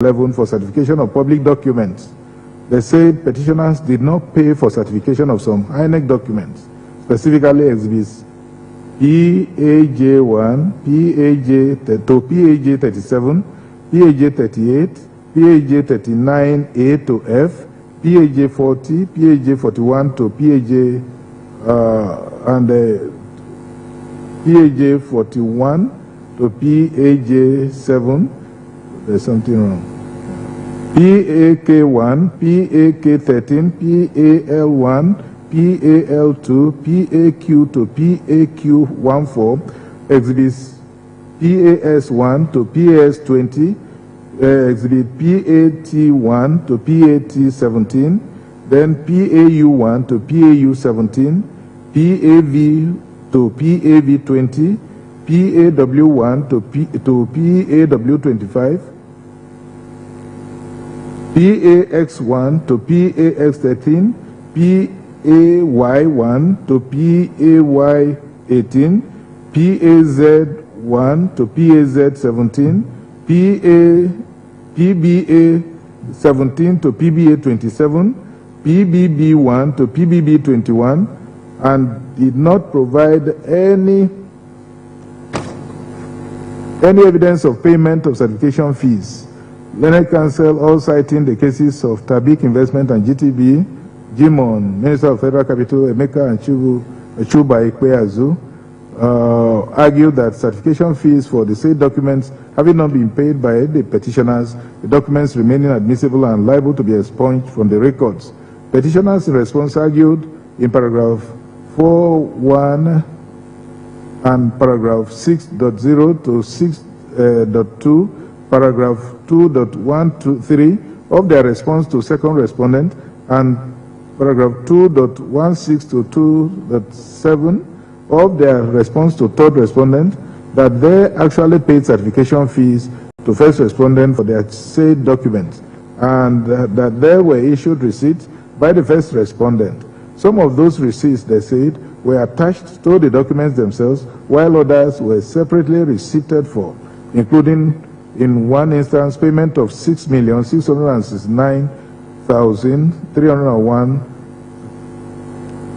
11 for certification of public documents. They said petitioners did not pay for certification of some INEC documents, specifically exhibits PAJ1, PAJ 37, PAJ 38, PAJ 39A to F, PAJ 40, PAJ 41 to PAJ and PAJ 41 to PAJ 7. There's something wrong. PAK1, PAK13, PAL1, PAL2, PAQ to PAQ14, exhibits PAS1 to PAS20, exhibit PAT1 to PAT17, then PAU1 to PAU17, PAV to PAV20, PAW1 to PAW25, PAX1 to PAX13, PAY1 to PAY18, PAZ1 to PAZ17, PBA17 to PBA27, PBB1 to PBB21, and did not provide any evidence of payment of certification fees. Learned Counsel, all citing the cases of Tabik Investment and GTB, Jimon, Minister of Federal Capital, Emeka and Chuba Ikweazu, argued that certification fees for the said documents having not been paid by the petitioners, the documents remaining admissible and liable to be expunged from the records. Petitioners in response argued in paragraph 4.1 and paragraph 6.0 to 6.2, paragraph 2.1 to 3 of their response to second respondent, and paragraph 2.16 to 2.7 of their response to third respondent, that they actually paid certification fees to first respondent for their said documents, and that there were issued receipts by the first respondent. Some of those receipts, they said, were attached to the documents themselves, while others were separately receipted for, including, in one instance, payment of 6,669,301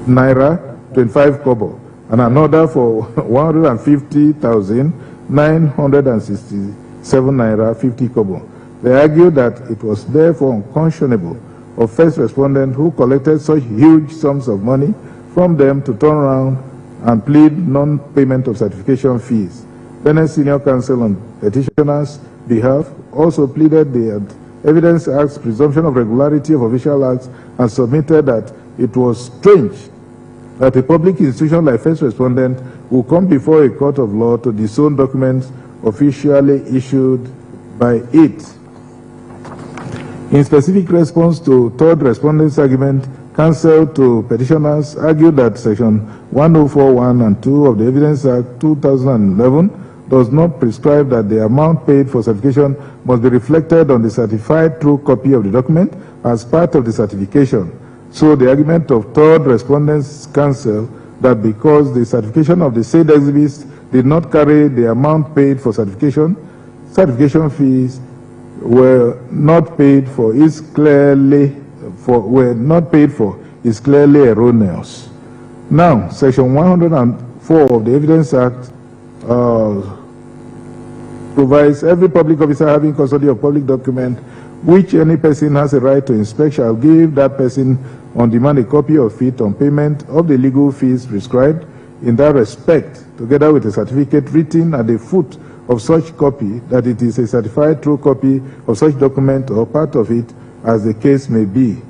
naira 25 kobo, and another for 150,967 naira 50 kobo. They argued that it was therefore unconscionable of first respondent who collected such huge sums of money from them to turn around and plead non-payment of certification fees. Benin Senior Counsel on petitioners' behalf also pleaded the Evidence Act's presumption of regularity of official acts and submitted that it was strange that a public institution like first respondent will come before a court of law to disown documents officially issued by it. In specific response to third respondent's argument, counsel to petitioners argued that section 104(1) and 2 of the Evidence Act 2011 does not prescribe that the amount paid for certification must be reflected on the certified true copy of the document as part of the certification. So the argument of third respondent's counsel that because the certification of the said exhibits did not carry the amount paid for certification, certification fees were not paid for is clearly erroneous. Now, section 104 of the Evidence Act provides every public officer having custody of public document which any person has a right to inspect shall give that person on demand a copy of it on payment of the legal fees prescribed in that respect, together with a certificate written at the foot of such copy that it is a certified true copy of such document or part of it as the case may be.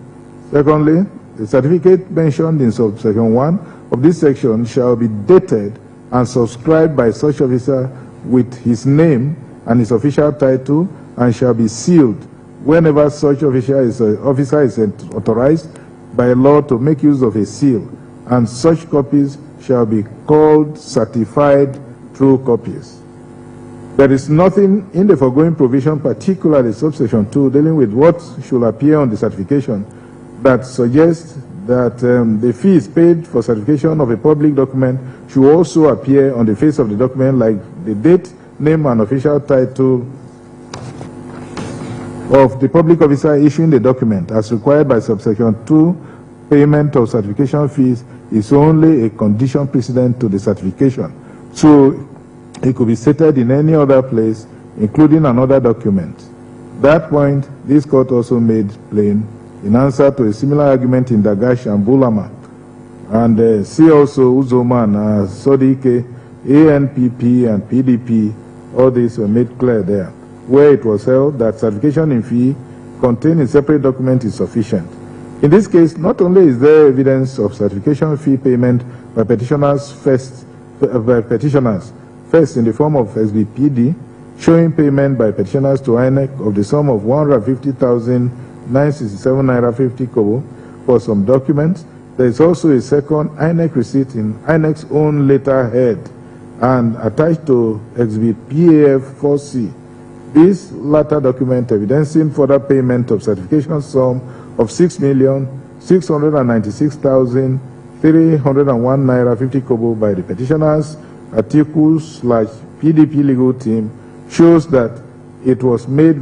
Secondly, the certificate mentioned in subsection 1 of this section shall be dated and subscribed by such officer with his name and his official title, and shall be sealed whenever such officer is authorized by law to make use of a seal, and such copies shall be called certified true copies. There is nothing in the foregoing provision, particularly subsection 2, dealing with what should appear on the certification, that suggests that the fees paid for certification of a public document should also appear on the face of the document, like the date, name, and official title of the public officer issuing the document as required by subsection 2, payment of certification fees is only a condition precedent to the certification. So it could be stated in any other place, including another document. That point, this court also made plain in answer to a similar argument in Dagash and Bulama. And see also Uzoman, Sodike, ANPP and PDP, all these were made clear there, where it was held that certification in fee contained in separate document is sufficient. In this case, not only is there evidence of certification fee payment by petitioners first in the form of SBPD, showing payment by petitioners to INEC of the sum of 150,967 naira 50 kobo for some documents. There is also a second INEC receipt in INEC's own letterhead and attached to Exhibit PAF 4C. This latter document evidencing further payment of certification sum of 6,696,301 naira 50 kobo by the petitioners, Atiku/PDP legal team, shows that it was made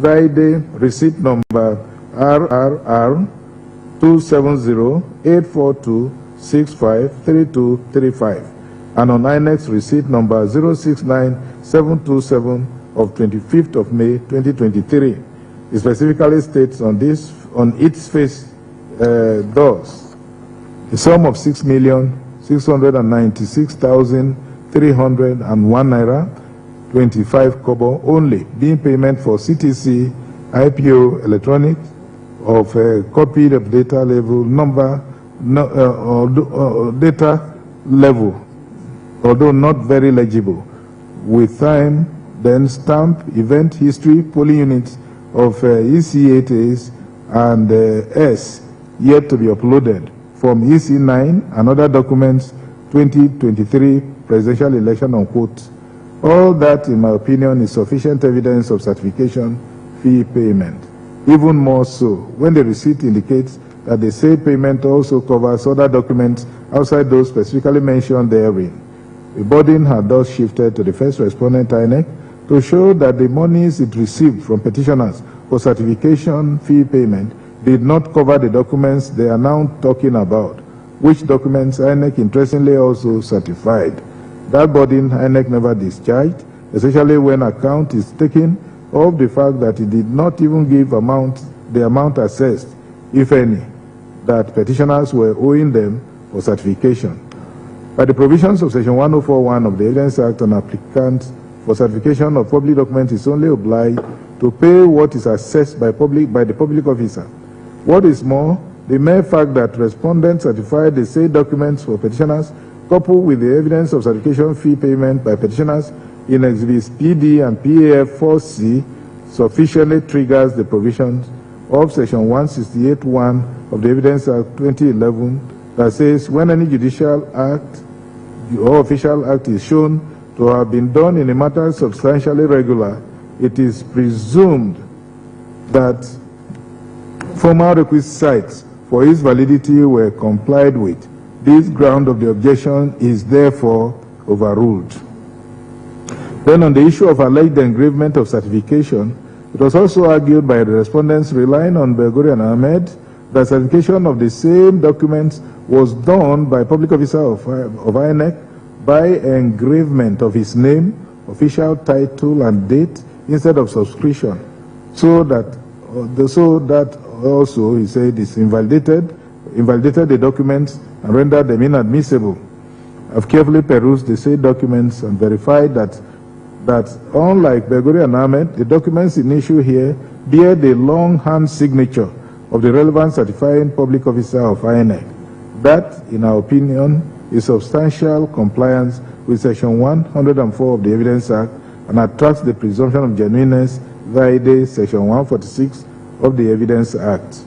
by the receipt number RRR 270-842-65-3235 and on INEX receipt number 069727 of 25th of May 2023. It specifically states on its face thus the sum of 6,696,301 naira 25 kobo only being payment for CTC IPO electronic of a copy of data level number data level, although not very legible, with time, then stamp, event history, polling units of EC8As and S yet to be uploaded from EC9 and other documents 2023 presidential election unquote. All that, in my opinion, is sufficient evidence of certification fee payment. Even more so, when the receipt indicates that the said payment also covers other documents outside those specifically mentioned therein. The burden had thus shifted to the first respondent INEC to show that the monies it received from petitioners for certification fee payment did not cover the documents they are now talking about, which documents INEC interestingly also certified. That burden INEC never discharged, especially when account is taken of the fact that it did not even give the amount assessed, if any, that petitioners were owing them for certification. By the provisions of Section 104(1) of the Evidence Act, an applicant for certification of public documents is only obliged to pay what is assessed by the public officer. What is more, the mere fact that respondents certified the said documents for petitioners, coupled with the evidence of certification fee payment by petitioners in Exhibits PD and PAF 4C, sufficiently triggers the provisions of Section 168(1) of the Evidence Act 2011 that says when any judicial act or official act is shown to have been done in a matter substantially regular, it is presumed that formal requisites for its validity were complied with. This ground of the objection is therefore overruled. Then on the issue of alleged engravement of certification, it was also argued by the respondents relying on Belgore and Ahmed that certification of the same documents was done by public officer of INEC by engravement of his name, official title and date instead of subscription, so that also, he said, is invalidated the documents and rendered them inadmissible. I've carefully perused the said documents and verified that unlike Belgore and Ahmed, the documents in issue here bear the long-hand signature of the relevant certifying public officer of INEC. That, in our opinion, is substantial compliance with Section 104 of the Evidence Act and attracts the presumption of genuineness via Section 146 of the Evidence Act.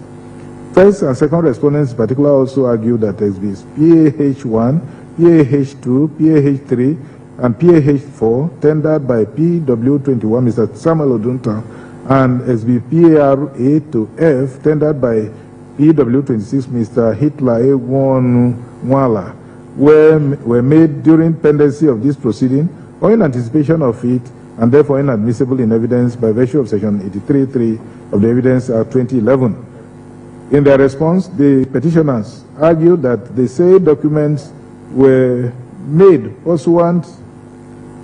First and second respondents in particular also argue that exhibits PAH1, PAH2, PAH3, and PAH4 tendered by PW21 Mr. Samuel Odunta and SBPAR-A to F tendered by PW26 Mr. Hitler A. were made during pendency of this proceeding or in anticipation of it and therefore inadmissible in evidence by virtue of Section 83(3) of the Evidence Act 2011. In their response, the petitioners argued that the said documents were made pursuant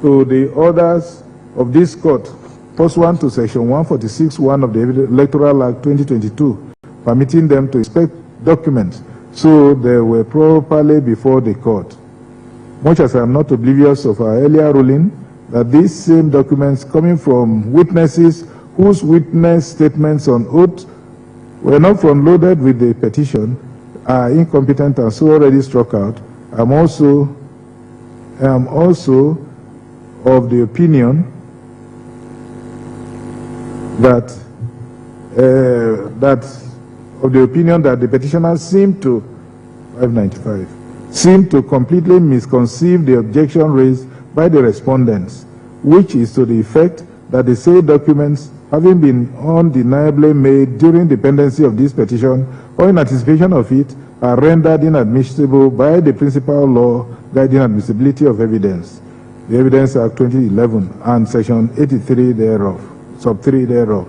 to the orders of this court, pursuant to Section 146(1) of the Electoral Act 2022, permitting them to inspect documents, so they were properly before the court. Much as I am not oblivious of our earlier ruling that these same documents coming from witnesses whose witness statements on oath were not front-loaded with the petition are incompetent and so already struck out, I am also of the opinion that the petitioners seem to 595 seem to completely misconceive the objection raised by the respondents, which is to the effect that the said documents, having been undeniably made during the pendency of this petition or in anticipation of it, are rendered inadmissible by the principal law guiding admissibility of evidence, the Evidence Act 2011, and Section 83 thereof, sub 3 thereof.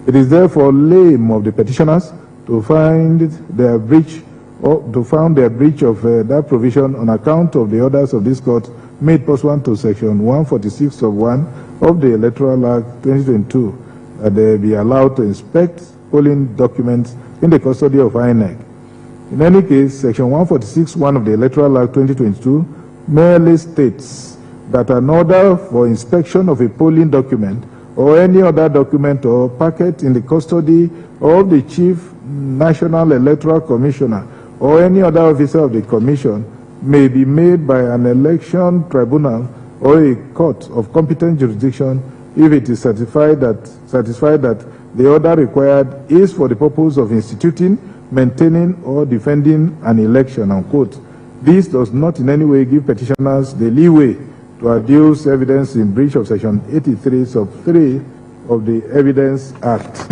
It is therefore lame of the petitioners to find their breach of that provision on account of the orders of this court made pursuant to Section 146 of 1 of the Electoral Act 2022, that they be allowed to inspect polling documents in the custody of INEC. In any case, Section 146(1) of the Electoral Act 2022 merely states that an order for inspection of a polling document or any other document or packet in the custody of the Chief National Electoral Commissioner or any other officer of the Commission may be made by an election tribunal or a court of competent jurisdiction if it is satisfied that the order required is for the purpose of instituting, maintaining, or defending an election, unquote. This does not in any way give petitioners the leeway to adduce evidence in breach of Section 83 sub 3 of the Evidence Act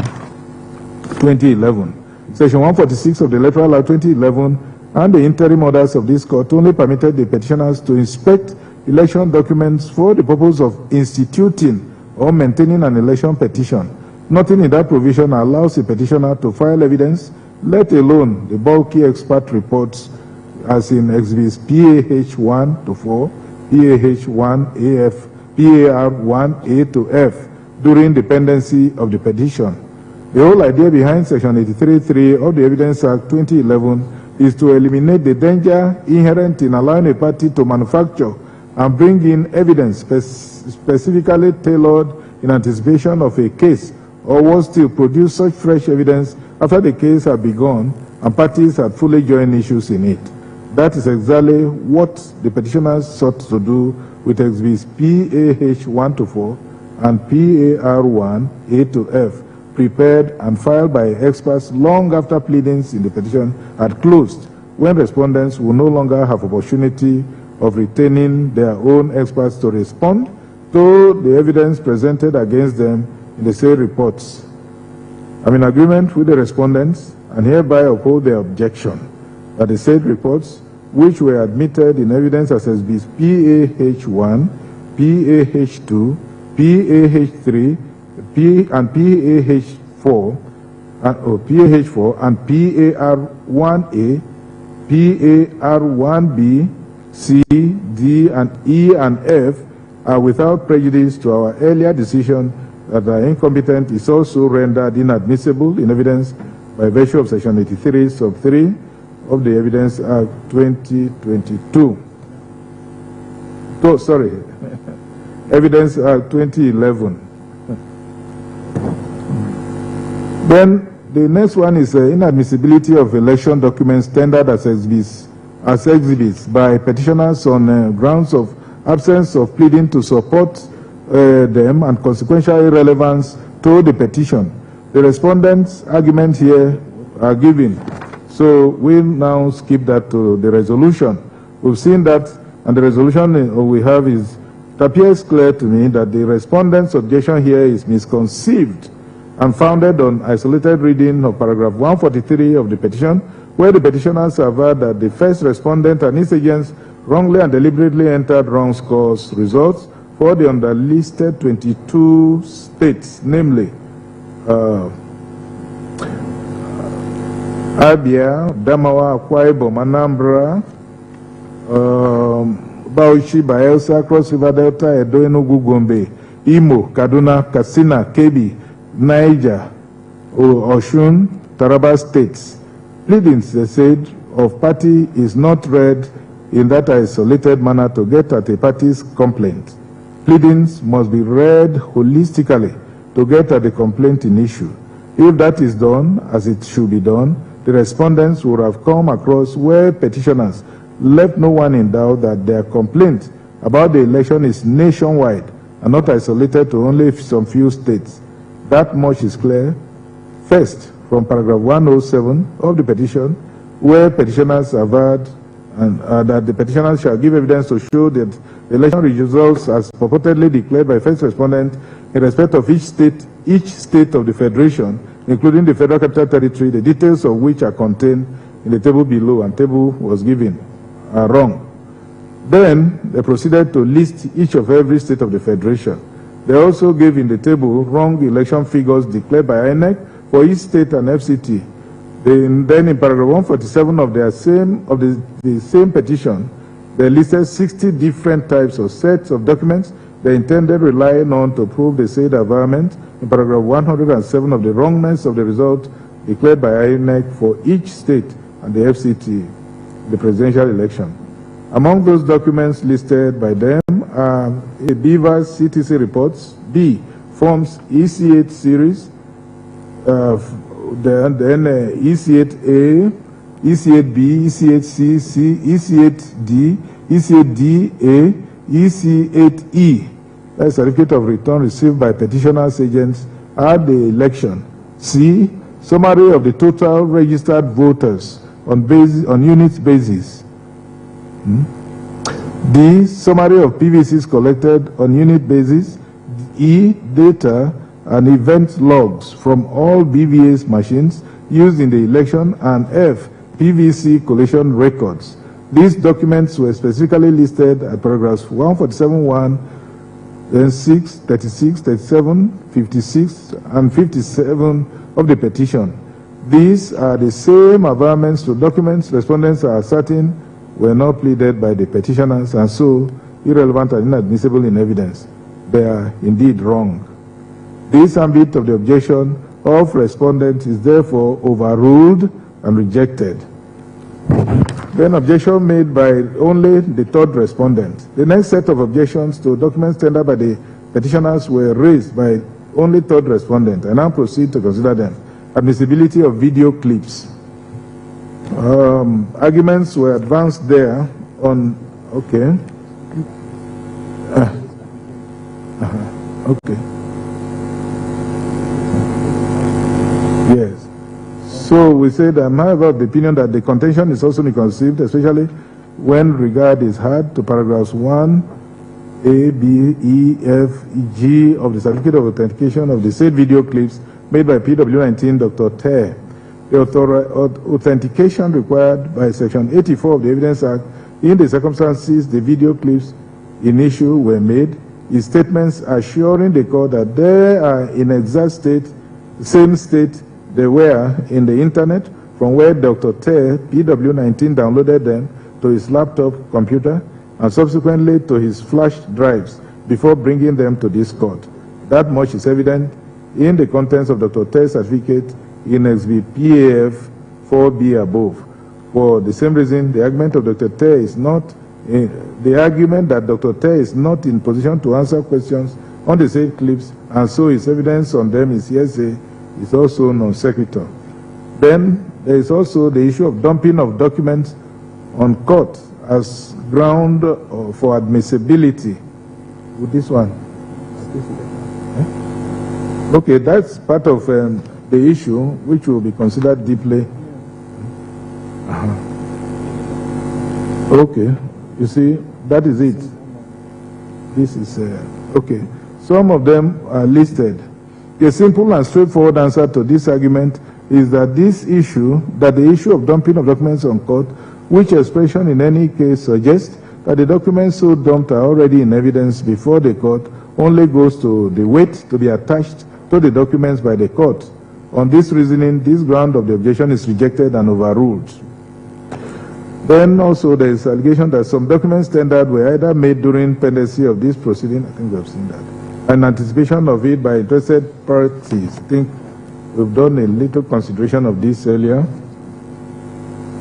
2011. Section 146 of the Electoral Act 2011 and the interim orders of this court only permitted the petitioners to inspect election documents for the purpose of instituting or maintaining an election petition. Nothing in that provision allows a petitioner to file evidence, let alone the bulky expert reports as in exhibits PAH 1 to 4, PAH 1AF, PAR 1A to F during the pendency of the petition. The whole idea behind Section 83(3) of the Evidence Act 2011 is to eliminate the danger inherent in allowing a party to manufacture and bring in evidence specifically tailored in anticipation of a case, or was to produce such fresh evidence after the case had begun and parties had fully joined issues in it. That is exactly what the petitioners sought to do with exhibits PAH 1 to 4 and PAR 1 A to F, prepared and filed by experts long after pleadings in the petition had closed, when respondents will no longer have opportunity of retaining their own experts to respond to the evidence presented against them in the said reports. I'm in agreement with the respondents and hereby uphold their objection that the said reports, which were admitted in evidence as exhibits PAH 1, PAH 2, PAH 3, and PAH 4, and PAR 1A, PAR 1B, C, D, and E and F are without prejudice to our earlier decision that the incompetent is also rendered inadmissible in evidence by virtue of Section 83 sub 3 of the Evidence Act 2022. Oh, sorry, Evidence Act 2011. Then the next one is inadmissibility of election documents tendered as exhibits by petitioners on grounds of absence of pleading to support them and consequential irrelevance to the petition. The respondents' argument here are given, so we'll now skip that to the resolution. We've seen that, and the resolution we have is, it appears clear to me that the respondent's objection here is misconceived and founded on isolated reading of paragraph 143 of the petition, where the petitioners aver that the first respondent and his agents wrongly and deliberately entered wrong scores results for the underlisted 22 states, namely Abia, Damawa, Akwa Ibom, Anambra, Bauchi, Bayelsa, Cross River Delta, Edo, Enugu, Gombe, Imo, Kaduna, Katsina, Kebbi, Niger, Oshun, Taraba states. Pleadings, they said, of party is not read in that isolated manner to get at a party's complaint. Pleadings must be read holistically to get at the complaint in issue. If that is done as it should be done, the respondents would have come across where petitioners left no one in doubt that their complaint about the election is nationwide and not isolated to only some few states. That much is clear. First, from paragraph 107 of the petition, where petitioners averred that the petitioners shall give evidence to show that the election results as purportedly declared by first respondent in respect of each state of the Federation, including the Federal Capital Territory, the details of which are contained in the table below, and table was given, are wrong. Then they proceeded to list each of every state of the Federation. They also gave in the table wrong election figures declared by INEC for each state and FCT. Then in paragraph 147 of the same petition, they listed 60 different types of sets of documents they intended relying on to prove the said averment in paragraph 107 of the wrongness of the result declared by INEC for each state and the FCT, the presidential election. Among those documents listed by them are a BVAS CTC reports, B, Forms EC8 series, then EC8A, EC8B, EC8C, EC8D, EC8DA, EC8E, that's a certificate of return received by petitioners' agents at the election. C, summary of the total registered voters on unit basis. D, summary of PVCs collected on unit basis. E, data and event logs from all BVA's machines used in the election. And F, PVC collation records. These documents were specifically listed at paragraphs 147.1, then 6, 36, 37, 56, and 57 of the petition. These are the same averments to documents respondents are asserting were not pleaded by the petitioners and so irrelevant and inadmissible in evidence. They are indeed wrong. This ambit of the objection of respondent is therefore overruled and rejected. Then objection made by only the third respondent. The next set of objections to documents tendered by the petitioners were raised by only third respondent. I now proceed to consider them. Admissibility of video clips. Arguments were advanced there on, okay. Okay. Yes. So we said, I'm however of the opinion that the contention is also misconceived, especially when regard is had to paragraphs 1, A, B, E, F, G of the certificate of authentication of the said video clips made by PW19 Dr. Ter. The authentication required by Section 84 of the Evidence Act in the circumstances the video clips in issue were made is statements assuring the court that they are in exact state, same state they were in the internet from where Dr. Ter, PW19, downloaded them to his laptop computer and subsequently to his flash drives before bringing them to this court. That much is evident in the contents of Dr. Ter's certificate in XBPAF 4B above. For the same reason, the argument of Dr. Ter is not the argument that Dr. Ter is not in position to answer questions on the said clips, and so his evidence on them is hearsay, is also non sequitur. Then there is also the issue of dumping of documents on court as ground for admissibility. With this one. Okay, that's part of the issue which will be considered deeply. Okay, you see, that is it. This is, okay. Some of them are listed. A simple and straightforward answer to this argument is that this issue, that the issue of dumping of documents on court, which expression in any case suggests, that the documents so dumped are already in evidence before the court only goes to the weight to be attached to the documents by the court. On this reasoning, this ground of the objection is rejected and overruled. Then also there is allegation that some documents tendered were either made during pendency of this proceeding, I think we have seen that, and anticipation of it by interested parties. I think we've done a little consideration of this earlier.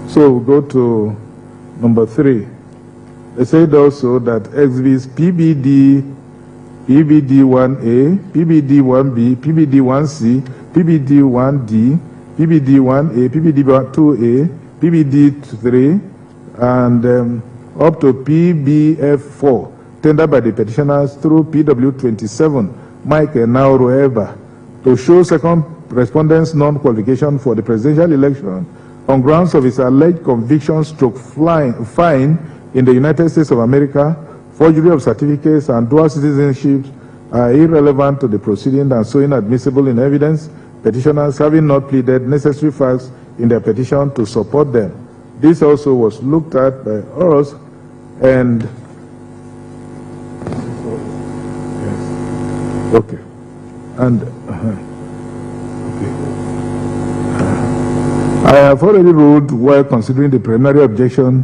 So we'll go to number 3. They said also that exhibits PBD, PBD1A, PBD1B, PBD1C, PBD1D, PBD1A, PBD2A, PBD3, and up to PBF4, tendered by the petitioners through PW27, Mike Enauro Eva, to show second respondent's non-qualification for the presidential election on grounds of his alleged conviction stroke fine in the United States of America, forgery of certificates, and dual citizenship are irrelevant to the proceeding and so inadmissible in evidence, petitioners having not pleaded necessary facts in their petition to support them. This also was looked at by us, and okay, and I have already ruled while considering the preliminary objection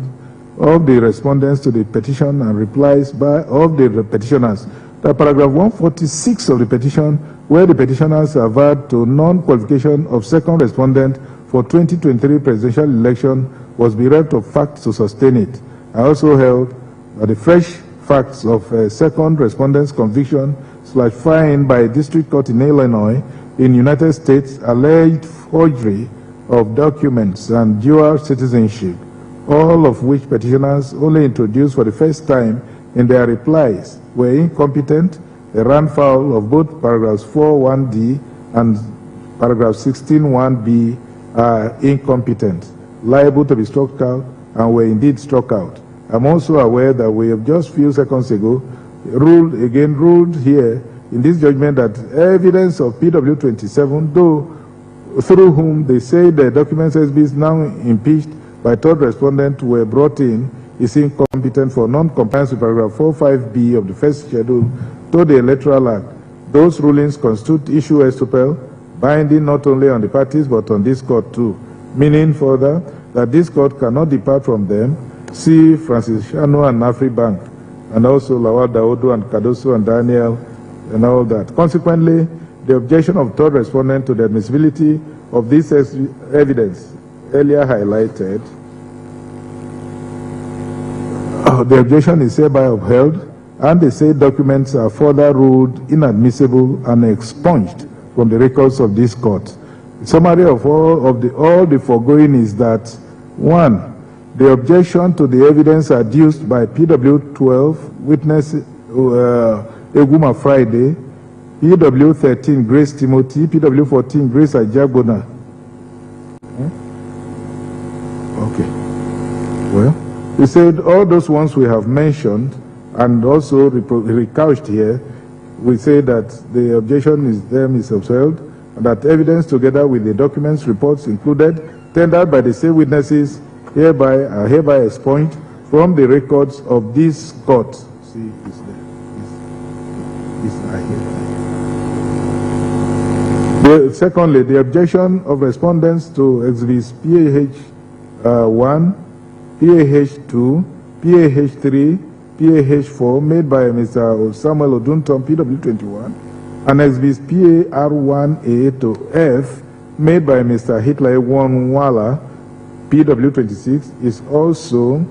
of the respondents to the petition and replies of the petitioners that paragraph 146 of the petition, where the petitioners averred to non-qualification of second respondent for 2023 presidential election, was bereft of facts to sustain it. I also held that the fresh facts of second respondent's conviction / fine by a district court in Illinois in United States, alleged forgery of documents and dual citizenship, all of which petitioners only introduced for the first time in their replies, were incompetent. They ran foul of both paragraphs 4.1d and paragraph 16.1b are incompetent, liable to be struck out, and were indeed struck out. I'm also aware that we have just few seconds ago ruled here in this judgment that evidence of PW27, through whom they say the documents SB now impeached by third respondent were brought in, is incompetent for non-compliance with paragraph 4.5b of the first schedule to the Electoral Act. Those rulings constitute issue estoppel, binding not only on the parties but on this court too, meaning further that this court cannot depart from them. See Francis Shano and Afri Bank, and also Lawal Daodo and Kadoso and Daniel and all that. Consequently, the objection of third respondent to the admissibility of this evidence earlier highlighted, the objection is hereby upheld, and the said documents are further ruled inadmissible and expunged from the records of this court. The summary of all the foregoing is that 1. The objection to the evidence adduced by PW12 witness Eguma Friday, PW13 Grace Timothy, PW14 Grace Ajabona. Okay. Well, he said all those ones we have mentioned and also recouched here, we say that the objection is upheld, and that evidence together with the documents reports included tendered by the same witnesses are hereby expunged from the records of this court. See, it's there. It's here. Secondly, the objection of respondents to exhibits PAH1, PAH2, PAH3, PAH4 made by Mr. Samuel Odunton, PW21, and exhibits PAR1A to F made by Mr. Hitler Wanwala, PW26, is also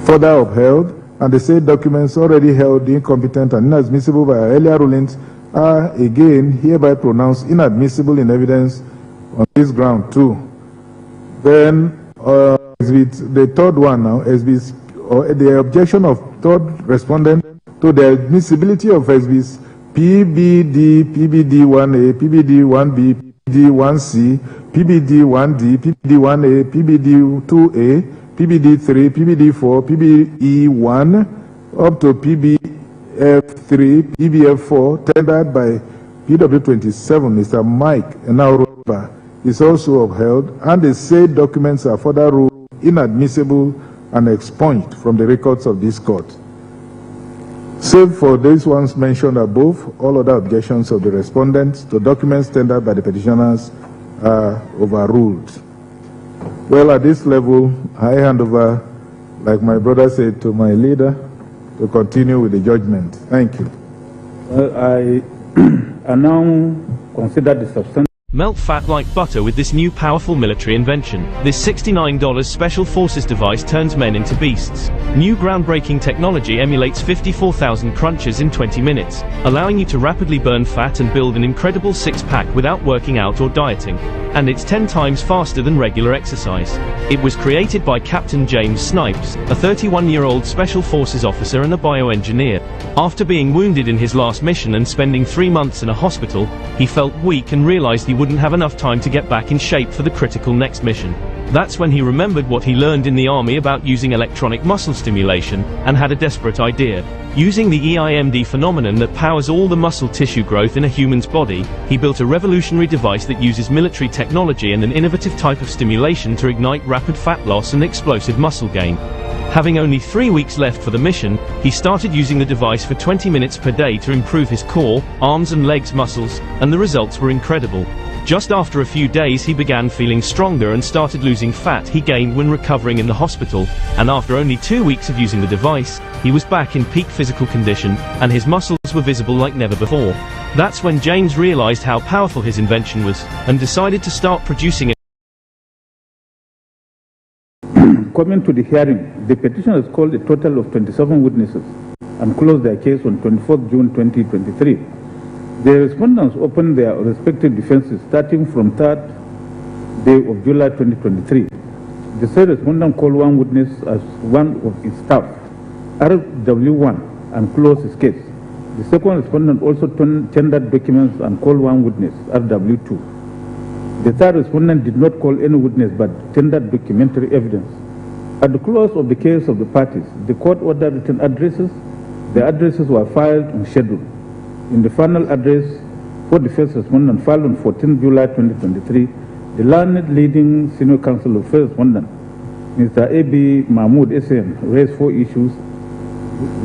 further upheld, and the said documents already held incompetent and inadmissible by earlier rulings are again hereby pronounced inadmissible in evidence on this ground too. Then the third one now is the objection of third respondent to the admissibility of exhibits PBD, PBD1A, PBD1B, PBD1C, PBD1D, PBD1A, PBD2A, PBD3, PBD4, PBE1, up to PBF3, PBF4, tendered by PW27, Mr. Mike Enauro, is also upheld, and the said documents are further ruled inadmissible and expunged from the records of this court. Save for these ones mentioned above, all other objections of the respondents to documents tendered by the petitioners are overruled. Well, at this level, I hand over, like my brother said, to my leader to continue with the judgment. Thank you. I now consider the substance. Melt fat like butter with this new powerful military invention. This $69 Special Forces device turns men into beasts. New groundbreaking technology emulates 54,000 crunches in 20 minutes, allowing you to rapidly burn fat and build an incredible six-pack without working out or dieting. And it's 10 times faster than regular exercise. It was created by Captain James Snipes, a 31-year-old Special Forces officer and a bioengineer. After being wounded in his last mission and spending 3 months in a hospital, he felt weak and realized he wouldn't have enough time to get back in shape for the critical next mission. That's when he remembered what he learned in the army about using electronic muscle stimulation, and had a desperate idea. Using the EIMD phenomenon that powers all the muscle tissue growth in a human's body, he built a revolutionary device that uses military technology and an innovative type of stimulation to ignite rapid fat loss and explosive muscle gain. Having only 3 weeks left for the mission, he started using the device for 20 minutes per day to improve his core, arms and legs muscles, and the results were incredible. Just after a few days he began feeling stronger and started losing fat he gained when recovering in the hospital, and after only 2 weeks of using the device, he was back in peak physical condition, and his muscles were visible like never before. That's when James realized how powerful his invention was, and decided to start producing it. Coming to the hearing, the petitioners called a total of 27 witnesses and closed their case on 24th June 2023. The respondents opened their respective defenses starting from 3rd day of July 2023. The third respondent called one witness as one of his staff, RW1, and closed his case. The second respondent also tendered documents and called one witness, RW2. The third respondent did not call any witness but tendered documentary evidence. At the close of the case of the parties, the court ordered written addresses. The addresses were filed on schedule. In the final address for the first respondent filed on 14 July 2023, the learned leading senior counsel of first respondent, Mr. A.B. Mahmoud SN, raised 4 issues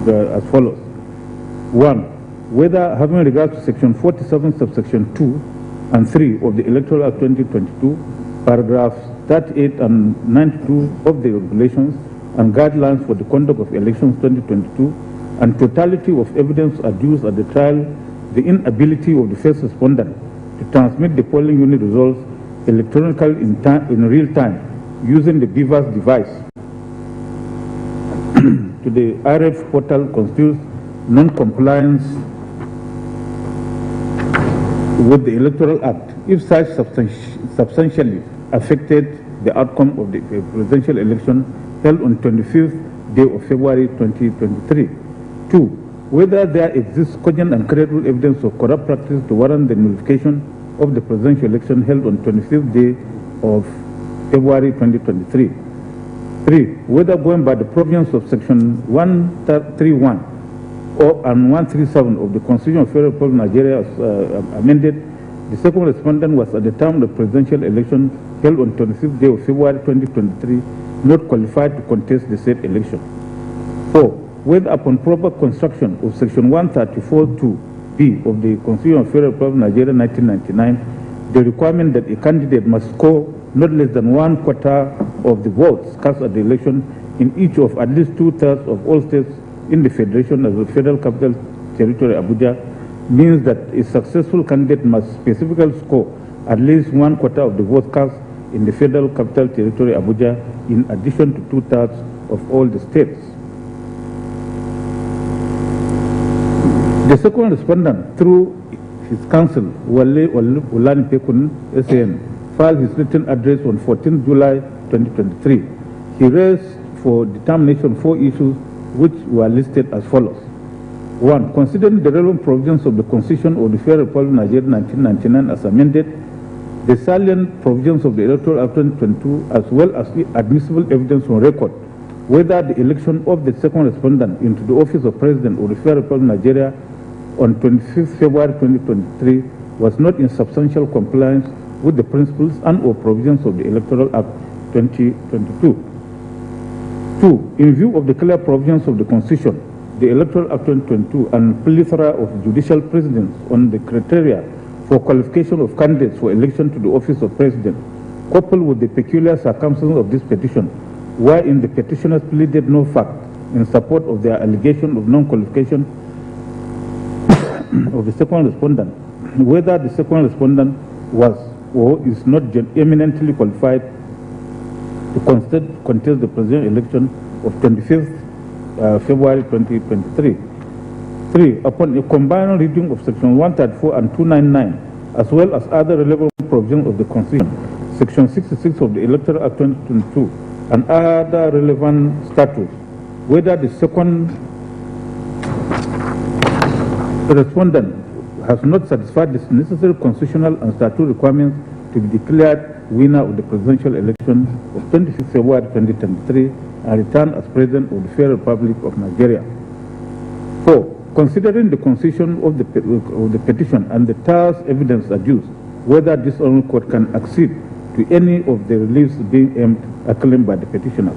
as follows. 1. Whether having regard to section 47 subsection 2 and 3 of the Electoral Act 2022, paragraphs 38 and 92 of the regulations and guidelines for the conduct of elections 2022, and totality of evidence adduced at the trial, the inability of the first respondent to transmit the polling unit results electronically in real time using the BVAS device to the IRF portal constitutes non-compliance with the Electoral Act if such substantially affected the outcome of the presidential election held on 25th day of February 2023. 2. Whether there exists cogent and credible evidence of corrupt practice to warrant the nullification of the presidential election held on 25th day of February 2023. 3. Whether going by the provisions of section 131 and 137 of the Constitution of the Federal Republic of Nigeria as amended, the second respondent was at the time of the presidential election held on 25th day of February 2023 not qualified to contest the said election. 4. Whether upon proper construction of section 134(2)(b of the Constitution of the Federal Republic of Nigeria 1999, the requirement that a candidate must score not less than 1/4 of the votes cast at the election in each of at least 2/3 of all states in the Federation as the Federal Capital Territory Abuja means that a successful candidate must specifically score at least 1/4 of the votes cast in the Federal Capital Territory Abuja in addition to 2/3 of all the states. The second respondent, through his counsel, Wale Olani Pekun, SAN, filed his written address on 14 July 2023. He raised for determination 4 issues which were listed as follows. 1. Considering the relevant provisions of the Constitution of the Federal Republic of Nigeria 1999 as amended, the salient provisions of the Electoral Act 2022, as well as the admissible evidence on record, whether the election of the second respondent into the office of President of the Federal Republic of Nigeria on 25th February 2023 was not in substantial compliance with the principles and or provisions of the Electoral Act 2022. 2. In view of the clear provisions of the Constitution, the Electoral Act 2022, and plethora of judicial precedents on the criteria for qualification of candidates for election to the office of President, coupled with the peculiar circumstances of this petition, wherein the petitioners pleaded no fact in support of their allegation of non-qualification of the second respondent, whether the second respondent was or is not eminently qualified to contest the presidential election of 25th February 2023. 3. Upon a combined reading of Section 134 and 299, as well as other relevant provisions of the Constitution, Section 66 of the Electoral Act 2022, and other relevant statutes, whether the second respondent has not satisfied the necessary constitutional and statutory requirements to be declared winner of the presidential election of 25th February 2023 and returned as President of the Federal Republic of Nigeria. 4. Considering the constitution of the petition and the thus evidence adduced, whether this honorable court can accede to any of the reliefs being claimed by the petitioner.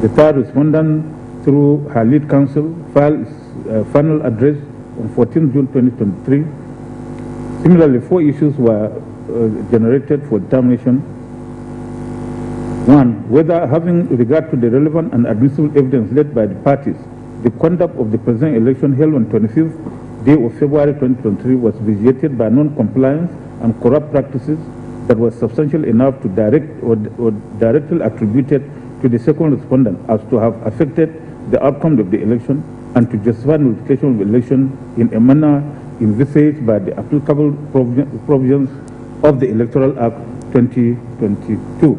The third respondent, through her lead counsel, filed its final address on 14 June 2023. Similarly, 4 issues were generated for determination. 1. Whether, having regard to the relevant and admissible evidence led by the parties, the conduct of the presidential election held on 25th day of February 2023 was vitiated by non-compliance and corrupt practices that was substantial enough to direct or directly attributed to the second respondent as to have affected the outcome of the election and to justify notification of the election in a manner envisaged by the applicable provisions of the Electoral Act 2022.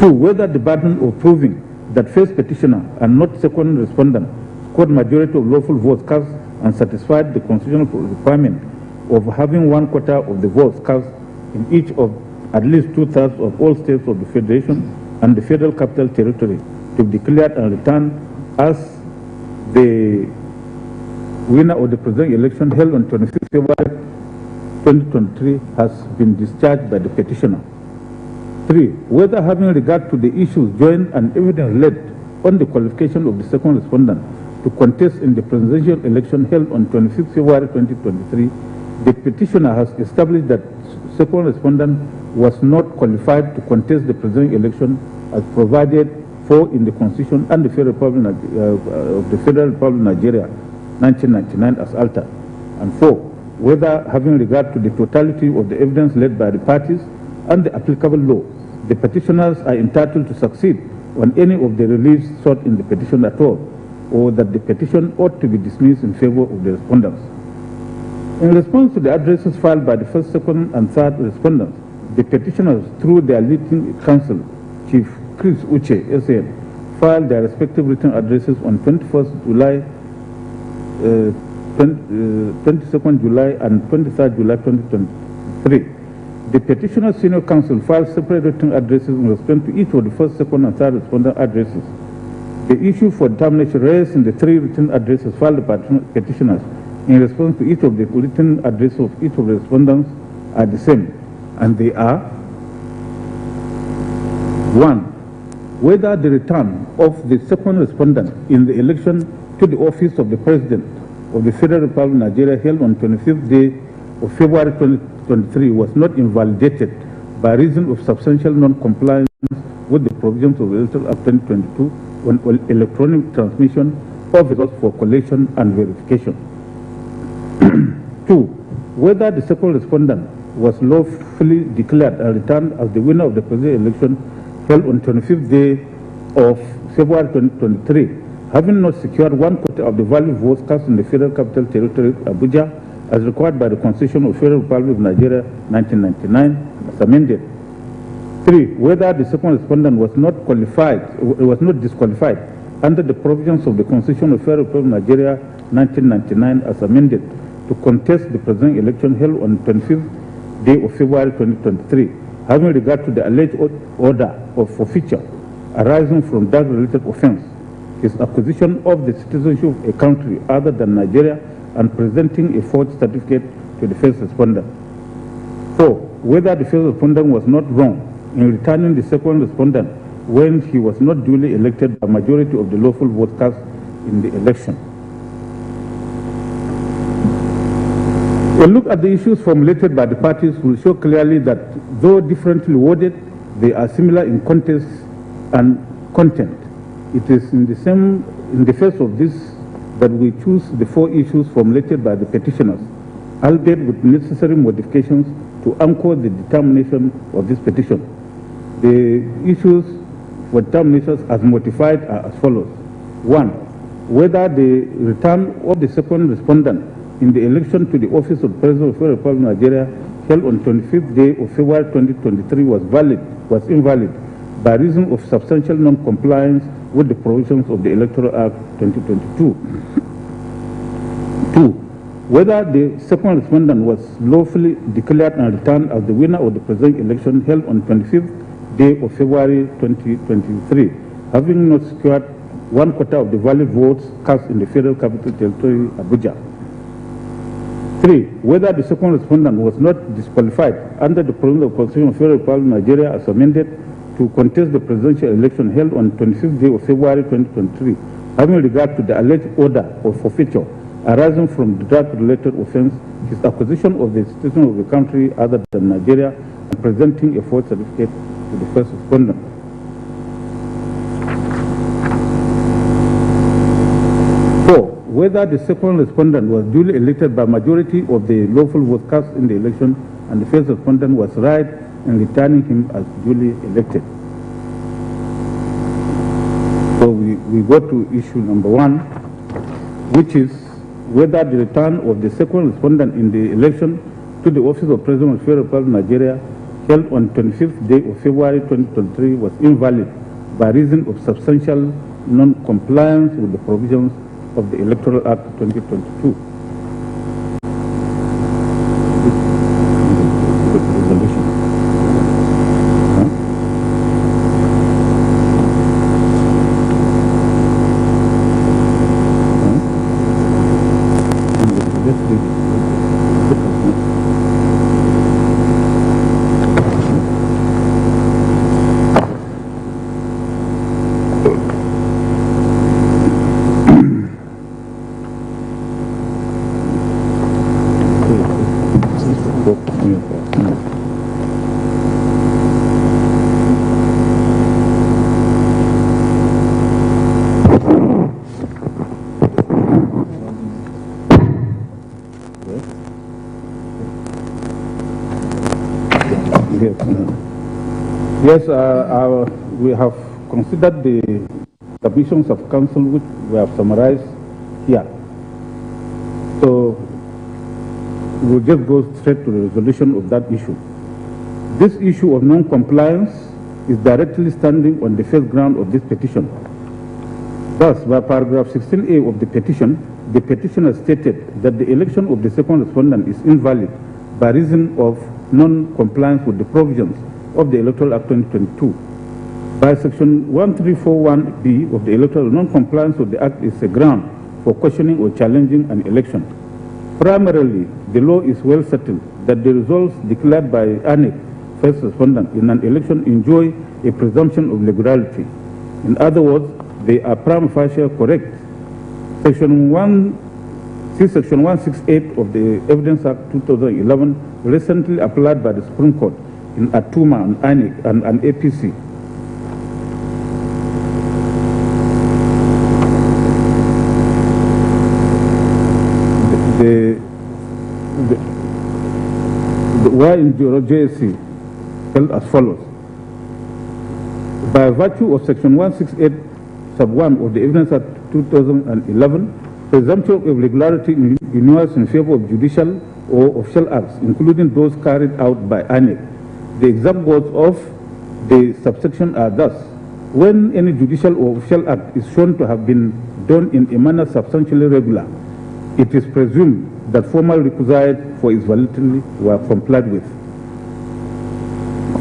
2. Whether the burden of proving that first petitioner and not second respondent scored majority of lawful votes cast and satisfied the constitutional requirement of having 1/4 of the votes cast in each of at least 2/3 of all states of the Federation and the Federal Capital Territory to be declared and returned as the winner of the presidential election held on 25th February 2023 has been discharged by the petitioner. 3. Whether, having regard to the issues joined and evidence led on the qualification of the second respondent to contest in the presidential election held on 25th February 2023, the petitioner has established that second respondent was not qualified to contest the presidential election as provided for in the Constitution and the Federal Republic of the Federal Republic of Nigeria, 1999, as altered. And 4. Whether, having regard to the totality of the evidence led by the parties and the applicable law, the petitioners are entitled to succeed on any of the reliefs sought in the petition at all, or that the petition ought to be dismissed in favor of the respondents. In response to the addresses filed by the first, second, and third respondents, the petitioners, through their leading counsel, Chief Chris Uche, SAN, filed their respective written addresses on 21st July, 22nd July, and 23rd July 2023. The petitioner's senior counsel filed separate written addresses in response to each of the first, second, and third respondent addresses. The issue for determination raised in the 3 written addresses filed by petitioners in response to each of the written addresses of each of the respondents are the same, and they are: 1. Whether the return of the second respondent in the election to the office of the President of the Federal Republic of Nigeria held on 25th day of February 2023 was not invalidated by reason of substantial non-compliance with the provisions of the Electoral Act 2022 on electronic transmission of results for collation and verification. 2. Whether the second respondent was lawfully declared and returned as the winner of the presidential election held on 25th day of February 2023, having not secured 1/4 of the value of votes cast in the Federal Capital Territory, Abuja, as required by the Constitution of the Federal Republic of Nigeria, 1999, as amended. 3. Whether the second respondent was not disqualified under the provisions of the Constitution of the Federal Republic of Nigeria, 1999, as amended, to contest the presidential election held on 25th day of February 2023, having regard to the alleged order of forfeiture arising from drug-related offense, his acquisition of the citizenship of a country other than Nigeria, and presenting a forged certificate to the first respondent. 4. Whether the first respondent was not wrong in returning the second respondent when he was not duly elected by majority of the lawful vote cast in the election. A look at the issues formulated by the parties will show clearly that though differently worded, they are similar in context and content. It is in the face of this that we choose the 4 issues formulated by the petitioners, albeit with necessary modifications to anchor the determination of this petition. The issues for determinations as modified are as follows. 1. Whether the return of the second respondent in the election to the office of President of the Republic of Nigeria held on 25th day of February 2023 was invalid by reason of substantial non-compliance with the provisions of the Electoral Act 2022. 2. Whether the second respondent was lawfully declared and returned as the winner of the presidential election held on 25th day of February 2023, having not secured 1/4 of the valid votes cast in the Federal Capital Territory, Abuja. 3. Whether the second respondent was not disqualified under the provisions of the Constitution of the Federal Republic of Nigeria as amended to contest the presidential election held on 25th day of February 2023, having regard to the alleged order of forfeiture arising from the drug-related offense, his acquisition of the citizen of the country other than Nigeria, and presenting a false certificate to the first respondent. 4. Whether the second respondent was duly elected by majority of the lawful votes cast in the election and the first respondent was right in returning him as duly elected. So we go to issue number 1, which is whether the return of the second respondent in the election to the office of President of the Federal Republic of Nigeria held on 25th day of February 2023 was invalid by reason of substantial non-compliance with the provisions of the Electoral Act 2022. Yes, we have considered the submissions of council which we have summarized here. So we'll just go straight to the resolution of that issue. This issue of non-compliance is directly standing on the first ground of this petition. Thus, by paragraph 16A of the petitioner stated that the election of the second respondent is invalid by reason of non-compliance with the provisions of the Electoral Act 2022. By section 1341B of the Electoral, non-compliance with the Act is a ground for questioning or challenging an election. Primarily, the law is well settled that the results declared by ANEC first respondent in an election enjoy a presumption of legality. In other words, they are prima facie correct. Section 168 of the Evidence Act 2011, recently applied by the Supreme Court in Atuma and ANEC and APC. The JSC held as follows. By virtue of Section 168 sub 1 of the Evidence Act 2011, presumption of regularity inures in favor of judicial or official acts, including those carried out by ANEC. The exact words of the subsection are thus: when any judicial or official act is shown to have been done in a manner substantially regular, it is presumed that formal requisites for its validity were complied with.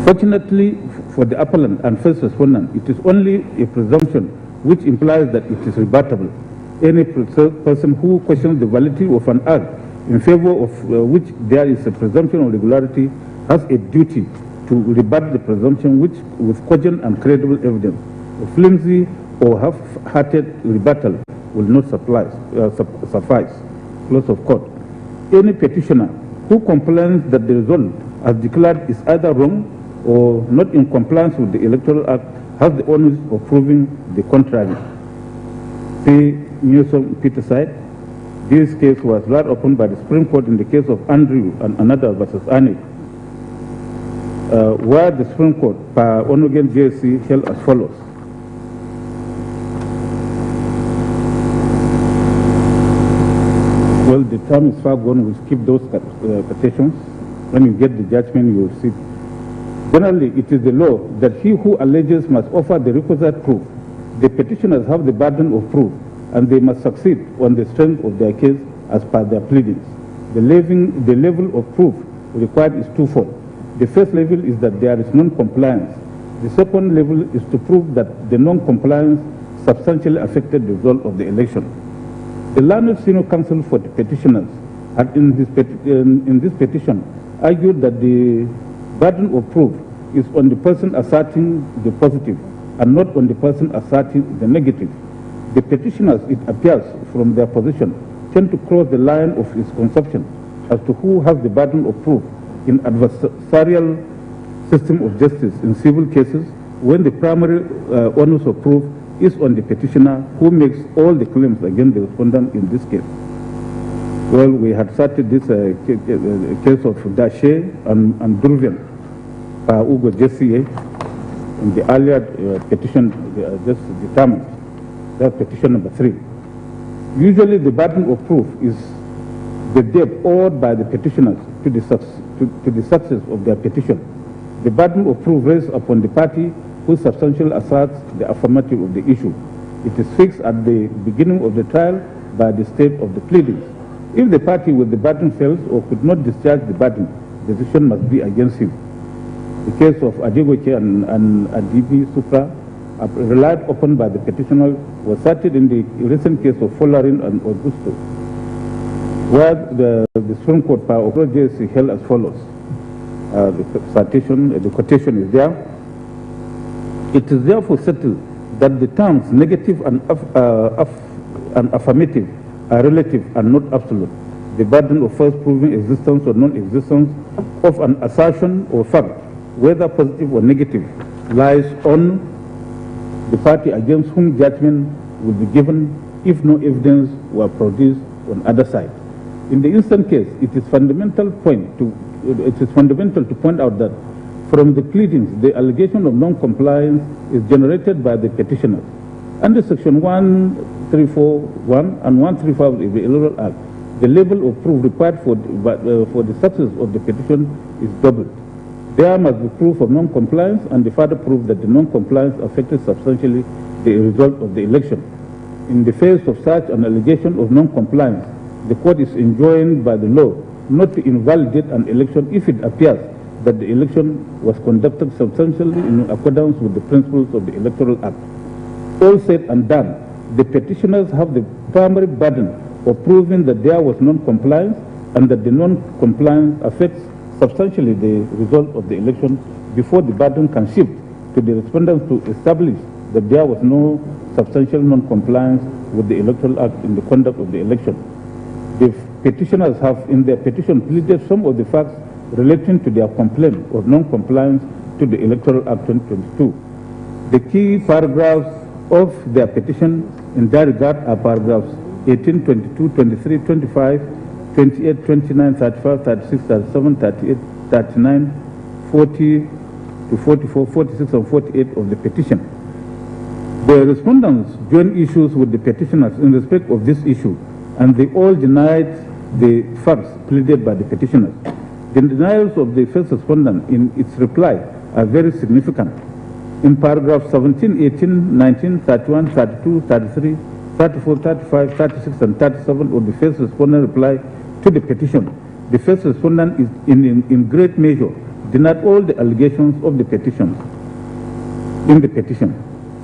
Fortunately for the appellant and first respondent, it is only a presumption which implies that it is rebuttable. Any person who questions the validity of an act in favor of which there is a presumption of regularity has a duty to rebut the presumption which, with cogent and credible evidence, a flimsy or half-hearted rebuttal will not suffice. Close of quote. Any petitioner who complains that the result as declared is either wrong or not in compliance with the Electoral Act has the onus of proving the contrary. See Newsom Peterside. This case was relied upon by the Supreme Court in the case of Andrew and Another versus Annie, where the Supreme Court, per Onogen JSC, held as follows. Well, the term is far gone. We'll skip those petitions. When you get the judgment, you will see. Generally, it is the law that he who alleges must offer the requisite proof. The petitioners have the burden of proof, and they must succeed on the strength of their case as per their pleadings. The level of proof required is twofold. The first level is that there is non-compliance. The second level is to prove that the non-compliance substantially affected the result of the election. The learned senior counsel for the petitioners had in this petition argued that the burden of proof is on the person asserting the positive and not on the person asserting the negative. The petitioners, it appears from their position, tend to cross the line of its conception as to who has the burden of proof in adversarial system of justice in civil cases when the primary onus of proof is on the petitioner who makes all the claims against the respondent in this case. Well, we had started this case of Daché and Durvian, Ugo JCA, in the earlier petition just determined. That's petition number 3. Usually the burden of proof is the debt owed by the petitioners to the success of their petition. The burden of proof rests upon the party who substantially asserts the affirmative of the issue. It is fixed at the beginning of the trial by the state of the pleadings. If the party with the burden fails or could not discharge the burden, the decision must be against him. The case of Adegoke and Adibi Supra, relied upon by the petitioner, was cited in the recent case of Folarin and Augusto, where the Supreme Court power of JSC held as follows. The quotation is there. It is therefore settled that the terms negative and affirmative are relative and not absolute. The burden of first proving existence or non-existence of an assertion or fact, whether positive or negative, lies on the party against whom judgment will be given if no evidence were produced on either side. In the instant case, it is fundamental to point out that from the pleadings, the allegation of non-compliance is generated by the petitioners. Under Section 1341 and 135 of the Electoral Act, the level of proof required for the success of the petition is doubled. There must be proof of non-compliance and the further proof that the non-compliance affected substantially the result of the election. In the face of such an allegation of non-compliance, the court is enjoined by the law not to invalidate an election if it appears that the election was conducted substantially in accordance with the principles of the Electoral Act. All said and done, the petitioners have the primary burden of proving that there was non-compliance and that the non-compliance affects substantially the result of the election before the burden can shift to the respondents to establish that there was no substantial non-compliance with the Electoral Act in the conduct of the election. The petitioners have in their petition pleaded some of the facts relating to their complaint of non-compliance to the Electoral Act 2022. The key paragraphs of their petition in that regard are paragraphs 18, 22, 23, 25, 28, 29, 35, 36, 37, 38, 39, 40 to 44, 46, and 48 of the petition. The respondents joined issues with the petitioners in respect of this issue, and they all denied the facts pleaded by the petitioners. The denials of the first respondent in its reply are very significant. In paragraphs 17, 18, 19, 31, 32, 33, 34, 35, 36, and 37 of the first respondent reply to the petition, the first respondent is in great measure denied all the allegations of the petition. In the petition,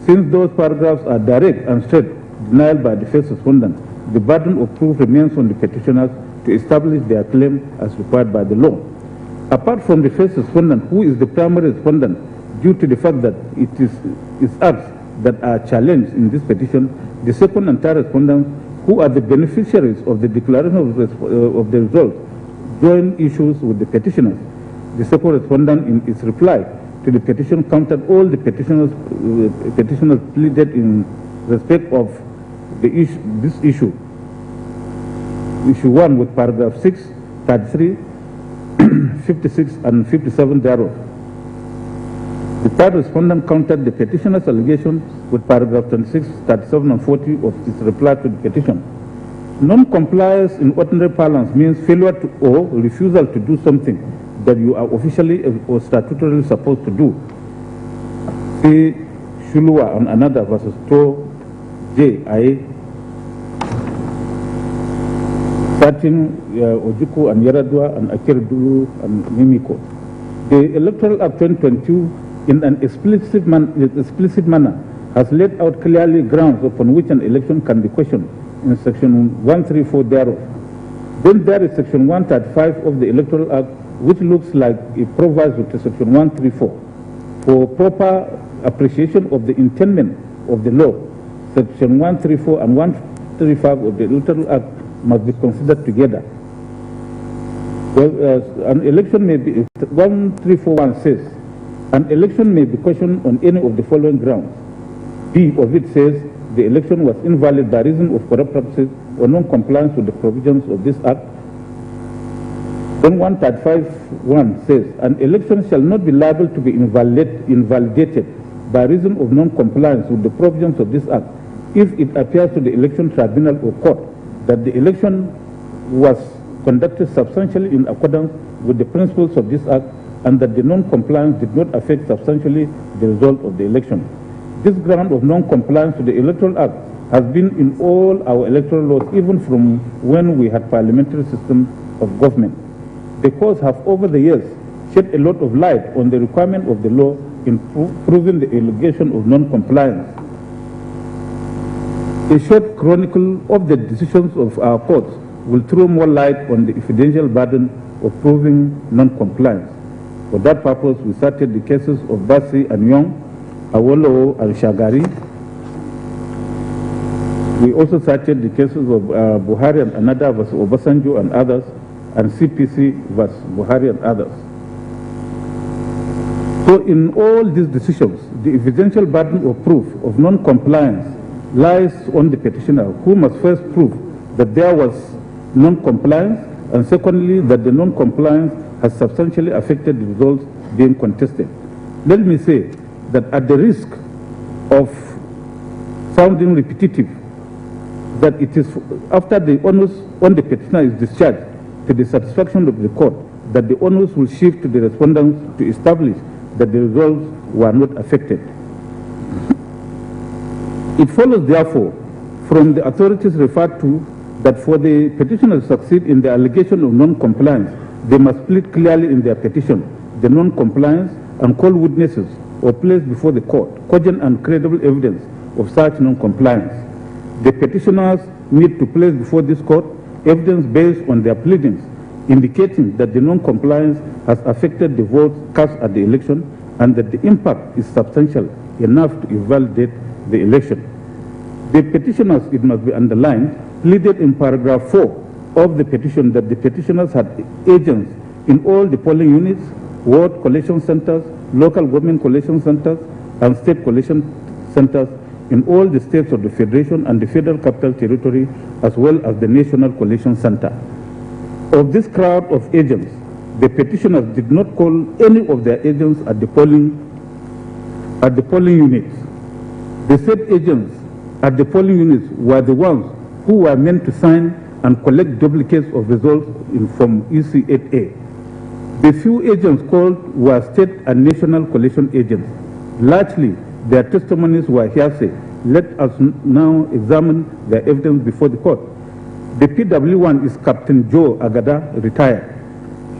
since those paragraphs are direct and straight denial by the first respondent, the burden of proof remains on the petitioners to establish their claim as required by the law. Apart from the first respondent, who is the primary respondent, due to the fact that it is acts that are challenged in this petition, the second and third respondents, who are the beneficiaries of the declaration of the results, join issues with the petitioners. The second respondent, in its reply to the petition, countered all the petitioners pleaded in respect of this issue. Issue 1 with paragraph 6, 33, 56 and 57 thereof. The third respondent countered the petitioner's allegation with paragraph 26, 37 and 40 of its reply to the petition. Non-compliance in ordinary parlance means failure to or refusal to do something that you are officially or statutorily supposed to do. See Shulua and another versus To J.I. 13, Ojuku and Yaradua and Akirdulu and Mimiko. The Electoral Act 2022, in an explicit manner, has laid out clearly grounds upon which an election can be questioned in section 134 thereof. Then there is section 135 of the Electoral Act, which looks like a proviso to section 134 for proper appreciation of the intendment of the law. Section 134 and 135 of the Electoral Act must be considered together. Well, an election may be, 1341 says, an election may be questioned on any of the following grounds. B of it says the election was invalid by reason of corrupt practices or non-compliance with the provisions of this Act. Then 135(1) says an election shall not be liable to be invalidated by reason of non-compliance with the provisions of this Act if it appears to the election tribunal or court that the election was conducted substantially in accordance with the principles of this Act and that the non-compliance did not affect substantially the result of the election. This ground of non-compliance to the Electoral Act has been in all our electoral laws, even from when we had parliamentary system of government. The courts have over the years shed a lot of light on the requirement of the law in proving the allegation of non-compliance. A short chronicle of the decisions of our courts will throw more light on the evidential burden of proving non-compliance. For that purpose, we cited the cases of Basi and Young, Awolowo and Shagari. We also cited the cases of Buhari and Anada versus Obasanjo and others, and CPC versus Buhari and others. So in all these decisions, the evidential burden of proof of non-compliance lies on the petitioner, who must first prove that there was non-compliance, and secondly, that the non-compliance has substantially affected the results being contested. Let me say that at the risk of sounding repetitive, that it is after the onus on the petitioner is discharged to the satisfaction of the court, that the onus will shift to the respondents to establish that the results were not affected. It follows, therefore, from the authorities referred to, that for the petitioner to succeed in the allegation of non-compliance, they must plead clearly in their petition the non-compliance and call witnesses or place before the court cogent and credible evidence of such non-compliance. The petitioners need to place before this court evidence based on their pleadings, indicating that the non-compliance has affected the votes cast at the election and that the impact is substantial enough to invalidate the election. The petitioners, it must be underlined, pleaded in paragraph 4 of the petition that the petitioners had agents in all the polling units, ward collation centers, local government collation centers, and state collation centers in all the states of the Federation and the Federal Capital Territory, as well as the National Collation Center. Of this crowd of agents, the petitioners did not call any of their agents at the polling units. The said agents at the polling units were the ones who were meant to sign and collect duplicates of results from EC8A. The few agents called were state and national collation agents. Largely, their testimonies were hearsay. Let us now examine their evidence before the court. The PW1 is Captain Joe Agada, retired.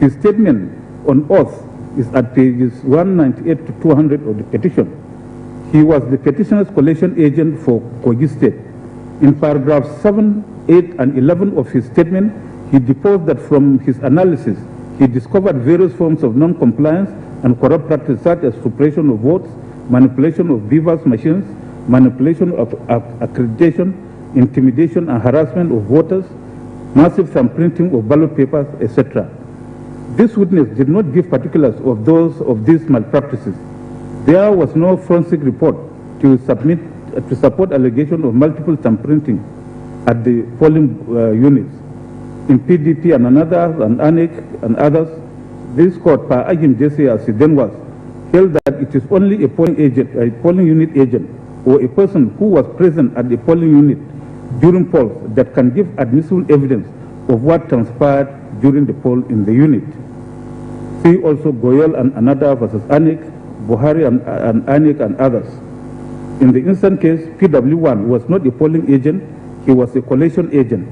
His statement on oath is at pages 198 to 200 of the petition. He was the petitioner's collation agent for Kogi State. In paragraphs 7, 8, and 11 of his statement, he deposed that from his analysis, he discovered various forms of non-compliance and corrupt practices such as suppression of votes, manipulation of beavers machines, manipulation of accreditation, intimidation and harassment of voters, massive thumbprinting of ballot papers, etc. This witness did not give particulars of these malpractices. There was no forensic report to support allegation of multiple thumbprinting at the polling units. In PDP and ANEC and others, this court, per Agim Jesse as it then was, held that it is only a polling unit agent, or a person who was present at the polling unit during polls that can give admissible evidence of what transpired during the poll in the unit. See also Goyal and Anada versus ANEC, Buhari and ANEC and others. In the instant case, PW1 was not a polling agent, he was a collation agent.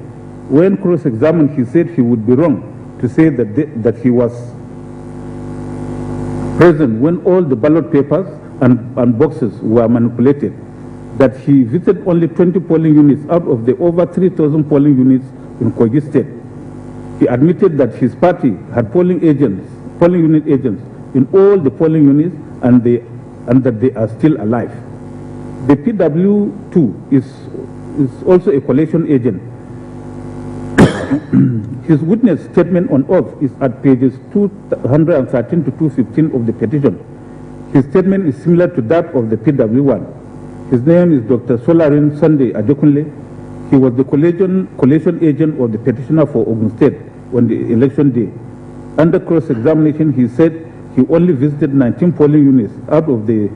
When cross-examined, he said he would be wrong to say that he was present when all the ballot papers and boxes were manipulated, that he visited only 20 polling units out of the over 3,000 polling units in Kogi State. He admitted that his party had polling unit agents in all the polling units and that they are still alive. The PW2 is also a collation agent. His witness statement on oath is at pages 213 to 215 of the petition. His statement is similar to that of the PW1. His name is Dr. Solarin Sunday Adekunle. He was the collation agent of the petitioner for Ogun State on the election day. Under cross-examination, he said he only visited 19 polling units out of the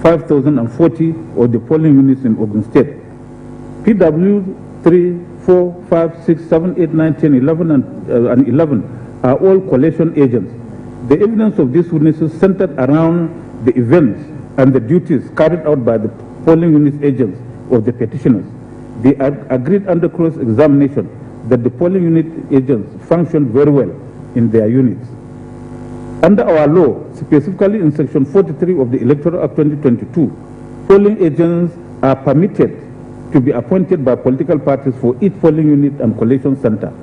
5,040 of the polling units in Ogun State. PW3, 4, 5, 6, 7, 8, 9, 10, 11, and 11 are all collation agents. The evidence of these witnesses centered around the events and the duties carried out by the polling unit agents of the petitioners. They agreed under cross-examination that the polling unit agents functioned very well in their units. Under our law, specifically in Section 43 of the Electoral Act 2022, polling agents are permitted to be appointed by political parties for each polling unit and collation center.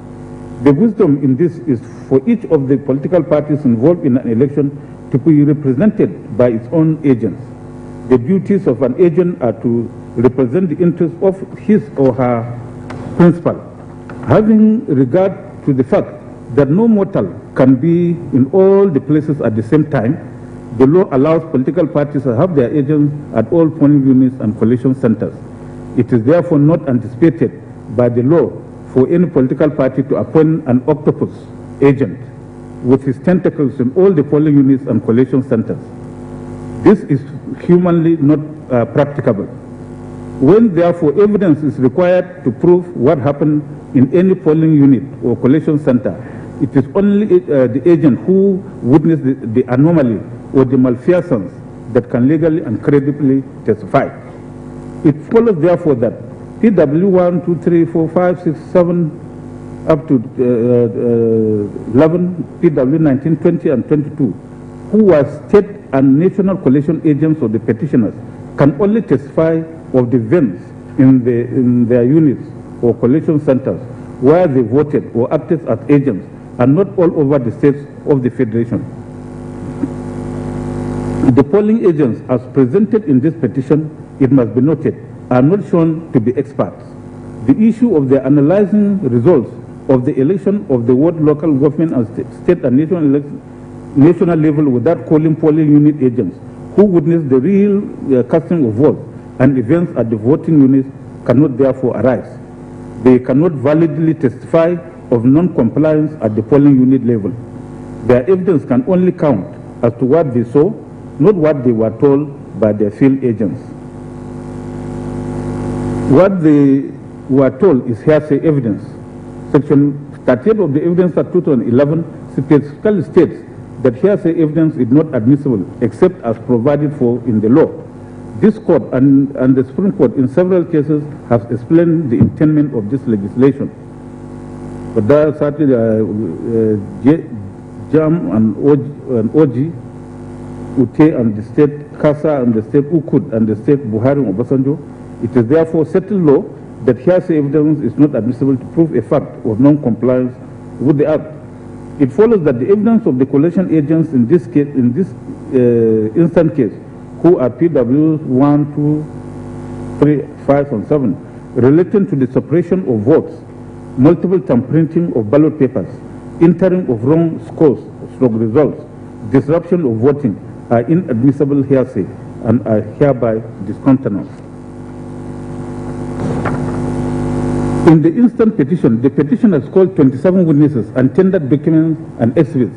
The wisdom in this is for each of the political parties involved in an election to be represented by its own agents. The duties of an agent are to represent the interests of his or her principal. Having regard to the fact that no mortal can be in all the places at the same time, the law allows political parties to have their agents at all polling units and collation centers. It is therefore not anticipated by the law for any political party to appoint an octopus agent with his tentacles in all the polling units and collation centers. This is humanly not practicable. When therefore evidence is required to prove what happened in any polling unit or collation center, it is only the agent who witnessed the anomaly or the malfeasance that can legally and credibly testify. It follows therefore that PW1, 2, 3, 4, 5, 6, 7, up to 11, PW 19, 20, and 22, who were state and national collation agents of the petitioners, can only testify of the events in their units or collation centers where they voted or acted as agents, and not all over the states of the Federation. The polling agents, as presented in this petition, it must be noted, are not shown to be experts. The issue of the analyzing results of the election of the ward, local government, and state and national level without calling polling unit agents who witness the real casting of votes and events at the voting units cannot therefore arise. They cannot validly testify of non-compliance at the polling unit level. Their evidence can only count as to what they saw, not what they were told by their field agents. What they were told is hearsay evidence. Section 38 of the Evidence Act 2011 specifically states that hearsay evidence is not admissible except as provided for in the law. This court and the Supreme Court in several cases have explained the intent of this legislation. But that certainly JAM and OG, UTE and the state CASA and the state UKUD and the state Buhari and Obasanjo, it is therefore settled law that hearsay evidence is not admissible to prove a fact of non-compliance with the Act. It follows that the evidence of the collation agents in this case, instant case, who are PW 1, 2, 3, 5, and 7, relating to the suppression of votes, multiple tampering of ballot papers, entering of wrong scores, results, disruption of voting, are inadmissible hearsay and are hereby discountenanced. In the instant petition, the petitioners called 27 witnesses and tendered documents and exhibits.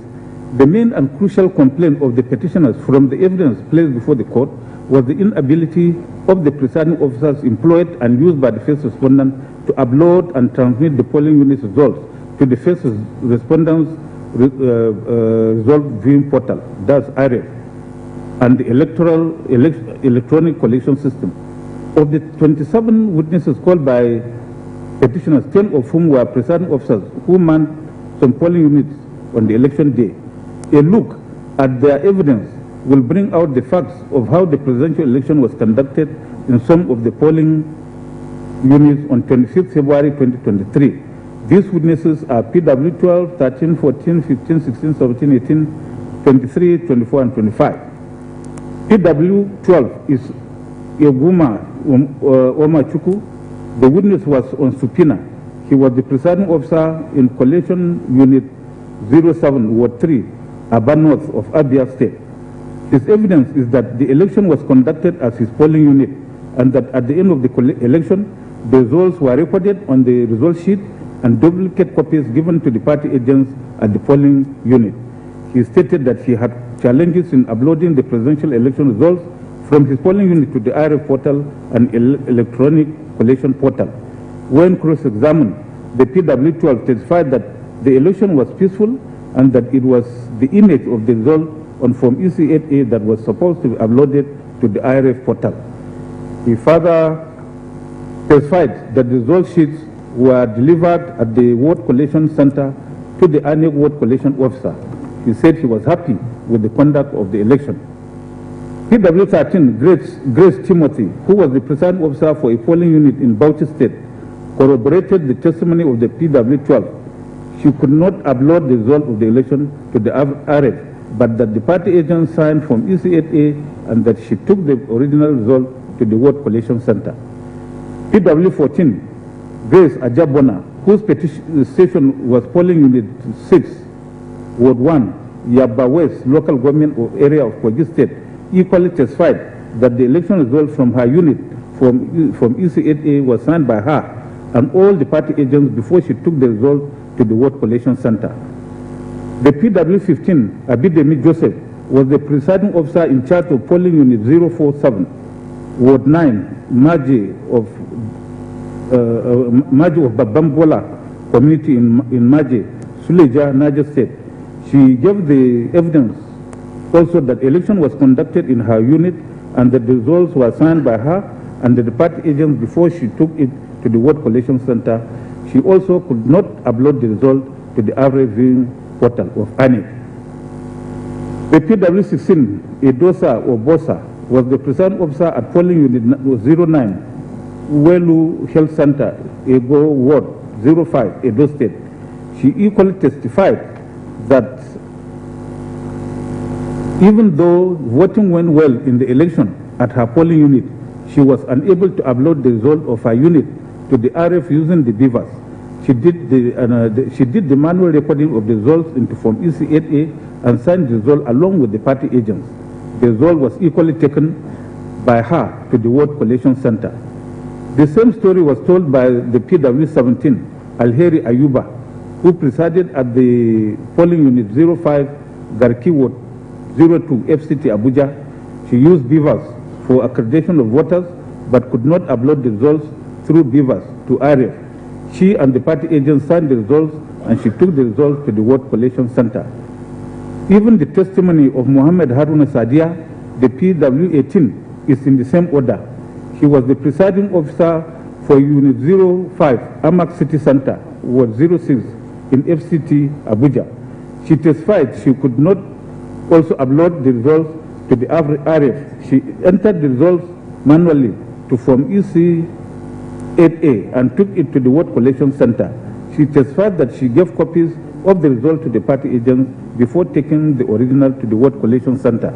The main and crucial complaint of the petitioners from the evidence placed before the court was the inability of the presiding officers employed and used by the first respondent to upload and transmit the polling unit results to the first respondent's result viewing portal, that's IREF, and the electronic collection system. Of the 27 witnesses called by petitioners, 10 of whom were presiding officers who manned some polling units on the election day. A look at their evidence will bring out the facts of how the presidential election was conducted in some of the polling units on 25th February 2023. These witnesses are PW 12, 13, 14, 15, 16, 17, 18, 23, 24, and 25. PW 12 is Yoguma Omachuku. The witness was on subpoena. He was the presiding officer in collation unit 07, Ward 3, Aba North of Abia State. His evidence is that the election was conducted as his polling unit and that at the end of the election, the results were recorded on the result sheet and duplicate copies given to the party agents at the polling unit. He stated that he had challenges in uploading the presidential election results from his polling unit to the IRF portal and electronic collation portal. When cross-examined, the PW12 testified that the election was peaceful and that it was the image of the result on Form EC8A that was supposed to be uploaded to the IRF portal. He further testified that the result sheets were delivered at the Ward Collation Center to the ANEC Ward Collation Officer. He said he was happy with the conduct of the election. PW13, Grace Timothy, who was the presiding officer for a polling unit in Bauchi State, corroborated the testimony of the PW12. She could not upload the result of the election to the RF, but that the party agent signed from EC8A and that she took the original result to the Ward Collation Center. PW14, Grace Ajabona, whose station was polling unit 6, Ward 1, Yaba West, local government area of Kogi State, equally testified that the election result from her unit from EC8A was signed by her and all the party agents before she took the result to the Ward Collation Center. The PW15, Abidemi Joseph, was the presiding officer in charge of polling unit 047, Ward 9, Maji of Babambola community in Maji, Suleja, Niger State. She gave the evidence also that election was conducted in her unit and that the results were signed by her and the party agents before she took it to the Ward Collation Center. She also could not upload the result to the average viewing portal of ANEC. The PW16, Edosa or Bosa, was the presiding officer at polling unit 09, Welu Health Center, Ego Ward 05, Edo State. She equally testified that even though voting went well in the election at her polling unit, she was unable to upload the result of her unit to the RF using the beavers. She did the manual recording of the results into Form EC8A and signed the result along with the party agents. The result was equally taken by her to the Ward Collation Center. The same story was told by the PW17, Alheri Ayuba, who presided at the polling unit 05, Garki Ward 02, FCT Abuja. She used beavers for accreditation of voters but could not upload the results through beavers to IRF. She and the party agents signed the results and she took the results to the Ward Collation Center. Even the testimony of Mohammed Haruna Sadia, the PW18, is in the same order. He was the presiding officer for Unit 05, Amak City Center, Ward 06 in FCT Abuja. She testified she could not also upload the results to the RF. She entered the results manually to Form EC8A and took it to the Ward Collation Center. She testified that she gave copies of the result to the party agents before taking the original to the ward collation center.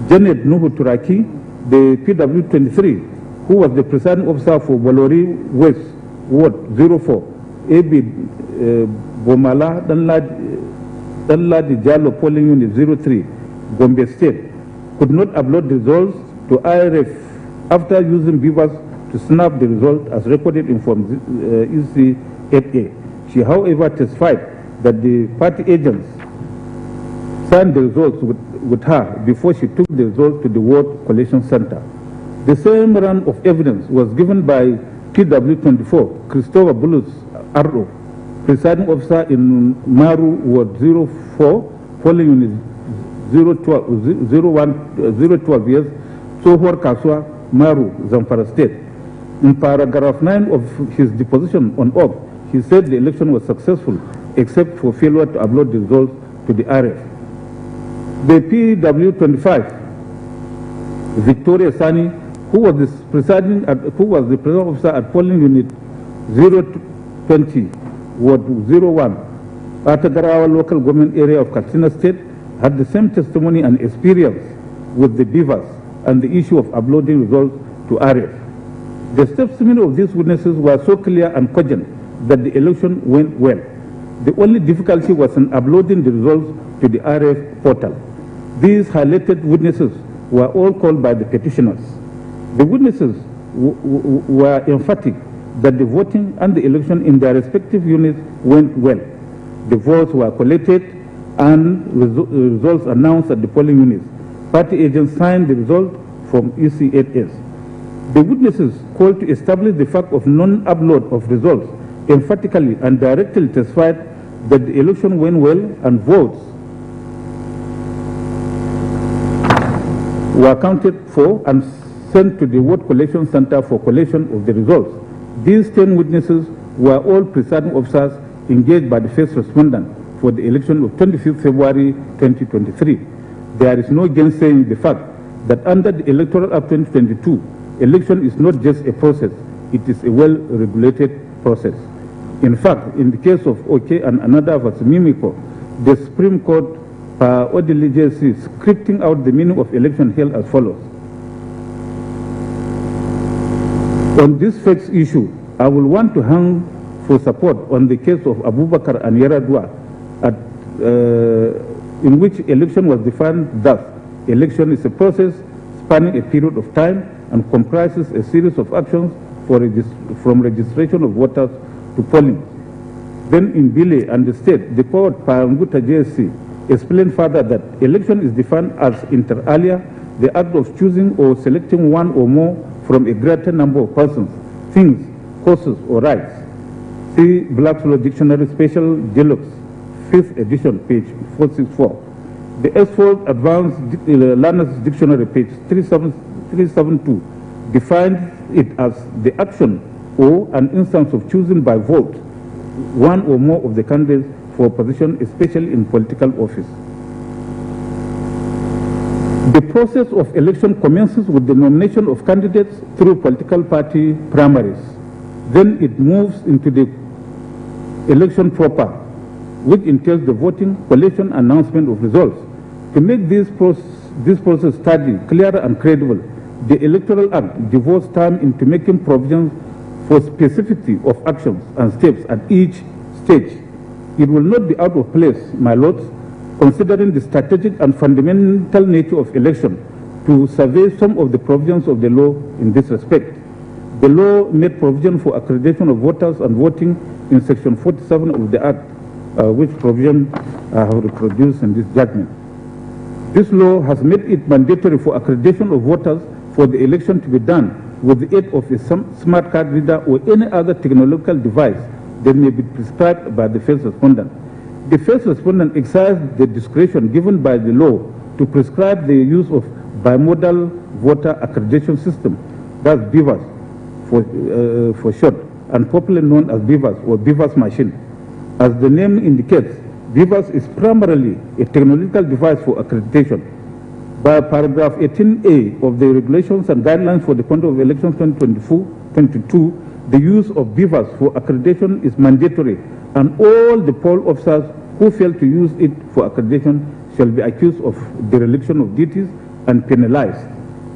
Janet Nuhu Turaki, the PW23, who was the presiding officer for Bolori West Ward 04, AB Bomala Danladi Jalo Polling Unit 03, Gombe State, could not upload the results to IRF after using beavers to snap the result as recorded in Form EC 8A. She, however, testified that the party agents signed the results with her before she took the results to the ward collation center. The same run of evidence was given by PW24, Christopher Bulus Arro, presiding officer in Maru Ward 04, polling unit 012 years, Sohor Kaswa, Maru, Zamfara State. In paragraph 9 of his deposition on oath, he said the election was successful except for failure to upload the results to the RF. The PW25, Victoria Sani, who was the presiding officer at polling unit 020, Ward 01, Atagarawa local government area of Katsina State, had the same testimony and experience with the beavers and the issue of uploading results to RF. The testimony of these witnesses were so clear and cogent that the election went well. The only difficulty was in uploading the results to the RF portal. These highlighted witnesses were all called by the petitioners. The witnesses were emphatic that the voting and the election in their respective units went well. The votes were collected and results announced at the polling units. Party agents signed the result from EC8S. The witnesses called to establish the fact of non-upload of results emphatically and directly testified that the election went well and votes were accounted for and sent to the ward collation center for collation of the results. These 10 witnesses were all presiding officers engaged by the first respondent for the election of 25th February 2023. There is no gainsaying the fact that under the Electoral Act 2022, election is not just a process, it is a well-regulated process. In fact, in the case of OK and another versus Mimiko, the Supreme Court ODLGC scripting out the meaning of election held as follows. On this first issue, I will want to hang for support on the case of Abubakar and Yaradua, in which election was defined thus: election is a process spanning a period of time and comprises a series of actions from registration of voters to polling. Then in Bile and the state, the court Panguta JSC explained further that election is defined as inter alia, the act of choosing or selecting one or more from a greater number of persons, things, causes, or rights. See Black's Law Dictionary Special Deluxe, 5th edition, page 464. The Oxford Advanced Learner's Dictionary, page 372, defines it as the action or an instance of choosing by vote one or more of the candidates for a position, especially in political office. The process of election commences with the nomination of candidates through political party primaries. Then it moves into the election proper, which entails the voting, collation, announcement of results. To make this process steady, clear, and credible, the Electoral Act devotes time into making provisions for specificity of actions and steps at each stage. It will not be out of place, my lords, considering the strategic and fundamental nature of election, to survey some of the provisions of the law in this respect. The law made provision for accreditation of voters and voting in section 47 of the Act, which provision I have reproduced in this judgment. This law has made it mandatory for accreditation of voters for the election to be done with the aid of a smart card reader or any other technological device that may be prescribed by the first respondent. The first respondent exercised the discretion given by the law to prescribe the use of bimodal voter accreditation system, that's BVAS for short, and popularly known as BVAS or BVAS machine. As the name indicates, BVAS is primarily a technological device for accreditation. By paragraph 18A of the regulations and guidelines for the conduct of elections 2022, the use of BVAS for accreditation is mandatory and all the poll officers who fail to use it for accreditation shall be accused of dereliction of duties and penalized.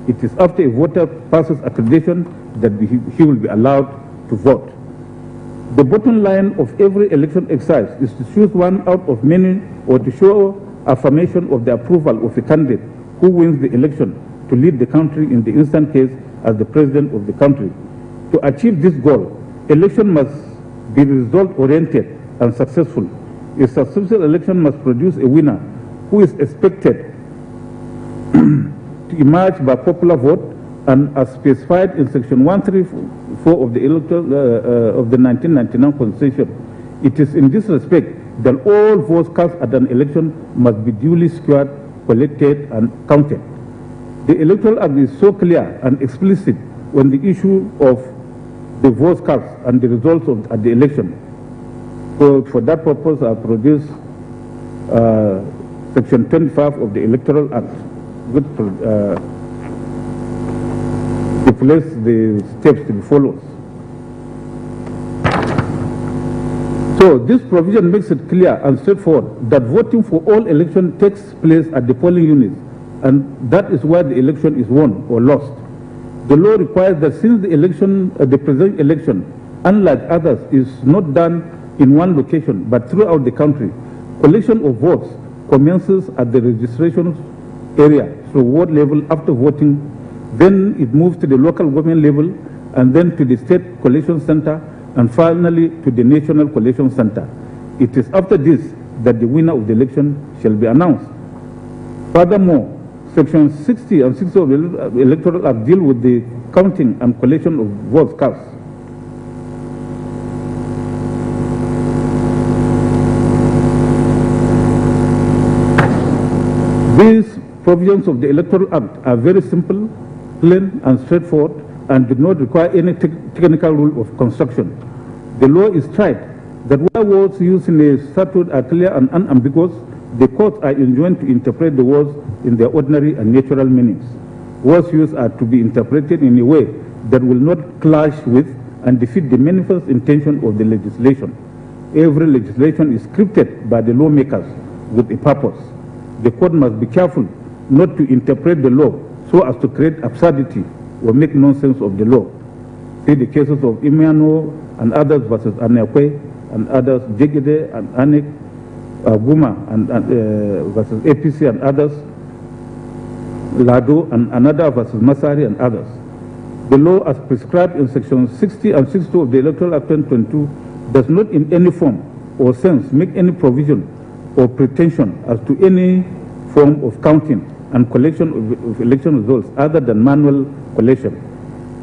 It is after a voter passes accreditation that he will be allowed to vote. The bottom line of every election exercise is to choose one out of many, or to show affirmation of the approval of a candidate who wins the election to lead the country in the instant case as the president of the country. To achieve this goal, election must be result-oriented and successful. A successful election must produce a winner who is expected to emerge by popular vote, and as specified in Section 134 of the of the 1999 Constitution. It is in this respect that all votes cast at an election must be duly secured, collected, and counted. The Electoral Act is so clear and explicit on the issue of the votes cast and the results at the election. So for that purpose, I produced Section 25 of the Electoral Act, which stipulates the steps to be followed. So this provision makes it clear and straightforward that voting for all elections takes place at the polling units, and that is where the election is won or lost. The law requires that since the election, the present election, unlike others, is not done in one location but throughout the country, collection of votes commences at the registration area, so ward level after voting, then it moves to the local government level, and then to the state collection center, and finally to the national collection center. It is after this that the winner of the election shall be announced. Furthermore, Section 60 and 60 of the Electoral Act deal with the counting and collection of votes cast. These provisions of the Electoral Act are very simple, plain, and straightforward, and do not require any technical rule of construction. The law is tried that where words used in a statute are clear and unambiguous, the courts are enjoined to interpret the words in their ordinary and natural meanings. Words used are to be interpreted in a way that will not clash with and defeat the manifest intention of the legislation. Every legislation is scripted by the lawmakers with a purpose. The court must be careful not to interpret the law so as to create absurdity or make nonsense of the law. See the cases of Imiano and others versus Anekwe and others, Jegede and Anek, Guma and versus APC and others, Lado and another versus Masari and others. The law as prescribed in Section 60 and 62 of the Electoral Act 2022 does not in any form or sense make any provision or pretension as to any form of counting and collection of election results other than manual collection.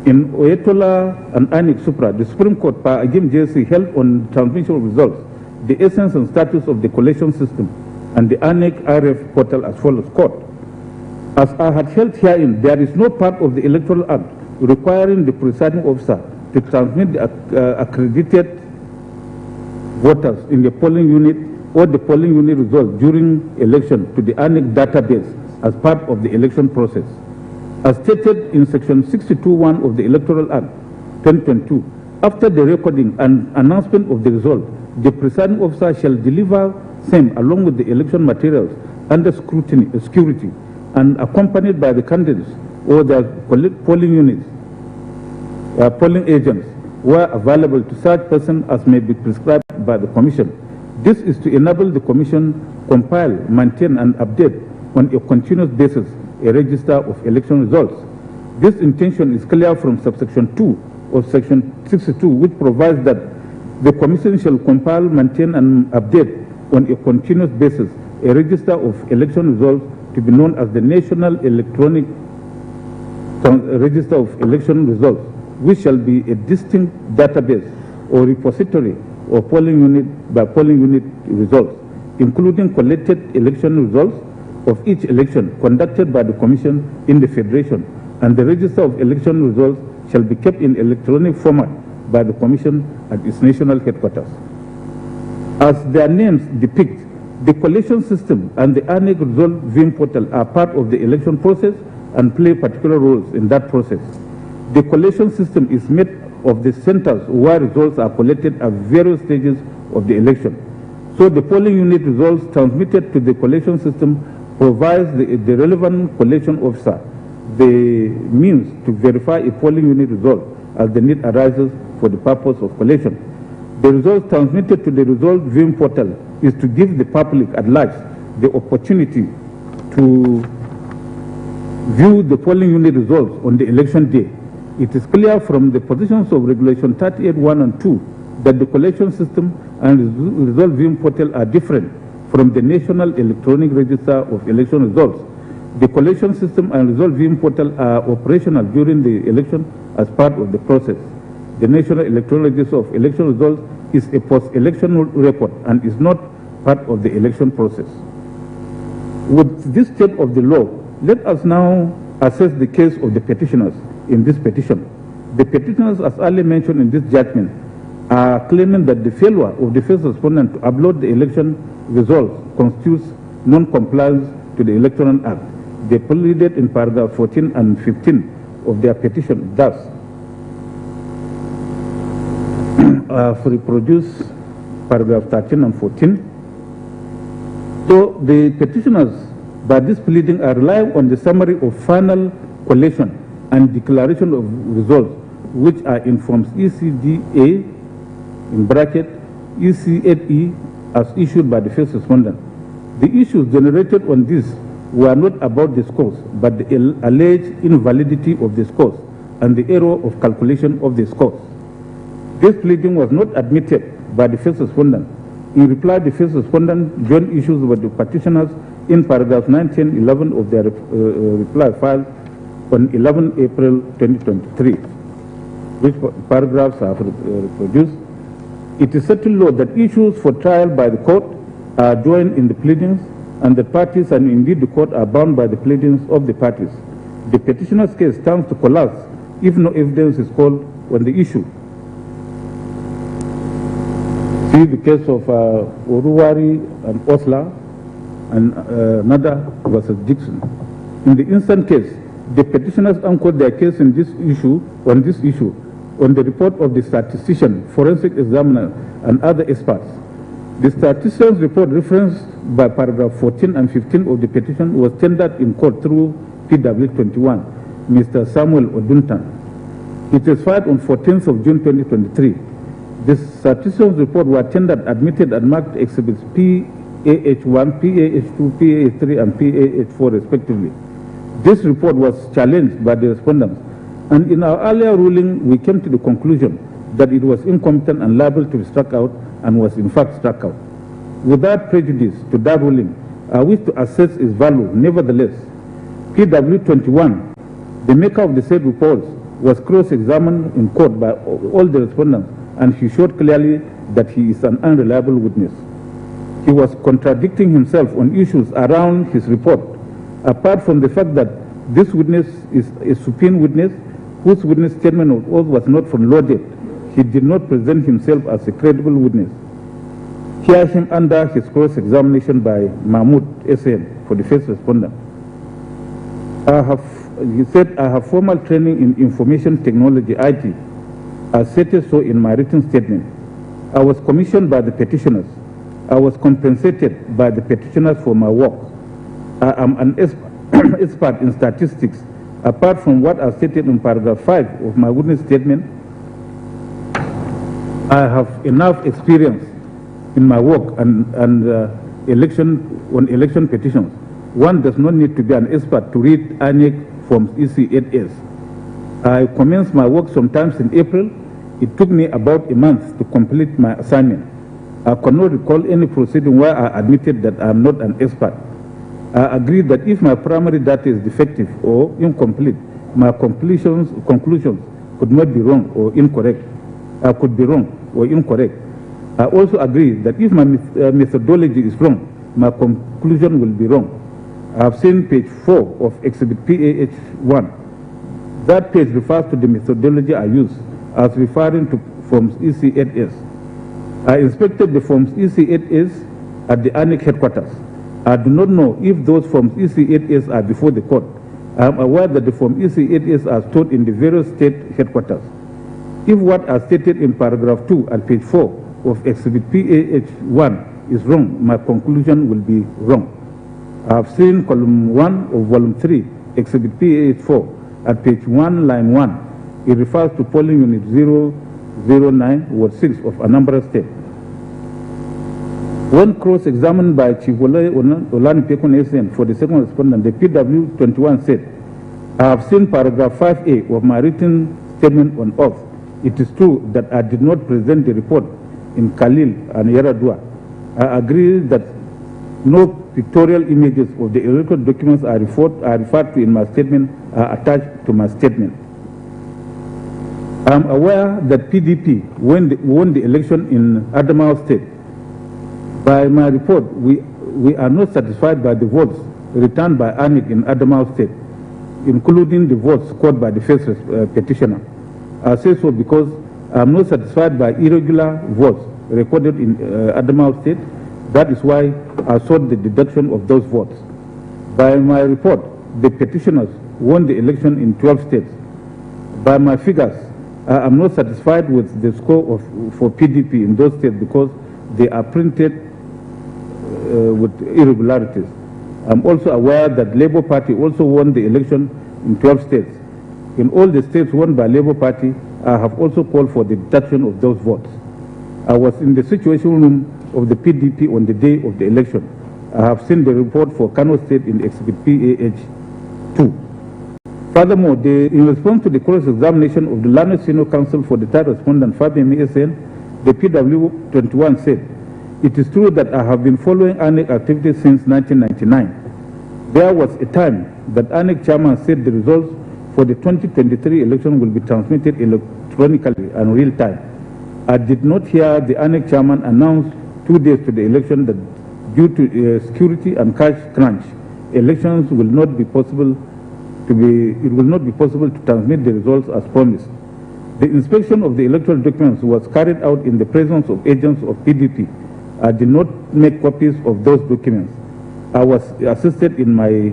In Oyetola and Anik Supra, the Supreme Court, par Agim JC, held on transmission of results the essence and status of the collection system and the Anik RF portal as follows. Court, as I had held herein, there is no part of the Electoral Act requiring the presiding officer to transmit the accredited voters in the polling unit or the polling unit results during election to the Anik database as part of the election process. As stated in Section 62(1) of the Electoral Act 2022, after the recording and announcement of the result, the presiding officer shall deliver same along with the election materials under security and accompanied by the candidates or their polling units, polling agents, where available to such person as may be prescribed by the Commission. This is to enable the Commission compile, maintain, and update on a continuous basis a register of election results. This intention is clear from subsection 2 of Section 62, which provides that the Commission shall compile, maintain, and update on a continuous basis a register of election results to be known as the National Electronic Register of Election Results, which shall be a distinct database or repository or polling unit by polling unit results, including collected election results of each election conducted by the Commission in the Federation, and the register of election results shall be kept in electronic format by the Commission at its national headquarters. As their names depict, the collection system and the Anik Result Vim portal are part of the election process and play particular roles in that process. The collection system is made of the centers where results are collected at various stages of the election. So the polling unit results transmitted to the collation system provides the relevant collation officer the means to verify a polling unit result as the need arises for the purpose of collation. The results transmitted to the result viewing portal is to give the public at large the opportunity to view the polling unit results on the election day. It is clear from the positions of Regulation 38(1) and 2 that the collation system and result viewing portal are different from the National Electronic Register of Election Results. The collation system and result viewing portal are operational during the election as part of the process. The National Electronic Register of Election Results is a post-election record and is not part of the election process. With this state of the law, let us now assess the case of the petitioners in this petition. The petitioners, as earlier mentioned in this judgment, are claiming that the failure of the first respondent to upload the election results constitutes non-compliance to the Electoral Act. They pleaded in paragraph 14 and 15 of their petition. Thus, reproduce paragraph 13 and 14. So the petitioners, by this pleading, are relying on the summary of final collation and declaration of results, which are in forms ECDA, in bracket, EC8E, as issued by the first respondent. The issues generated on this were not about the scores, but the alleged invalidity of the scores and the error of calculation of the scores. This pleading was not admitted by the first respondent. In reply, the first respondent joined issues with the petitioners in paragraphs 9, 10, 11 of their reply filed on 11 April 2023, which paragraphs are reproduced. It is settled law that issues for trial by the court are joined in the pleadings, and the parties and indeed the court are bound by the pleadings of the parties. The petitioner's case stands to collapse if no evidence is called on the issue. See the case of Oruwari and Osla and Nada versus Dixon. In the instant case, the petitioners anchored their case in this issue, on the report of the statistician, forensic examiner, and other experts. The statistician's report referenced by paragraph 14 and 15 of the petition was tendered in court through PW21, Mr. Samuel Oduntan. It was filed on 14th of June 2023. The statistician's report were tendered, admitted, and marked exhibits PAH1, PAH2, PAH3, and PAH4 respectively. This report was challenged by the respondents, and in our earlier ruling, we came to the conclusion that it was incompetent and liable to be struck out, and was in fact struck out. Without prejudice to that ruling, I wish to assess its value. Nevertheless, PW21, the maker of the said reports, was cross-examined in court by all the respondents, and he showed clearly that he is an unreliable witness. He was contradicting himself on issues around his report, apart from the fact that this witness is a subpoena witness whose witness statement of oath was not front-loaded. He did not present himself as a credible witness. Hear him under his cross-examination by Mahmoud SN for the first respondent. He said, I have formal training in information technology, IT, as stated so in my written statement. I was commissioned by the petitioners. I was compensated by the petitioners for my work. I am an expert in statistics. Apart from what I stated in paragraph 5 of my witness statement, I have enough experience in my work on election petitions. One does not need to be an expert to read INEC forms EC8S. I commenced my work sometimes in April. It took me about a month to complete my assignment. I cannot recall any proceeding where I admitted that I am not an expert. I agree that if my primary data is defective or incomplete, my conclusions could not be wrong or incorrect. I could be wrong or incorrect. I also agree that if my methodology is wrong, my conclusion will be wrong. I have seen page 4 of Exhibit PAH1. That page refers to the methodology I use as referring to forms EC8S. I inspected the forms EC8S at the ANEC headquarters. I do not know if those forms EC8S are before the court. I am aware that the form EC8S are stored in the various state headquarters. If what I stated in paragraph 2 at page 4 of Exhibit PAH1 is wrong, my conclusion will be wrong. I have seen column 1 of volume 3, Exhibit PAH4, at page 1, line 1. It refers to polling unit 009, Ward 6 of Anambra State. When cross-examined by Chief Olanipekun SN for the second respondent, the PW21 said, I have seen paragraph 5A of my written statement on oath. It is true that I did not present the report in Khalil and Yaradua. I agree that no pictorial images of the electoral documents are referred to in my statement are attached to my statement. I am aware that PDP won the election in Adamawa State. By my report, we are not satisfied by the votes returned by ANIC in Adamawa State, including the votes scored by the first petitioner. I say so because I am not satisfied by irregular votes recorded in Adamawa State. That is why I sought the deduction of those votes. By my report, the petitioners won the election in 12 states. By my figures, I am not satisfied with the score for PDP in those states because they are printed with irregularities. I'm also aware that Labour Party also won the election in 12 states. In all the states won by Labour Party, I have also called for the deduction of those votes. I was in the situation room of the PDP on the day of the election. I have seen the report for Kano State in Exhibit PAH2. Furthermore, in response to the cross-examination of the Learned Senior Counsel for the third respondent, Fabian SN, the PW21 said, it is true that I have been following ANIC activities since 1999. There was a time that ANIC chairman said the results for the 2023 election will be transmitted electronically and real time. I did not hear the ANIC chairman announce 2 days to the election that due to security and cash crunch, elections will not be possible to transmit the results as promised. The inspection of the electoral documents was carried out in the presence of agents of PDP. I did not make copies of those documents. I was assisted in my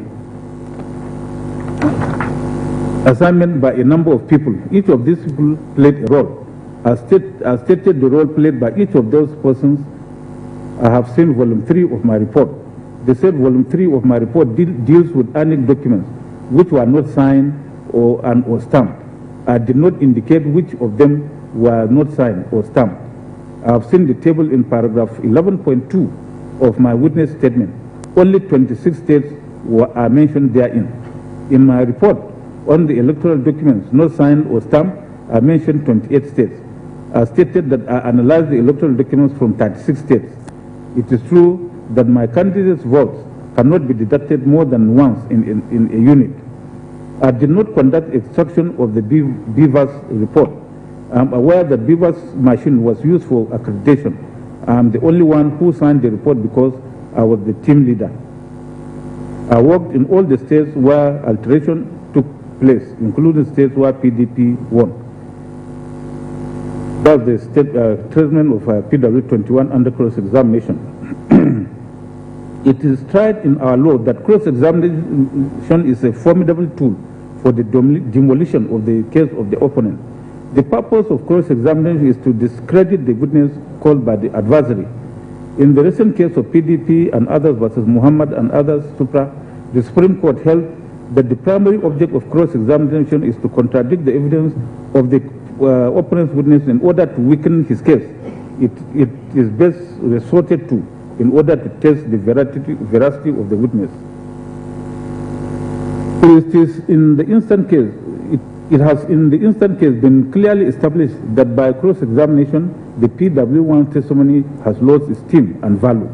assignment by a number of people. Each of these people played a role. I stated the role played by each of those persons. I have seen volume 3 of my report. They said volume 3 of my report deals with ANIC documents which were not signed or stamped. I did not indicate which of them were not signed or stamped. I have seen the table in paragraph 11.2 of my witness statement. Only 26 states are mentioned therein. In my report on the electoral documents not signed or stamped, I mentioned 28 states. I stated that I analyzed the electoral documents from 36 states. It is true that my candidate's votes cannot be deducted more than once in a unit. I did not conduct extraction of the BVAS report. I am aware that BVAS machine was used for accreditation. I am the only one who signed the report because I was the team leader. I worked in all the states where alteration took place, including states where PDP won. That's the treatment of PW21 under cross-examination. It is tried in our law that cross-examination is a formidable tool for the demolition of the case of the opponent. The purpose of cross-examination is to discredit the witness called by the adversary. In the recent case of PDP and others versus Muhammad and others, Supra, the Supreme Court held that the primary object of cross-examination is to contradict the evidence of the opponent's witness in order to weaken his case. It is best resorted to in order to test the veracity of the witness. It is in the instant case, it has in the instant case been clearly established that by cross-examination, the PW1 testimony has lost esteem and value.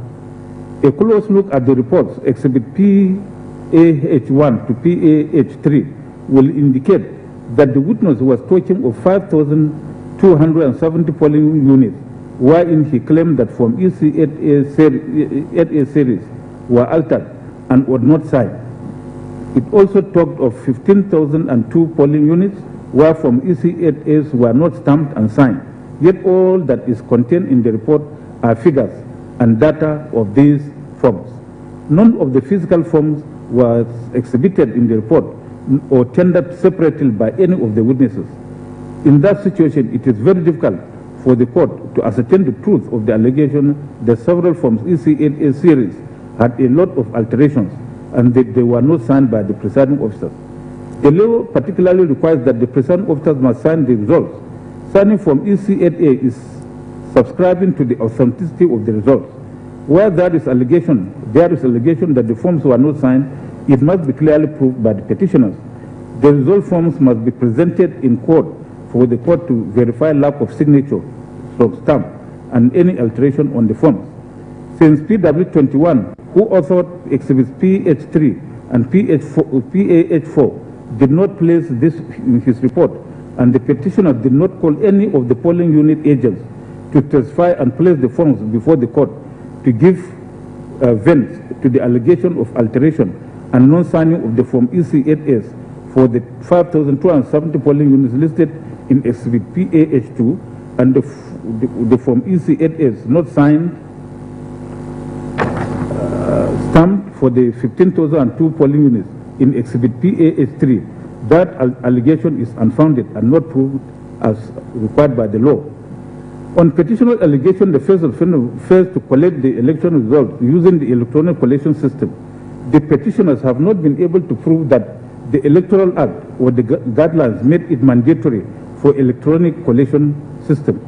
A close look at the reports, Exhibit PAH1 to PAH3, will indicate that the witness was talking of 5,270 polling units, wherein he claimed that from EC8A series were altered and were not signed. It also talked of 15,002 polling units, where from EC8As were not stamped and signed. Yet all that is contained in the report are figures and data of these forms. None of the physical forms was exhibited in the report or tendered separately by any of the witnesses. In that situation, it is very difficult for the court to ascertain the truth of the allegation that several forms EC8A series had a lot of alterations and that they were not signed by the presiding officers. The law particularly requires that the presiding officers must sign the results. Signing Form EC8A is subscribing to the authenticity of the results. Where there is allegation that the forms were not signed, it must be clearly proved by the petitioners. The result forms must be presented in court for the court to verify lack of signature, stamp, and any alteration on the forms. Since PW21, who authored Exhibits PH3 and PAH4, did not place this in his report, and the petitioner did not call any of the polling unit agents to testify and place the forms before the court to give vent to the allegation of alteration and non-signing of the Form EC8S for the 5,270 polling units listed in Exhibit PAH2 and the Form EC8S not signed, stamped for the 15,002 polling units in Exhibit PAH3. That allegation is unfounded and not proved as required by the law. On petitioner allegation, the first offender fails to collect the election results using the electronic collation system. The petitioners have not been able to prove that the Electoral Act or the guidelines made it mandatory for electronic collation system.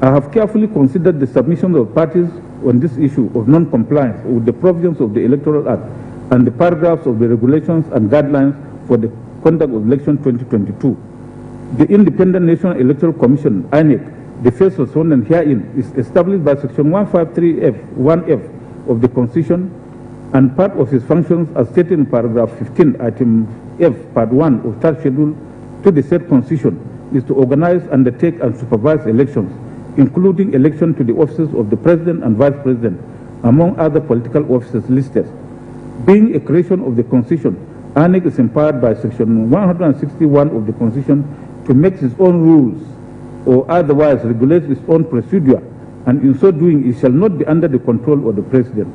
I have carefully considered the submissions of parties on this issue of non-compliance with the provisions of the Electoral Act and the paragraphs of the regulations and guidelines for the conduct of election 2022. The Independent National Electoral Commission, INEC, the first respondent herein, is established by Section 153F(1)(f) of the Constitution, and part of its functions as stated in paragraph 15, item F, part 1 of third schedule to the said Constitution, is to organize, undertake, and supervise elections, including election to the offices of the President and Vice President, among other political offices listed. Being a creation of the Constitution, INEC is empowered by Section 161 of the Constitution to make its own rules or otherwise regulate its own procedure, and in so doing it shall not be under the control of the President.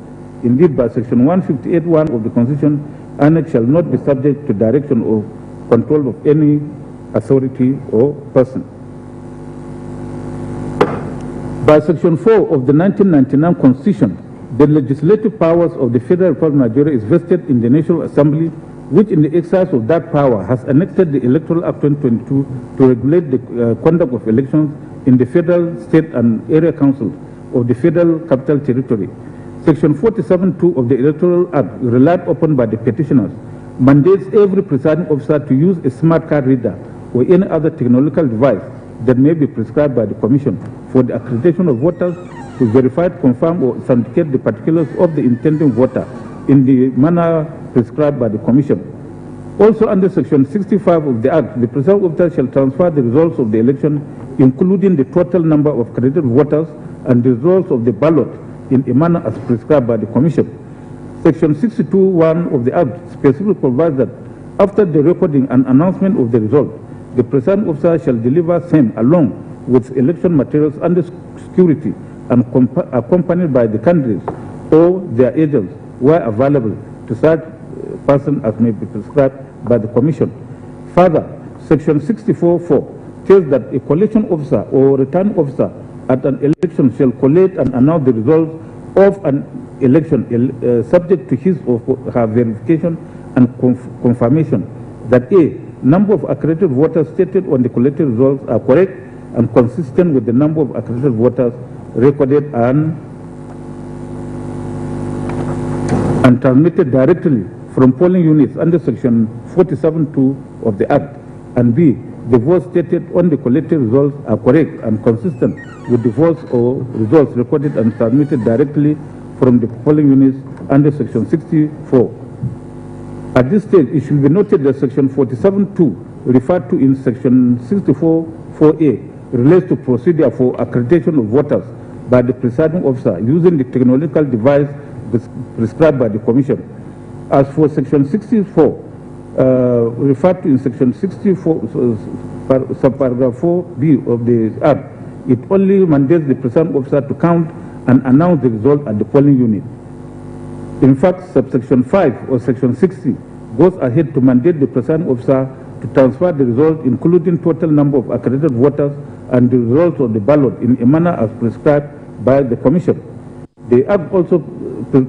Indeed, by Section 158(1) of the Constitution, INEC shall not be subject to direction or control of any authority or person. By Section 4 of the 1999 Constitution, the legislative powers of the Federal Republic of Nigeria is vested in the National Assembly, which in the exercise of that power has annexed the Electoral Act 2022 to regulate the conduct of elections in the federal, state, and area councils of the Federal Capital Territory. Section 47(2) of the Electoral Act, relied upon by the petitioners, mandates every presiding officer to use a smart card reader or any other technological device that may be prescribed by the Commission for the accreditation of voters to verify, confirm, or authenticate the particulars of the intending voter in the manner prescribed by the Commission. Also under Section 65 of the Act, the presiding officer shall transfer the results of the election, including the total number of accredited voters and the results of the ballot, in a manner as prescribed by the Commission. Section 62(1) of the Act specifically provides that after the recording and announcement of the result, the presiding officer shall deliver same along with election materials under security and accompanied by the candidates or their agents where available to such person as may be prescribed by the Commission. Further, Section 64(4) tells that a collation officer or returning officer at an election shall collate and announce the results of an election subject to his or her verification and confirmation that a number of accredited voters stated on the collected results are correct and consistent with the number of accredited voters recorded and transmitted directly from polling units under Section 47(2) of the Act, and b, the votes stated on the collected results are correct and consistent with the votes or results recorded and transmitted directly from the polling units under Section 64. At this stage, it should be noted that Section 47(2) referred to in Section 64(4)(a) relates to procedure for accreditation of voters by the presiding officer using the technological device prescribed by the Commission. As for Section 64, referred to in Section 64, subparagraph 4b of the Act, it only mandates the presiding officer to count and announce the result at the polling unit. In fact, subsection 5 of Section 60 goes ahead to mandate the presiding officer to transfer the result, including total number of accredited voters and the results of the ballot in a manner as prescribed by the Commission. The Act also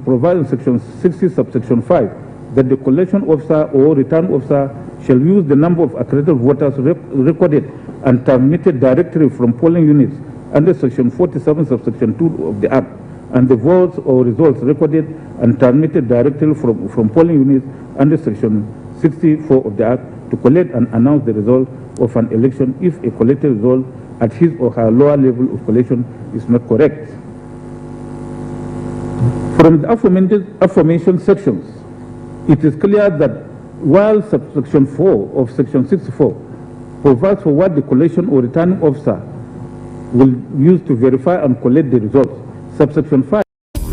provides in Section 60, subsection 5, that the collection officer or return officer shall use the number of accredited voters recorded and transmitted directly from polling units under Section 47, subsection 2 of the Act, and the votes or results recorded and transmitted directly from polling units under Section 64 of the Act to collect and announce the result of an election if a collected result at his or her lower level of collection is not correct. From the aforementioned sections, it is clear that while subsection 4 of Section 64 provides for what the collection or returning officer will use to verify and collect the results, subsection 5.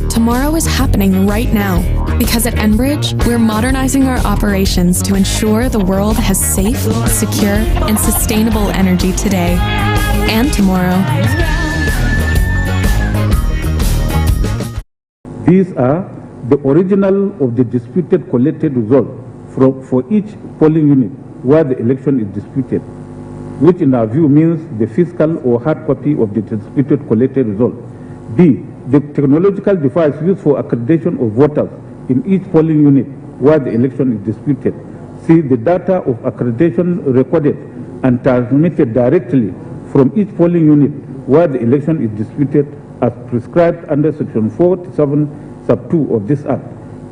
Tomorrow is happening right now, because at Enbridge, we're modernizing our operations to ensure the world has safe, secure, and sustainable energy today and tomorrow. These are the original of the disputed collected result for each polling unit where the election is disputed, which in our view means the physical or hard copy of the disputed collected result. B, the technological device used for accreditation of voters in each polling unit where the election is disputed. C, the data of accreditation recorded and transmitted directly from each polling unit where the election is disputed as prescribed under Section 47, sub 2 of this Act.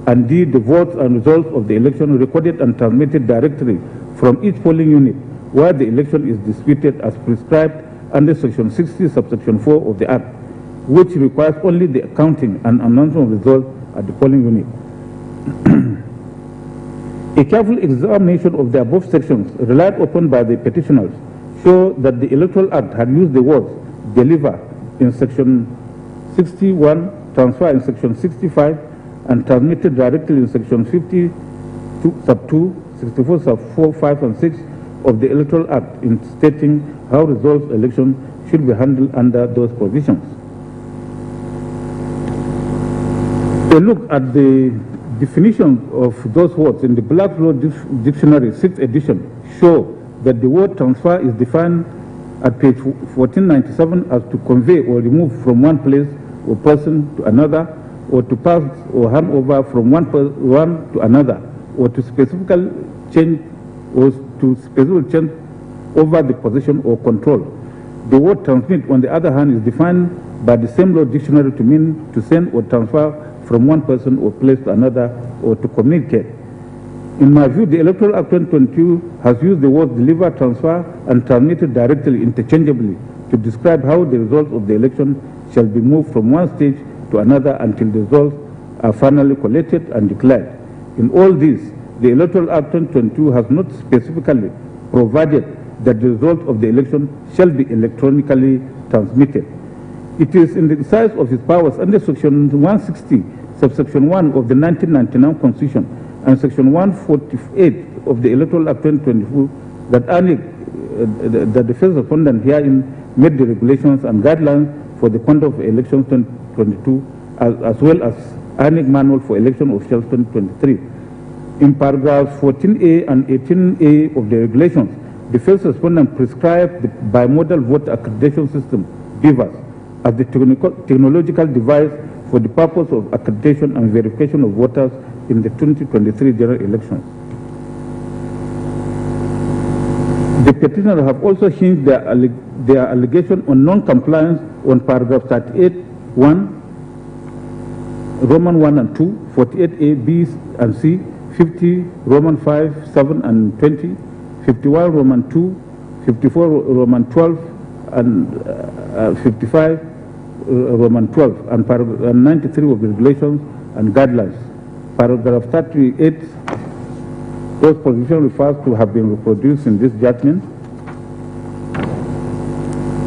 And D, the votes and results of the election recorded and transmitted directly from each polling unit where the election is disputed as prescribed under Section 60, subsection 4 of the Act, which requires only the accounting and announcement of results at the polling unit. A careful examination of the above sections relied upon by the petitioners show that the Electoral Act had used the words deliver in Section 61, transfer in Section 65, and transmitted directly in Section 52, sub 2, 64, sub 4, 5, and 6 of the Electoral Act in stating how results election should be handled under those provisions. A look at the definition of those words in the Black Law Dictionary, 6th edition, show that the word transfer is defined at page 1497 as to convey or remove from one place or person to another, or to pass or hand over from one to another, or to specifically change over the possession or control. The word transmit, on the other hand, is defined by the same law dictionary to mean to send or transfer from one person or place to another, or to communicate. In my view, the Electoral Act 2022 has used the words deliver, transfer, and transmitted directly interchangeably to describe how the results of the election shall be moved from one stage to another until the results are finally collected and declared. In all this, the Electoral Act 2022 has not specifically provided that the result of the election shall be electronically transmitted. It is in the exercise of its powers under Section 160, subsection 1 of the 1999 Constitution and Section 148 of the Electoral Act 2022 that that the first respondent herein made the regulations and guidelines for the conduct of elections 2022 as well as ANIC Manual for Election Officials 2023. In paragraphs 14A and 18A of the regulations, the first respondent prescribed the bimodal vote accreditation system, BVAS, as the technological device for the purpose of accreditation and verification of voters in the 2023 general elections. The petitioners have also hinged their allegation on non-compliance on paragraph 38(1), Roman 1 and 2, 48A, B and C, 50, Roman 5, 7 and 20, 51, Roman 2, 54, Roman 12, and 55, Roman 12, and paragraph 93 of the regulations and guidelines. Paragraph 38, those provisions refers to have been reproduced in this judgment.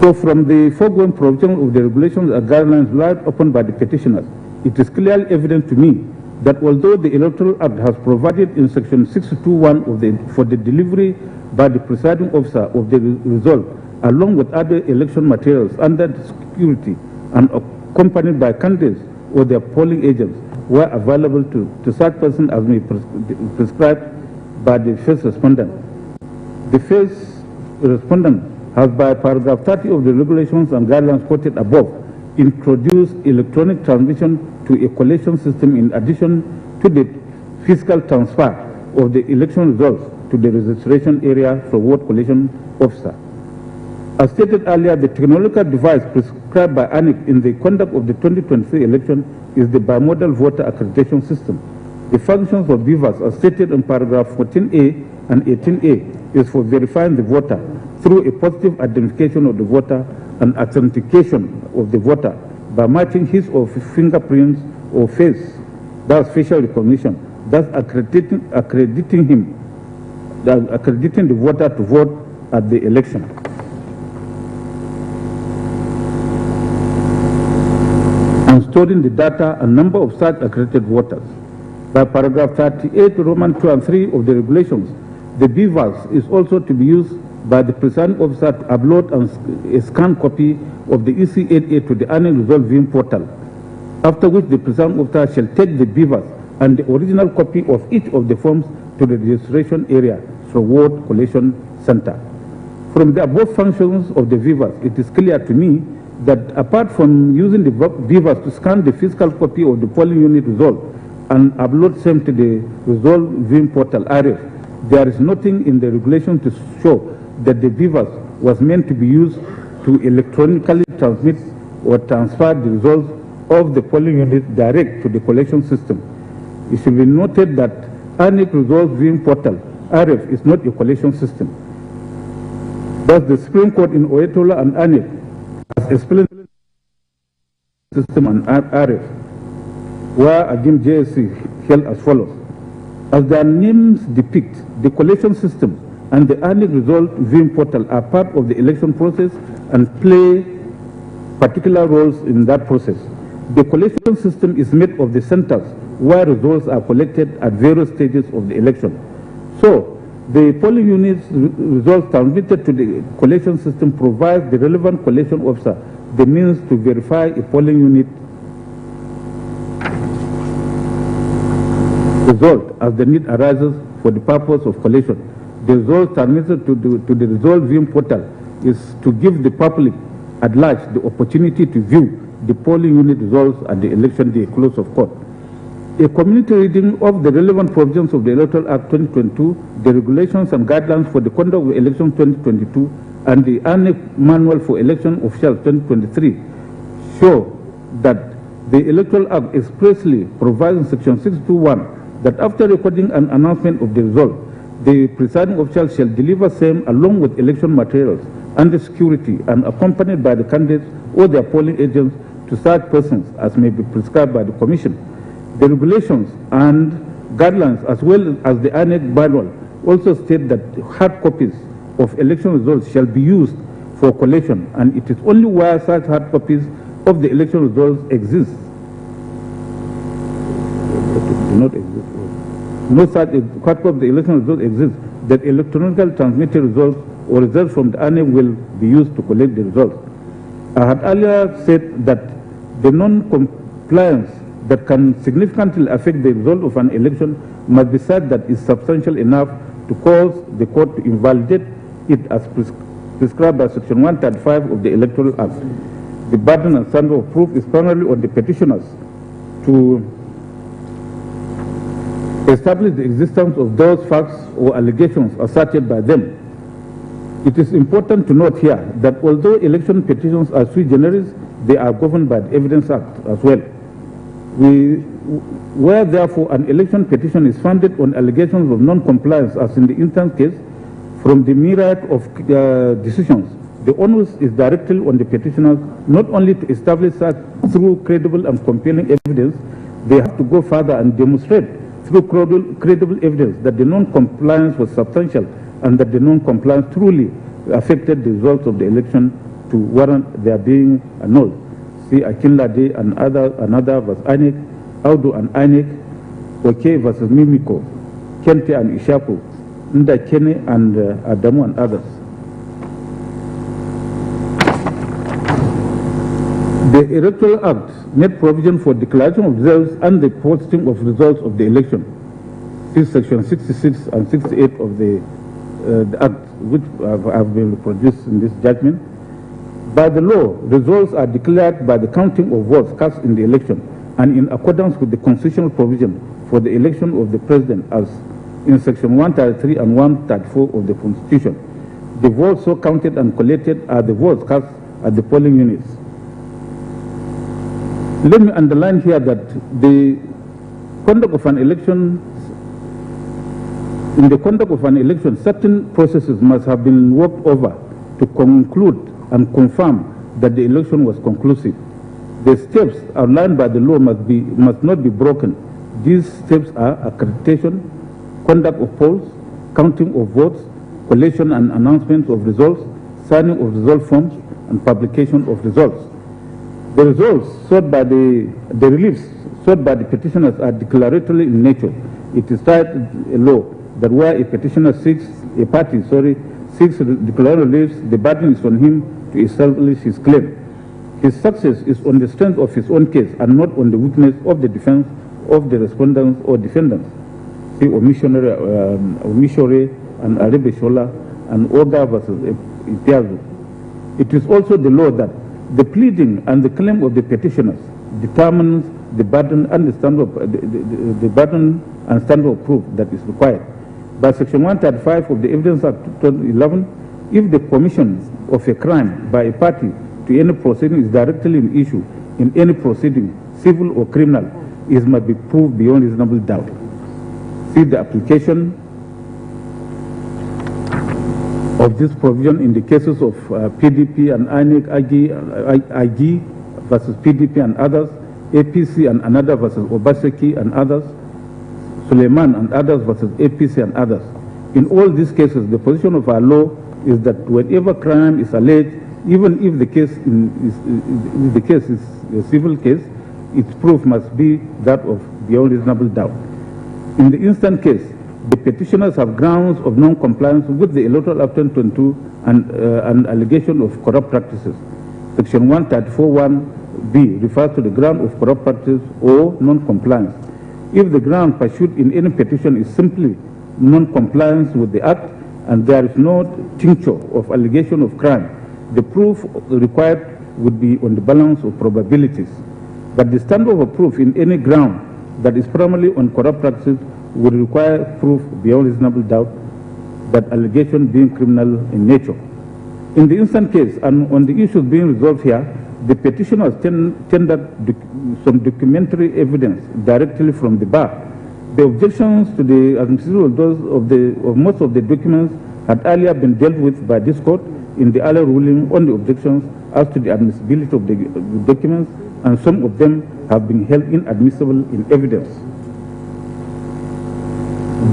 So from the foregoing provisions of the regulations and guidelines relied upon by the petitioners, it is clearly evident to me that although the Electoral Act has provided in Section 621 for the delivery by the presiding officer of the result, along with other election materials under the security and accompanied by candidates or their polling agents, were available to such persons as may be prescribed by the first respondent. The first respondent has, by paragraph 30 of the regulations and guidelines quoted above, introduced electronic transmission to a collation system in addition to the physical transfer of the election results to the registration area for vote collation officer. As stated earlier, the technological device prescribed by ANIC in the conduct of the 2023 election is the bimodal voter accreditation system. The functions of BVAS, as stated in paragraph 14A and 18A, is for verifying the voter through a positive identification of the voter and authentication of the voter by matching his or her fingerprints or face, that's facial recognition, thus accrediting the voter to vote at the election. And storing the data and number of such accredited voters. By paragraph 38, Roman 2 and 3 of the regulations, the BVAS is also to be used by the presiding officer to upload a scanned copy of the EC8A to the annual result viewing portal, after which the presiding officer shall take the BVAS and the original copy of each of the forms to the registration area for vote collation center. From the above functions of the BVAS, it is clear to me that apart from using the BVAS to scan the physical copy of the polling unit result and upload same to the result viewing portal RF, there is nothing in the regulation to show that the BVAS was meant to be used to electronically transmit or transfer the results of the polling unit direct to the collection system. It should be noted that ANIC results viewing portal RF is not a collection system. Thus, the Supreme Court in Oyetola and ANIC has explained system and RF, where again JSC held as follows. As their names depict, the collection system and the ANIC result viewing portal are part of the election process and play particular roles in that process. The collection system is made of the centers where results are collected at various stages of the election. So, the polling unit's results transmitted to the collection system provides the relevant collection officer the means to verify a polling unit result as the need arises for the purpose of collection. The result transmitted to the result viewing portal is to give the public at large the opportunity to view the polling unit results at the election day close of court. A community reading of the relevant provisions of the Electoral Act 2022, the regulations and guidelines for the conduct of election 2022, and the ANIC Manual for Election Officials 2023 show that the Electoral Act expressly provides in section 621 that after recording an announcement of the result, the presiding official shall deliver same along with election materials under security and accompanied by the candidates or their polling agents to such persons as may be prescribed by the Commission. The regulations and guidelines as well as the ANIC manual also state that hard copies of election results shall be used for collation, and it is only where such hard copies of the election results exist. Do not exist. No such hard copy of the election results exists that electronically transmitted results or results from the ANIC will be used to collect the results. I had earlier said that the non-compliance that can significantly affect the result of an election must be such that is substantial enough to cause the court to invalidate it as prescribed by Section 135 of the Electoral Act. The burden and standard of proof is primarily on the petitioners to establish the existence of those facts or allegations asserted by them. It is important to note here that although election petitions are sui generis, they are governed by the Evidence Act as well. Where therefore an election petition is founded on allegations of non-compliance, as in the instance case, from the myriad of decisions, the onus is directly on the petitioners not only to establish such through credible and compelling evidence, they have to go further and demonstrate through credible evidence that the non-compliance was substantial and that the non-compliance truly affected the results of the election to warrant their being annulled. See Akinlade and another versus ANIC, Audu and ANIC, Oke versus Mimiko, Kente and Ishaku, Nda Kene and Adamu and others. The Electoral Act made provision for declaration of results and the posting of results of the election. See Section 66 and 68 of the the act which have been produced in this judgment. By the law, results are declared by the counting of votes cast in the election and in accordance with the constitutional provision for the election of the president as in section 133 and 134 of the Constitution. The votes so counted and collated are the votes cast at the polling units. Let me underline here that the conduct of an election, in the conduct of an election, certain processes must have been worked over to conclude and confirm that the election was conclusive. The steps outlined by the law must not be broken. These steps are accreditation, conduct of polls, counting of votes, collation and announcement of results, signing of result forms, and publication of results. The results sought by the reliefs sought by the petitioners are declaratory in nature. It is cited a law that where a petitioner seeks declaratory reliefs, the burden is on him to establish his claim. His success is on the strength of his own case and not on the weakness of the defense of the respondents or defendants. See Omishore and Arebeshola and Oga versus Ipiazu. It is also the law that the pleading and the claim of the petitioners determines the burden and the standard of proof that is required. By Section 135 of the Evidence Act 2011, if the commission of a crime by a party to any proceeding is directly in issue in any proceeding, civil or criminal, it must be proved beyond reasonable doubt. See the application of this provision in the cases of PDP and INEC, IG versus PDP and others, APC and another versus Obaseki and others, Suleiman and others versus APC and others. In all these cases, the position of our law is that whenever crime is alleged, even if the case is a civil case, its proof must be that of beyond reasonable doubt. In the instant case, the petitioners have grounds of non-compliance with the Electoral Act 2022 and allegation of corrupt practices. Section 134(1)(b) refers to the ground of corrupt practice or non-compliance. If the ground pursued in any petition is simply non-compliance with the Act and there is no tincture of allegation of crime, the proof required would be on the balance of probabilities. But the standard of proof in any ground that is primarily on corrupt practices would require proof beyond reasonable doubt that allegation being criminal in nature. In the instant case and on the issues being resolved here, the petitioners tendered some documentary evidence directly from the bar. The objections to the admissibility of most of the documents had earlier been dealt with by this court in the earlier ruling on the objections as to the admissibility of the documents, and some of them have been held inadmissible in evidence.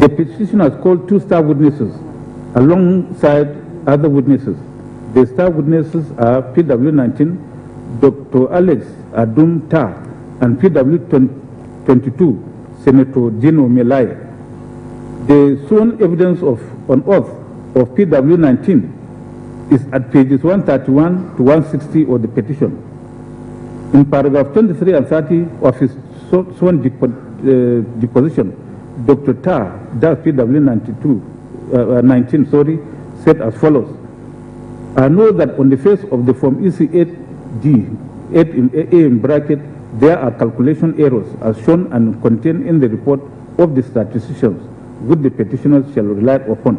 The petitioners called 2 star witnesses alongside other witnesses. The star witnesses are PW19, Dr. Alex Adum Tar, and PW22, Senator Dino Melai. The sworn evidence on oath of PW19 is at pages 131 to 160 of the petition. In paragraph 23 and 30 of his sworn deposition, Dr. Tar, that's PW19, said as follows: I know that on the face of the form EC8D, 8 in A in bracket, there are calculation errors as shown and contained in the report of the statisticians, which the petitioners shall rely upon.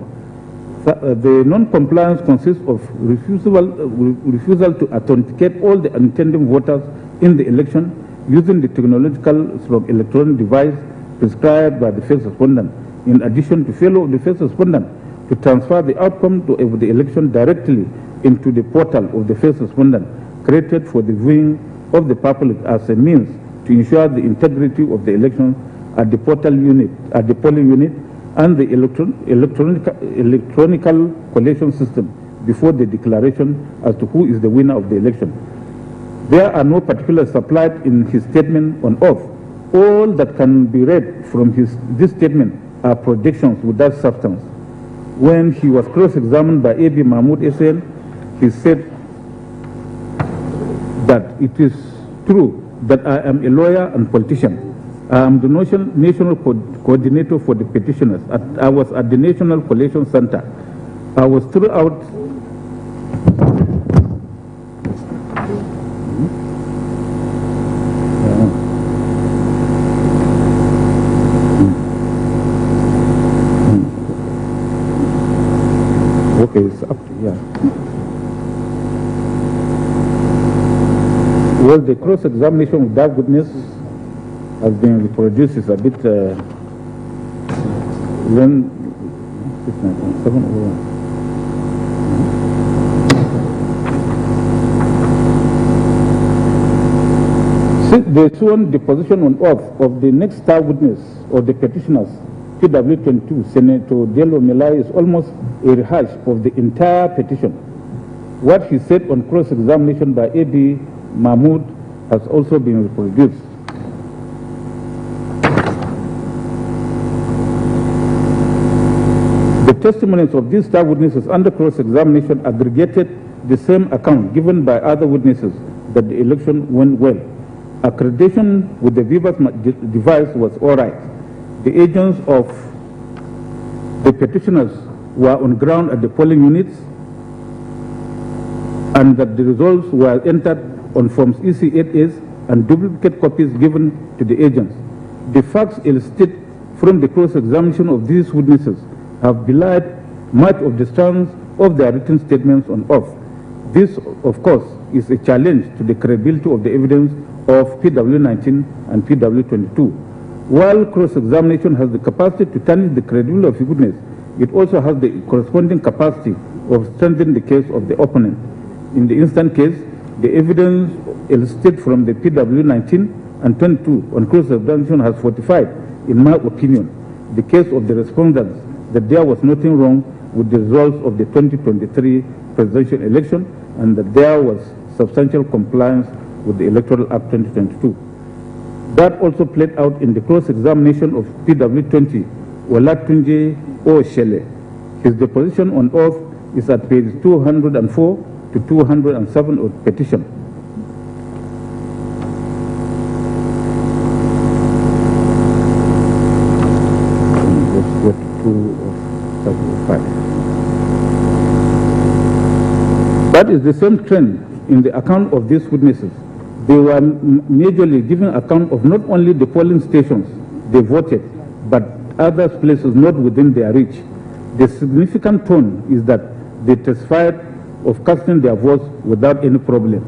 The non-compliance consists of refusal to authenticate all the intending voters in the election using the technological/electronic device prescribed by the first respondent, in addition to failure of the first respondent to transfer the outcome of the election directly into the portal of the first respondent, created for the viewing of the public as a means to ensure the integrity of the election at the polling unit, and the electronic collation system before the declaration as to who is the winner of the election. There are no particulars supplied in his statement on oath. All that can be read from this statement are predictions without substance. When he was cross-examined by A.B. Mahmoud SN, he said that it is true that I am a lawyer and politician. I am the national coordinator for the petitioners. I was at the National Collation Center. I was throughout okay, it's up to here. Well, the cross-examination of that witness has been reproduced. It's a bit when 701. They sworn the position on oath of the next star witness or the petitioners, PW22, Senator Diallo Melai, is almost a rehash of the entire petition. What he said on cross-examination by A.B. Mahmoud has also been reproduced. The testimonies of these star witnesses under cross-examination aggregated the same account given by other witnesses that the election went well. Accreditation with the Vivas device was all right. The agents of the petitioners were on ground at the polling units, and that the results were entered on forms EC8As and duplicate copies given to the agents. The facts elicited from the cross-examination of these witnesses have belied much of the strands of their written statements on oath. This, of course, is a challenge to the credibility of the evidence of PW19 and PW22. While cross-examination has the capacity to tarnish the credibility of a witness, it also has the corresponding capacity of strengthening the case of the opponent. In the instant case, the evidence elicited from the PW19 and 22 on cross-examination has fortified, in my opinion, the case of the respondents that there was nothing wrong with the results of the 2023 presidential election and that there was substantial compliance with the Electoral Act 2022. That also played out in the cross-examination of PW20, Olatunji Oshele. His deposition on oath is at page 204 to 207 of the petition. Let's go to 205. That is the same trend in the account of these witnesses. They were majorly giving account of not only the polling stations they voted, but other places not within their reach. The significant tone is that they testified of casting their votes without any problem.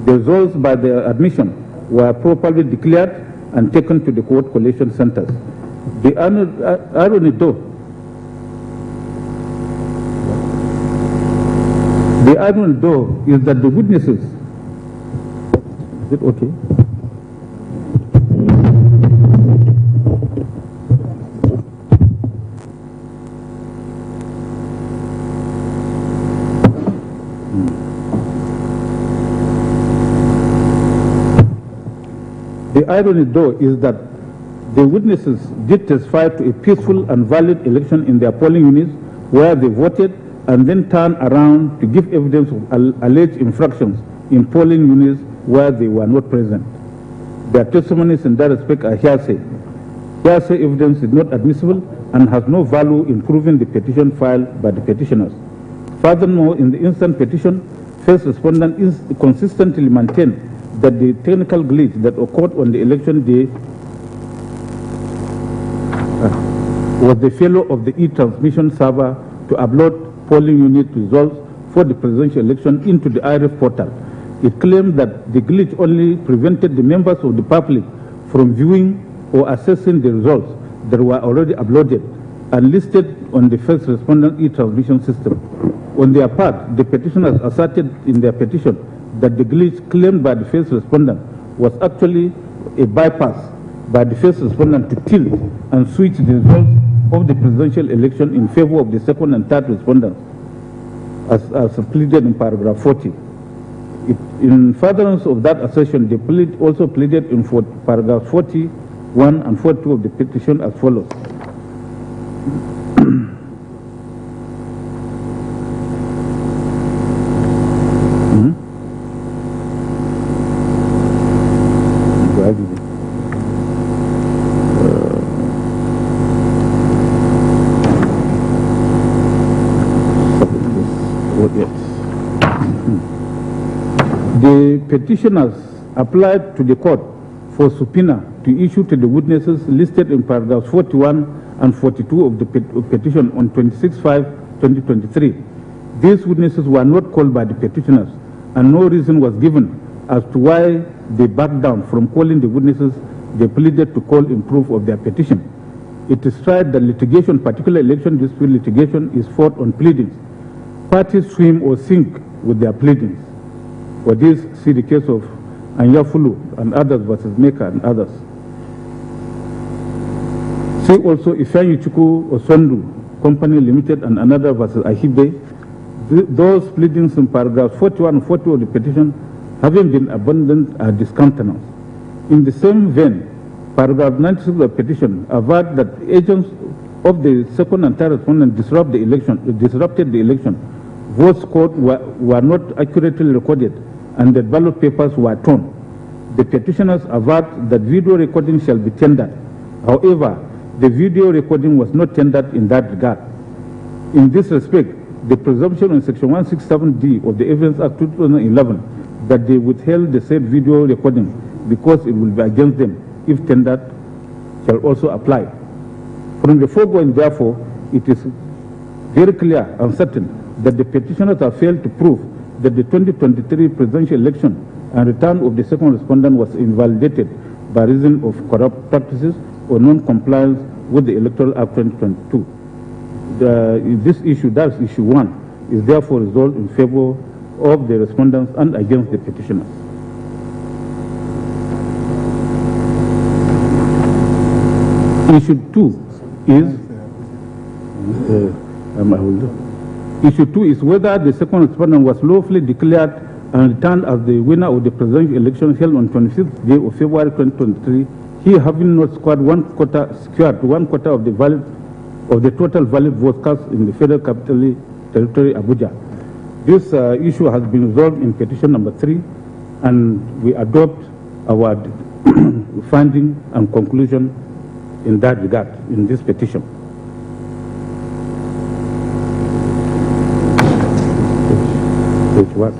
The results by their admission were properly declared and taken to the vote collation centers. The irony though is that the witnesses, is it okay? The irony, though, is that the witnesses did testify to a peaceful and valid election in their polling units where they voted and then turned around to give evidence of alleged infractions in polling units where they were not present. Their testimonies in that respect are hearsay. Hearsay evidence is not admissible and has no value in proving the petition filed by the petitioners. Furthermore, in the instant petition, first respondent is consistently maintained that the technical glitch that occurred on the election day was the failure of the e-transmission server to upload polling unit results for the presidential election into the IRF portal. It claimed that the glitch only prevented the members of the public from viewing or assessing the results that were already uploaded and listed on the first respondent e-transmission system. On their part, the petitioners asserted in their petition that the glitch claimed by the first respondent was actually a bypass by the first respondent to tilt and switch the results of the presidential election in favor of the second and third respondents, as pleaded in paragraph 40. In furtherance of that assertion, they also pleaded in paragraph 41 and 42 of the petition as follows. The petitioners applied to the court for subpoena to issue to the witnesses listed in paragraphs 41 and 42 of the petition on 26/5/2023. These witnesses were not called by the petitioners, and no reason was given as to why they backed down from calling the witnesses they pleaded to call in proof of their petition. It is tried that litigation, particularly election dispute litigation, is fought on pleadings. Parties swim or sink with their pleadings. For this, see the case of Anyafulu and others versus Meka and others. See also Ifeanyichukwu Osondu Company Limited and another versus Ahibe. Those pleadings in paragraphs 41 and 42 of the petition, having been abandoned, are discountenanced. In the same vein, paragraph 96 of the petition averred that agents of the second and third respondent disrupted the election. Votes scored were not accurately recorded, and that ballot papers were torn. The petitioners averred that video recording shall be tendered. However, the video recording was not tendered in that regard. In this respect, the presumption in Section 167D of the Evidence Act 2011 that they withheld the said video recording because it will be against them if tendered shall also apply. From the foregoing, therefore, it is very clear and certain that the petitioners have failed to prove that the 2023 presidential election and return of the second respondent was invalidated by reason of corrupt practices or non-compliance with the Electoral Act 2022. This issue, that's issue 1, is therefore resolved in favor of the respondents and against the petitioners. Issue 2 is whether the second respondent was lawfully declared and returned as the winner of the presidential election held on 25th day of February 2023, he having not scored one quarter of the total valid votes cast in the Federal Capital Territory, Abuja. This issue has been resolved in petition number 3, and we adopt our finding and conclusion in that regard in this petition. Page what?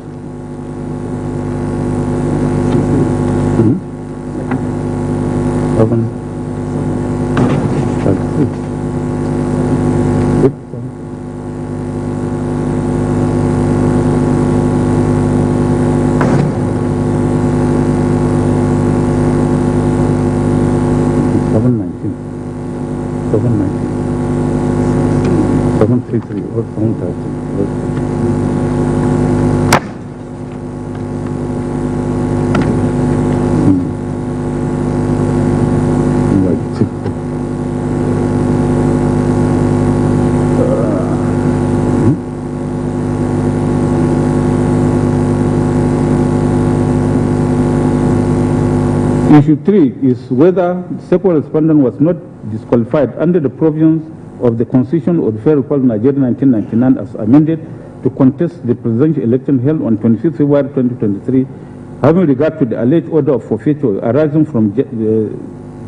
Issue 3 is whether the second respondent was not disqualified under the provisions of the Constitution of the Federal Republic of Nigeria 1999 as amended to contest the presidential election held on 25th February 2023, having regard to the alleged order of forfeiture arising from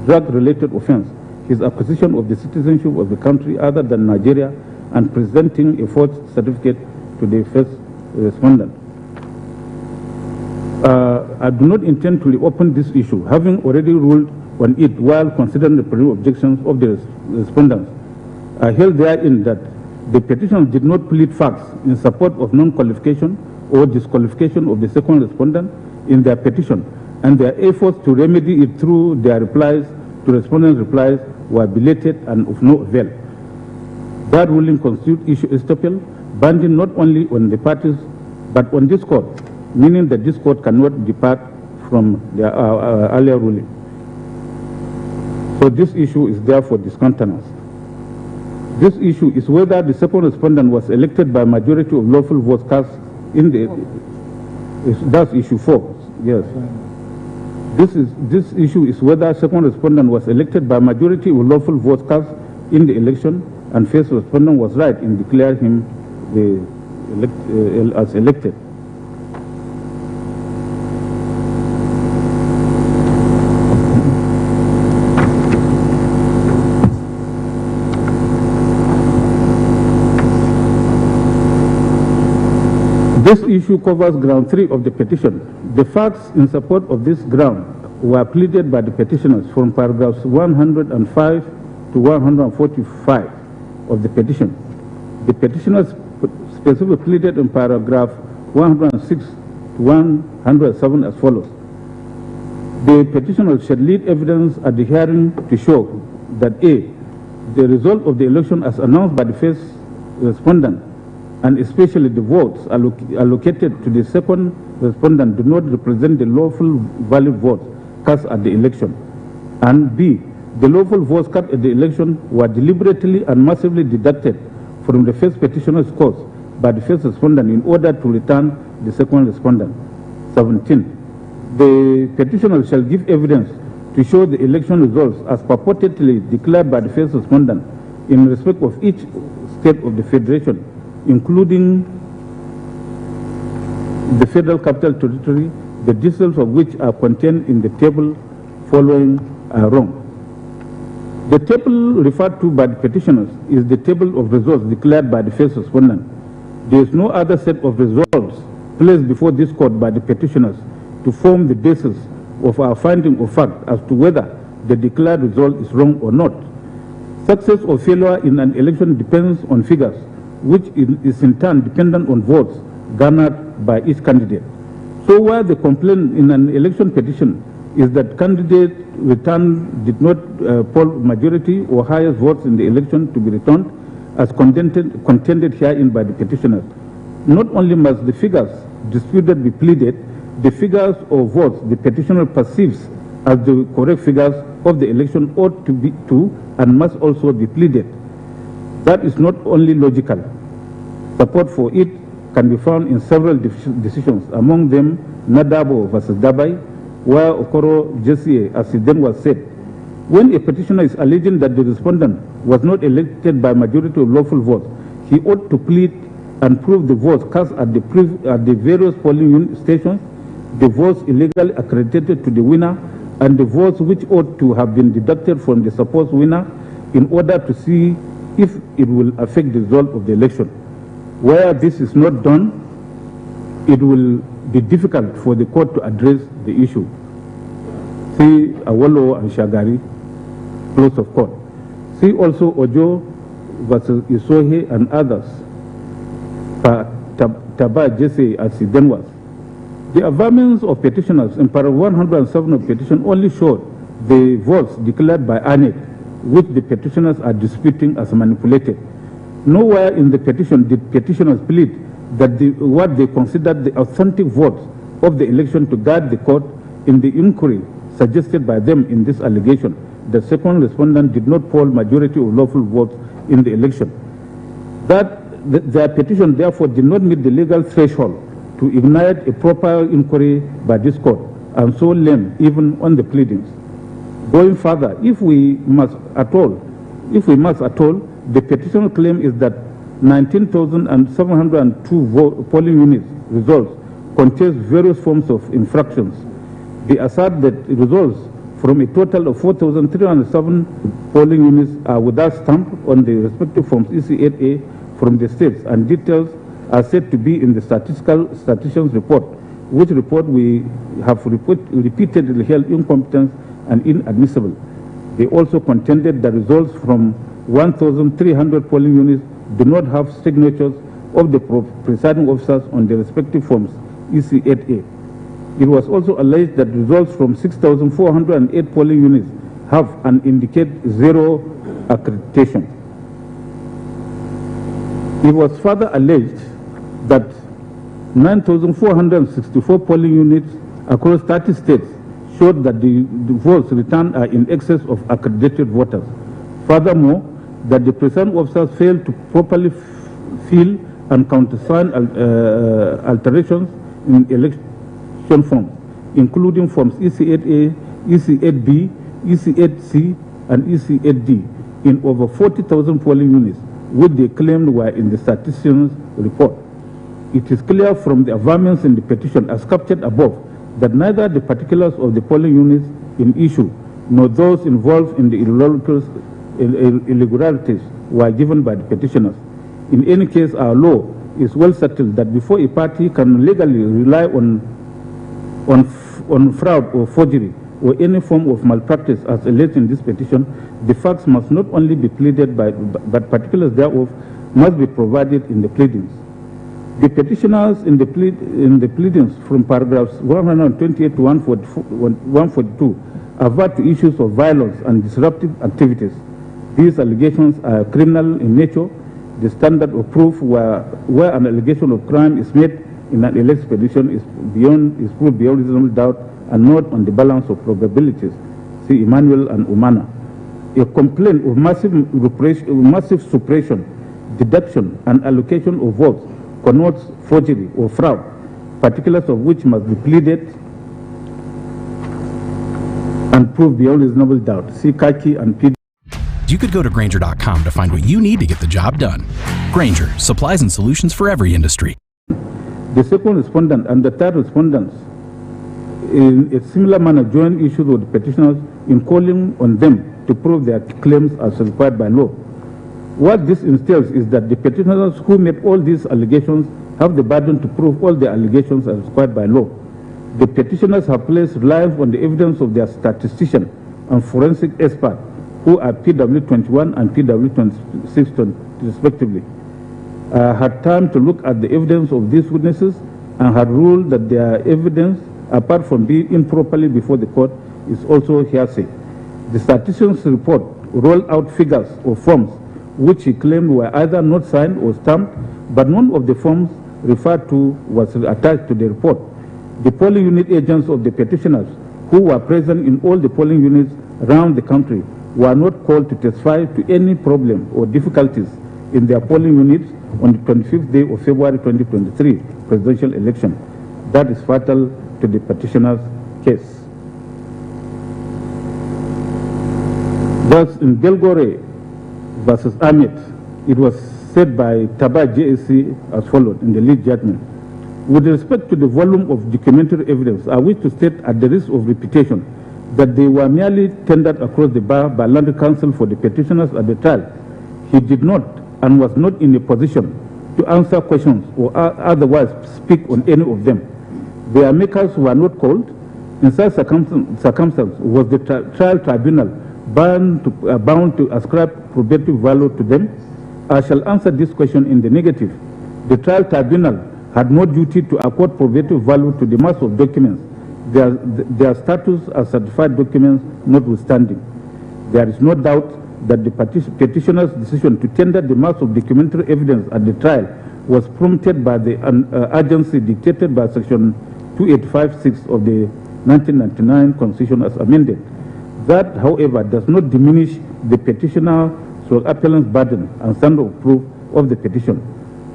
drug-related offense, his acquisition of the citizenship of the country other than Nigeria, and presenting a forged certificate to the first respondent. I do not intend to reopen this issue, having already ruled on it while considering the previous objections of the respondents. I held therein that the petitioners did not plead facts in support of non-qualification or disqualification of the second respondent in their petition, and their efforts to remedy it through their replies to respondents' replies were belated and of no avail. That ruling constitutes issue estoppel, binding not only on the parties but on this court, meaning that this court cannot depart from their earlier ruling. So this issue is therefore discountenanced. This issue is whether the second respondent was elected by majority of lawful votes cast in the, that's issue 4, yes. This issue is whether second respondent was elected by majority of lawful votes cast in the election, and first respondent was right in declaring him as elected. This issue covers ground 3 of the petition. The facts in support of this ground were pleaded by the petitioners from paragraphs 105 to 145 of the petition. The petitioners specifically pleaded in paragraph 106 to 107 as follows. The petitioners shall lead evidence at the hearing to show that A, the result of the election as announced by the first respondent, and especially the votes allocated to the second respondent, do not represent the lawful valid votes cast at the election, and B, the lawful votes cast at the election were deliberately and massively deducted from the first petitioner's cause by the first respondent in order to return the second respondent. 17. The petitioner shall give evidence to show the election results as purportedly declared by the first respondent in respect of each state of the Federation, including the Federal Capital Territory, the details of which are contained in the table following are wrong. The table referred to by the petitioners is the table of results declared by the first respondent. There is no other set of results placed before this court by the petitioners to form the basis of our finding of fact as to whether the declared result is wrong or not. Success or failure in an election depends on figures, which is in turn dependent on votes garnered by each candidate. So where the complaint in an election petition is that candidate returned did not poll majority or highest votes in the election to be returned as contended herein by the petitioners, not only must the figures disputed be pleaded, the figures or votes the petitioner perceives as the correct figures of the election ought to be and must also be pleaded. That is not only logical. Support for it can be found in several decisions, among them Nadabo versus Dabai, where Okoro Jesse, as it then was said, when a petitioner is alleging that the respondent was not elected by majority of lawful votes, he ought to plead and prove the votes cast at the various polling stations, the votes illegally accredited to the winner, and the votes which ought to have been deducted from the supposed winner in order to see if it will affect the result of the election. Where this is not done, it will be difficult for the court to address the issue. See Awolo and Shagari, close of court. See also Ojo versus Isohe and others, Taba Jesse as it then was. The averments of petitioners in paragraph 107 of petition only showed the votes declared by ANEC, which the petitioners are disputing as manipulated. Nowhere in the petition did petitioners plead that what they considered the authentic votes of the election to guide the court in the inquiry suggested by them in this allegation. The second respondent did not poll majority of lawful votes in the election. Their petition therefore did not meet the legal threshold to ignite a proper inquiry by this court, and so lame even on the pleadings. Going further, if we must at all, the petitioner claim is that 19,702 polling units results contains various forms of infractions. They assert that results from a total of 4,307 polling units are without stamp on the respective forms EC8A from the states, and details are said to be in the statistician's report, which report we have repeatedly held incompetent and inadmissible. They also contended that results from 1,300 polling units do not have signatures of the presiding officers on the respective forms EC8A. It was also alleged that results from 6,408 polling units have and indicate zero accreditation. It was further alleged that 9,464 polling units across 30 states showed that the votes returned are in excess of accredited voters. Furthermore, that the presiding officers failed to properly fill and countersign alterations in election forms, including forms EC8A, EC8B, EC8C, and EC8D in over 40,000 polling units, which they claimed were in the statistician's report. It is clear from the averments in the petition as captured above that neither the particulars of the polling units in issue nor those involved in the irregularities were given by the petitioners. In any case, our law is well settled that before a party can legally rely on fraud or forgery or any form of malpractice as alleged in this petition, the facts must not only be pleaded but particulars thereof must be provided in the pleadings. The petitioners in the pleadings from paragraphs 128 to 142 avert to issues of violence and disruptive activities. These allegations are criminal in nature. The standard of proof where an allegation of crime is made in an alleged petition is proved beyond reasonable doubt and not on the balance of probabilities. See Emmanuel and Umana. A complaint of massive suppression, deduction, and allocation of votes connotes forgery or fraud, particulars of which must be pleaded and proved beyond reasonable doubt. See Kaki and PD. You could go to Grainger.com to find what you need to get the job done. Grainger, supplies and solutions for every industry. The second respondent and the third respondents in a similar manner joined issues with the petitioners in calling on them to prove their claims as required by law. What this entails is that the petitioners who made all these allegations have the burden to prove all the allegations as required by law. The petitioners have placed reliance on the evidence of their statistician and forensic expert, who are PW21 and PW26 respectively, had time to look at the evidence of these witnesses and had ruled that their evidence, apart from being improperly before the court, is also hearsay. The statistician's report rolled out figures or forms which he claimed were either not signed or stamped, but none of the forms referred to was attached to the report. The polling unit agents of the petitioners, who were present in all the polling units around the country, were not called to testify to any problem or difficulties in their polling units on the 25th day of February 2023 presidential election. That is fatal to the petitioner's case. Thus, in Belgore versus Ahmed, it was said by Taba JSC as follows in the lead judgment. With respect to the volume of documentary evidence, I wish to state at the risk of repetition that they were merely tendered across the bar by Land Council for the petitioners at the trial. He did not and was not in a position to answer questions or otherwise speak on any of them. Their makers were not called. In such circumstance, was the trial tribunal bound to ascribe probative value to them? I shall answer this question in the negative. The trial tribunal had no duty to accord probative value to the mass of documents, their status as certified documents notwithstanding. There is no doubt that the petitioner's decision to tender the mass of documentary evidence at the trial was prompted by the urgency dictated by Section 2856 of the 1999 Constitution as amended. That, however, does not diminish the petitioner's or appellant's burden and standard of proof of the petition.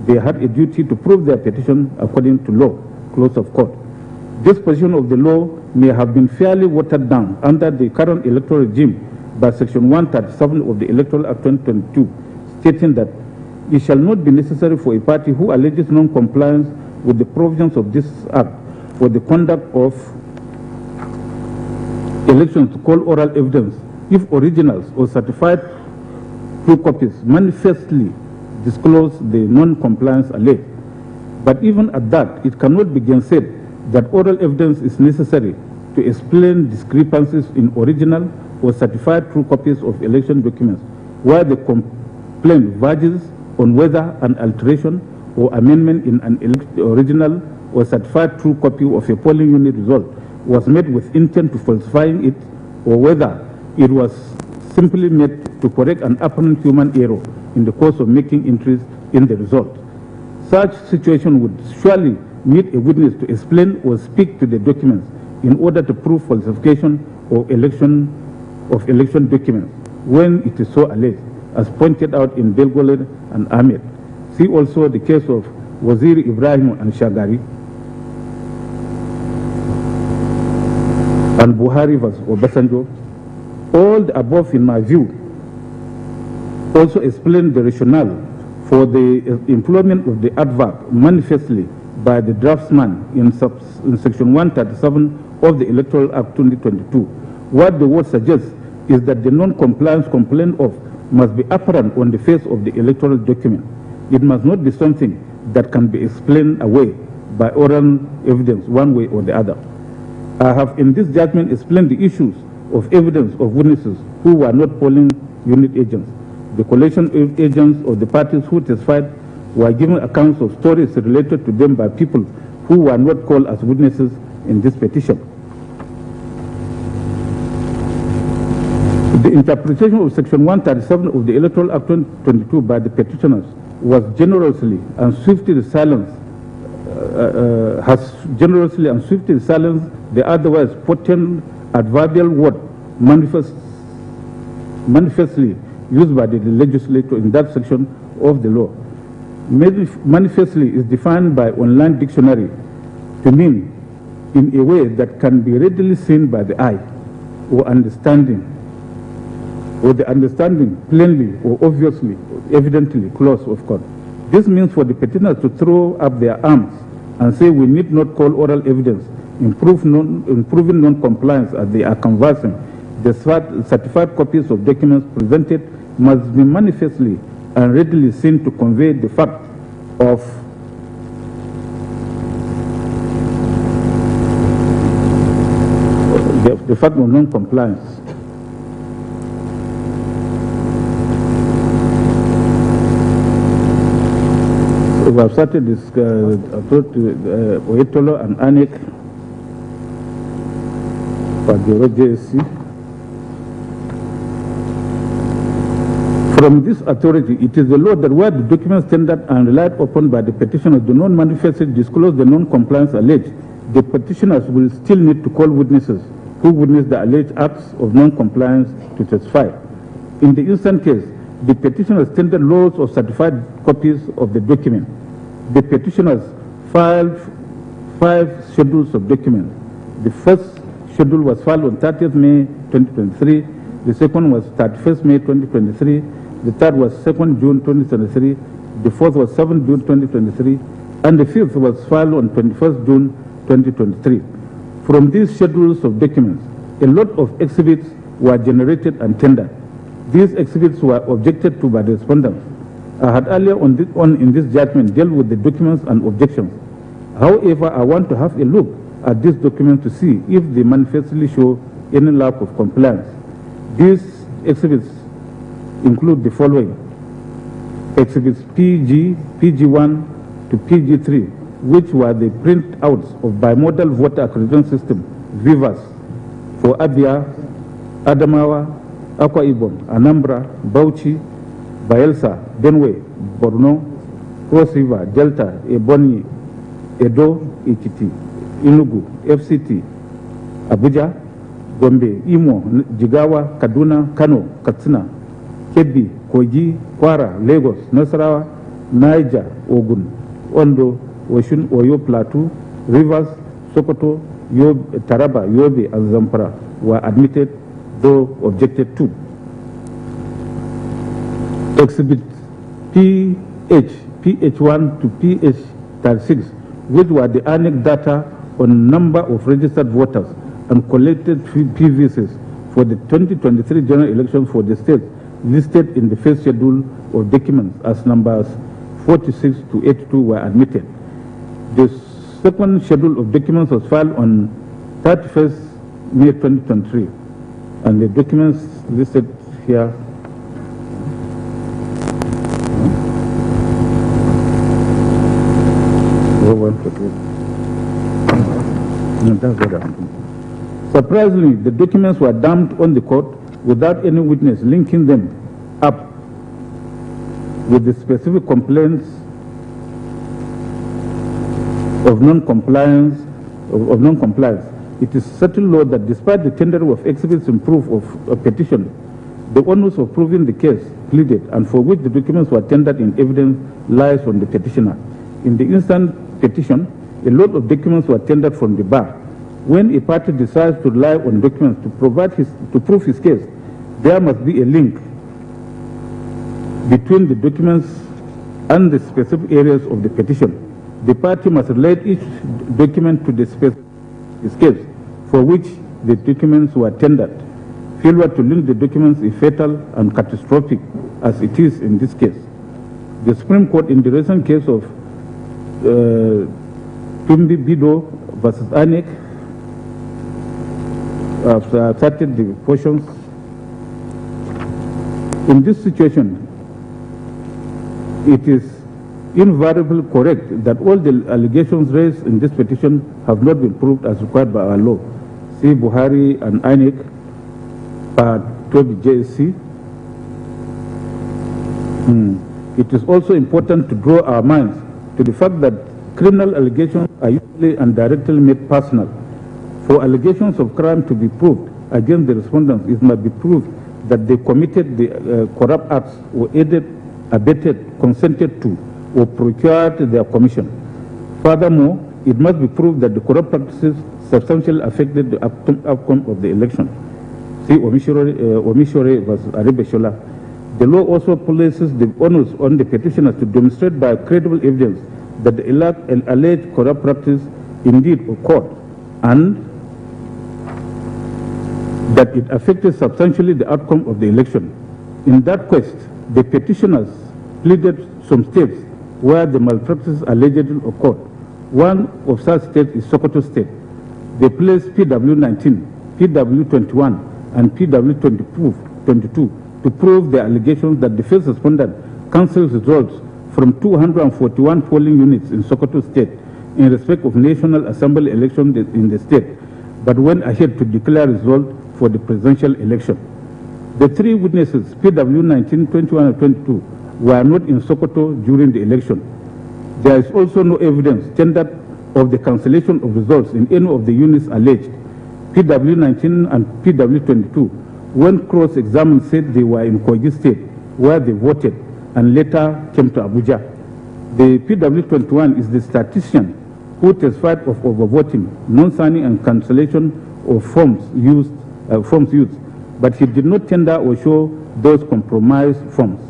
They had a duty to prove their petition according to law. Close of court. This position of the law may have been fairly watered down under the current electoral regime by Section 137 of the Electoral Act 2022, stating that it shall not be necessary for a party who alleges non-compliance with the provisions of this Act for the conduct of elections to call oral evidence if originals or certified true copies manifestly disclose the non-compliance alleged. But even at that, it cannot be gainsaid that oral evidence is necessary to explain discrepancies in original or certified true copies of election documents, where the complaint verges on whether an alteration or amendment in an original or certified true copy of a polling unit result was made with intent to falsifying it, or whether it was simply made to correct an apparent human error in the course of making entries in the result. Such situation would surely need a witness to explain or speak to the documents in order to prove falsification of election documents when it is so alleged, as pointed out in Belgole and Ahmed. See also the case of Waziri Ibrahim and Shagari and Buhari vs. Obasanjo. All the above, in my view, also explain the rationale for the employment of the adverb manifestly by the draftsman in Section 137 of the Electoral Act 2022. What the word suggests is that the non-compliance complained of must be apparent on the face of the electoral document. It must not be something that can be explained away by oral evidence one way or the other. I have in this judgment explained the issues of evidence of witnesses who were not polling unit agents. The collation agents of the parties who testified were given accounts of stories related to them by people who were not called as witnesses in this petition. The interpretation of Section 137 of the Electoral Act 2022 by the petitioners was generously and swiftly silenced, the otherwise potent adverbial word manifestly used by the legislature in that section of the law. Manifestly is defined by online dictionary to mean in a way that can be readily seen by the eye or the understanding plainly or obviously, evidently close of court. This means for the petitioners to throw up their arms and say we need not call oral evidence in proving non-compliance as they are conversing. The certified copies of documents presented must be manifestly and readily seen to convey the fact of non-compliance. We have started this approach to Oetolo and Anik for the JSC. From this authority, it is the law that where the documents tendered and relied upon by the petitioners do not manifestly disclose the non-compliance alleged, the petitioners will still need to call witnesses who witnessed the alleged acts of non-compliance to testify. In the instant case, the petitioners tendered loads of certified copies of the document. The petitioners filed 5 schedules of documents. The first schedule was filed on 30th May 2023. The second was 31st May 2023. The third was 2nd June 2023. The fourth was 7th June 2023. And the fifth was filed on 21st June 2023. From these schedules of documents, a lot of exhibits were generated and tendered. These exhibits were objected to by the respondents. I had earlier in this judgment dealt with the documents and objections. However, I want to have a look at these documents to see if they manifestly show any lack of compliance. These exhibits include the following: exhibits PG, PG1 to PG3, which were the printouts of bimodal voter accreditation system, VIVAS, for Abia, Adamawa, Akwa Ibom, Anambra, Bauchi, Bayelsa, Benue, Borno, Cross River, Delta, Ebonyi, Edo, Ekiti, Enugu, FCT, Abuja, Gombe, Imo, Jigawa, Kaduna, Kano, Katsina, Kebbi, Kogi, Kwara, Lagos, Nasarawa, Niger, Ogun, Ondo, Oshun, Oyo, Plateau, Rivers, Sokoto, Taraba, Yobe, and Zamfara were admitted, though objected to. Exhibit PH1 to PH36, which were the annex data on number of registered voters and collected PVCs for the 2023 general elections for the state, listed in the first schedule of documents as numbers 46 to 82 were admitted. The second schedule of documents was filed on 31st May 2023, and the documents listed here Surprisingly, the documents were dumped on the court without any witness linking them up with the specific complaints of non-compliance. It is settled law that despite the tender of exhibits in proof of a petition, the onus of proving the case pleaded and for which the documents were tendered in evidence lies on the petitioner. In the instant petition, a lot of documents were tendered from the bar. When a party decides to rely on documents to prove his case, there must be a link between the documents and the specific areas of the petition. The party must relate each document to the specific case for which the documents were tendered. Failure to link the documents is fatal and catastrophic, as it is in this case. The Supreme Court, in the recent case of Tumbi Bido versus INEC. I've started the portions. In this situation, it is invariably correct that all the allegations raised in this petition have not been proved as required by our law. See Buhari and INEC, part 12 JSC. It is also important to draw our minds to the fact that criminal allegations are usually and directly made personal. For allegations of crime to be proved against the respondents, it must be proved that they committed the corrupt acts or aided, abetted, consented to, or procured their commission. Furthermore, it must be proved that the corrupt practices substantially affected the outcome of the election. See Omishore versus Arebeshola. The law also places the onus on the petitioners to demonstrate by credible evidence that the alleged corrupt practice indeed occurred and that it affected substantially the outcome of the election. In that quest, the petitioners pleaded some states where the malpractice allegedly occurred. One of such states is Sokoto State. They placed PW19, PW21, and PW22 to prove the allegations that the first respondent cancelled results from 241 polling units in Sokoto State in respect of National Assembly elections in the state, but went ahead to declare results for the presidential election. The three witnesses, PW19, 21, and 22, were not in Sokoto during the election. There is also no evidence tendered of the cancellation of results in any of the units alleged. PW19 and PW22, when cross-examined, said they were in Kogi State, where they voted, and later came to Abuja. The PW21 is the statistician who testified of overvoting, non-signing, and cancellation of forms used, but he did not tender or show those compromised forms.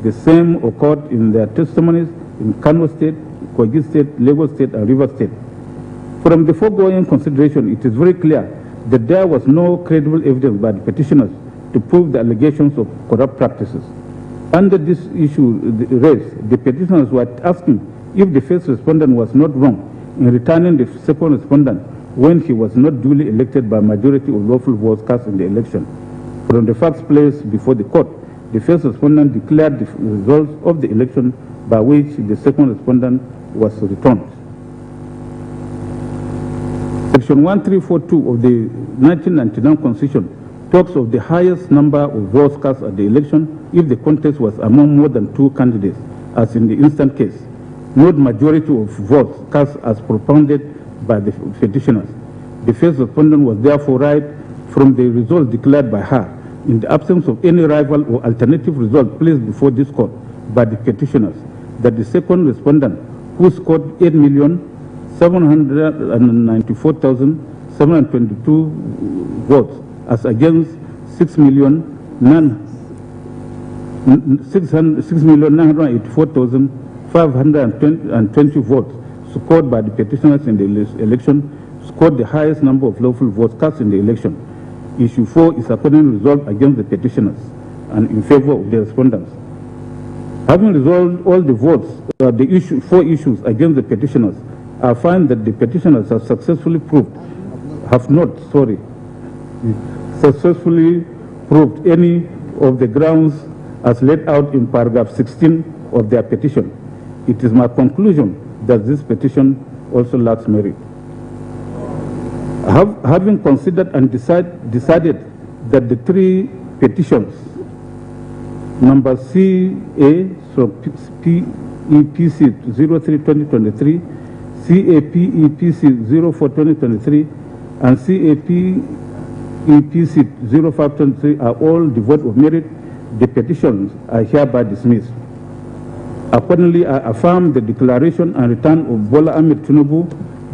The same occurred in their testimonies in Kano State, Kogi State, Lagos State, and River State. From the foregoing consideration, it is very clear that there was no credible evidence by the petitioners to prove the allegations of corrupt practices. Under this issue raised, the petitioners were asking if the first respondent was not wrong in returning the second respondent when he was not duly elected by majority of lawful votes cast in the election. From the facts placed before the court, the first respondent declared the results of the election by which the second respondent was returned. Section 1342 of the 1999 Constitution talks of the highest number of votes cast at the election if the contest was among more than two candidates, as in the instant case, not majority of votes cast as propounded by the petitioners. The first respondent was therefore right from the results declared by her, in the absence of any rival or alternative result placed before this court by the petitioners, that the second respondent, who scored 8,794,722 votes, as against 6,984,520 votes scored by the petitioners in the election, scored the highest number of lawful votes cast in the election. Issue 4 is accordingly resolved against the petitioners and in favor of the respondents. Having resolved all the votes, the 4 issues against the petitioners, I find that the petitioners have successfully proved any of the grounds as laid out in paragraph 16 of their petition. It is my conclusion that this petition also lacks merit. Having considered and decided that the 3 petitions, number CA, so PEPC 03-2023, CAPEPC 04-2023, and CAPEPC 05-23 are all devoid of merit. The petitions are hereby dismissed. Accordingly, I affirm the declaration and return of Bola Ahmed Tinubu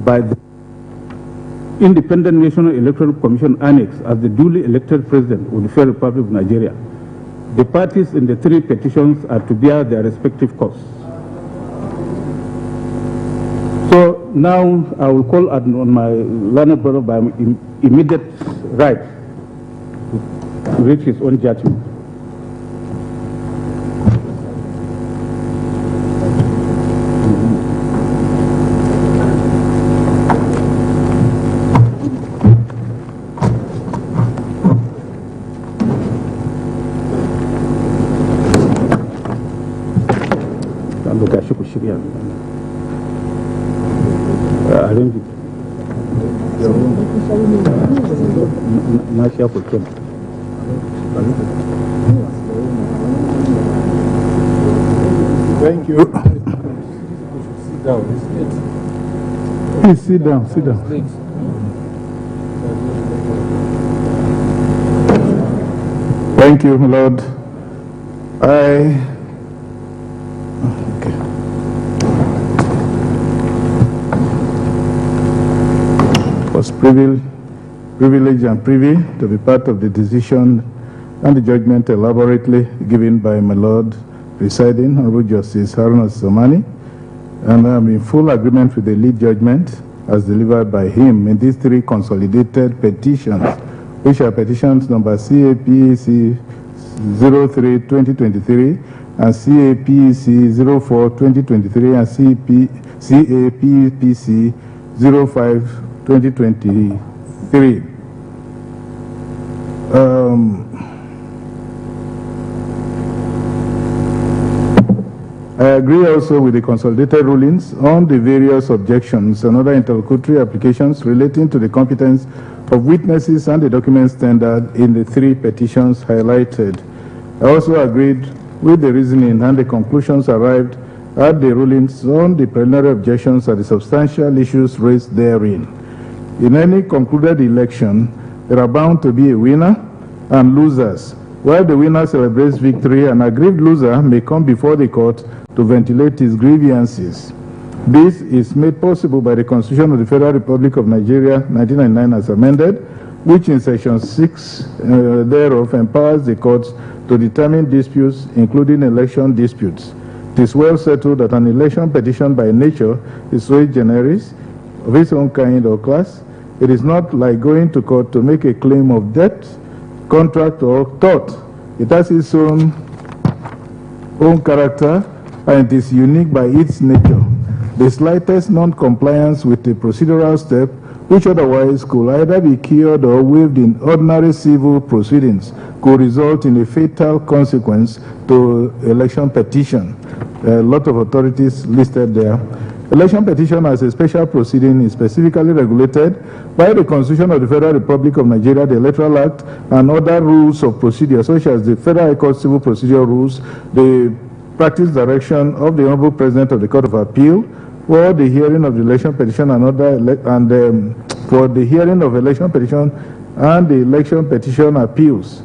by the Independent National Electoral Commission Annex as the duly elected President of the Federal Republic of Nigeria. The parties in the 3 petitions are to bear their respective costs. So now I will call on my learned brother by immediate right to reach his own judgment. Arrange it. Nasha for Kim. Thank you. Please sit down, sit down. Thank you, my Lord. I was privileged and privy to be part of the decision and the judgment elaborately given by my Lord presiding Honorable Justice Haruna Somani, and I am in full agreement with the lead judgment as delivered by him in these three consolidated petitions, which are petitions number CAPC 03-2023 and CAPC 04-2023 and CAPPC 05-2023. I agree also with the consolidated rulings on the various objections and other interlocutory applications relating to the competence of witnesses and the documents tendered in the three petitions highlighted. I also agreed with the reasoning and the conclusions arrived at the rulings on the preliminary objections and the substantial issues raised therein. In any concluded election, there are bound to be a winner and losers. While the winner celebrates victory, an aggrieved loser may come before the court to ventilate his grievances. This is made possible by the Constitution of the Federal Republic of Nigeria, 1999 as amended, which in section 6 thereof empowers the courts to determine disputes, including election disputes. It is well settled that an election petition by nature is sui generis, of its own kind or class. It is not like going to court to make a claim of debt, contract, or tort. It has its own character, and it is unique by its nature. The slightest non-compliance with a procedural step, which otherwise could either be cured or waived in ordinary civil proceedings, could result in a fatal consequence to election petition. A lot of authorities listed there. Election petition as a special proceeding is specifically regulated by the Constitution of the Federal Republic of Nigeria, the Electoral Act, and other rules of procedure, such as the Federal High Court Civil Procedure Rules, the practice direction of the Honorable President of the Court of Appeal for the hearing of the election petition for the hearing of election petition and the election petition appeals.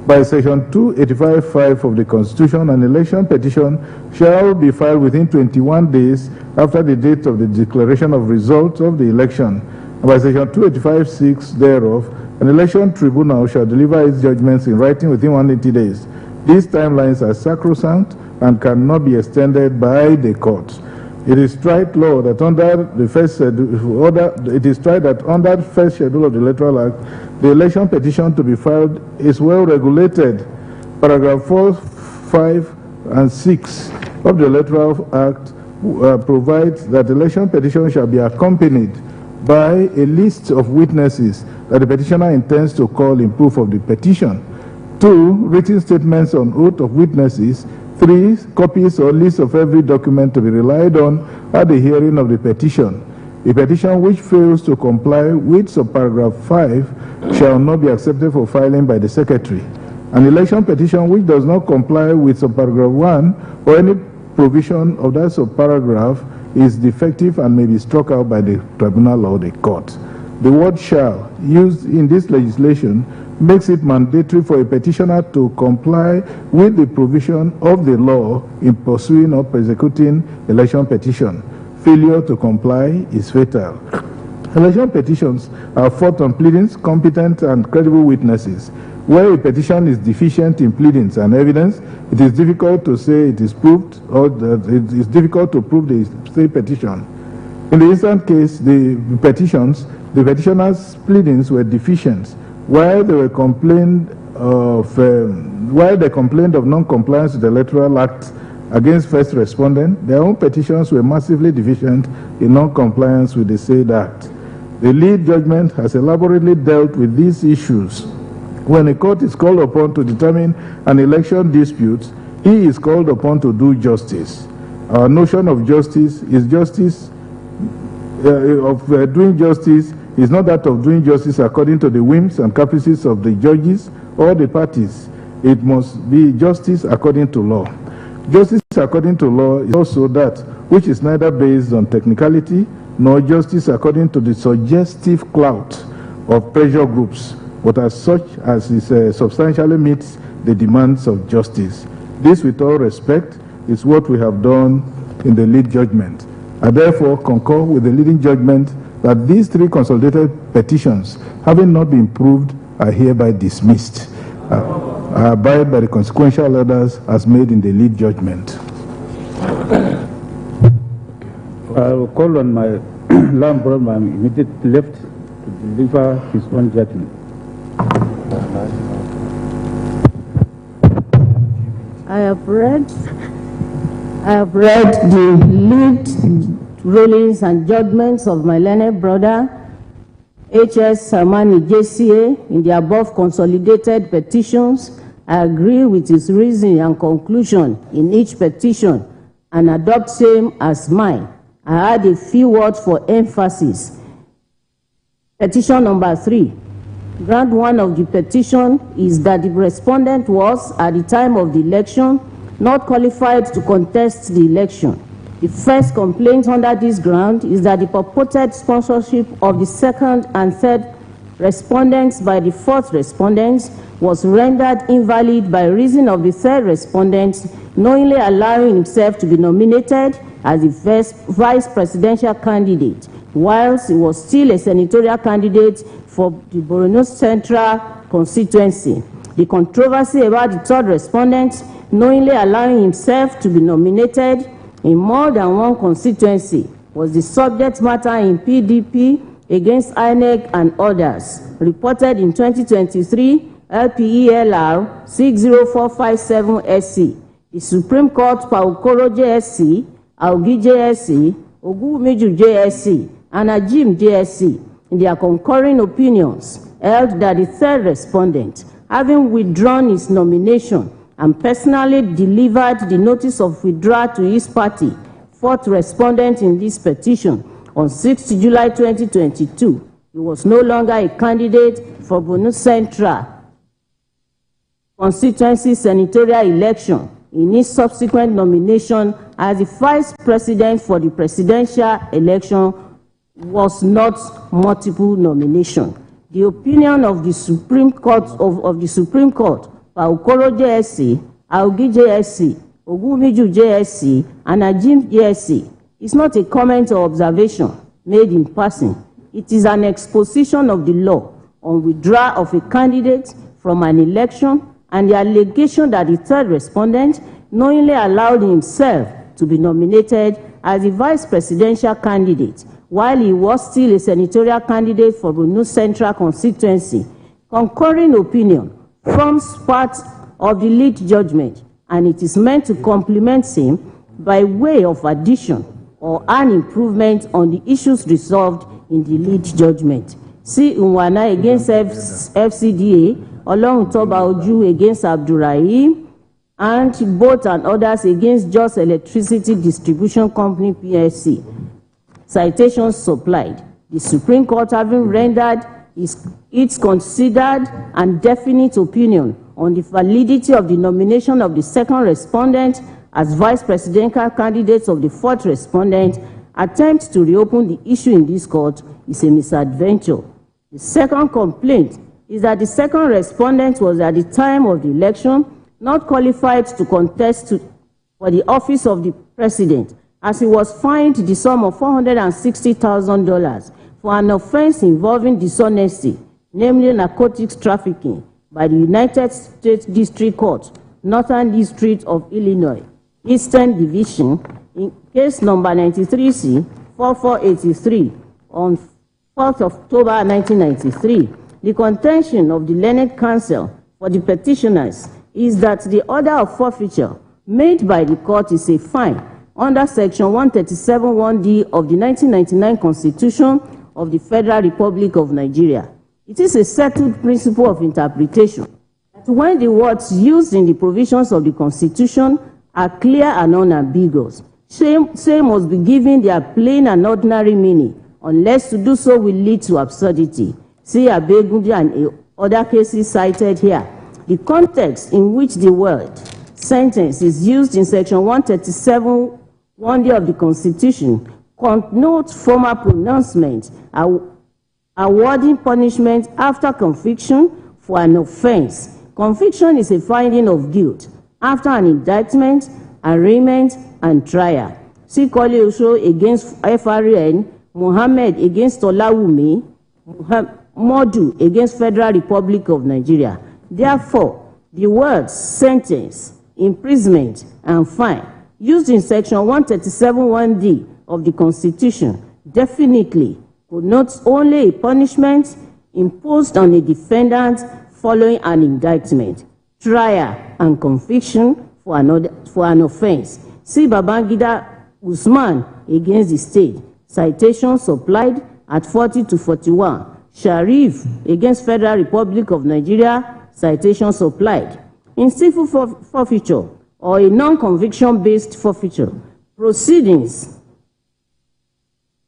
By section 285(5) of the Constitution, an election petition shall be filed within 21 days after the date of the declaration of results of the election. And by section 285(6) thereof, an election tribunal shall deliver its judgments in writing within 180 days. These timelines are sacrosanct and cannot be extended by the court. It is tried law that under the first schedule, under the first schedule of the Electoral Act, the election petition to be filed is well regulated. Paragraph 4, 5, and 6 of the Electoral Act provides that the election petition shall be accompanied by a list of witnesses that the petitioner intends to call in proof of the petition. 2, written statements on oath of witnesses. 3, copies or lists of every document to be relied on at the hearing of the petition. A petition which fails to comply with subparagraph 5 shall not be accepted for filing by the Secretary. An election petition which does not comply with subparagraph 1 or any provision of that subparagraph is defective and may be struck out by the tribunal or the court. The word shall used in this legislation makes it mandatory for a petitioner to comply with the provision of the law in pursuing or prosecuting election petition. Failure to comply is fatal. Election petitions are fought on pleadings, competent and credible witnesses. Where a petition is deficient in pleadings and evidence, it is difficult to say it is proved, or that it is difficult to prove the state petition. In the instant case, the petitioner's pleadings were deficient. While they complained of non-compliance with the Electoral Act against first respondent, their own petitions were massively deficient in non-compliance with the said act. The lead judgment has elaborately dealt with these issues. When a court is called upon to determine an election dispute, he is called upon to do justice. Our notion of justice is justice doing justice is not that of doing justice according to the whims and caprices of the judges or the parties. It must be justice according to law. Justice according to law is also that which is neither based on technicality nor justice according to the suggestive clout of pressure groups, but as such as it substantially meets the demands of justice. This, with all respect, is what we have done in the lead judgment. I therefore concur with the leading judgment that these three consolidated petitions, having not been proved, are hereby dismissed. I abide by the consequential orders as made in the lead judgment. I will call on my land brother, my immediate left, to deliver his own judgment. I have read the lead rulings and judgments of my learned brother, H.S. Samani JCA, in the above consolidated petitions. I agree with his reasoning and conclusion in each petition and adopt same as mine. I add a few words for emphasis. Petition number 3. Ground 1 of the petition is that the respondent was, at the time of the election, not qualified to contest the election. The first complaint under this ground is that the purported sponsorship of the second and third respondents by the fourth respondent was rendered invalid by reason of the third respondent knowingly allowing himself to be nominated as the vice presidential candidate, whilst he was still a senatorial candidate for the Borno Central constituency. The controversy about the third respondent knowingly allowing himself to be nominated in more than one constituency was the subject matter in PDP against INEC and others, reported in 2023 LPELR 60457SC. The Supreme Court Paukoro JSC, Augi JSC, Ogumiju JSC, and Ajim JSC, in their concurring opinions, held that the third respondent, having withdrawn his nomination and personally delivered the notice of withdrawal to his party, fourth respondent in this petition, on 6 July 2022, he was no longer a candidate for Borno Central constituency senatorial election. In his subsequent nomination as the vice president for the presidential election was not multiple nomination. The opinion of the Supreme Court of the Supreme Court, Paukoro JSC, Augi JSC, Ogumiju JSC, and Ajim JSC, is not a comment or observation made in passing. It is an exposition of the law on withdrawal of a candidate from an election and the allegation that the third respondent knowingly allowed himself to be nominated as the vice presidential candidate while he was still a senatorial candidate for Borno Central constituency. Concurring opinion forms part of the lead judgment, and it is meant to complement him by way of addition or an improvement on the issues resolved in the lead judgment. See Unwana against FCDA, Oloruntoba Oju against Abdurrahim, and both and others against Just Electricity Distribution Company PLC. Citations supplied. The Supreme Court, having rendered its considered and definite opinion on the validity of the nomination of the second respondent as vice presidential candidates of the fourth respondent, attempt to reopen the issue in this court is a misadventure. The second complaint is that the second respondent was, at the time of the election, not qualified to contest for the office of the president, as he was fined the sum of $460,000 for an offense involving dishonesty, namely narcotics trafficking, by the United States District Court, Northern District of Illinois, Eastern Division, in case number 93C 4483 on 4th October 1993. The contention of the learned counsel for the petitioners is that the order of forfeiture made by the court is a fine under Section 137(1)(d) of the 1999 Constitution of the Federal Republic of Nigeria. It is a settled principle of interpretation that when the words used in the provisions of the Constitution are clear and unambiguous, same must be given their plain and ordinary meaning unless to do so will lead to absurdity. See Abegunde and other cases cited here. The context in which the word sentence is used in Section 137, 1D of the Constitution connotes formal pronouncement awarding punishment after conviction for an offense. Conviction is a finding of guilt after an indictment, arraignment, and trial. See Kole Osho against FRN, Mohammed against Olawumi, Modu against Federal Republic of Nigeria. Therefore, the words sentence, imprisonment, and fine used in Section 137(1)(d) of the Constitution definitely connotes only a punishment imposed on a defendant following an indictment, trial, and conviction for an offense. See Babangida Usman against the state. Citation supplied at 40 to 41. Sharif against Federal Republic of Nigeria. Citation supplied. In civil forfeiture or a non-conviction-based forfeiture proceedings,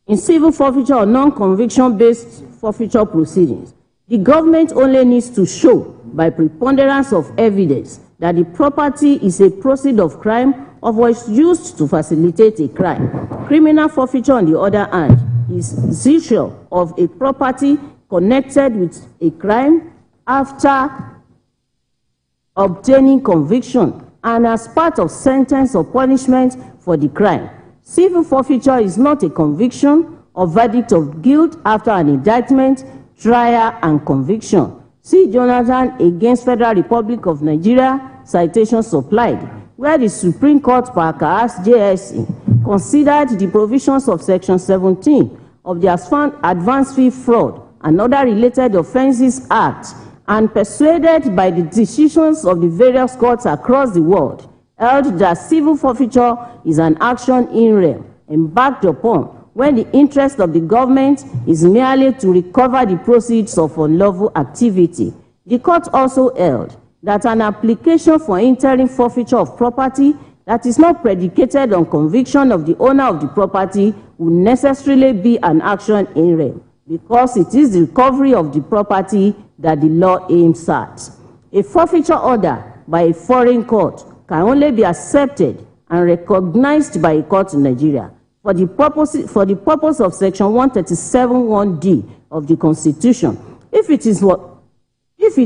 in civil forfeiture or non-conviction-based forfeiture proceedings, the government only needs to show by preponderance of evidence that the property is a proceed of crime or was used to facilitate a crime. Criminal forfeiture, on the other hand, is seizure of a property connected with a crime after obtaining conviction and as part of sentence or punishment for the crime. Civil forfeiture is not a conviction or verdict of guilt after an indictment, trial, and conviction. See Jonathan against Federal Republic of Nigeria, citation supplied, where the Supreme Court Parkas JSC considered the provisions of Section 17 of the Advanced Fee Fraud and Other Related Offences Act and persuaded by the decisions of the various courts across the world, held that civil forfeiture is an action in rem embarked upon when the interest of the government is merely to recover the proceeds of unlawful activity. The court also held that an application for interim forfeiture of property that is not predicated on conviction of the owner of the property will necessarily be an action in rem, because it is the recovery of the property that the law aims at. A forfeiture order by a foreign court can only be accepted and recognized by a court in Nigeria for the purpose of Section 137(1)(d) of the Constitution, if it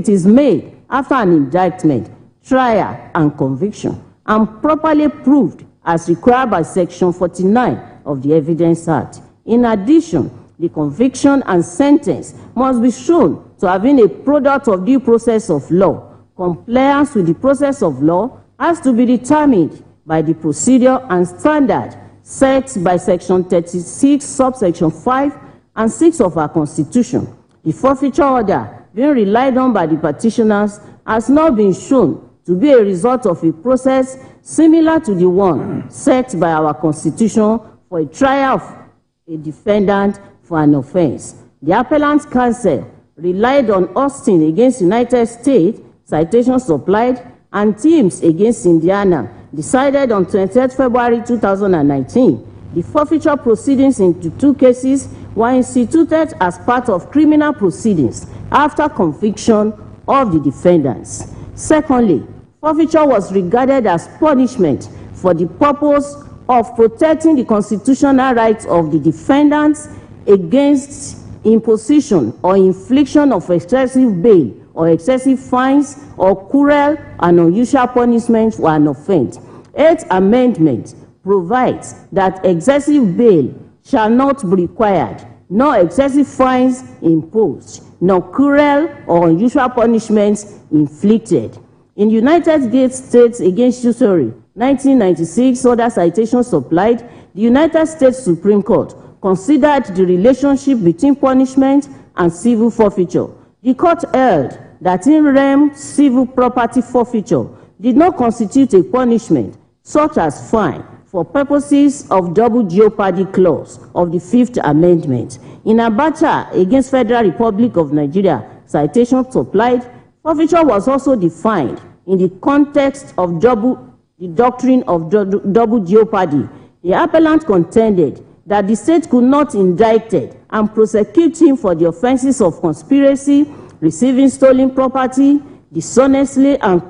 is made after an indictment, trial, and conviction, and properly proved as required by Section 49 of the Evidence Act. In addition, the conviction and sentence must be shown to have been a product of due process of law. Compliance with the process of law has to be determined by the procedure and standard set by Section 36, subsection 5 and 6 of our Constitution. The forfeiture order being relied on by the petitioners has not been shown to be a result of a process similar to the one set by our Constitution for a trial of a defendant for an offense. The appellant counsel relied on Austin against United States, citation supplied, and Teams against Indiana, decided on 28 February 2019. The forfeiture proceedings in the two cases were instituted as part of criminal proceedings after conviction of the defendants. Secondly, forfeiture was regarded as punishment for the purpose of protecting the constitutional rights of the defendants against imposition or infliction of excessive bail or excessive fines or cruel and unusual punishment for an offense. Eighth Amendment provides that excessive bail shall not be required, nor excessive fines imposed, nor cruel or unusual punishments inflicted. In United States against usury, 1996, other citations supplied, the United States Supreme Court considered the relationship between punishment and civil forfeiture. The court held that in rem civil property forfeiture did not constitute a punishment, such as fine, for purposes of double jeopardy clause of the Fifth Amendment. In Abacha against Federal Republic of Nigeria, citation supplied, forfeiture was also defined in the context of the doctrine of double jeopardy. The appellant contended that the state could not indict and prosecute him for the offenses of conspiracy, receiving stolen property, dishonestly and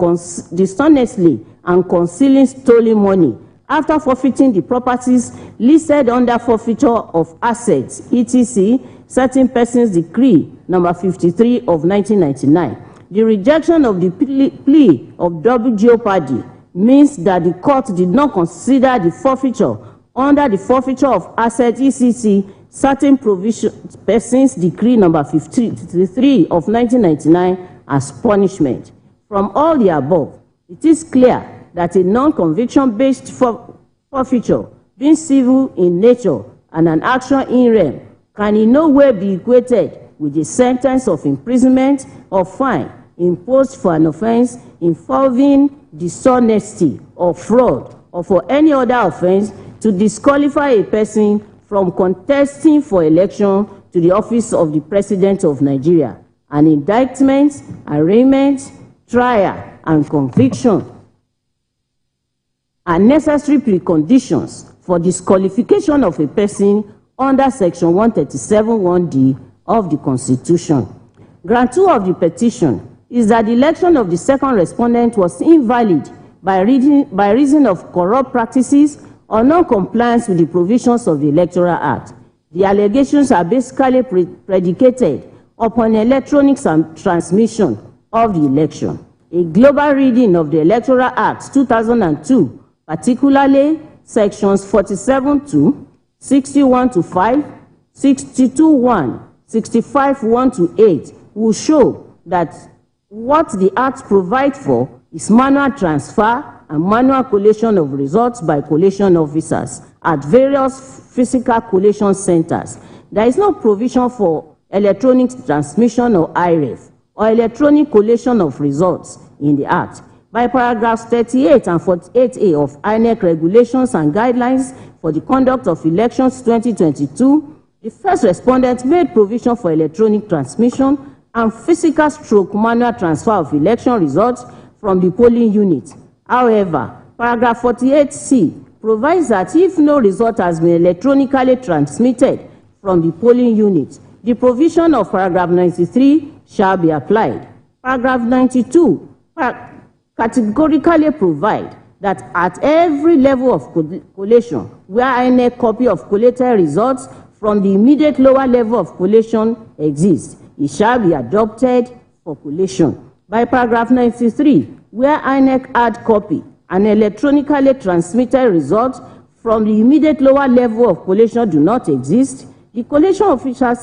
concealing stolen money, after forfeiting the properties listed under forfeiture of assets, etc., certain persons decree number 53 of 1999. The rejection of the plea of double jeopardy means that the court did not consider the forfeiture under the forfeiture of assets, etc., certain persons decree number 53 of 1999 as punishment. From all the above, it is clear that a non-conviction-based forfeiture, being civil in nature and an action in rem, can in no way be equated with a sentence of imprisonment or fine imposed for an offense involving dishonesty or fraud or for any other offense to disqualify a person from contesting for election to the office of the President of Nigeria. An indictment, arraignment, trial, and conviction are necessary preconditions for disqualification of a person under Section 137(1)(d) of the Constitution. Ground 2 of the petition is that the election of the second respondent was invalid by reason of corrupt practices or non-compliance with the provisions of the Electoral Act. The allegations are basically predicated upon electronic transmission of the election. A global reading of the Electoral Act 2002, particularly sections 47(2), 61(5), 62(1), 65(1)(8), will show that what the Act provides for is manual transfer and manual collation of results by collation officers at various physical collation centers. There is no provision for electronic transmission or IREF or electronic collation of results in the Act. By paragraphs 38 and 48A of INEC Regulations and Guidelines for the Conduct of Elections 2022, the first respondent made provision for electronic transmission and physical stroke manual transfer of election results from the polling unit. However, paragraph 48C provides that if no result has been electronically transmitted from the polling unit, the provision of paragraph 93 shall be applied. Paragraph 92 categorically provide that at every level of collation, where INEC copy of collated results from the immediate lower level of collation exists, it shall be adopted for collation. By paragraph 93, where INEC hard copy and electronically transmitted results from the immediate lower level of collation do not exist, the collation officials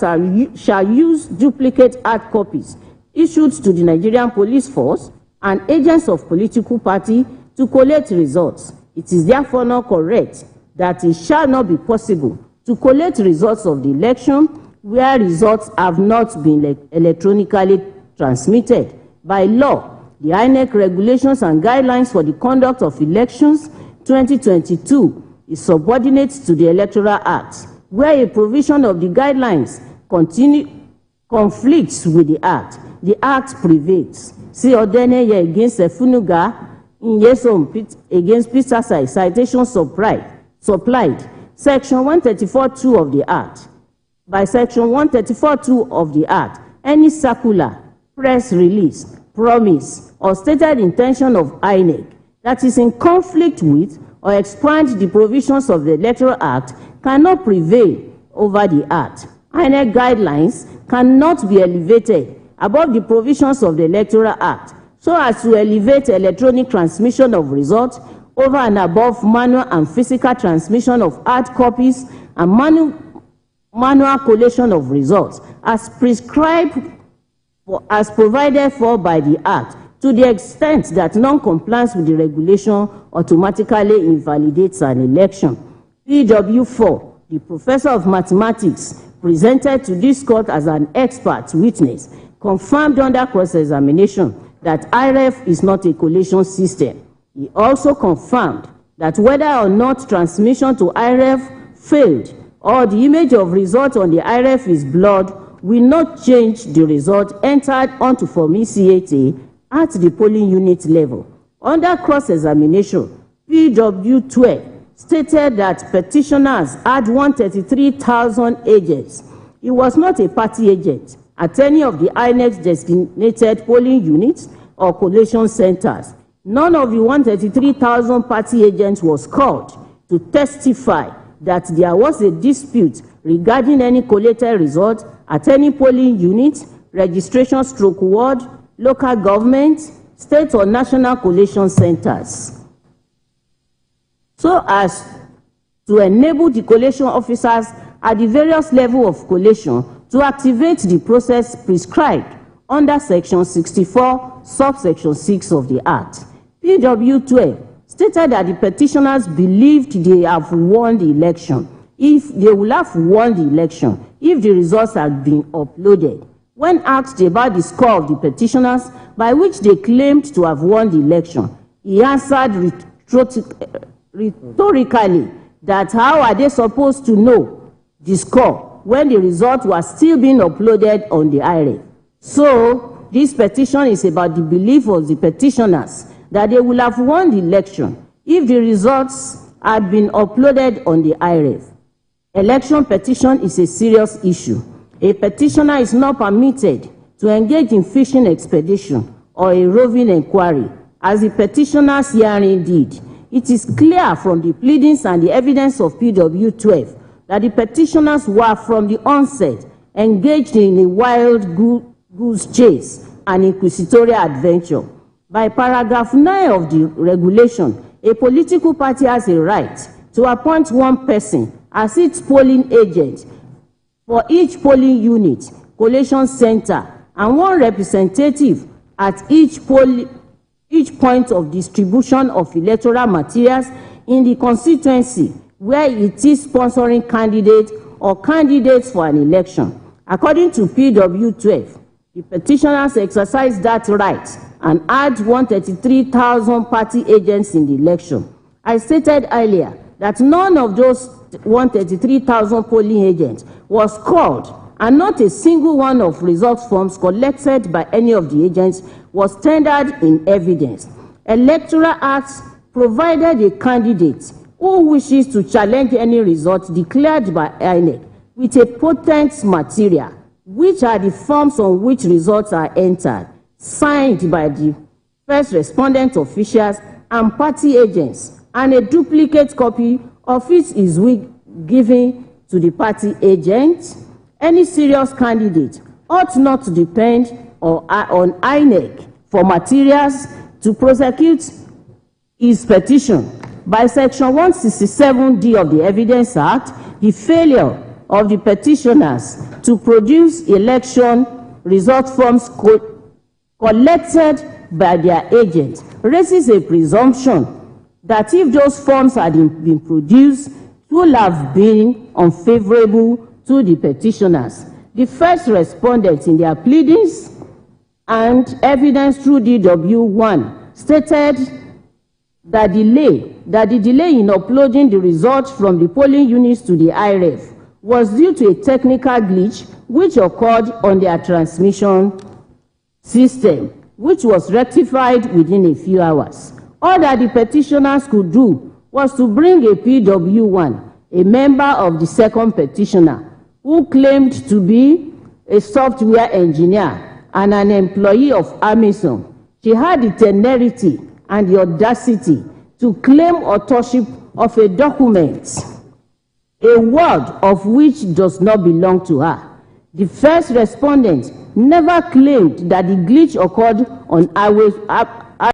shall use duplicate hard copies issued to the Nigerian Police Force and agents of political party to collate results. It is therefore not correct that it shall not be possible to collate results of the election where results have not been electronically transmitted. By law, the INEC Regulations and Guidelines for the Conduct of Elections 2022 is subordinate to the Electoral Act, where a provision of the guidelines conflicts with the Act. The Act prevails. See Odeneye against Efunuga, Nyesom against Pisasai, citation supplied. Section 134(2) of the Act. By Section 134(2) of the Act, any circular, press release, promise, or stated intention of INEC that is in conflict with or expand the provisions of the Electoral Act cannot prevail over the Act. INEC guidelines cannot be elevated above the provisions of the Electoral Act so as to elevate electronic transmission of results over and above manual and physical transmission of hard copies and manual collation of results as prescribed as provided for by the Act, to the extent that non-compliance with the regulation automatically invalidates an election. PW4, the professor of mathematics, presented to this court as an expert witness, confirmed under cross-examination that IREF is not a collation system. He also confirmed that whether or not transmission to IREF failed or the image of result on the IREF is blurred will not change the result entered onto Form ECATA at the polling unit level. Under cross-examination, PW12 stated that petitioners had 133,000 agents He was not a party agent at any of the INEC designated polling units or collation centers. None of the 133,000 party agents was called to testify that there was a dispute regarding any collated result at any polling unit, registration stroke ward, local government, state or national collation centers, so as to enable the collation officers at the various levels of collation to activate the process prescribed under Section 64, subsection 6 of the Act. PW 12 stated that the petitioners believed they have won the election if the results had been uploaded. When asked about the score of the petitioners by which they claimed to have won the election, he answered rhetorically that how are they supposed to know the score when the result was still being uploaded on the IREF? So, this petition is about the belief of the petitioners that they will have won the election if the results had been uploaded on the IREF. Election petition is a serious issue. A petitioner is not permitted to engage in fishing expedition or a roving inquiry, as the petitioners herein did. It is clear from the pleadings and the evidence of PW 12 that the petitioners were from the onset engaged in a wild goose chase and inquisitorial adventure. By paragraph 9 of the regulation, a political party has a right to appoint one person as its polling agent for each polling unit, collation center, and one representative at each point of distribution of electoral materials in the constituency where it is sponsoring candidate or candidates for an election. According to PW 12, the petitioners exercised that right and had 133,000 party agents in the election. I stated earlier that none of those 133,000 polling agents was called, and not a single one of result forms collected by any of the agents was tendered in evidence. Electoral Acts provided a candidate who wishes to challenge any result declared by INEC with a potent material, which are the forms on which results are entered, signed by the first respondent officials and party agents, and a duplicate copy of it is given to the party agent. Any serious candidate ought not to depend on INEC for materials to prosecute his petition. By Section 167D of the Evidence Act, the failure of the petitioners to produce election result forms collected by their agents raises a presumption that if those forms had been produced, it would have been unfavorable to the petitioners. The first respondents in their pleadings and evidence through DW1 stated that the delay in uploading the results from the polling units to the IREF was due to a technical glitch which occurred on their transmission system, which was rectified within a few hours. All that the petitioners could do was to bring a PW1, a member of the second petitioner, who claimed to be a software engineer and an employee of Amazon. She had the temerity and the audacity to claim authorship of a document, a word of which does not belong to her. The first respondent never claimed that the glitch occurred on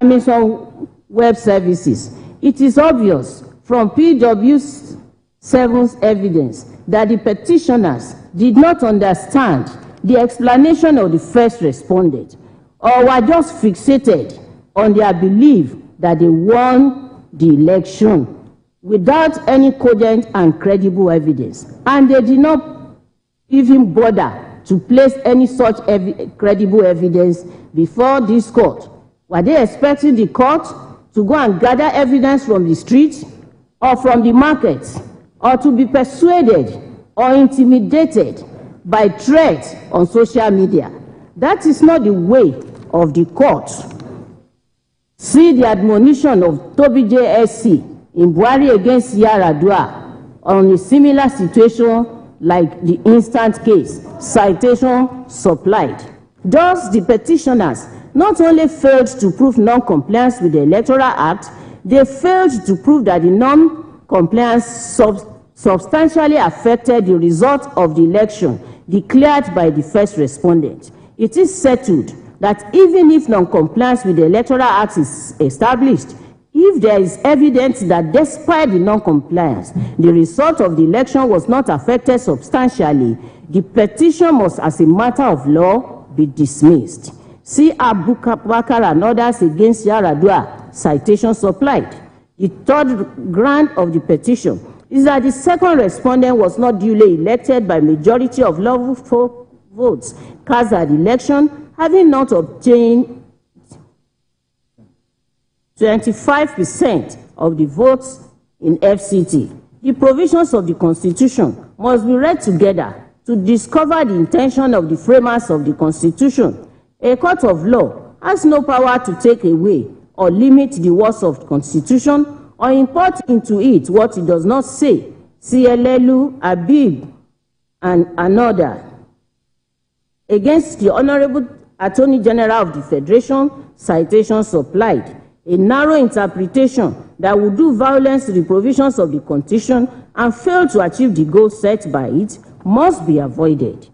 Amazon Web Services. It is obvious from PW7's evidence that the petitioners did not understand the explanation of the first respondent, or were just fixated on their belief that they won the election without any cogent and credible evidence, and they did not even bother to place any such credible evidence before this court. Were they expecting the court to go and gather evidence from the streets or from the markets, or to be persuaded or intimidated by threats on social media? That is not the way of the court. See the admonition of Toby JSC in Buhari against Yaradua on a similar situation like the instant case, citation supplied. Thus, the petitioners not only failed to prove non-compliance with the Electoral Act, they failed to prove that the non-compliance substantially affected the result of the election declared by the first respondent. It is settled that even if non-compliance with the Electoral Act is established, if there is evidence that despite the non-compliance, the result of the election was not affected substantially, the petition must, as a matter of law, be dismissed. See Abubakar and others against Yaradua, citation supplied. The third ground of the petition is that the second respondent was not duly elected by majority of lawful votes cast at the election, having not obtained 25% of the votes in FCT. The provisions of the Constitution must be read together to discover the intention of the framers of the Constitution. A court of law has no power to take away or limit the words of the Constitution or import into it what it does not say. See Elelu, Abib, and another. Against the Honorable Attorney General of the Federation, citation supplied. A narrow interpretation that would do violence to the provisions of the Constitution and fail to achieve the goal set by it must be avoided.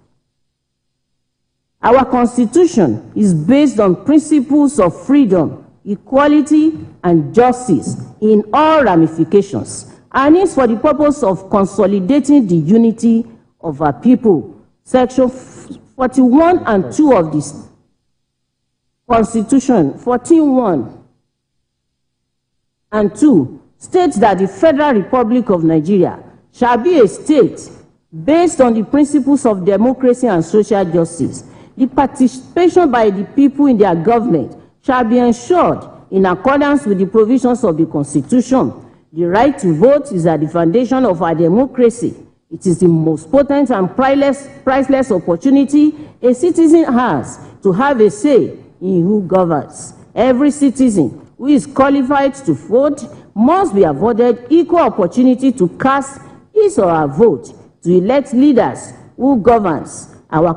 Our Constitution is based on principles of freedom, equality, and justice in all ramifications, and is for the purpose of consolidating the unity of our people. Section 41 and 2 of this Constitution, 14(1) and 2, states that the Federal Republic of Nigeria shall be a state based on the principles of democracy and social justice. The participation by the people in their government shall be ensured in accordance with the provisions of the Constitution. The right to vote is at the foundation of our democracy. It is the most potent and priceless opportunity a citizen has to have a say in who governs. Every citizen who is qualified to vote must be afforded equal opportunity to cast his or her vote to elect leaders who governs. Our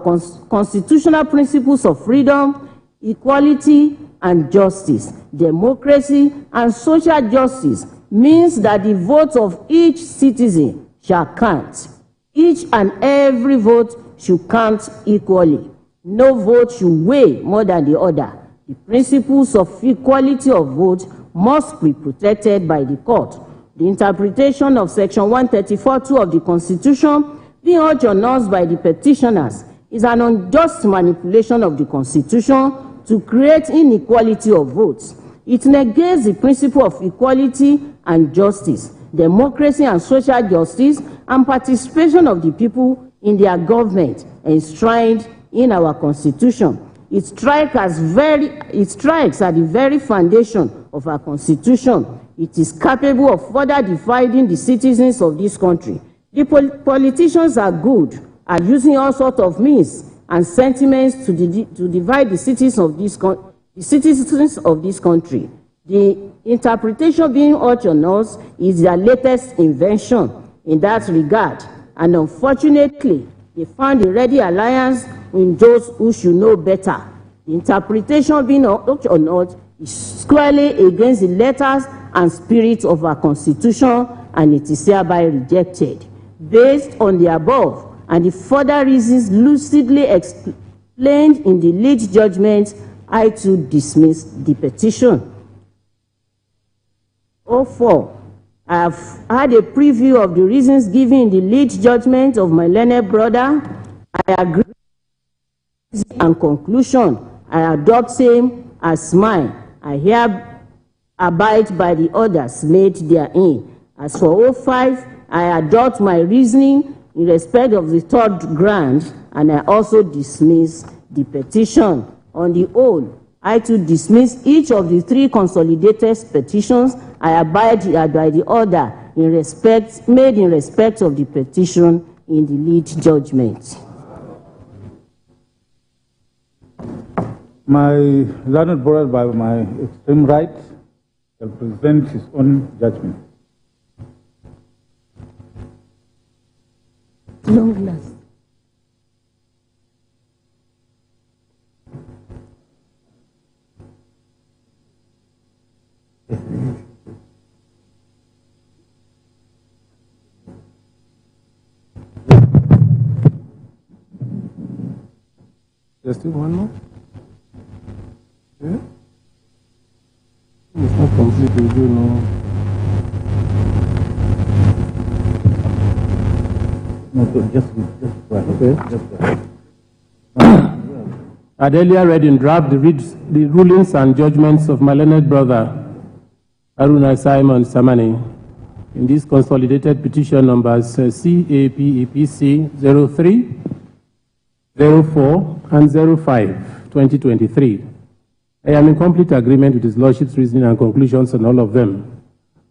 constitutional principles of freedom, equality, and justice, democracy, and social justice means that the vote of each citizen shall count. Each and every vote should count equally. No vote should weigh more than the other. The principles of equality of vote must be protected by the court. The interpretation of Section 134(2) of the Constitution being urged on us by the petitioners is an unjust manipulation of the Constitution to create inequality of votes. It negates the principle of equality and justice, democracy and social justice, and participation of the people in their government enshrined in our Constitution. It strikes at the very foundation of our Constitution. It is capable of further dividing the citizens of this country. The politicians are good at using all sorts of means and sentiments to divide the citizens of this country. The interpretation being urged on us is their latest invention in that regard, and unfortunately, they found a ready alliance in those who should know better. The interpretation being urged on us is squarely against the letters and spirit of our Constitution, and it is hereby rejected. Based on the above and the further reasons lucidly explained in the lead judgment, I too dismiss the petition. 04. I have had a preview of the reasons given in the lead judgment of my learned brother. I agree and conclusion. I adopt same as mine. I hereby abide by the orders made therein. As for 05, I adopt my reasoning in respect of the third ground, and I also dismiss the petition. On the whole, I too dismiss each of the three consolidated petitions. I abide by the order made in respect of the petition in the lead judgment. My learned brother, by my extreme right, shall present his own judgment. Long last. There's still one more? Yeah? It's not complete, we do know. No, so just go ahead. Okay. Just go ahead. I'd earlier read in draft the rulings and judgments of my learned brother, Aruna Simon Samani, in these consolidated petition numbers CAPEPC 03, 04, and 05, 2023. I am in complete agreement with His Lordship's reasoning and conclusions on all of them.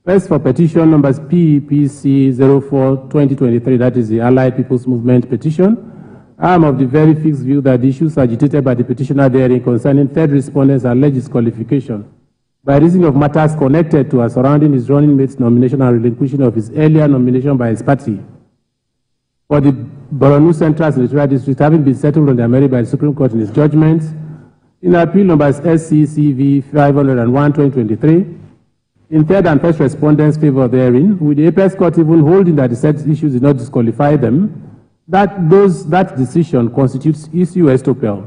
First, for petition numbers PEPC 04, 2023, that is the Allied People's Movement petition, I am of the very fixed view that the issues agitated by the petitioner therein concerning third respondents' alleged disqualification by reason of matters connected to or surrounding his running mate's nomination and relinquishing of his earlier nomination by his party for the Borno Central Senatorial District having been settled on their merit by the Supreme Court in its judgment, in appeal numbers SCCV 501, 2023, in third and first respondents' favor therein, with the Apex Court even holding that the said issues did not disqualify them, that decision constitutes issue estoppel,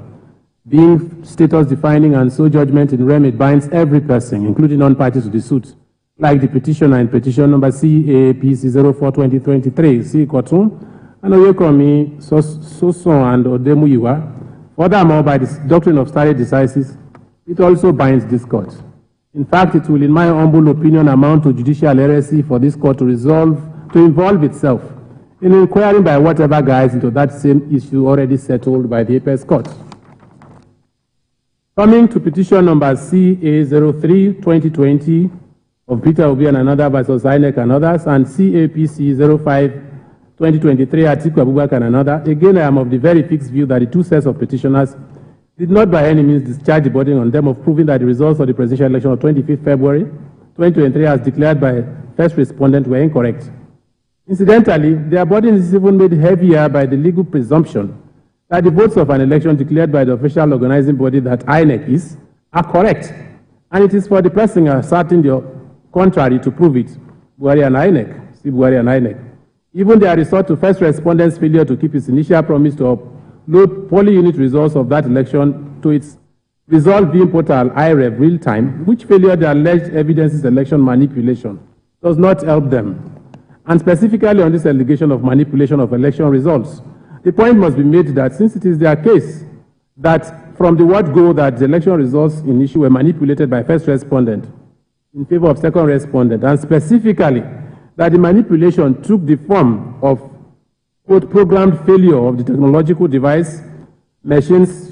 being status defining, and so judgment in rem it binds every person, including non-parties to the suit, like the petitioner in petition number CAPC 04, 2023, C. Kotum, and Oyekomi, Soson, and Odemuyiwa. Furthermore, by the doctrine of stare decisis, it also binds this court. In fact, it will, in my humble opinion, amount to judicial heresy for this court to involve itself in inquiring by whatever guise into that same issue already settled by the Apex Court. Coming to petition number CA03, 2020, of Peter Obi and another versus INEC and others, and CAPC 05, 2023, Atiku Abubakar and another, again, I am of the very fixed view that the two sets of petitioners did not by any means discharge the burden on them of proving that the results of the presidential election of 25th February 2023 as declared by first respondent were incorrect. Incidentally, their burden is even made heavier by the legal presumption that the votes of an election declared by the official organizing body that INEC are correct, and it is for the person asserting the contrary to prove it, Buhari and INEC, see Buhari and INEC. Even their resort to first respondent's failure to keep its initial promise to upload poly unit results of that election to its result being portal IREV real time, which failure the alleged evidences election manipulation, does not help them. And specifically on this allegation of manipulation of election results, the point must be made that since it is their case that from the word go that the election results in issue were manipulated by first respondent in favor of second respondent, and specifically that the manipulation took the form of quote, programmed failure of the technological device, machines,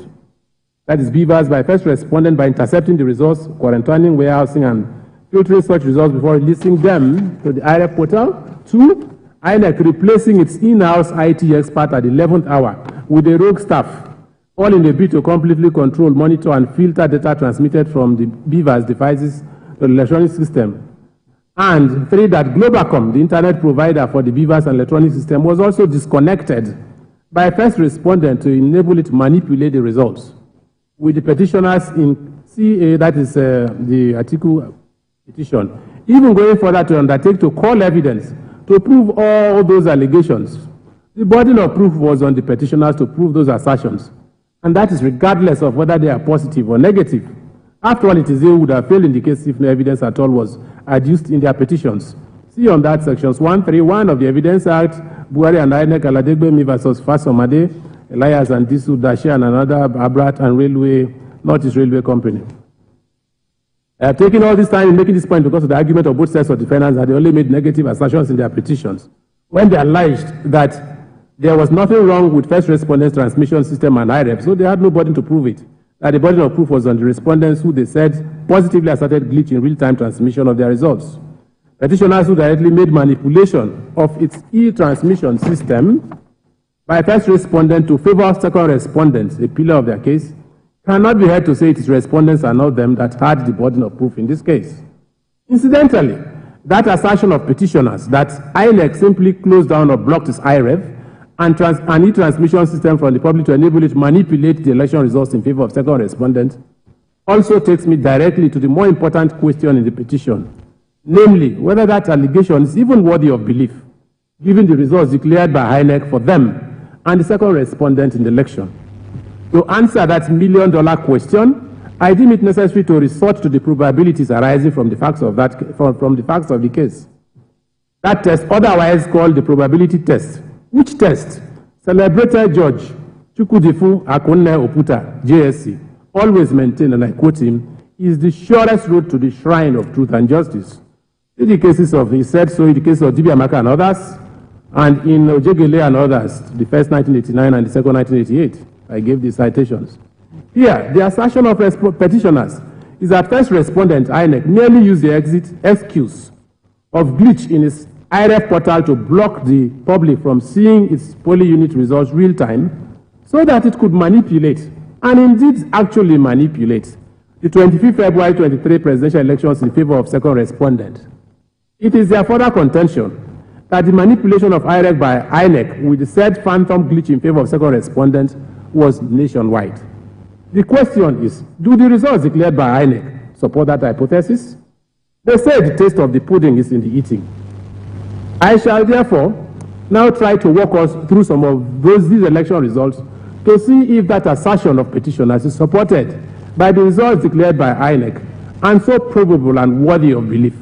that is beavers, by first respondent by intercepting the results, quarantining, warehousing, and filtering such results before releasing them to the IREF portal. 2, INEC replacing its in-house IT expert at the 11th hour with a rogue staff, all in a bid to completely control, monitor, and filter data transmitted from the beavers devices to the electronic system. And 3, that Globacom, the internet provider for the beavers and electronic system, was also disconnected by first respondent to enable it to manipulate the results. With the petitioners in CA, that is the article petition, even going further to undertake to call evidence to prove all those allegations. The burden of proof was on the petitioners to prove those assertions, and that is regardless of whether they are positive or negative. After all, it is they who would have failed in the case if no evidence at all was adduced in their petitions. See on that sections 131 of the Evidence Act, Buhari and INEC, Aladegbemi versus Fasomade, Elias and Disu, Dashi and another, Abrat and Railway, Northeast Railway Company. I have taken all this time in making this point because of the argument of both sets of defendants that they only made negative assertions in their petitions, when they alleged that there was nothing wrong with first respondents' transmission system and IREF, so they had no burden to prove it. That the burden of proof was on the respondents who they said positively asserted glitch in real-time transmission of their results. Petitioners who directly made manipulation of its e-transmission system by first respondent to favor second respondents, a pillar of their case, cannot be heard to say it is respondents and not them that had the burden of proof in this case. Incidentally, that assertion of petitioners that INEC simply closed down or blocked its IREF and an e-transmission system from the public to enable it to manipulate the election results in favor of second respondent also takes me directly to the more important question in the petition, namely whether that allegation is even worthy of belief, given the results declared by INEC for them and the second respondent in the election. To answer that million-dollar question, I deem it necessary to resort to the probabilities arising from the facts of the case. That test, otherwise called the probability test, which test celebrated Judge Chukwudifu Akunne Oputa, JSC, always maintained, and I quote him, is the surest road to the shrine of truth and justice. In the cases of, he said so in the case of Dibiamaka and others, and in Ojegele and others, the first 1989 and the second 1988. I gave the citations. Here, the assertion of petitioners is that first respondent INEC merely used the excuse of glitch in its IRF portal to block the public from seeing its polling unit results real time so that it could manipulate, and indeed actually manipulate, the 25th February 23 presidential elections in favor of second respondent. It is their further contention that the manipulation of IRF by INEC with the said phantom glitch in favor of second respondent was nationwide. The question is, do the results declared by INEC support that hypothesis? They say the taste of the pudding is in the eating. I shall therefore now try to walk us through some of these election results to see if that assertion of petitioners is supported by the results declared by INEC and so probable and worthy of belief.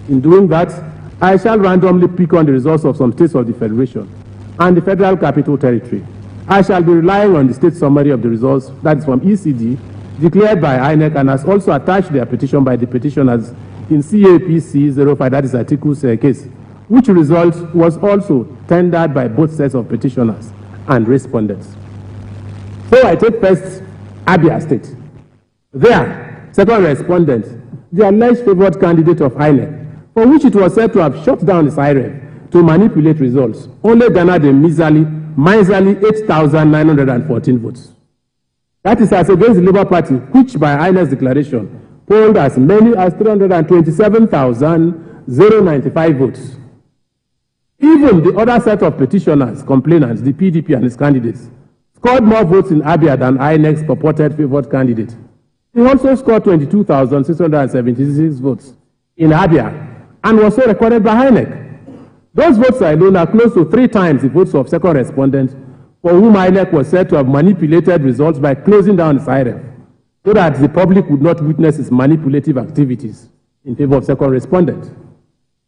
In doing that, I shall randomly pick on the results of some states of the Federation and the Federal Capital Territory. I shall be relying on the state summary of the results, that is from ECD, declared by INEC and has also attached their petition by the petitioners in CAPC 05, that is Atiku's case, which result was also tendered by both sets of petitioners and respondents. So I take first Abia State. There, second respondent, the alleged favored candidate of INEC, for which it was said to have shut down its IREF to manipulate results, only garnered a miserly 8,914 votes. That is as against the Labour Party, which by INEC's declaration polled as many as 327,095 votes. Even the other set of petitioners, complainants, the PDP and its candidates, scored more votes in Abia than INEC's purported favored candidate. He also scored 22,676 votes in Abia and was so recorded by INEC. Those votes alone are close to 3 times the votes of second respondent, for whom INEC was said to have manipulated results by closing down its IREF, so that the public would not witness its manipulative activities in favor of second respondent.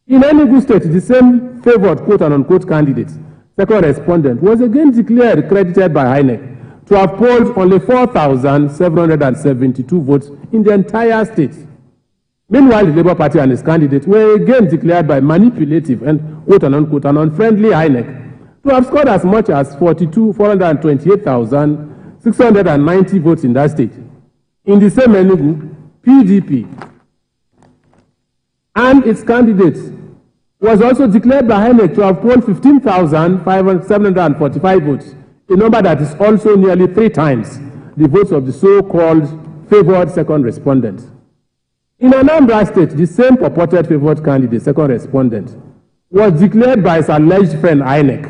In Enugu State, the same favored quote-unquote candidate, second respondent, was again declared credited by INEC to have polled only 4,772 votes in the entire state. Meanwhile, the Labour Party and its candidates were again declared by manipulative and quote-unquote and unfriendly INEC to have scored as much as 428,690 votes in that state. In the same Enugu, PDP and its candidates was also declared by INEC to have polled 15,745 votes, a number that is also nearly 3 times the votes of the so-called favored second respondent. In Anambra State, the same purported favored candidate, second respondent, was declared by his alleged friend INEC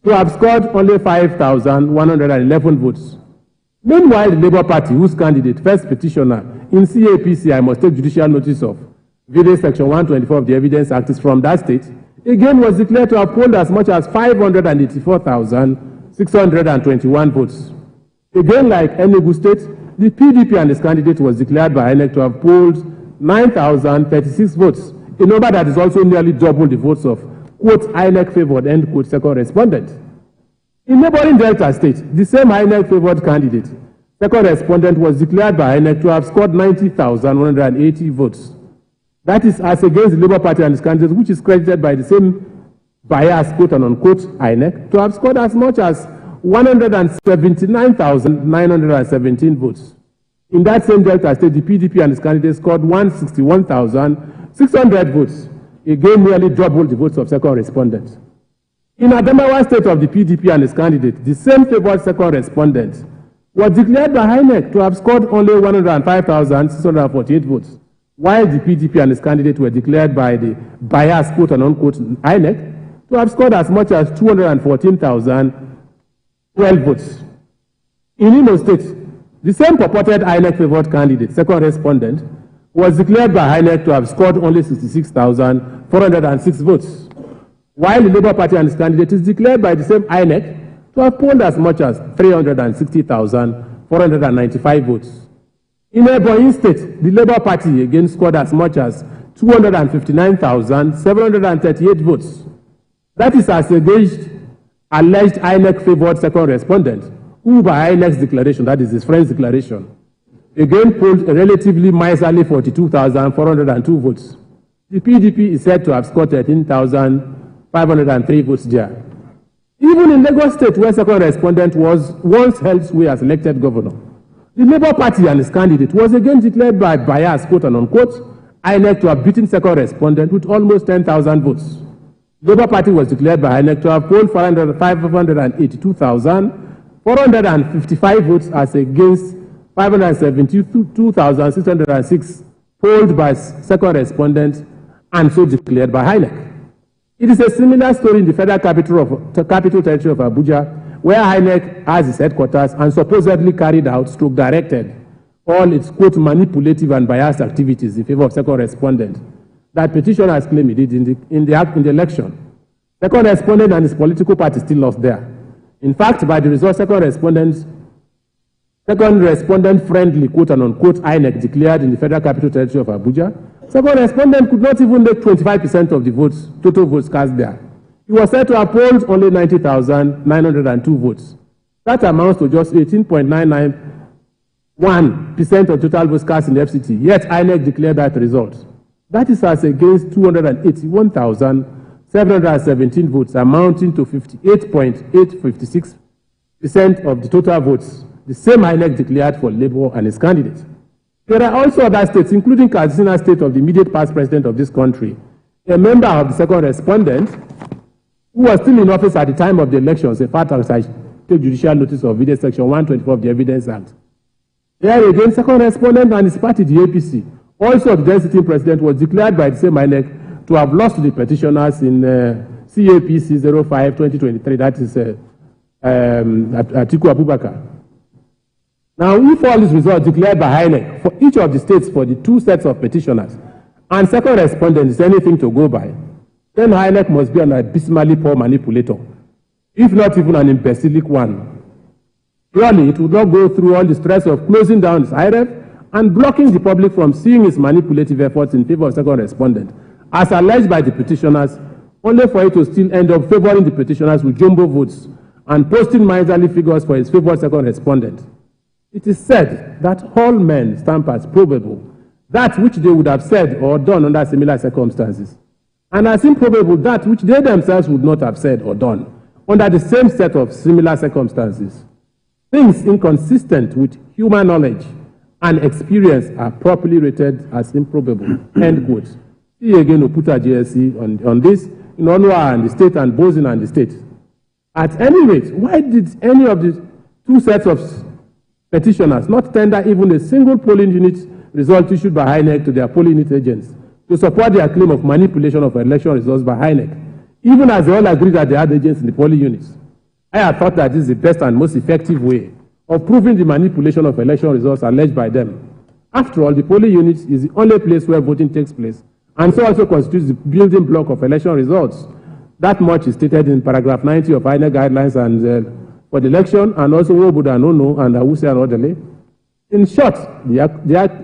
to have scored only 5,111 votes. Meanwhile, the Labour Party, whose candidate, first petitioner in CAPC, I must take judicial notice of, via Section 124 of the Evidence Act, is from that state, again was declared to have polled as much as 584,621 votes. Again, like Enugu State, the PDP and its candidate was declared by INEC to have polled 9,036 votes, a number that is also nearly double the votes of, quote, INEC favored, end quote, second respondent. In neighboring Delta State, the same INEC favored candidate, second respondent, was declared by INEC to have scored 90,180 votes. That is as against the Labour Party and its candidate, which is credited by the same bias, quote unquote, INEC, to have scored as much as 179,917 votes. In that same Delta State, the PDP and its candidates scored 161,600 votes, again nearly double the votes of second respondent. In Adamawa State of the PDP and its candidate, the same favored second respondent was declared by INEC to have scored only 105,648 votes, while the PDP and its candidate were declared by the biased, quote unquote, INEC to have scored as much as 214,012 votes. In Imo State, the same purported INEC-favored candidate, second respondent, was declared by INEC to have scored only 66,406 votes, while the Labour Party and its candidate is declared by the same INEC to have polled as much as 360,495 votes. In Ebonyi State, the Labour Party again scored as much as 259,738 votes. That is as against alleged INEC-favored second respondent, who by INEC's declaration, that is his friend's declaration, again polled a relatively miserly 42,402 votes. The PDP is said to have scored 13,503 votes there. Even in Lagos State, where second respondent was once held sway as elected governor, the Labour Party and its candidate was again declared by bias, quote and unquote, INEC to have beaten second respondent with almost 10,000 votes. Labour Party was declared by INEC to have polled 582,455 votes as against 572,606 polled by second respondent and so declared by INEC. It is a similar story in the federal capital territory of Abuja, where INEC has its headquarters and supposedly carried out, directed, all its, quote, manipulative and biased activities in favor of second respondent that petitioners claim he did in the election. Second respondent and his political party still lost there. In fact, by the result, second respondent friendly, quote and unquote, INEC declared in the federal capital territory of Abuja, second respondent could not even make 25% of the votes, total votes cast there. He was said to have polled only 90,902 votes. That amounts to just 18.991% of total votes cast in the FCT, yet INEC declared that result. That is as against 281,717 votes, amounting to 58.856% of the total votes, the same INEC declared for Labour and its candidate. There are also other states, including Katsina State of the immediate past president of this country, a member of the second respondent, who was still in office at the time of the elections, in fact, as I take judicial notice of video section 124 of the Evidence Act. There again, second respondent and his party, the APC, also the then sitting president, was declared by the same INEC to have lost to the petitioners in CAPC 05-2023, that is Atiku Abubakar. Now, if all these results declared by INEC for each of the states for the two sets of petitioners and second respondent is anything to go by, then INEC must be an abysmally poor manipulator, if not even an imbecilic one. Surely, it would not go through all the stress of closing down its IREF and blocking the public from seeing its manipulative efforts in favor of second respondent, as alleged by the petitioners, only for it to still end up favoring the petitioners with jumbo votes and posting miserly figures for its favored second respondent. It is said that all men stamp as probable that which they would have said or done under similar circumstances, and as improbable that which they themselves would not have said or done under the same set of similar circumstances. Things inconsistent with human knowledge and experience are properly rated as improbable. End quote. See again Oputa GSC on this, in Onwa and the state and Bozin and the state. At any rate, why did any of the two sets of petitioners not tender even a single polling unit result issued by INEC to their polling unit agents to support their claim of manipulation of election results by INEC, even as they all agreed that they had agents in the polling units? I had thought that this is the best and most effective way of proving the manipulation of election results alleged by them. After all, the polling unit is the only place where voting takes place, and so also constitutes the building block of election results. That much is stated in paragraph 90 of INEC guidelines and for the election, and also Wobuda and Ono and Awuse and Odele. In short, the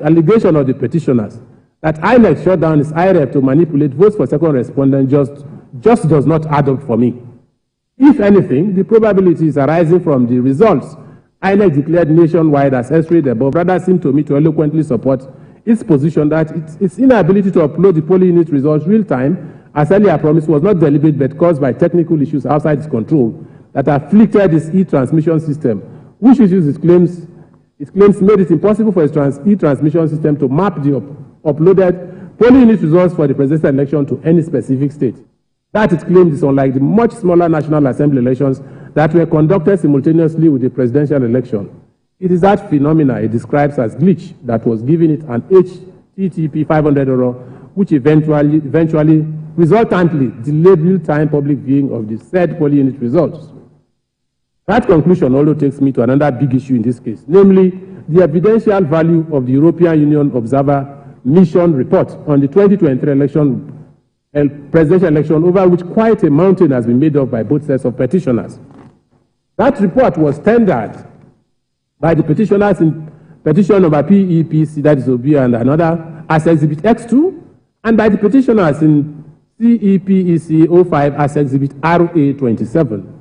allegation of the petitioners that INEC shut down its IREF to manipulate votes for second respondent just does not add up for me. If anything, the probabilities arising from the results INEC declared nationwide as illustrated above rather seem to me to eloquently support its position that its inability to upload the polling unit results real time, as earlier promised, was not deliberate but caused by technical issues outside its control that afflicted its e-transmission system, which issues it claims made it impossible for its e-transmission system to map the uploaded polling unit results for the presidential election to any specific state. That it claims is unlike the much smaller National Assembly elections that were conducted simultaneously with the presidential election. It is that phenomena it describes as glitch that was giving it an HTTP 500 error, which eventually resultantly delayed real-time public viewing of the said poll unit results. That conclusion also takes me to another big issue in this case, namely the evidential value of the European Union Observer Mission report on the 2023 presidential election, over which quite a mountain has been made up by both sets of petitioners. That report was tendered by the petitioners in petition number PEPC, that is Obi and another, as Exhibit X2, and by the petitioners in CEPEC 05 as Exhibit RA27.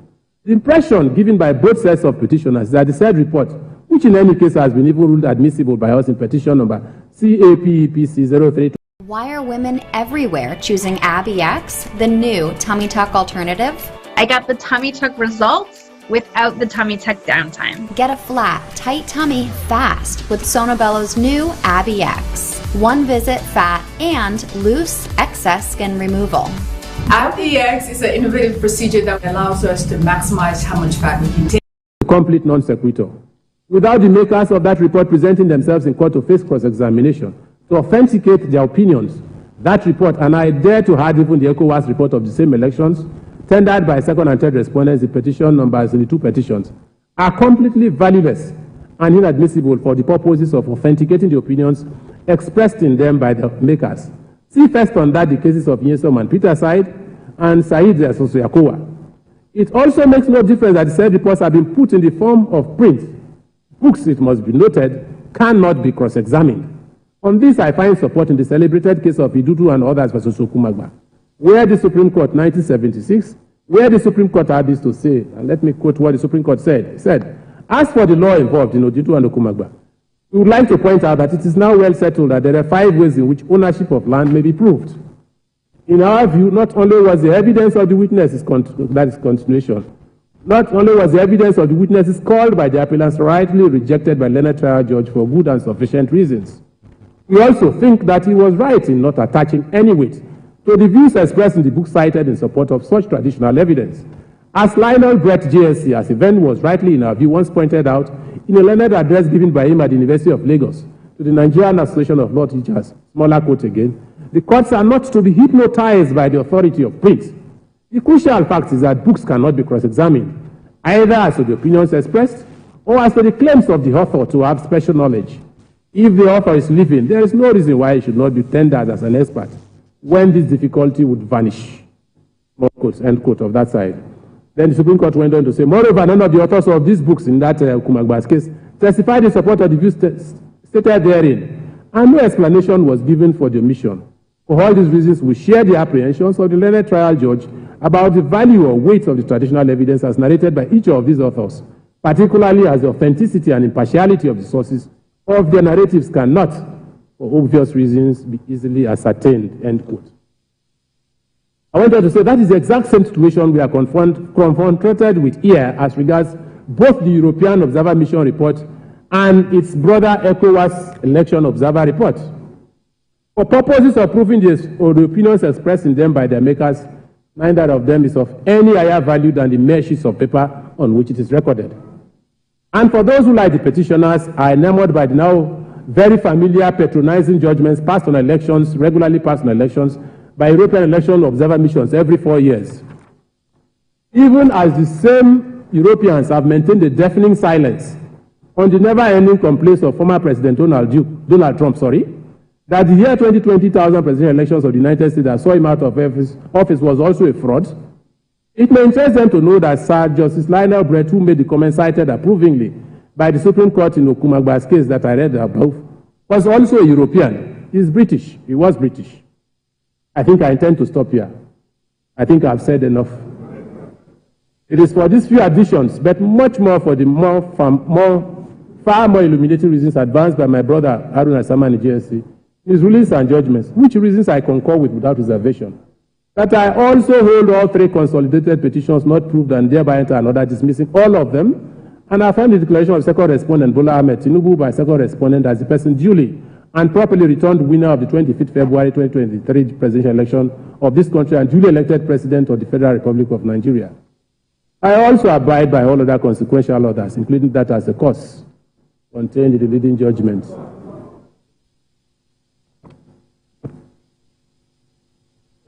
The impression given by both sets of petitioners is that the said report, which in any case has been even ruled admissible by us in petition number CAPEPC 03. Why are women everywhere choosing ABX, the new tummy tuck alternative? I got the tummy tuck results without the tummy tuck downtime. Get a flat, tight tummy fast with Sonobello's new ABX. One visit fat and loose excess skin removal. ABX is an innovative procedure that allows us to maximize how much fat we can take. Complete non sequitur. Without the makers of that report presenting themselves in court to face cross-examination, to authenticate their opinions, that report, and I dare to add even the ECOWAS report of the same elections, tendered by second and third respondents in petition numbers in the two petitions, are completely valueless and inadmissible for the purposes of authenticating the opinions expressed in them by the makers. See first on that the cases of Nyesom and Peter Said and Said Yakowa. It also makes no difference that the said reports have been put in the form of print. Books, it must be noted, cannot be cross-examined. On this, I find support in the celebrated case of Idudu and others versus Okumagba, where the Supreme Court, 1976, where the Supreme Court had this to say, and let me quote what the Supreme Court said. It said, as for the law involved in Idudu and Okumagba, we would like to point out that it is now well settled that there are 5 ways in which ownership of land may be proved. In our view, not only was the evidence of the witnesses, that is continuation, not only was the evidence of the witnesses called by the appellants rightly rejected by Leonard Trial Judge for good and sufficient reasons, we also think that he was right in not attaching any weight to the views expressed in the book cited in support of such traditional evidence. As Lionel Brett JSC, as event was rightly in our view once pointed out in a learned address given by him at the University of Lagos to the Nigerian Association of Law Teachers, smaller quote again, the courts are not to be hypnotized by the authority of print. The crucial fact is that books cannot be cross-examined, either as to the opinions expressed or as to the claims of the author to have special knowledge. If the author is living, there is no reason why he should not be tendered as an expert when this difficulty would vanish. More quotes, end quote of that side. Then the Supreme Court went on to say, moreover, none of the authors of these books in that Kumagba's case testified in support of the views stated therein, and no explanation was given for the omission. For all these reasons, we share the apprehensions of the learned trial judge about the value or weight of the traditional evidence as narrated by each of these authors, particularly as the authenticity and impartiality of the sources of their narratives cannot, for obvious reasons, be easily ascertained, end quote. I wanted to say that is the exact same situation we are confronted with here as regards both the European Observer Mission report and its brother ECOWAS Election Observer report. For purposes of proving the opinions expressed in them by their makers, neither of them is of any higher value than the mere sheets of paper on which it is recorded. And for those who, like the petitioners, are enamored by the now very familiar patronizing judgments passed on elections, regularly passed on elections, by European election observer missions every 4 years. Even as the same Europeans have maintained a deafening silence on the never-ending complaints of former President Donald Trump, that the year 2020,000 presidential elections of the United States that saw him out of office was also a fraud, it may interest them to know that Sir Justice Lionel Brett, who made the comment cited approvingly by the Supreme Court in Okumagba's case that I read above, was also a European. He's British. He was British. I think I intend to stop here. I think I've said enough. It is for these few additions, but much more for the far more illuminating reasons advanced by my brother Haruna Samani JSC, his rulings and judgments, which reasons I concur with without reservation, that I also hold all 3 consolidated petitions not proved and thereby enter another dismissing all of them, and I find the declaration of second respondent Bola Ahmed Tinubu by second respondent as the person duly and properly returned winner of the 25th February 2023 presidential election of this country and duly elected president of the Federal Republic of Nigeria. I also abide by all other consequential orders, including that as a cause contained in the leading judgments.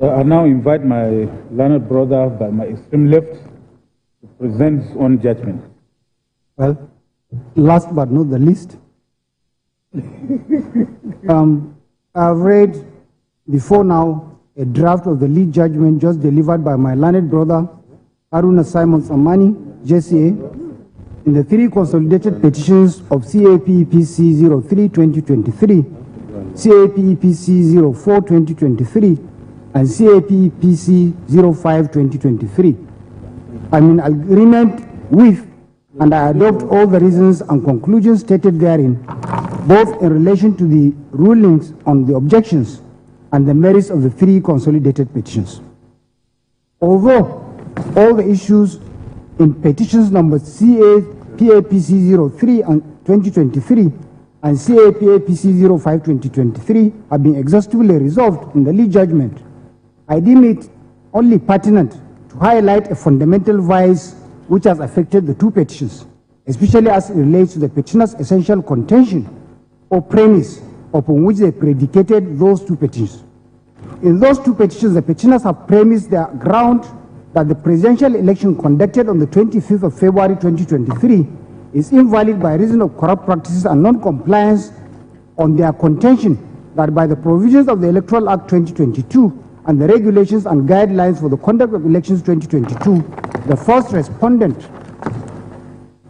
I now invite my learned brother by my extreme left to present his own judgment. Well, last but not the least, I've read before now a draft of the lead judgment just delivered by my learned brother, Haruna Simon Samani, JCA, in the 3 consolidated petitions of CAPEPC 03-2023, CAPEPC 04-2023, and CAPEPC 05-2023. I'm in agreement with and I adopt all the reasons and conclusions stated therein, both in relation to the rulings on the objections and the merits of the 3 consolidated petitions. Although all the issues in petitions number CAPAPC 03 and 2023 and CAPAPC 05 2023 have been exhaustively resolved in the lead judgment, I deem it only pertinent to highlight a fundamental vice which has affected the 2 petitions, especially as it relates to the petitioner's essential contention or premise upon which they predicated those 2 petitions. In those 2 petitions, the petitioners have premised their ground that the presidential election conducted on the 25th of February 2023 is invalid by reason of corrupt practices and non-compliance on their contention that by the provisions of the Electoral Act 2022 and the regulations and guidelines for the conduct of elections 2022, the first respondent,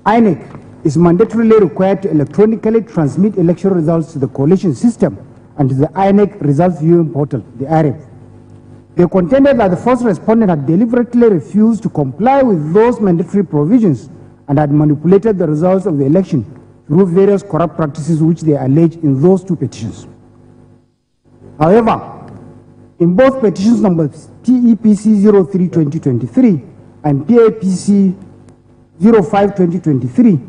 INEC, is mandatorily required to electronically transmit election results to the coalition system and to the INEC results viewing portal, the IREV. They contended that the first respondent had deliberately refused to comply with those mandatory provisions and had manipulated the results of the election through various corrupt practices which they allege in those 2 petitions. However, in both petitions numbers TEPC 03-2023 and PAPC 05-2023,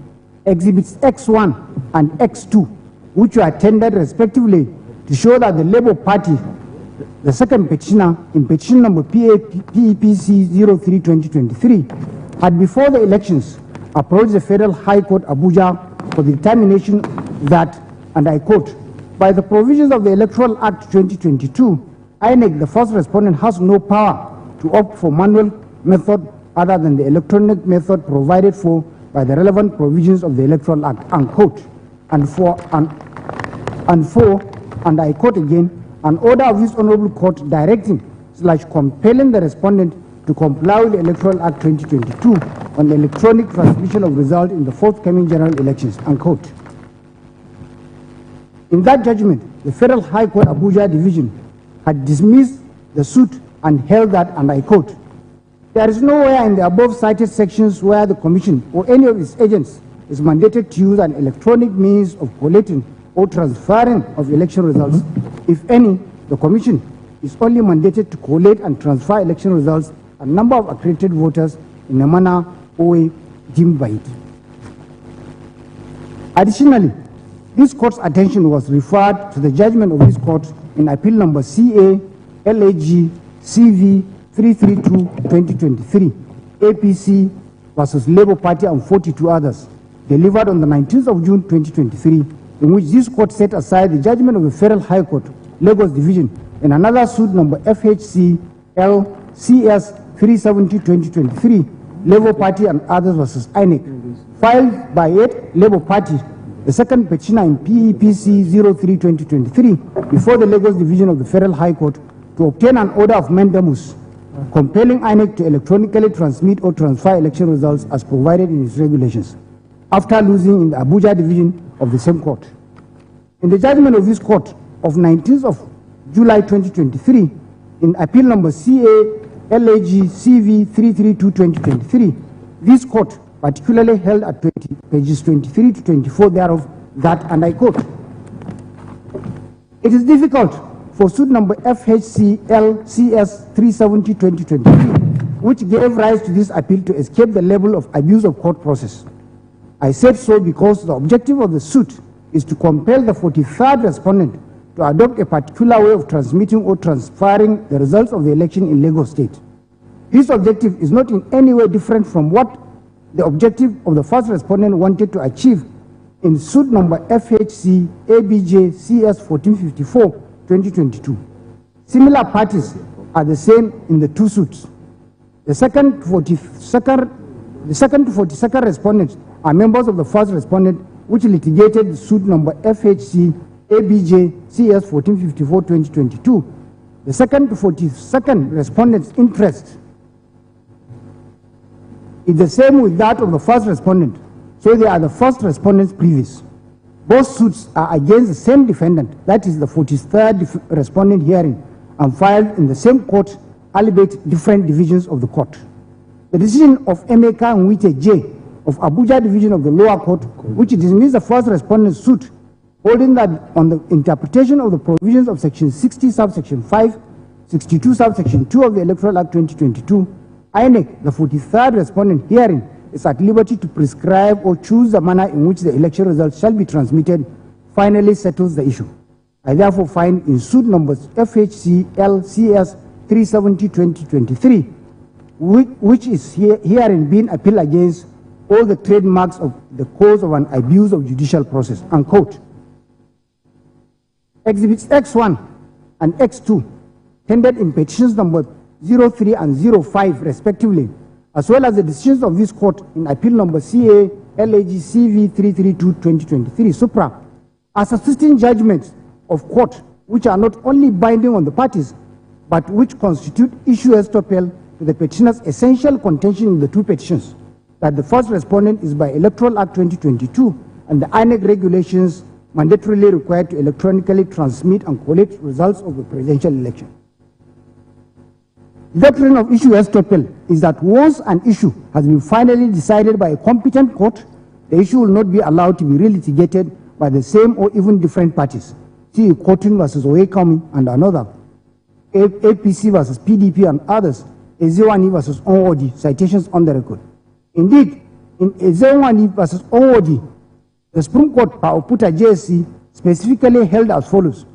exhibits X1 and X2, which were tendered respectively to show that the Labour Party, the second petitioner in petition number PEPC 03-2023, had before the elections approached the Federal High Court Abuja for the determination that, and I quote, by the provisions of the Electoral Act 2022, INEC, the first respondent, has no power to opt for manual method other than the electronic method provided for by the relevant provisions of the Electoral Act, unquote. And I quote again, an order of this Honorable Court directing / compelling the respondent to comply with the Electoral Act 2022 on the electronic transmission of results in the forthcoming general elections, unquote. In that judgment, the Federal High Court Abuja Division had dismissed the suit and held that, and I quote, there is nowhere in the above cited sections where the Commission or any of its agents is mandated to use an electronic means of collating or transferring of election results. If any, the Commission is only mandated to collate and transfer election results and number of accredited voters in a manner or way deemed by it. Additionally, this court's attention was referred to the judgment of this court in appeal number CA LAG CV 332-2023, APC versus Labour Party and 42 others, delivered on the 19th of June 2023, in which this court set aside the judgment of the Federal High Court, Lagos Division, in another suit number FHC LCS 370-2023, Labour Party and others versus INEC, filed by 8 Labour Party, the second petitioner in PEPC 03-2023, before the Lagos Division of the Federal High Court to obtain an order of mandamus compelling INEC to electronically transmit or transfer election results as provided in its regulations, after losing in the Abuja Division of the same court. In the judgment of this court of 19th of July 2023, in appeal number CA LAG CV 332-2023, this court particularly held at pages 23 to 24 thereof that, and I quote, it is difficult for suit number FHC LCS 370-2023, which gave rise to this appeal, to escape the level of abuse of court process. I said so because the objective of the suit is to compel the 43rd respondent to adopt a particular way of transmitting or transferring the results of the election in Lagos State. This objective is not in any way different from what the objective of the first respondent wanted to achieve in suit number FHC ABJ CS 1454-2022. Similar parties are the same in the two suits. The second to 42nd respondents are members of the first respondent, which litigated suit number FHC ABJ CS 1454-2022. The second to 42nd respondent's interest is the same with that of the first respondent, so they are the first respondent's previous. Both suits are against the same defendant, that is the 43rd respondent hearing, and filed in the same court, albeit different divisions of the court. The decision of Emeka Nwite J of Abuja Division of the Lower Court, which dismissed the first respondent's suit, holding that on the interpretation of the provisions of Section 60, subsection 5, 62, subsection 2 of the Electoral Act 2022, INEC, the 43rd respondent hearing, is at liberty to prescribe or choose the manner in which the election results shall be transmitted, finally settles the issue. I therefore find in suit numbers FHC LCS 370-2023, which is herein being appealed against all the trademarks of the cause of an abuse of judicial process, unquote. Exhibits X1 and X2, tendered in petitions number 03 and 05 respectively, as well as the decisions of this court in appeal number CA LAG CV 332-2023, Supra, are subsisting judgments of court which are not only binding on the parties, but which constitute issue estoppel to the petitioner's essential contention in the two petitions, that the first respondent is by Electoral Act 2022 and the INEC regulations mandatorily required to electronically transmit and collate results of the presidential election. The doctrine of issue estoppel is that once an issue has been finally decided by a competent court, the issue will not be allowed to be relitigated by the same or even different parties. See Cotton versus Oekami and another, APC versus PDP and others, Ezewani versus Onwodi, citations on the record. Indeed, in Ezewani versus Onwodi, the Supreme Court, Pauputa JSC, specifically held as follows.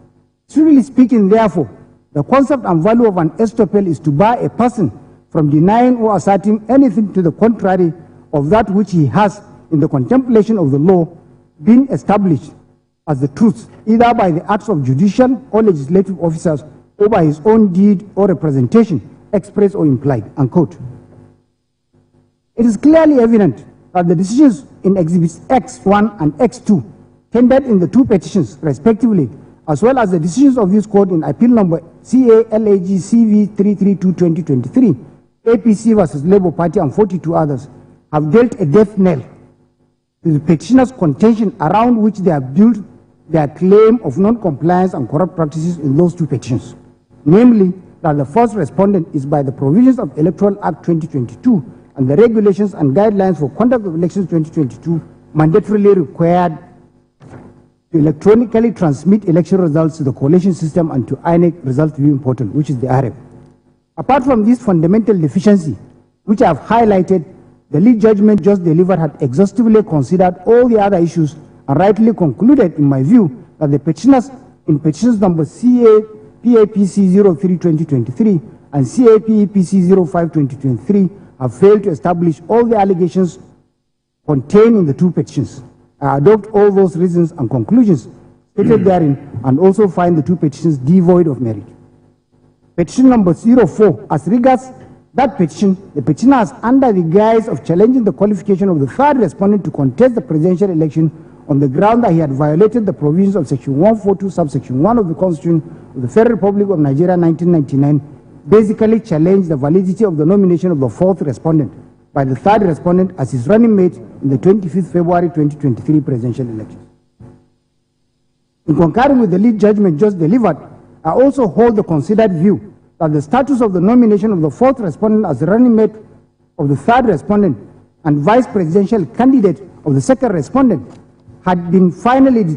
Civilly speaking, therefore, the concept and value of an estoppel is to bar a person from denying or asserting anything to the contrary of that which he has, in the contemplation of the law, been established as the truth, either by the acts of judicial or legislative officers or by his own deed or representation, express or implied, unquote. It is clearly evident that the decisions in Exhibits X1 and X2, tendered in the two petitions, respectively, as well as the decisions of this court in appeal number CA-LAG CV 332-2023, APC versus Labour Party and 42 others, have dealt a death knell to the petitioner's contention around which they have built their claim of non-compliance and corrupt practices in those two petitions, namely that the first respondent is by the provisions of Electoral Act 2022 and the regulations and guidelines for conduct of elections 2022 mandatorily required to electronically transmit election results to the collation system and to INEC result viewing portal, which is the RF. Apart from this fundamental deficiency, which I have highlighted, the lead judgment just delivered had exhaustively considered all the other issues and rightly concluded, in my view, that the petitioners in petitions number CA-PAPC 03-2023 and CA-PEPC 05-2023 have failed to establish all the allegations contained in the two petitions. I adopt all those reasons and conclusions stated therein and also find the two petitions devoid of merit. Petition number 04, as regards that petition, the petitioner has, under the guise of challenging the qualification of the third respondent to contest the presidential election on the ground that he had violated the provisions of Section 142, subsection 1 of the Constitution of the Federal Republic of Nigeria 1999, basically challenged the validity of the nomination of the fourth respondent by the third respondent as his running mate in the 25th February 2023 presidential elections. In concurring with the lead judgment just delivered, I also hold the considered view that the status of the nomination of the fourth respondent as the running mate of the third respondent and vice presidential candidate of the second respondent had been finally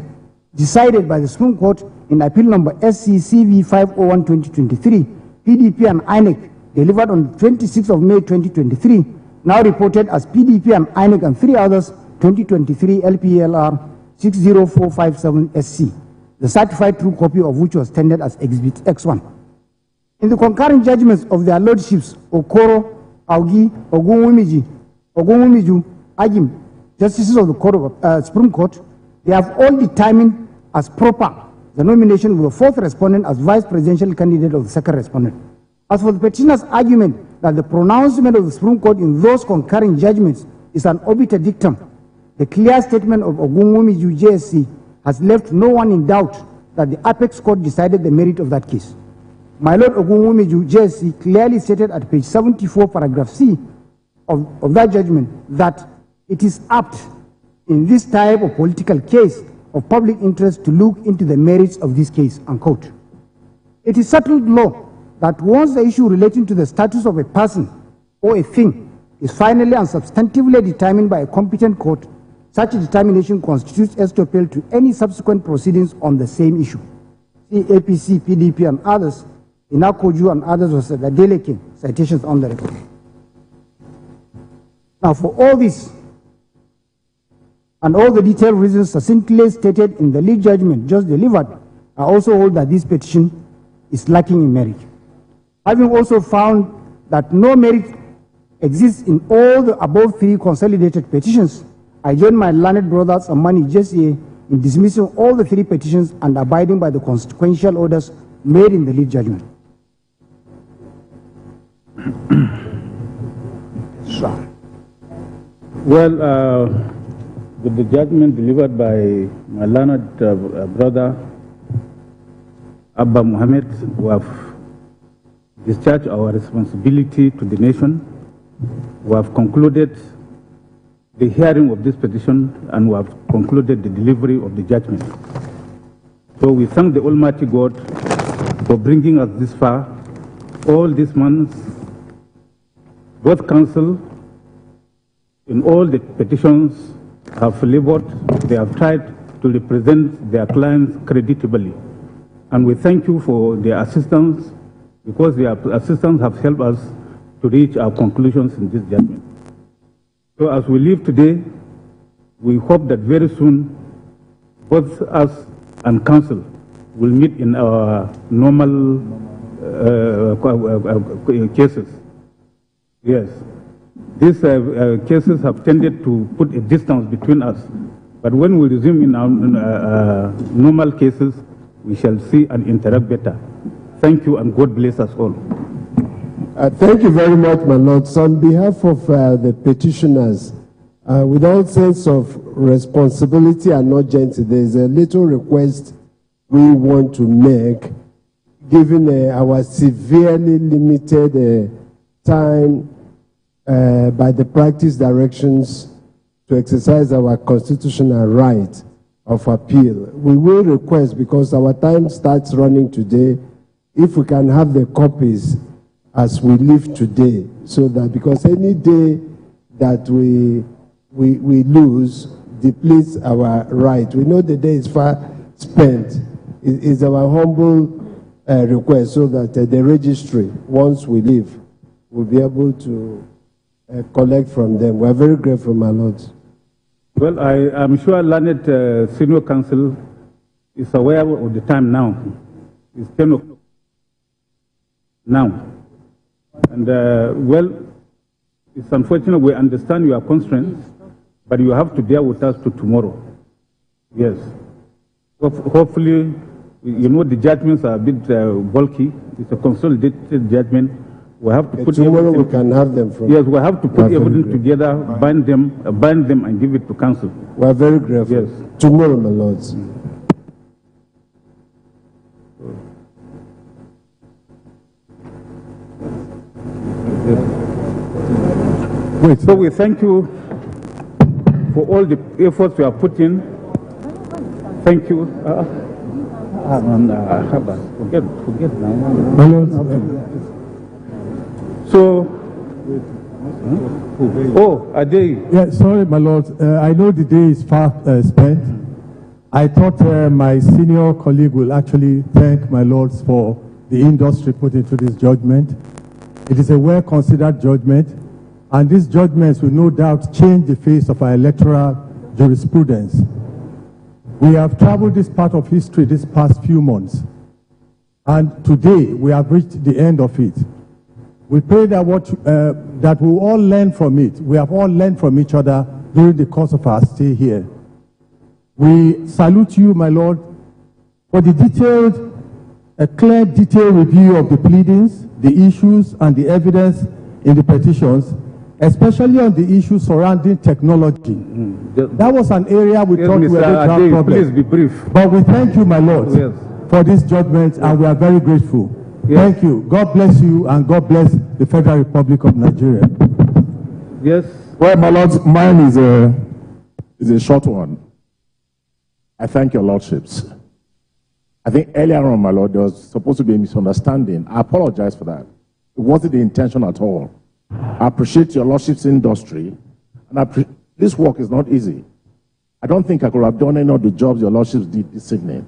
decided by the Supreme Court in appeal number SC-CV 501-2023, PDP and INEC, delivered on 26th of May 2023, now reported as PDP and INEC and three others, 2023 LPLR 60457SC, the certified true copy of which was tendered as Exhibit X1. In the concurrent judgments of their lordships, Okoro, Augi, Ogunwumiju, Agim, justices of the Supreme Court, they have all determined as proper the nomination of the fourth respondent as vice presidential candidate of the second respondent. As for the petitioner's argument that the pronouncement of the Supreme Court in those concurring judgments is an obiter dictum, the clear statement of Ogunwumiju JSC has left no one in doubt that the Apex Court decided the merit of that case. My Lord Ogunwumiju JSC clearly stated at page 74, paragraph C of that judgment that it is apt in this type of political case of public interest to look into the merits of this case, unquote. It is settled law that once the issue relating to the status of a person or a thing is finally and substantively determined by a competent court, such a determination constitutes estoppel to any subsequent proceedings on the same issue. See APC, PDP, and others, Inakoju and others was the delicate citations on the record. Now, for all this, and all the detailed reasons succinctly stated in the lead judgment just delivered, I also hold that this petition is lacking in merit. Having also found that no merit exists in all the above three consolidated petitions, I join my learned brothers Amani JCA in dismissing all the three petitions and abiding by the consequential orders made in the lead judgment. Well, with the judgment delivered by my learned brother Abba Mohammed, who have discharged our responsibility to the nation, we have concluded the hearing of this petition and we have concluded the delivery of the judgment. So we thank the Almighty God for bringing us this far. All these months, both counsel in all the petitions have labored, they have tried to represent their clients creditably. And we thank you for their assistance, because their assistance have helped us to reach our conclusions in this judgment. So as we leave today, we hope that very soon, both us and council will meet in our normal cases. Yes. These cases have tended to put a distance between us, but when we resume in our normal cases, we shall see and interact better. Thank you, and God bless us all. Thank you very much, my lords. On behalf of the petitioners, with all sense of responsibility and urgency, there is a little request we want to make, given our severely limited time by the practice directions to exercise our constitutional right of appeal. We will request, because our time starts running today, if we can have the copies as we leave today, so that, because any day that we lose depletes our right. We know the day is far spent. It is our humble request, so that the registry, once we leave, will be able to collect from them. We are very grateful, my lords. Well, I am sure learned senior counsel is aware of the time now. It's 10 o'clock now. And well, it's unfortunate, we understand your constraints, but you have to bear with us to tomorrow. Yes. Hopefully, you know, the judgments are a bit bulky. It's a consolidated judgment. We have to put tomorrow we can have them from. Yes, we have to put everything together, bind them, and give it to council. We are very grateful. Yes. Tomorrow, my lords. Wait. So we thank you for all the efforts you have put in. Thank you. Forget now. My lords. So, oh, Ade. Yeah, sorry, my lord. I know the day is far spent. I thought my senior colleague will actually thank my lords for the industry put into this judgment. It is a well-considered judgment, and these judgments will no doubt change the face of our electoral jurisprudence. We have traveled this part of history this past few months, and today we have reached the end of it. We pray that that we all learn from it. We have all learned from each other during the course of our stay here. We salute you, my Lord, for the detailed a clear, detailed review of the pleadings, the issues, and the evidence in the petitions, especially on the issues surrounding technology. That was an area we thought we were going to have problems. Please be brief. But we thank you, my Lord, for this judgment, and we are very grateful. Thank you. God bless you, and God bless the Federal Republic of Nigeria. Yes. Well, my Lord, mine is a short one. I thank your lordships. I think earlier on, my Lord, there was supposed to be a misunderstanding. I apologize for that. It wasn't the intention at all. I appreciate your lordship's industry, and this work is not easy. I don't think I could have done any of the jobs your lordships did this evening.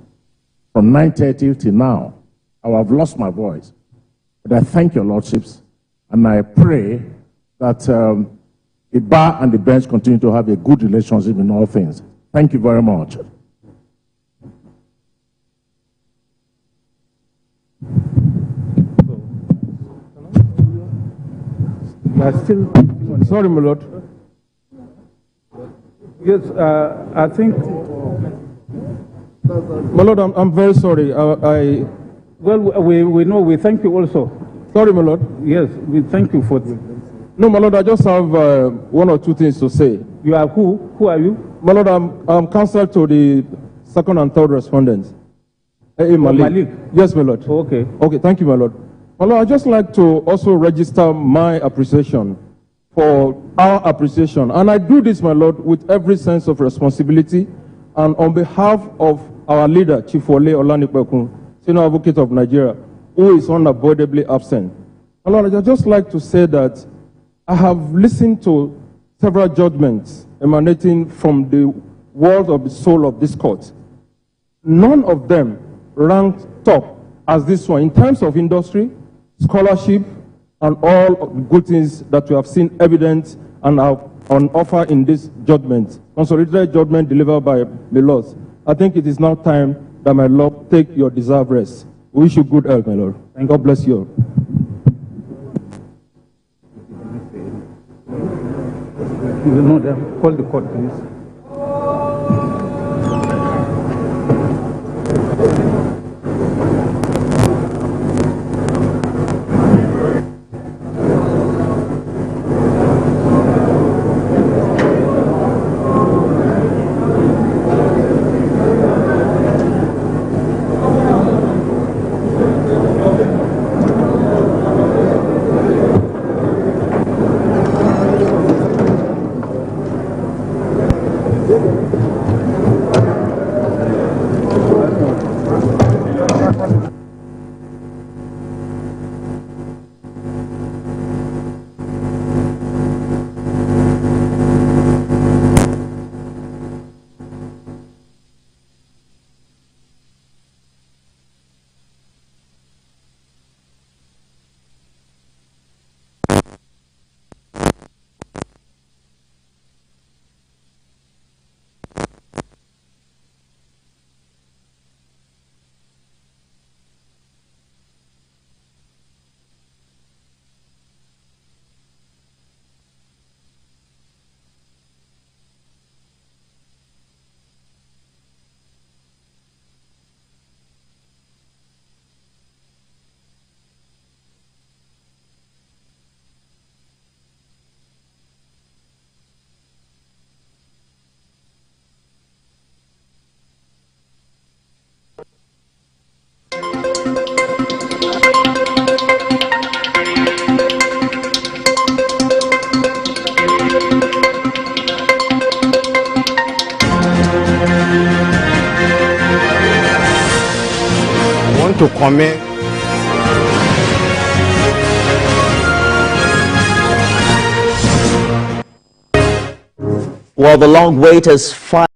From 9:30 till now, I would have lost my voice. But I thank your lordships, and I pray that the bar and the bench continue to have a good relationship in all things. Thank you very much. Sorry, my Lord. Yes, I think. My Lord, I'm very sorry. Well, we know. We thank you also. Sorry, my Lord. Yes, we thank you for. No, my Lord, I just have one or two things to say. You are who? Who are you? My Lord, I'm counsel to the second and third respondents. Hey, Malik. Yes, my Lord. Oh, okay. Okay, thank you, my Lord. My Lord, I'd just like to also register my appreciation for our appreciation. And I do this, my Lord, with every sense of responsibility and on behalf of our leader, Chief Wole Olanipekun, Senior Advocate of Nigeria, who is unavoidably absent. My Lord, I'd just like to say that I have listened to several judgments emanating from the world of the soul of this court. None of them ranked top as this one in terms of industry, scholarship, and all of the good things that we have seen evident and are on offer in this judgment, consolidated judgment delivered by the laws. I think it is now time that my Lord take your deserved rest. We wish you good health, my Lord. And God bless you. You will know them. Call the court, please. To comment well, the long wait is fine.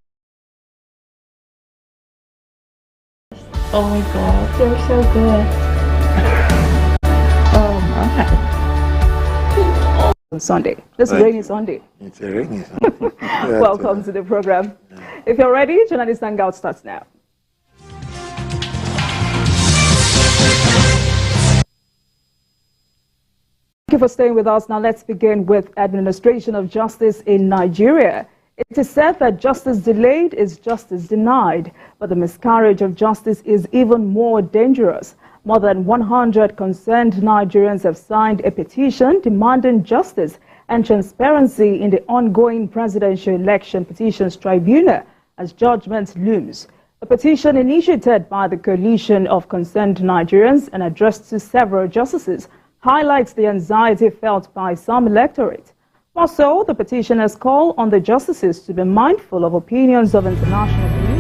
Oh my god, they're so good. Oh my. Sunday. This rainy Sunday. It's a rainy Sunday. Welcome to the program. If you're ready, Journalist Hangout starts now. Thank you for staying with us. Now let's begin with administration of justice in Nigeria. It is said that justice delayed is justice denied, but the miscarriage of justice is even more dangerous. More than 100 concerned Nigerians have signed a petition demanding justice and transparency in the ongoing presidential election petitions tribunal as judgment looms. A petition initiated by the coalition of concerned Nigerians and addressed to several justices highlights the anxiety felt by some electorate. Also, the petitioners call on the justices to be mindful of opinions of international community.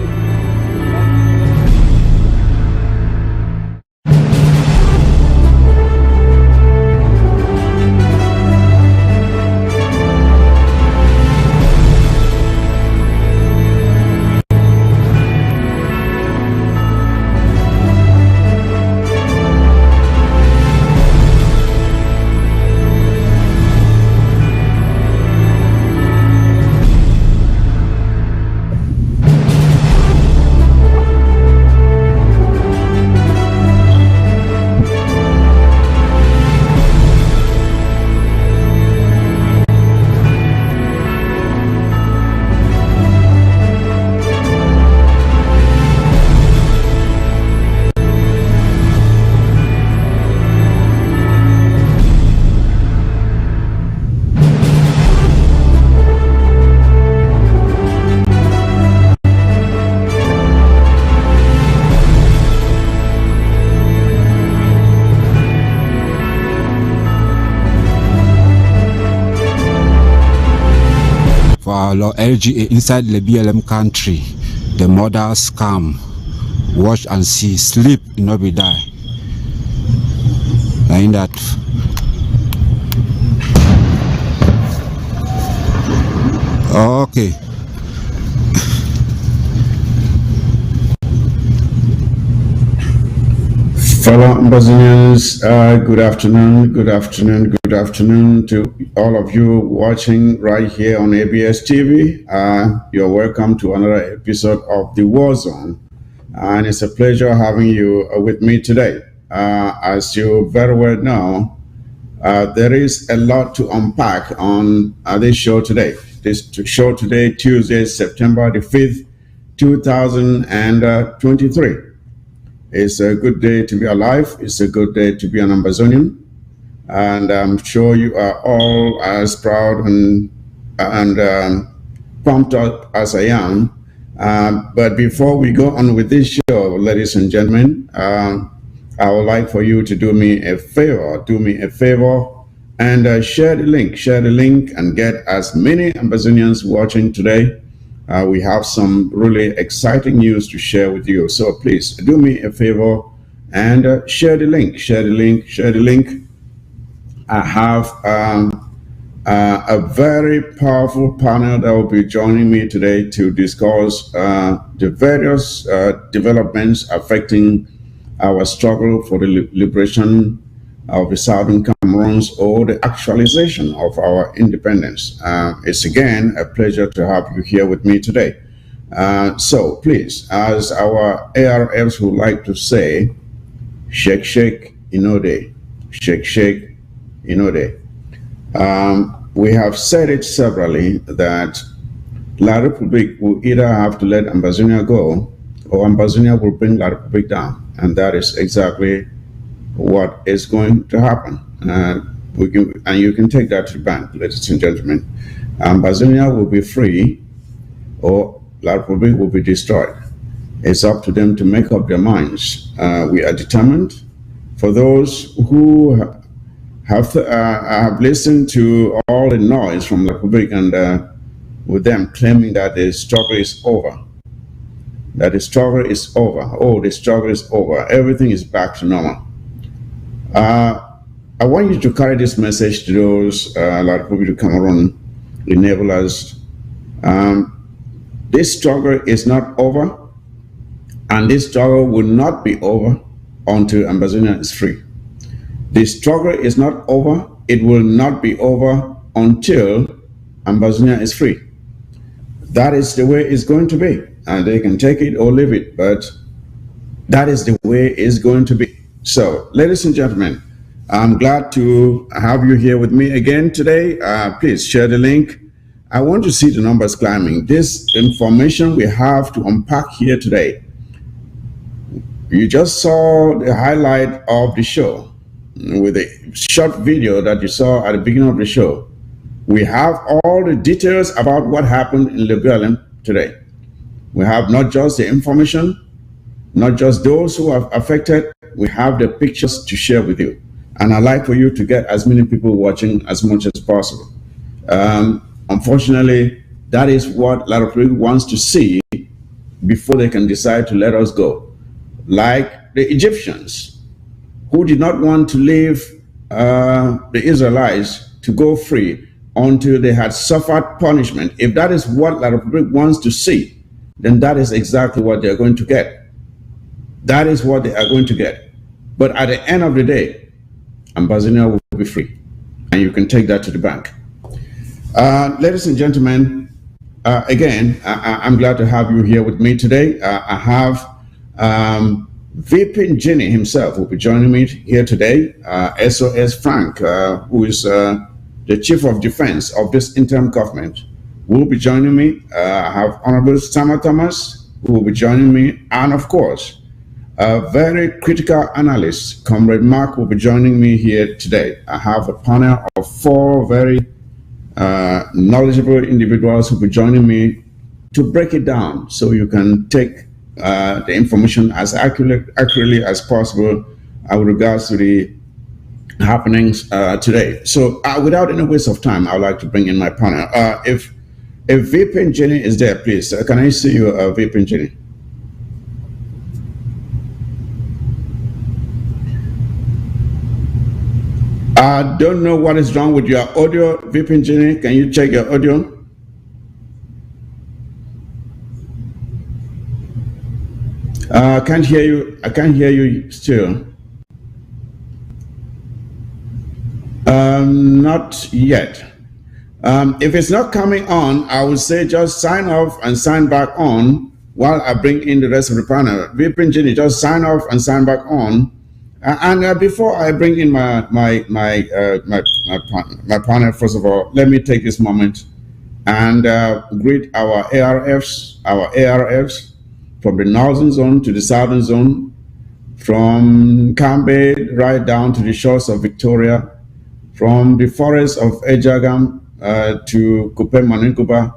LGA inside the BLM country, the mothers come, watch and see, sleep, not be die. And that okay. Fellow Ambazonians, good afternoon to all of you watching right here on ABS TV. You're welcome to another episode of The War Zone, and it's a pleasure having you with me today. As you very well know, there is a lot to unpack on this show today. Tuesday, September the 5th, 2023. It's a good day to be alive. It's a good day to be an Ambazonian. And I'm sure you are all as proud and pumped up as I am. But before we go on with this show, ladies and gentlemen, I would like for you to do me a favor and share the link and get as many Ambazonians watching today. We have some really exciting news to share with you. So please do me a favor and share the link. I have a very powerful panel that will be joining me today to discuss the various developments affecting our struggle for the liberation of the Southern Cameroons or the actualization of our independence. It's again a pleasure to have you here with me today. So please, as our ARFs would like to say, shake, shake, inode. Shake, shake, inode. We have said it severally that La Republique will either have to let Ambazonia go or Ambazonia will bring La Republique down. And that is exactly what is going to happen. And you can take that to the bank, ladies and gentlemen. Ambazonia will be free or La Republique will be destroyed. It's up to them to make up their minds. We are determined. For those who have listened to all the noise from La Republique and with them claiming that the struggle is over, that the struggle is over, oh, the struggle is over, everything is back to normal. I want you to carry this message to those La Republique of Cameroon enablers. This struggle is not over, and this struggle will not be over until Ambazonia is free. This struggle is not over, it will not be over until Ambazonia is free. That is the way it's going to be, and they can take it or leave it, but that is the way it's going to be. So, ladies and gentlemen, I'm glad to have you here with me again today. Please share the link. I want to see the numbers climbing. This information we have to unpack here today. You just saw the highlight of the show with a short video that you saw at the beginning of the show. We have all the details about what happened in Legualem today. We have not just the information, not just those who are affected, we have the pictures to share with you. And I'd like for you to get as many people watching as much as possible. Unfortunately, that is what a lot of people wants to see before they can decide to let us go. Like the Egyptians, who did not want to leave the Israelites to go free until they had suffered punishment. If that is what La Republic wants to see, then that is exactly what they're going to get. That is what they are going to get. But at the end of the day, Ambazonia will be free. And you can take that to the bank. Ladies and gentlemen, again, I'm glad to have you here with me today. I have VP Jenny himself will be joining me here today. SOS Frank, who is the Chief of Defense of this interim government, will be joining me. I have Honorable Sama Thomas, who will be joining me. And of course, a very critical analyst, Comrade Mark, will be joining me here today. I have a panel of 4 very knowledgeable individuals who will be joining me to break it down so you can take the information as accurately as possible with regards to the happenings today. So without any waste of time, I would like to bring in my panel. If VP Jenny is there, please, can I see you, VP Jenny? I don't know what is wrong with your audio, VP Jenny. Can you check your audio? I can't hear you. I can't hear you still. Not yet. If it's not coming on, I would say just sign off and sign back on while I bring in the rest of the panel. VP Jenny, just sign off and sign back on. And before I bring in my panel, first of all, let me take this moment and greet our ARFs from the northern zone to the southern zone, from Cambe right down to the shores of Victoria, from the forests of Ejagam to Kupe Maninkuba,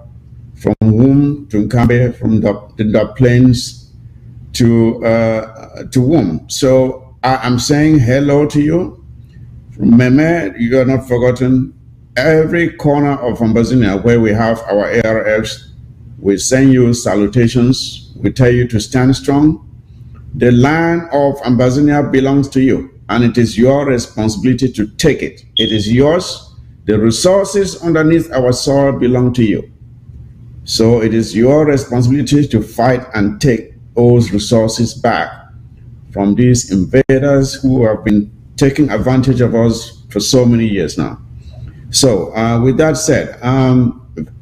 from Womb to Cambe, from the plains to Womb. So I'm saying hello to you. From Meme, you are not forgotten. Every corner of Ambazonia where we have our ARFs, we send you salutations. We tell you to stand strong. The land of Ambazonia belongs to you, and it is your responsibility to take it. It is yours. The resources underneath our soil belong to you. So it is your responsibility to fight and take those resources back from these invaders who have been taking advantage of us for so many years now. So with that said,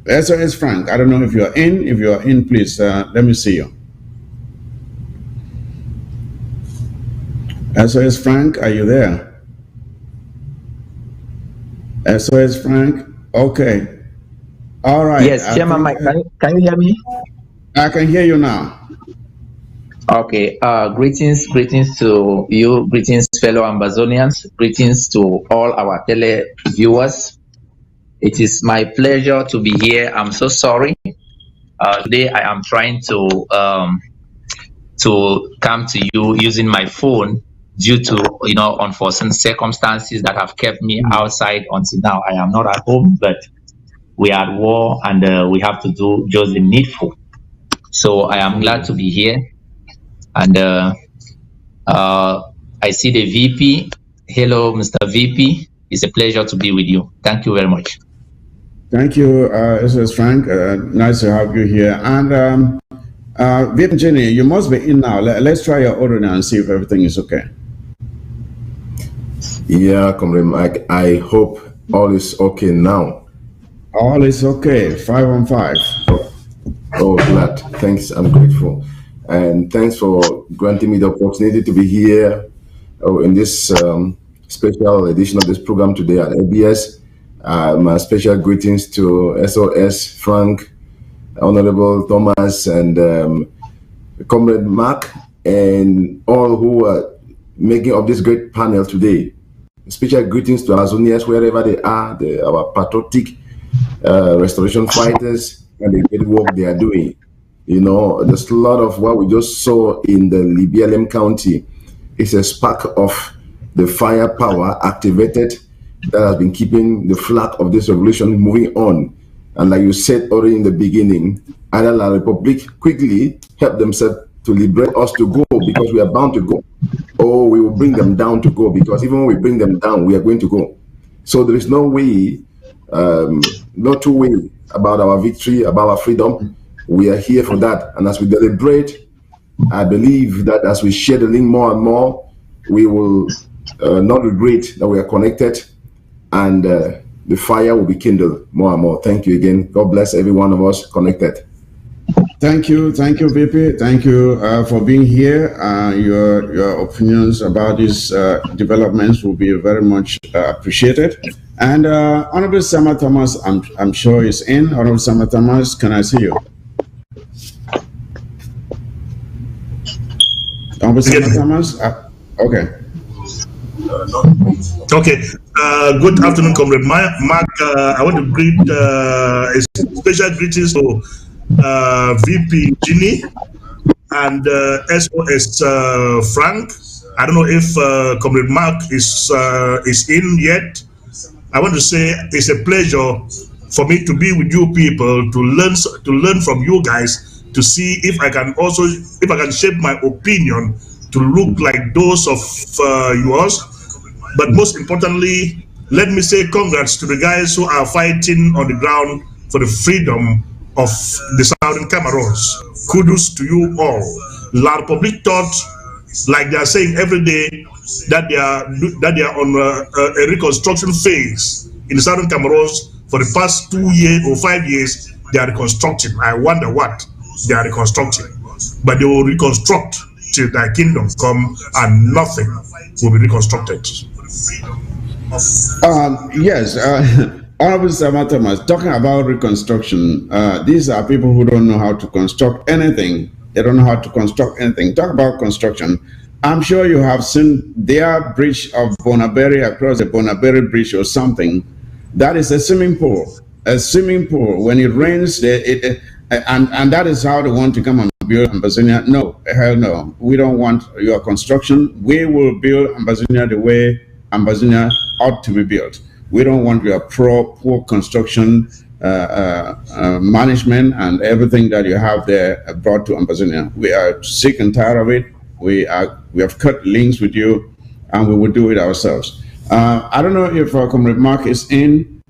SOS Frank, I don't know if you're in. If you're in, please, let me see you. SOS Frank, are you there? SOS Frank, okay. All right. Yes, Chairman Mike, can you hear me? I can hear you now. Okay, greetings to you, greetings fellow Ambazonians, greetings to all our tele viewers. It is my pleasure to be here. I'm so sorry. Today I am trying to come to you using my phone due to unforeseen circumstances that have kept me outside until now. I am not at home, but we are at war and we have to do just the needful. So I am glad to be here. And I see the VP. Hello, Mr. VP. It's a pleasure to be with you. Thank you very much. Thank you, SOS Frank. Nice to have you here. And VP Jenny, you must be in now. Let's try your audio now and see if everything is okay. Yeah, Comrade Mike, I hope all is okay now. All is okay. 5 on 5. Oh, glad. Thanks. I'm grateful. And thanks for granting me the opportunity to be here in this special edition of this program today at ABS. My special greetings to SOS Frank, Honorable Thomas, and Comrade Mark. and all who are making of this great panel today. Special greetings to Azonians wherever they are, our patriotic restoration fighters, and the great work they are doing. You know, there's a lot of what we just saw in the Libialem County. It's a spark of the firepower activated that has been keeping the flag of this revolution moving on. And like you said already in the beginning, Ireland and La Republic quickly help themselves to liberate us to go, because we are bound to go. Or we will bring them down to go, because even when we bring them down, we are going to go. So there is no way, no two way about our victory, about our freedom. We are here for that. And as we deliberate, I believe that as we share the link more and more, we will not regret that we are connected, and the fire will be kindled more and more. Thank you again. God bless every one of us connected. Thank you, VP. Thank you for being here. Your opinions about these developments will be very much appreciated. And Honorable Sama Thomas, I'm sure is in. Honorable Sama Thomas, can I see you? Honorable Sama Thomas, okay. Okay. Good afternoon, Comrade Mark. I want to greet a special greetings to VP Ginny and SOS Frank. I don't know if Comrade Mark is in yet. I want to say it's a pleasure for me to be with you people, to learn from you guys, to see if I can shape my opinion to look like those of yours. But most importantly, let me say congrats to the guys who are fighting on the ground for the freedom of the Southern Cameroons. Kudos to you all. La Republique thought, like they are saying every day, that they are on a reconstruction phase in the Southern Cameroons. For the past 2 years or 5 years, they are reconstructing. I wonder what they are reconstructing. But they will reconstruct till their kingdom come, and nothing will be reconstructed. Yes, Honorable Sama Thomas, talking about reconstruction, these are people who don't know how to construct anything. They don't know how to construct anything. Talk about construction. I'm sure you have seen their bridge of Bonaberry, across the Bonaberry Bridge or something. That is a swimming pool. A swimming pool. When it rains, and that is how they want to come and build Ambazonia. No, hell no. We don't want your construction. We will build Ambazonia the way Ambazonia ought to be built. We don't want your poor construction management and everything that you have there brought to Ambazonia. We are sick and tired of it. We have cut links with you, and we will do it ourselves. I don't know if Comrade Mark is in.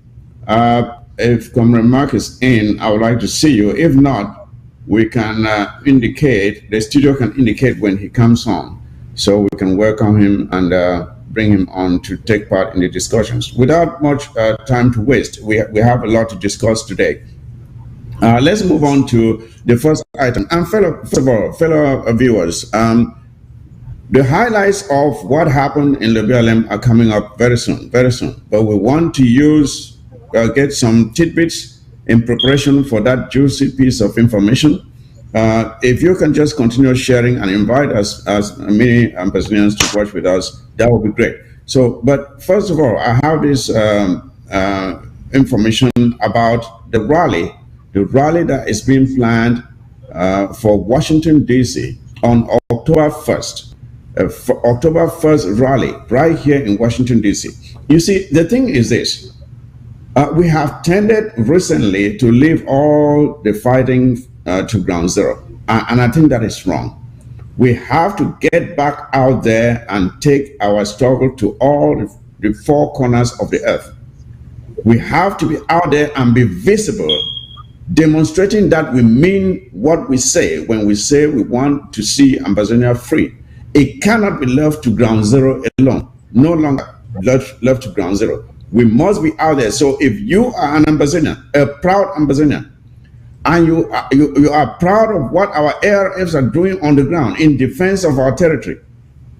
If Comrade Mark is in, I would like to see you. If not, we can indicate, the studio can indicate when he comes on, so we can welcome him and bring him on to take part in the discussions. Without much time to waste, we have a lot to discuss today. Let's move on to the first item. And fellow viewers, the highlights of what happened in Libialem are coming up very soon. But we want to get some tidbits in preparation for that juicy piece of information. If you can just continue sharing and invite us as many Ambazonians to watch with us, that would be great. So, but first of all, I have this information about the rally that is being planned for Washington, D.C. on October 1st. For October 1st rally right here in Washington, D.C. You see, the thing is this. We have tended recently to leave all the fighting to ground zero. And I think that is wrong. We have to get back out there and take our struggle to all the four corners of the earth. We have to be out there and be visible, demonstrating that we mean what we say when we say we want to see Ambazonia free. It cannot be left to ground zero alone. No longer left to ground zero. We must be out there. So if you are an Ambazonian, a proud Ambazonian, and you are proud of what our ARFs are doing on the ground in defense of our territory,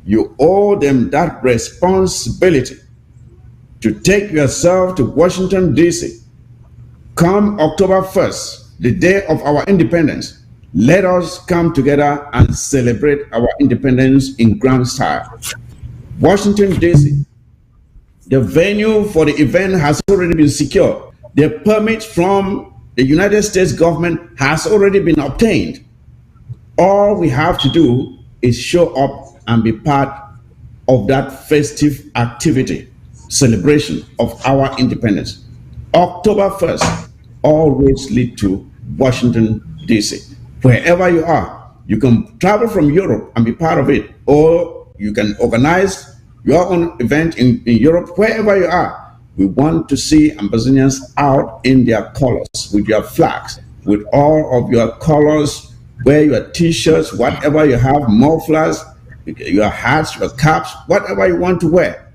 you owe them that responsibility to take yourself to Washington, D.C. Come October 1st, the day of our independence. Let us come together and celebrate our independence in grand style. Washington, D.C., the venue for the event has already been secured. The permit from the United States government has already been obtained. All we have to do is show up and be part of that festive activity, celebration of our independence. October 1st always lead to Washington, D.C. Wherever you are, you can travel from Europe and be part of it, or you can organize your own event in Europe, wherever you are. We want to see Ambazonians out in their colors, with your flags, with all of your colors. Wear your t-shirts, whatever you have, mufflers, your hats, your caps, whatever you want to wear.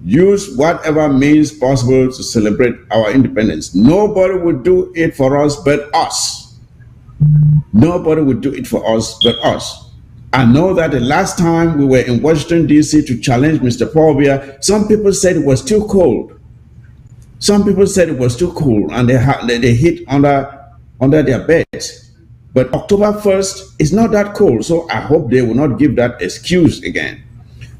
Use whatever means possible to celebrate our independence. Nobody would do it for us but us. Nobody would do it for us but us. I know that the last time we were in Washington, D.C. to challenge Mr. Paul Biya, some people said it was too cold. Some people said it was too cool, and they hid under their beds. But October 1st is not that cold, so I hope they will not give that excuse again.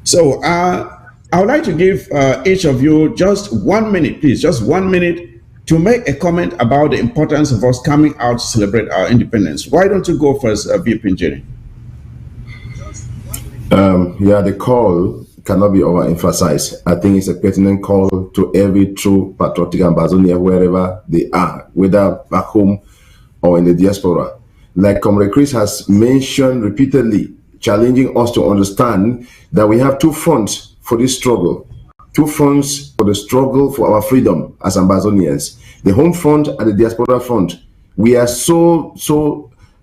So I would like to give each of you just 1 minute, please, just 1 minute to make a comment about the importance of us coming out to celebrate our independence. Why don't you go first, VP Njeri? Yeah, the call cannot be overemphasized. I think it's a pertinent call to every true patriotic Ambazonia, wherever they are, whether back home or in the diaspora. Like Comrade Chris has mentioned repeatedly, challenging us to understand that we have two fronts for this struggle. Two fronts for the struggle for our freedom as Ambazonians. The home front and the diaspora front. We are so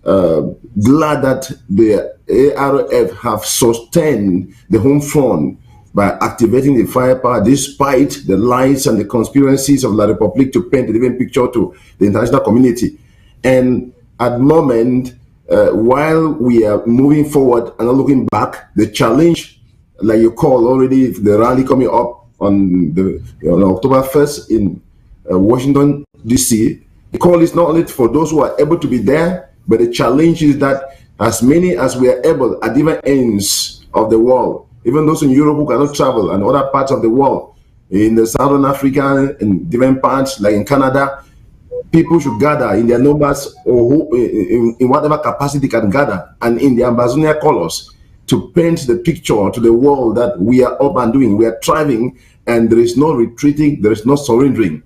glad that the ARF have sustained the home front by activating the firepower despite the lies and the conspiracies of La Republique to paint a different picture to the international community. And at the moment, while we are moving forward and not looking back, the challenge, like you call already, the rally coming up on October 1st in Washington, D.C., the call is not only for those who are able to be there, but the challenge is that as many as we are able at different ends of the world, even those in Europe who cannot travel and other parts of the world, in the Southern Africa, in different parts, like in Canada, people should gather in their numbers or who, in whatever capacity can gather, and in the Ambazonia colors to paint the picture to the world that we are up and doing, we are thriving, and there is no retreating, there is no surrendering,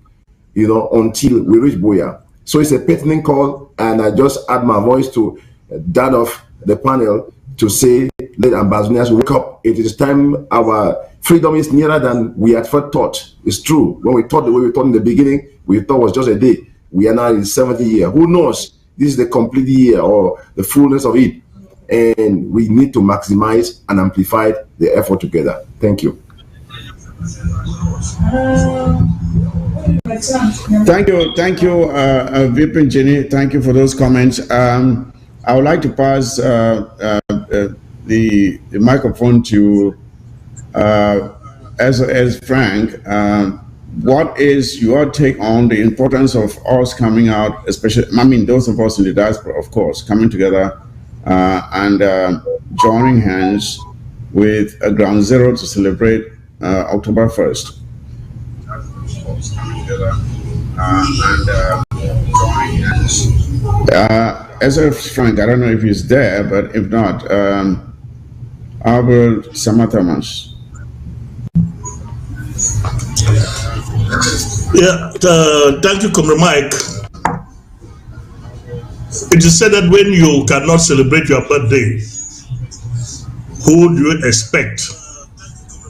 until we reach Buea. So it's a pertinent call, and I just add my voice to that of the panel to say, let Ambazonians wake up. It is time. Our freedom is nearer than we had first thought. It's true. When we thought the way we thought in the beginning, we thought it was just a day. We are now in the 70th year. Who knows? This is the complete year or the fullness of it. And we need to maximize and amplify the effort together. Thank you. Thank you, VP Njeri. Thank you for those comments. I would like to pass the microphone to as Frank. What is your take on the importance of us coming out, especially, those of us in the diaspora, of course, coming together and joining hands with a Ground Zero to celebrate October 1st? As Frank, I don't know if he's there, but if not, Albert Samatamas. Yeah, thank you, Comrade Mike. It is said that when you cannot celebrate your birthday, who do you expect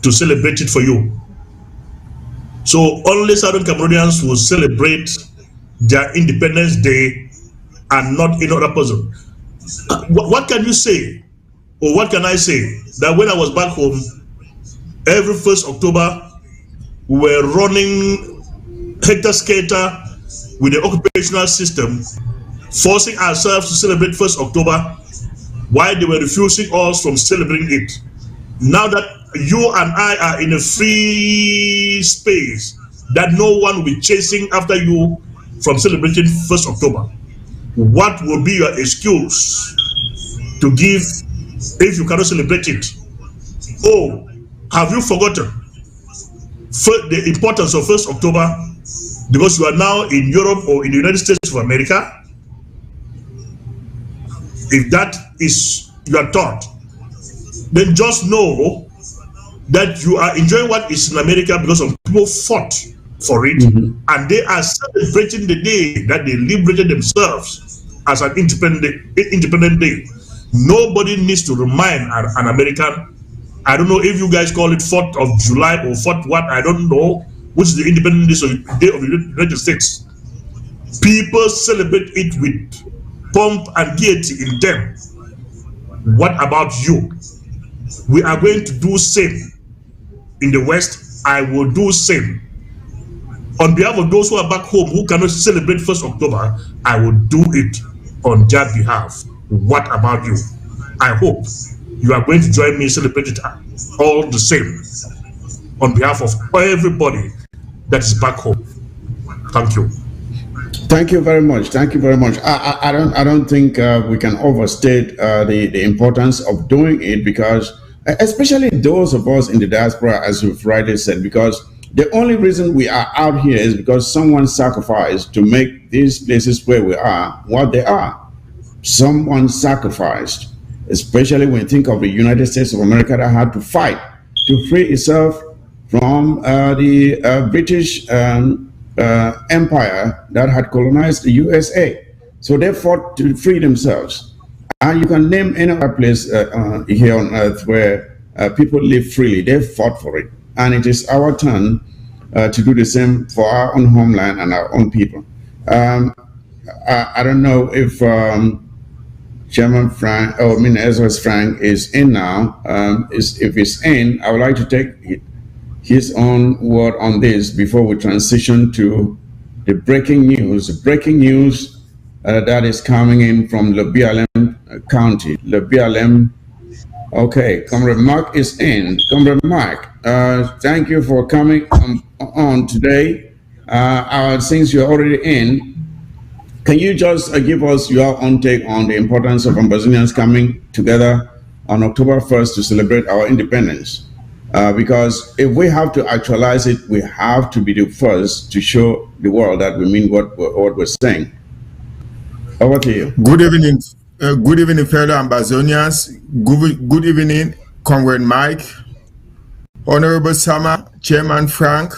to celebrate it for you? So only Southern Cameroonians will celebrate their Independence Day and not any other person. What can you say, or what can I say, that when I was back home, every 1st October, we were running helter-skelter with the occupational system, forcing ourselves to celebrate 1st October, while they were refusing us from celebrating it. Now that you and I are in a free space, that no one will be chasing after you from celebrating 1st October. what will be your excuse to give if you cannot celebrate it? Oh, have you forgotten the importance of 1st October because you are now in Europe or in the United States of America? If that is your thought, then just know that you are enjoying what is in America because some people fought for it, and they are celebrating the day that they liberated themselves as an independent day. Nobody needs to remind an American. I don't know if you guys call it 4th of July or 4th what, I don't know, which is the Independence Day of the United States. People celebrate it with pomp and gaiety in them. What about you? We are going to do same in the West. I will do same. On behalf of those who are back home who cannot celebrate 1st October, I will do it on their behalf. What about you? I hope you are going to join me celebrate it all the same on behalf of everybody that is back home. Thank you. Thank you very much. Thank you very much. I don't think we can overstate the importance of doing it, because especially those of us in the diaspora, as you've rightly said, because the only reason we are out here is because someone sacrificed to make these places where we are what they are. Someone sacrificed, especially when you think of the United States of America that had to fight to free itself from the British empire that had colonized the USA. So they fought to free themselves. And you can name any other place here on earth where people live freely. They fought for it. And it is our turn to do the same for our own homeland and our own people. I don't know if Chairman Frank, SOS Frank is in now. If he's in, I would like to take his own word on this before we transition to the breaking news. The breaking news that is coming in from Le BLM County. Le BLM. Okay, Comrade Mark is in. Comrade Mark, thank you for coming on today. Since you're already in, can you just give us your own take on the importance of Ambazonians coming together on October 1st to celebrate our independence? Because if we have to actualize it, we have to be the first to show the world that we mean what we're saying. Over to you. Good evening, fellow Ambazonians. Good evening, Comrade Mike, Honorable Sama, Chairman Frank,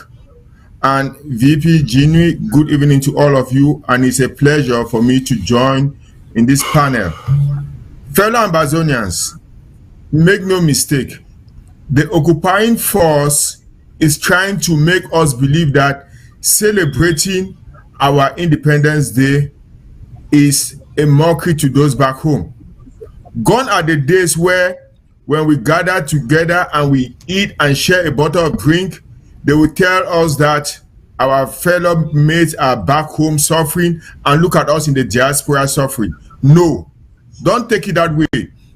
and VP Ginny. Good evening to all of you, and it's a pleasure for me to join in this panel. Fellow Ambazonians, make no mistake, the occupying force is trying to make us believe that celebrating our Independence Day is a mockery to those back home. Gone are the days where when we gather together and we eat and share a bottle of drink, they will tell us that our fellow mates are back home suffering and look at us in the diaspora suffering. No, don't take it that way.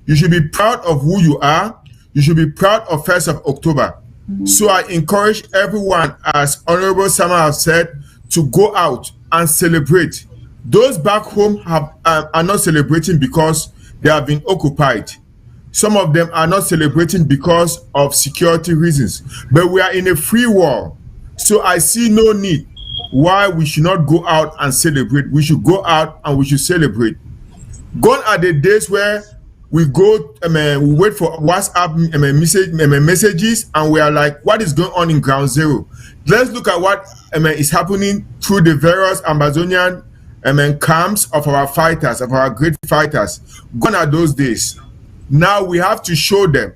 You should be proud of who you are. You should be proud of 1st of October. So I encourage everyone, as Honorable Sama has said, to go out and celebrate. Those back home are not celebrating because they have been occupied. Some of them are not celebrating because of security reasons. But we are in a free world. So I see no need why we should not go out and celebrate. We should go out and we should celebrate. Gone are the days where we go, we wait for WhatsApp messages, and we are like, what is going on in ground zero? Let's look at what is happening through the various Ambazonian camps of our fighters, of our great fighters. Gone are those days. Now we have to show them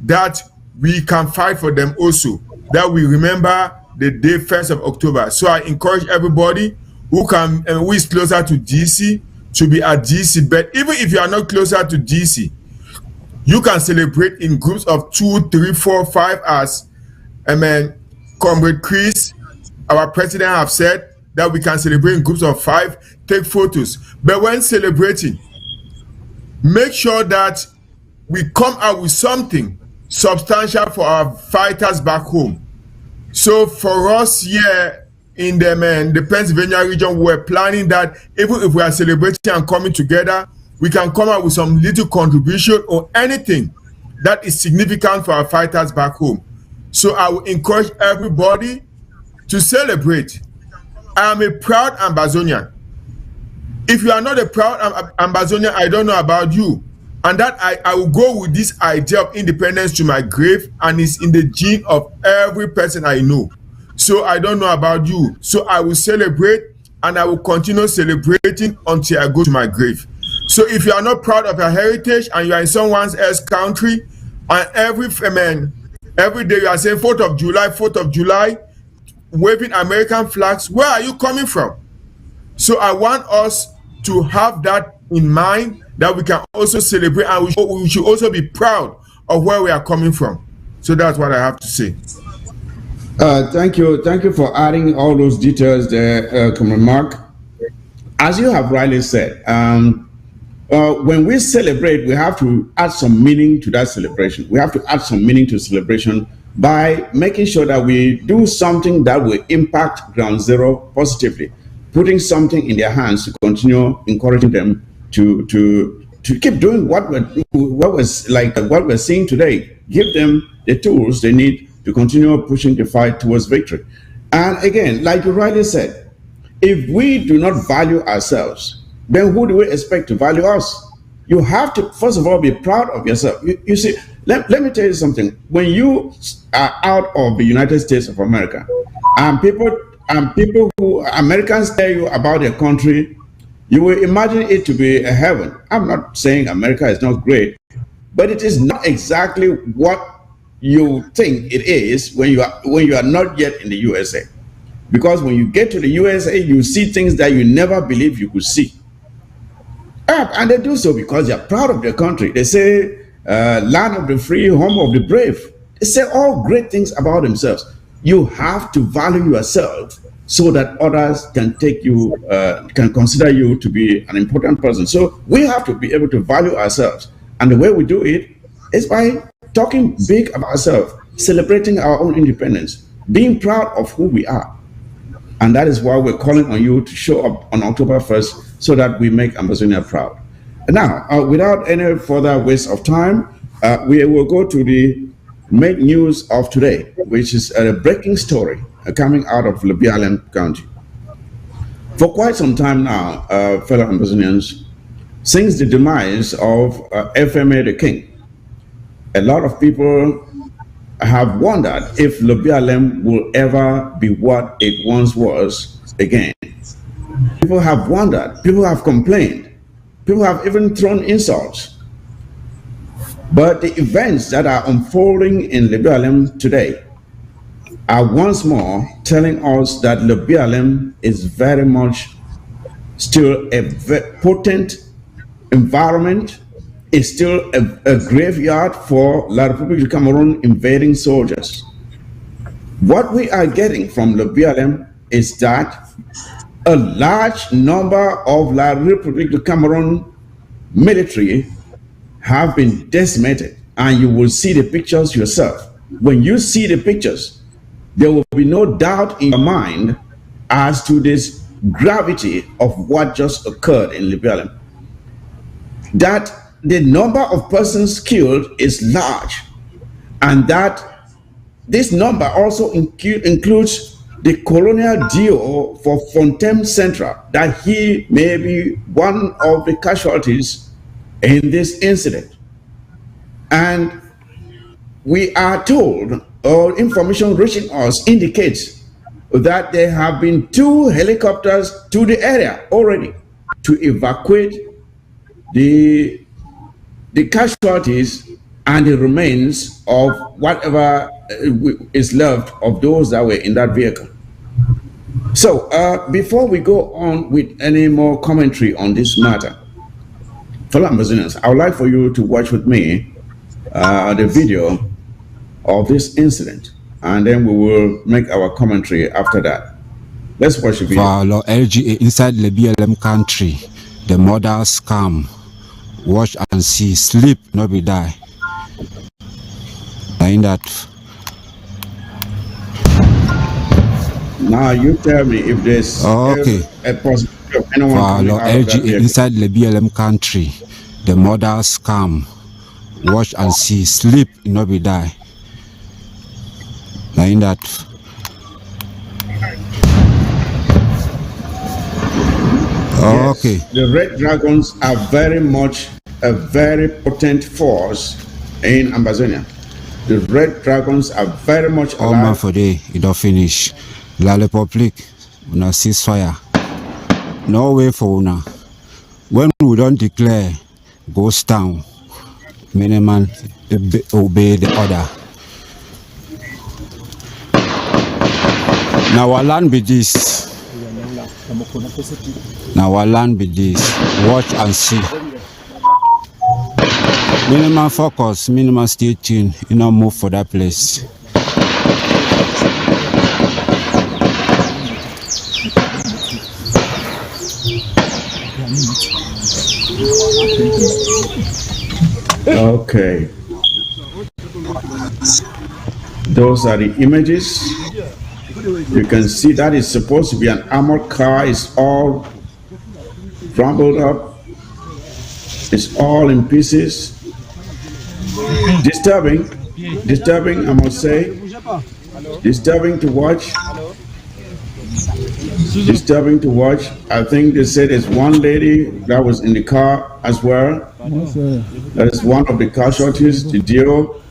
that we can fight for them also, that we remember the day 1st of October. So I encourage everybody who is closer to DC to be at DC, but even if you are not closer to DC, you can celebrate in groups of 2, 3, 4, 5 as Comrade Chris, our president, have said that we can celebrate in groups of 5, take photos. But when celebrating, make sure that we come out with something substantial for our fighters back home. So for us here in the Pennsylvania region, we were planning that even if we are celebrating and coming together, we can come up with some little contribution or anything that is significant for our fighters back home. So I will encourage everybody to celebrate. I am a proud Ambazonian. If you are not a proud Ambazonian, I don't know about you. And that I will go with this idea of independence to my grave, and it's in the gene of every person I know. So I don't know about you. So I will celebrate, and I will continue celebrating until I go to my grave. So if you are not proud of your heritage and you are in someone else's country, and every day you are saying 4th of July, waving American flags, where are you coming from? So I want us to have that in mind, that we can also celebrate, and we should also be proud of where we are coming from. So that's what I have to say. Thank you for adding all those details there, Comrade Mark. As you have rightly said, when we celebrate, we have to add some meaning to that celebration. We have to add some meaning to celebration by making sure that we do something that will impact Ground Zero positively, putting something in their hands to continue encouraging them to keep doing what we're seeing today. Give them the tools they need to continue pushing the fight towards victory. And again, like you rightly said, if we do not value ourselves, then who do we expect to value us? You have to, first of all, be proud of yourself. You see, let me tell you something. When you are out of the United States of America, and Americans tell you about their country, you will imagine it to be a heaven. I'm not saying America is not great, but it is not exactly what you think it is when you are not yet in the USA. Because when you get to the USA, you see things that you never believed you could see. And they do so because they are proud of their country. They say, land of the free, home of the brave. They say all great things about themselves. You have to value yourself so that others can take you, can consider you to be an important person. So we have to be able to value ourselves. And the way we do it is by talking big about ourselves, celebrating our own independence, being proud of who we are. And that is why we're calling on you to show up on October 1st so that we make Amazonia proud. Now, without any further waste of time, we will go to the main news of today, which is a breaking story coming out of Lebialem County. For quite some time now, fellow Amazonians, since the demise of FMA the King, a lot of people have wondered if Lebialem will ever be what it once was again. People have wondered, people have complained, people have even thrown insults. But the events that are unfolding in Lebialem today are once more telling us that Lebialem is very much still a potent environment, is still a graveyard for La République du Cameroon invading soldiers. What we are getting from Lebialem is that a large number of La République du Cameroon military have been decimated, and you will see the pictures yourself. When you see the pictures, there will be no doubt in your mind as to this gravity of what just occurred in Lebialem. That the number of persons killed is large, and that this number also includes the colonial DO for Fontaine Central, that he may be one of the casualties in this incident. And we are told, or information reaching us indicates, that there have been 2 helicopters to the area already to evacuate the casualties and the remains of whatever is left of those that were in that vehicle. So before we go on with any more commentary on this matter, fellow Amazonians, I would like for you to watch with me the video of this incident, and then we will make our commentary after that. Let's watch the video. For LGA inside the BLM country, the mothers come, watch and see, sleep, not be die. In that. Now you tell me if there's a possibility of anyone coming out of that vehicle. Inside the BLM country, the mothers come, watch and see, sleep, not be die. Now in that. Yes, the Red Dragons are very much a very potent force in Amazonia. The Red Dragons are very much alive. All man for day, it don't finish. La Republic, una ceasefire. No way for una. When we don't declare ghost town, many man obey the order. Now our land be this. Now our land be this. Watch and see. Minimum focus, minimum stay tuned. You know, move for that place. Okay. Those are the images. You can see that is supposed to be an armored car. It's all crumbled up. It's all in pieces. Disturbing, I must say. Disturbing to watch. Disturbing to watch. I think they said there's one lady that was in the car as well. That is one of the casualties, the deal,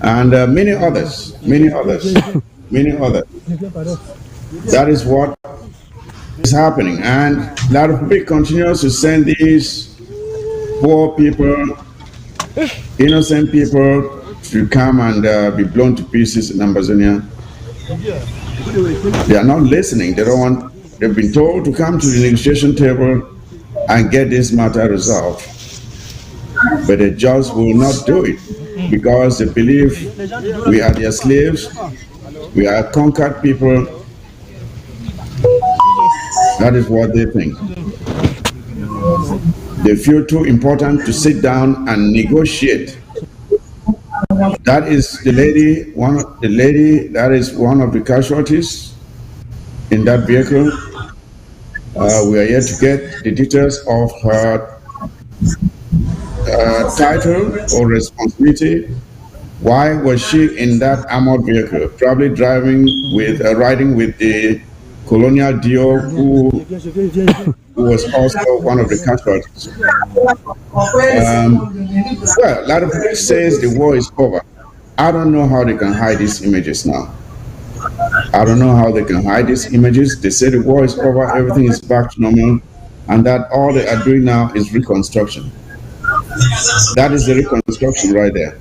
and many others. That is what is happening, and that Republic continues to send these poor people, innocent people, to come and be blown to pieces in Amazonia. They are not listening. They don't want. They've been told to come to the negotiation table and get this matter resolved, but they just will not do it because they believe we are their slaves. We are conquered people. That is what they think. They feel too important to sit down and negotiate. That is the lady, that is one of the casualties in that vehicle. We are yet to get the details of her title or responsibility. Why was she in that armored vehicle? Probably riding with the colonial Dio, who was also one of the casualties. Well, a lot of people says the war is over. I don't know how they can hide these images now. I don't know how they can hide these images. They say the war is over, everything is back to normal, and that all they are doing now is reconstruction. That is the reconstruction right there.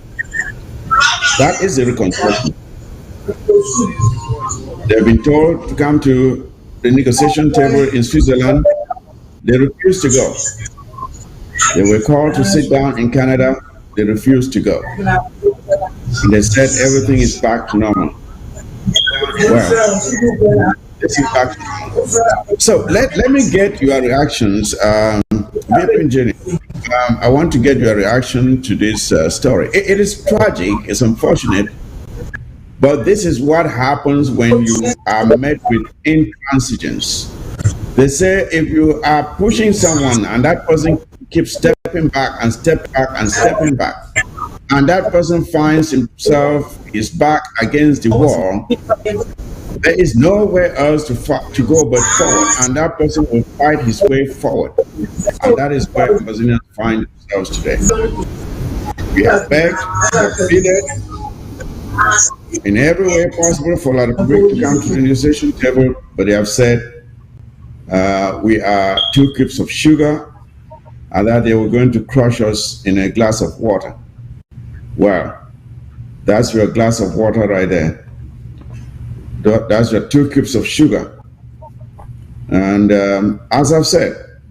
That is the reconstruction. They've been told to come to the negotiation table in Switzerland. They refused to go. They were called to sit down in Canada. They refused to go. And they said everything is back to normal. Well, this is back to normal. So let me get your reactions. Jenny, I want to get your reaction to this story. It is tragic, it's unfortunate, but this is what happens when you are met with intransigence. They say if you are pushing someone and that person keeps stepping back and stepping back, and that person finds himself, his back against the wall, there is nowhere else to go but forward, and that person will fight his way forward. And that is where Amazonians find themselves today. We have begged, we have pleaded in every way possible for La Republic to come to the negotiation table, but they have said we are 2 cubes of sugar and that they were going to crush us in a glass of water. Well, that's your glass of water right there. That's your 2 cubes of sugar. And as I've said,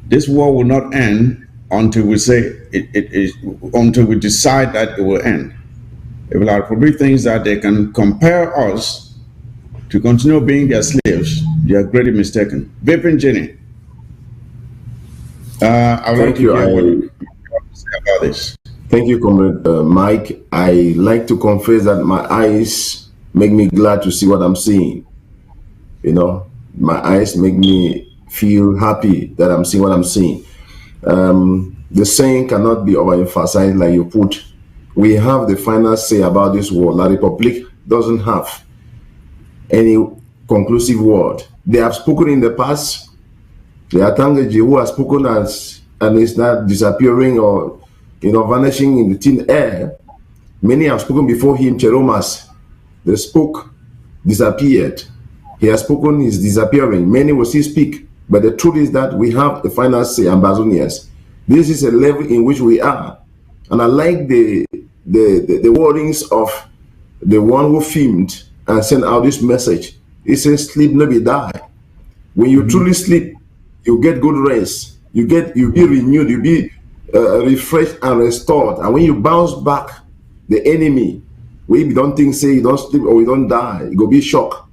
this war will not end until we say until we decide that it will end. If La Republic thinks that they can compare us to continue being their slaves, they are greatly mistaken. Vipin Jenny, I would like to hear what you have to say about this. Thank you, Comrade Mike. I like to confess that my eyes make me glad to see what I'm seeing. You know, my eyes make me feel happy that I'm seeing what I'm seeing. The saying cannot be overemphasized like you put. We have the final say about this war. La Republique doesn't have any conclusive word. They have spoken in the past. The Atangeji who has spoken as and is not disappearing or vanishing in the thin air. Many have spoken before him. Cheromas, they spoke, disappeared. He has spoken, he's disappearing. Many will still speak. But the truth is that we have the final say, Ambazonians. This is a level in which we are. And I like the wordings of the one who filmed and sent out this message. He says, sleep, no be die. When you truly sleep, you get good rest. You be renewed, you be refreshed and restored. And when you bounce back, the enemy, we don't think, say you don't sleep or you don't die, you go be shocked.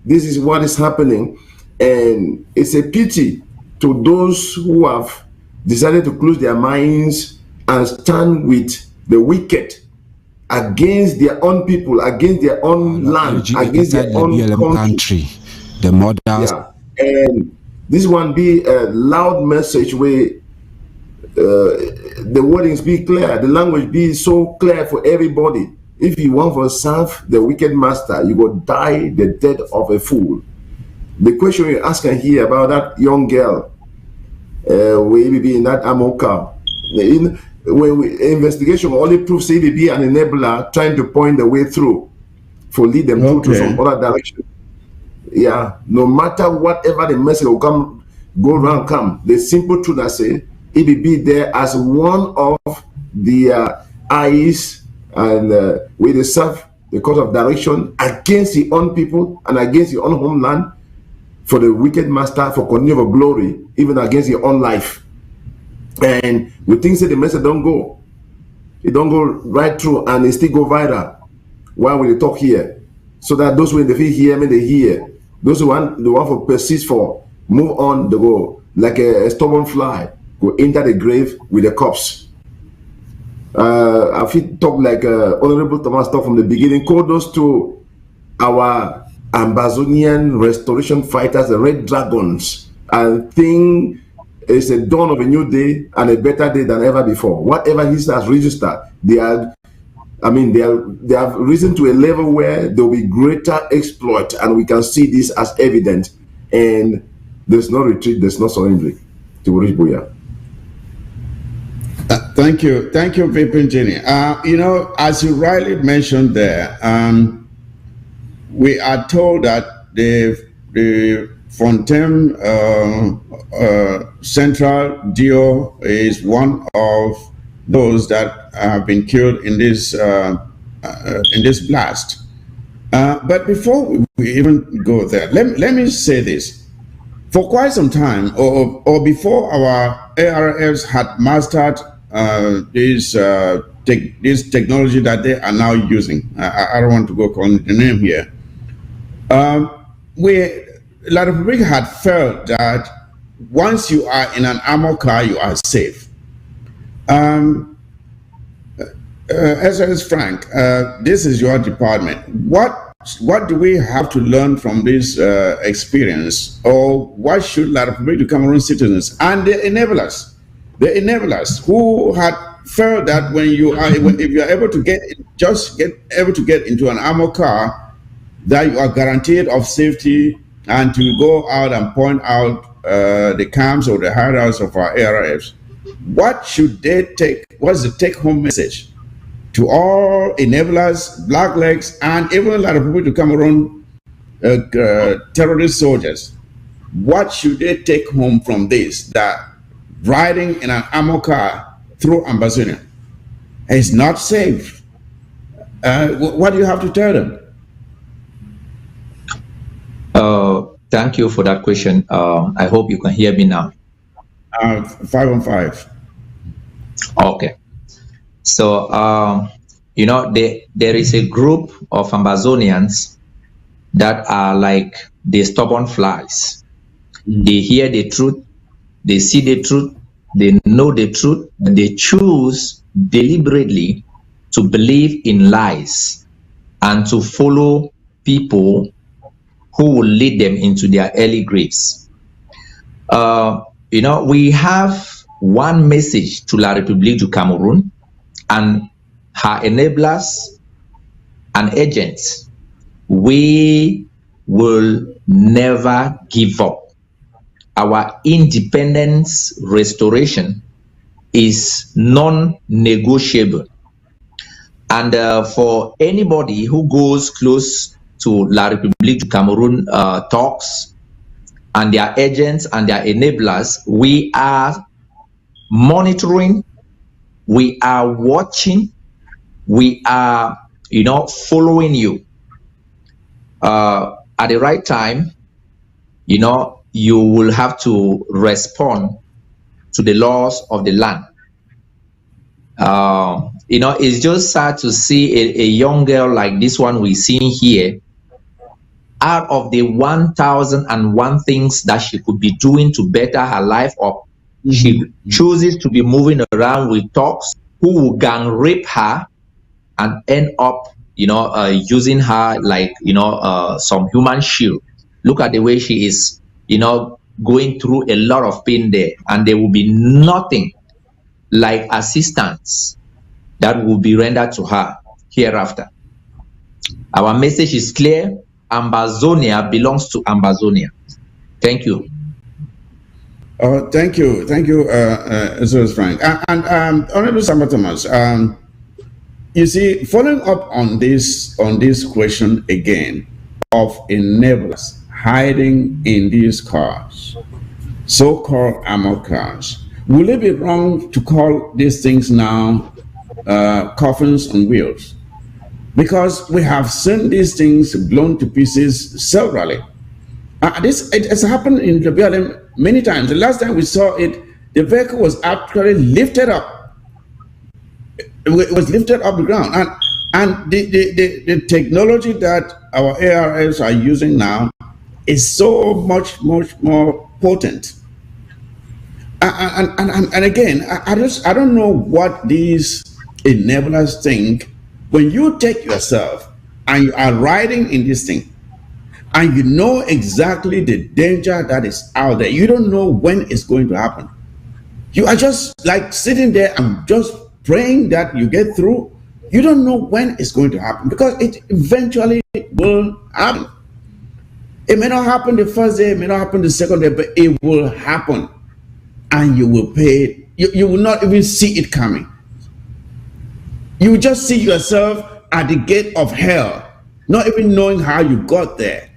This is what is happening. And it's a pity to those who have decided to close their minds and stand with the wicked against their own people, against their own land, against their own country. The mothers. Yeah. And this one be a loud message where the wordings be clear, the language be so clear for everybody. If you want to serve the wicked master, you will die the death of a fool. The question you're asking here about that young girl, we be in that Amoka. When investigation only proves he be an enabler trying to point the way through for lead them through to some other direction. Yeah, no matter whatever the message will come, go around, come. The simple truth I say, he be there as one of the eyes and we they serve the cause of direction against the own people and against your own homeland for the wicked master for continual glory, even against your own life. And we think that the message don't go. It don't go right through and it still go viral. Why will they talk here? So that those who in the field hear me, they hear. Those who want the one for persist for, move on, they go like a stubborn fly, go enter the grave with the corpse. I feel talk like Honorable Thomas talk from the beginning. Call those to our Ambazonian restoration fighters, the Red Dragons, and think it's a dawn of a new day and a better day than ever before. Whatever history has registered, they have risen to a level where there will be greater exploit, and we can see this as evident. And there's no retreat, there's no surrendering to reach Buya. Thank you, Vipin Jenny. As you rightly mentioned there, we are told that the Fontaine Central Dio is one of those that have been killed in this blast. But before we even go there, let me say this. For quite some time, or before our ARFs had mastered this technology that they are now using, I don't want to go call the name here. La Republic had felt that once you are in an armored car, you are safe. SOS Frank, this is your department. What do we have to learn from this experience, or what should La Republic do Cameroon citizens and the enablers who had felt that if you are able to get into an armored car, that you are guaranteed of safety and to go out and point out the camps or the hideouts of our ARFs. What should they take? What's the take-home message to all enablers, blacklegs, and even La Republic du Cameroon terrorist soldiers? What should they take home from this? That riding in an armored car through Ambazonia is not safe. What do you have to tell them? Thank you for that question. I hope you can hear me now. 5 on 5. Okay. So, there is a group of Ambazonians that are like the stubborn flies. They hear the truth, they see the truth, they know the truth, but they choose deliberately to believe in lies and to follow people who will lead them into their early graves. We have one message to La République du Cameroun and her enablers and agents. We will never give up. Our independence restoration is non-negotiable. And for anybody who goes close to La République du Cameroun talks and their agents and their enablers, we are monitoring, we are watching, we are, following you. At the right time, you will have to respond to the laws of the land. It's just sad to see a young girl like this one we see here. Out of the 1,001 things that she could be doing to better her life up, she chooses to be moving around with thugs who will gang rape her and end up, using her like, some human shield. Look at the way she is, going through a lot of pain there, and there will be nothing like assistance that will be rendered to her hereafter. Our message is clear. Ambazonia belongs to Ambazonia. Thank you. Thank you, Frank. And Honorable Samba Thomas, you see, following up on this question again of enablers hiding in these cars, so-called armored cars, will it be wrong to call these things now coffins on wheels? Because we have seen these things blown to pieces severally. It has happened in the BLM many times. The last time we saw it, the vehicle was actually lifted up. It was lifted off the ground. And the technology that our ARS are using now is so much more potent. And again, I don't know what these enablers think. When you take yourself and you are riding in this thing, and you know exactly the danger that is out there, you don't know when it's going to happen. You are just like sitting there and just praying that you get through. You don't know when it's going to happen, because it eventually will happen. It may not happen the first day, it may not happen the second day, but it will happen, and you will pay. You will not even see it coming. You will just see yourself at the gate of hell, not even knowing how you got there.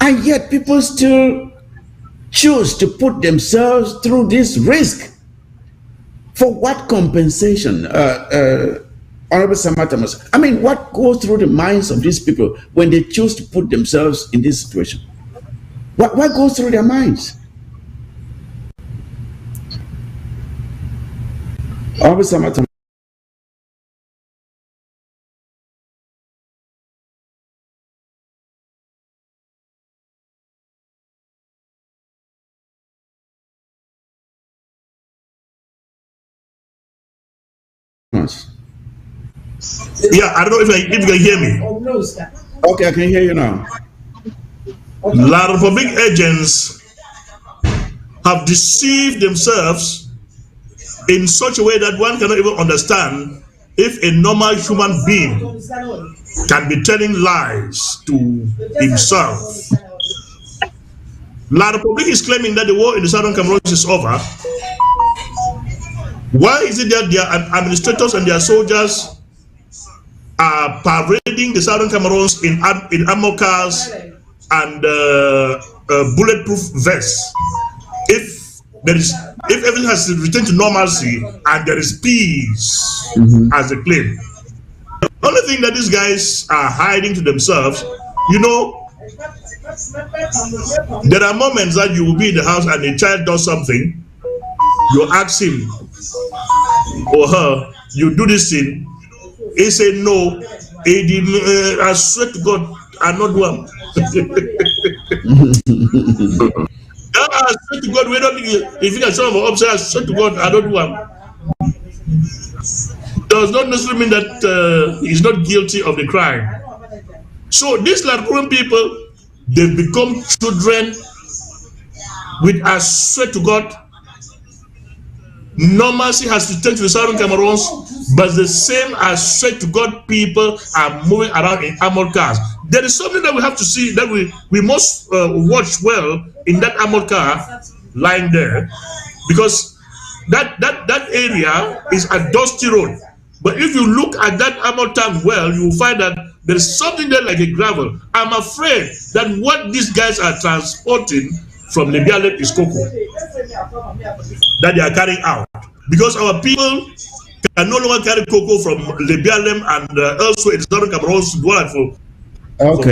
And yet people still choose to put themselves through this risk. For what compensation, Honorable Samba Thomas? I mean, what goes through the minds of these people when they choose to put themselves in this situation? What goes through their minds? Honorable Samba Thomas. Yeah, I don't know if you can hear me. Okay, I can hear you now. La Republic agents have deceived themselves in such a way that one cannot even understand if a normal human being can be telling lies to himself. La Republic is claiming that the war in the southern Cameroon is over. Why is it that their administrators and their soldiers are parading the southern Cameroons in armor cars and bulletproof vests? If everything has returned to normalcy and there is peace, as they claim, the only thing that these guys are hiding to themselves, there are moments that you will be in the house and a child does something, you ask him or her, you do this thing, he say no, I swear to God, I not do one. I swear to God, we don't. If you can show them upside, I swear to God, I don't do one. Does not necessarily mean that he's not guilty of the crime. So these Laruan people, they become children with, I swear to God, normalcy has returned to the southern Cameroons, but the same, I swear to God, people are moving around in armored cars. There is something that we have to see, that we must watch well in that armored car lying there, because that area is a dusty road. But if you look at that armored tank well, you will find that there is something there like a gravel. I'm afraid that what these guys are transporting from Lebialem is cocoa that they are carrying out, because our people can no longer carry cocoa from Lebialem and elsewhere in southern Cameroon for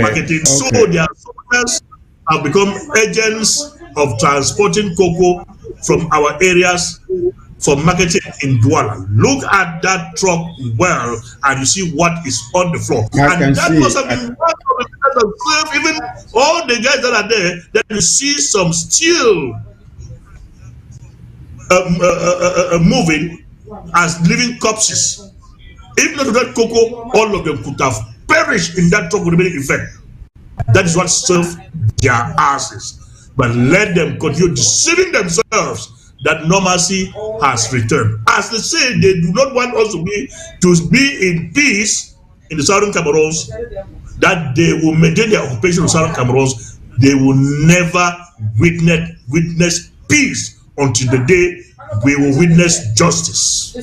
marketing. So their soldiers have become agents of transporting cocoa from our areas for marketing in Douala. Look at that truck well, and you see what is on the floor. And that must have been one of the things that observe even all the guys that are there, that you see some still moving as living corpses. If not that cocoa, all of them could have perished in that truck with remaining effect. That is what served their asses. But let them continue deceiving themselves that normalcy has returned. As they say, they do not want us to be in peace in the southern Cameroons, that they will maintain their occupation of southern Cameroons. They will never witness peace until the day we will witness justice.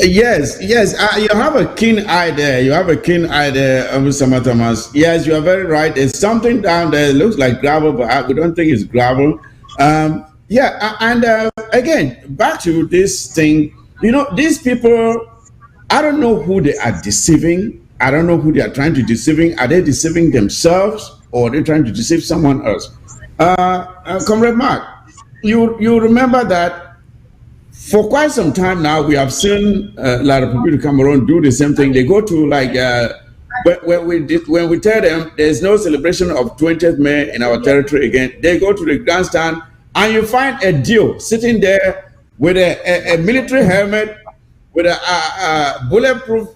Yes, you have a keen eye there. Mr. Thomas. Yes, you are very right. There's something down there. It looks like gravel, but we don't think it's gravel. Again, back to this thing. You know, these people, I don't know who they are deceiving. I don't know who they are trying to deceiving. Are they deceiving themselves, or are they trying to deceive someone else? Comrade Mark, you remember that for quite some time now, we have seen La République du Cameroun do the same thing. They go to, like, when we tell them there's no celebration of 20th May in our territory again, they go to the grandstand, and you find a Dio sitting there with a military helmet, with a bulletproof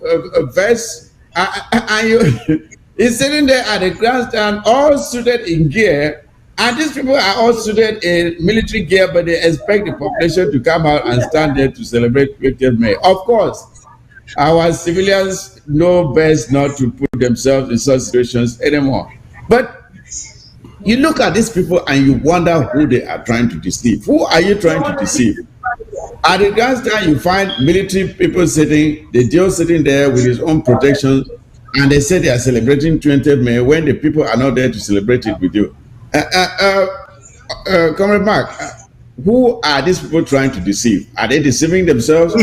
vest, and he's sitting there at the grandstand, all suited in gear. And these people are all suited in military gear, but they expect the population to come out and stand there to celebrate 20th May. Of course, our civilians know best not to put themselves in such situations anymore. But you look at these people and you wonder who they are trying to deceive. Who are you trying to deceive? At the grandstand, you find military people sitting, the Dio sitting there with his own protection, and they say they are celebrating 20th May when the people are not there to celebrate it with you. Comrade Mark, who are these people trying to deceive? Are they deceiving themselves?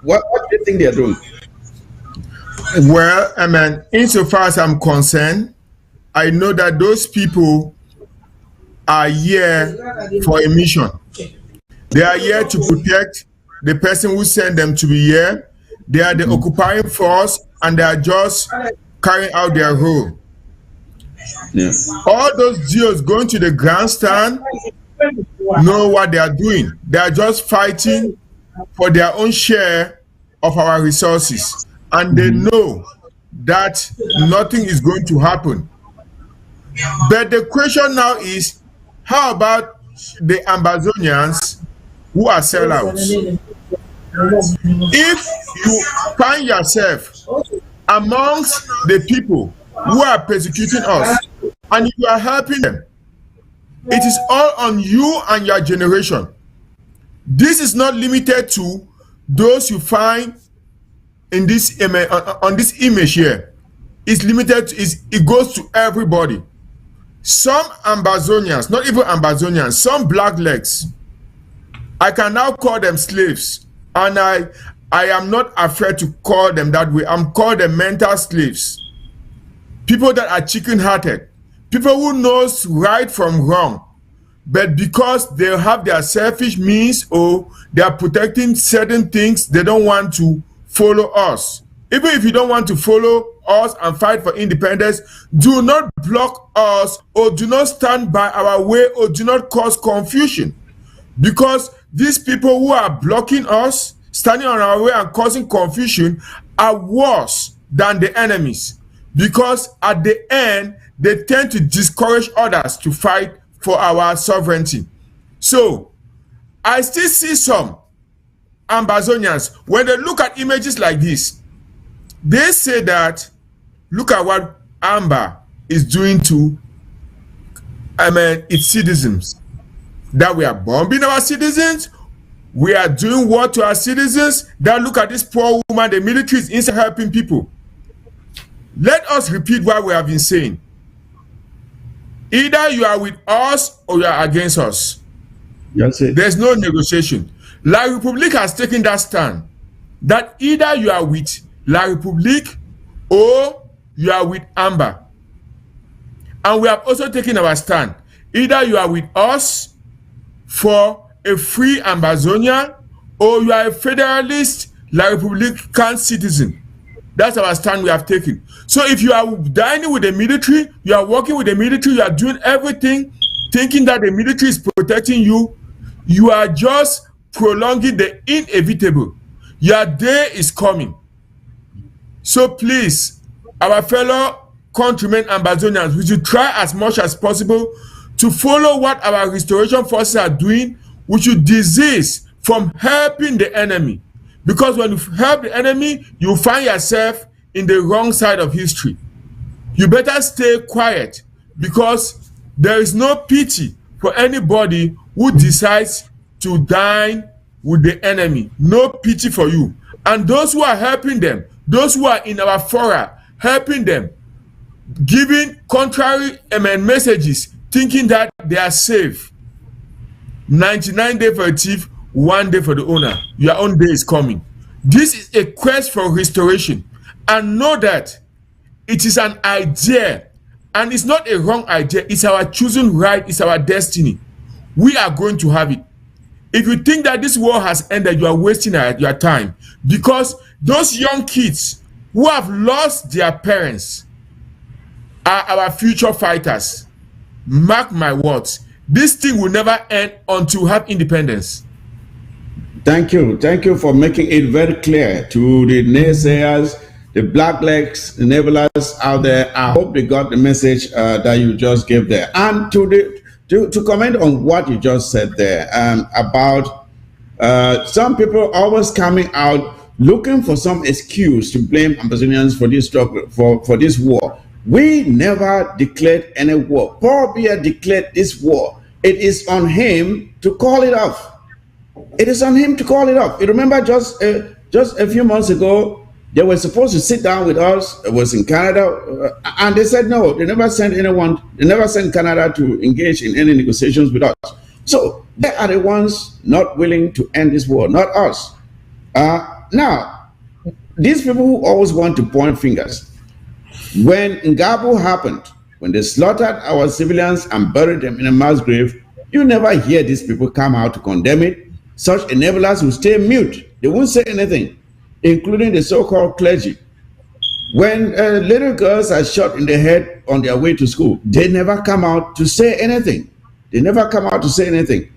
What do you think they are doing? Well, I mean, insofar as I'm concerned, I know that those people are here for a mission. They are here to protect the person who sent them to be here. They are the occupying force, and they are just carrying out their role. Yes. All those Jews going to the grandstand know what they are doing. They are just fighting for their own share of our resources, and they know that nothing is going to happen. But the question now is, how about the Ambazonians who are sellouts? If you find yourself amongst the people who are persecuting us, and you are helping them, it is all on you and your generation. This is not limited to those you find in this on this image here. It's limited to, it goes to everybody. Some Ambazonians, not even Ambazonians, some blacklegs, I can now call them slaves, and I am not afraid to call them that way. I'm called them mental slaves. People that are chicken-hearted, people who knows right from wrong, but because they have their selfish means or they are protecting certain things, they don't want to follow us. Even if you don't want to follow us and fight for independence, do not block us or do not stand by our way or do not cause confusion. Because these people who are blocking us, standing on our way and causing confusion, are worse than the enemies, because at the end, they tend to discourage others to fight for our sovereignty. So, I still see some Ambazonians, when they look at images like this, they say that, look at what Amba is doing to its citizens. That we are bombing our citizens, we are doing war to our citizens. That look at this poor woman, the military is inside helping people. Let us repeat what we have been saying. Either you are with us or you are against us. That's it. There's no negotiation. La République has taken that stand that either you are with La République or you are with Amba. And we have also taken our stand. Either you are with us for a free Ambazonia or you are a federalist La Republican citizen. That's our stand we have taken. So if you are dining with the military, you are working with the military, you are doing everything thinking that the military is protecting you, you are just prolonging the inevitable. Your day is coming. So please, our fellow countrymen Ambazonians, we should try as much as possible to follow what our restoration forces are doing. We should desist from helping the enemy. Because when you help the enemy, you find yourself in the wrong side of history. You better stay quiet, because there is no pity for anybody who decides to dine with the enemy. No pity for you. And those who are helping them, those who are in our fora, helping them, giving contrary messages, thinking that they are safe. 99 days for a thief, 1 day for the owner. Your own day is coming. This is a quest for restoration. And know that it is an idea, and it's not a wrong idea. It's our choosing right. It's our destiny. We are going to have it. If you think that this war has ended, you are wasting your time, because those young kids who have lost their parents are our future fighters. Mark my words. This thing will never end until we have independence. Thank you. Thank you for making it very clear to the naysayers, the blacklegs, the enablers out there. I hope they got the message that you just gave there. And to comment on what you just said there about some people always coming out looking for some excuse to blame Ambazonians for this struggle, for this war. We never declared any war. Paul Biya declared this war. It is on him to call it off. It is on him to call it off. You remember just a few months ago, they were supposed to sit down with us. It was in Canada, and they said no. They never sent anyone. They never sent Canada to engage in any negotiations with us. So they are the ones not willing to end this war, not us. Now, these people who always want to point fingers. When Ngabo happened, when they slaughtered our civilians and buried them in a mass grave, you never hear these people come out to condemn it. Such enablers will stay mute. They won't say anything, including the so-called clergy. When little girls are shot in the head on their way to school, they never come out to say anything. They never come out to say anything.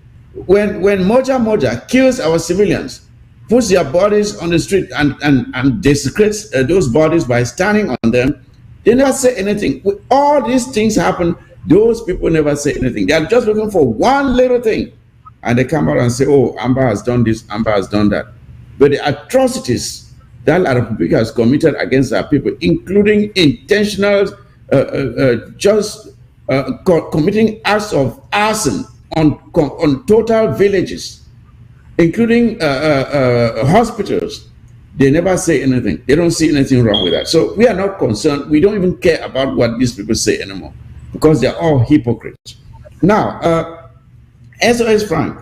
When Moja kills our civilians, puts their bodies on the street and desecrates those bodies by standing on them, they never say anything. When all these things happen, those people never say anything. They are just looking for one little thing. And they come out and say, oh, Amba has done this, Amba has done that. But the atrocities that La Republica has committed against our people, including intentional, committing acts of arson on total villages, including hospitals, they never say anything. They don't see anything wrong with that. So we are not concerned. We don't even care about what these people say anymore, because they're all hypocrites. Now, SOS Frank,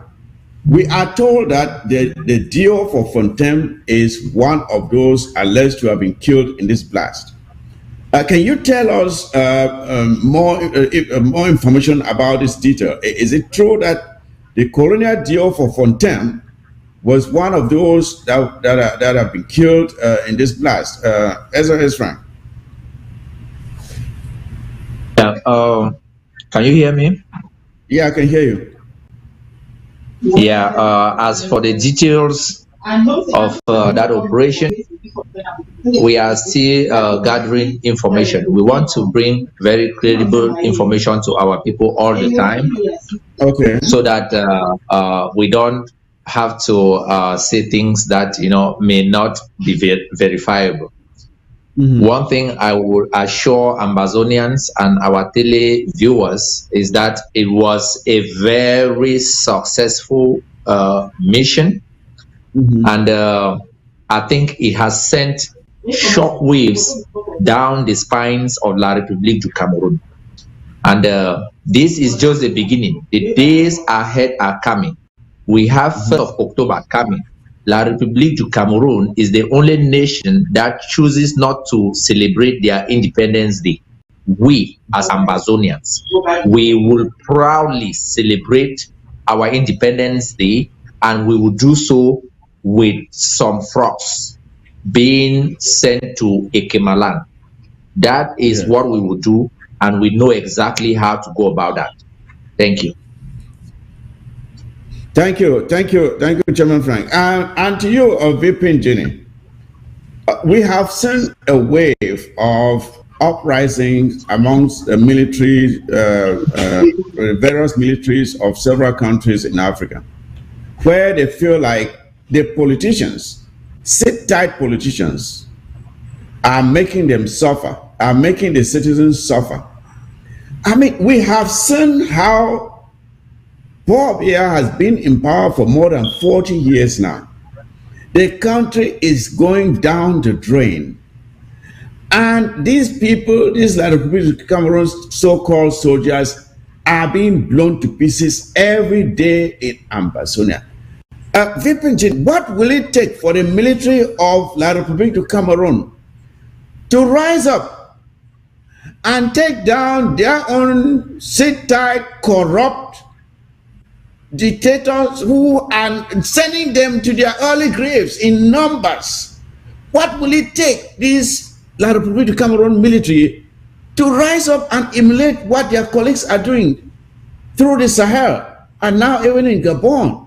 we are told that the deal for Fontaine is one of those alleged to have been killed in this blast. Can you tell us more information about this detail? Is it true that the colonial deal for Fontaine was one of those that have been killed in this blast? SOS Frank. Yeah, can you hear me? Yeah, I can hear you. Yeah, as for the details of that operation, we are still gathering information. We want to bring very credible information to our people all the time. Okay. So that we don't have to say things that may not be verifiable. One thing I will assure Ambazonians and our tele viewers is that it was a very successful mission, and I think it has sent shockwaves down the spines of La République du Cameroon. And this is just the beginning. The days ahead are coming. We have 1st of October coming. La République du Cameroon is the only nation that chooses not to celebrate their Independence Day. We, as Ambazonians, we will proudly celebrate our Independence Day, and we will do so with some frogs being sent to Ekemaland. That is what we will do, and we know exactly how to go about that. Thank you. Thank you, Chairman Frank. And to you, VP Jenny, we have seen a wave of uprisings amongst the military, various militaries of several countries in Africa, where they feel like the politicians, sit-tight politicians, are making them suffer, are making the citizens suffer. I mean, we have seen how Paul Biya has been in power for more than 40 years now. The country is going down the drain. And these people, these La République du Cameroon so-called soldiers, are being blown to pieces every day in Ambazonia. Vipinjin, what will it take for the military of La République du Cameroon to rise up and take down their own sit-tight, corrupt dictators who are sending them to their early graves in numbers? What will it take this La République du Cameroon military to rise up and emulate what their colleagues are doing through the Sahel and now even in Gabon?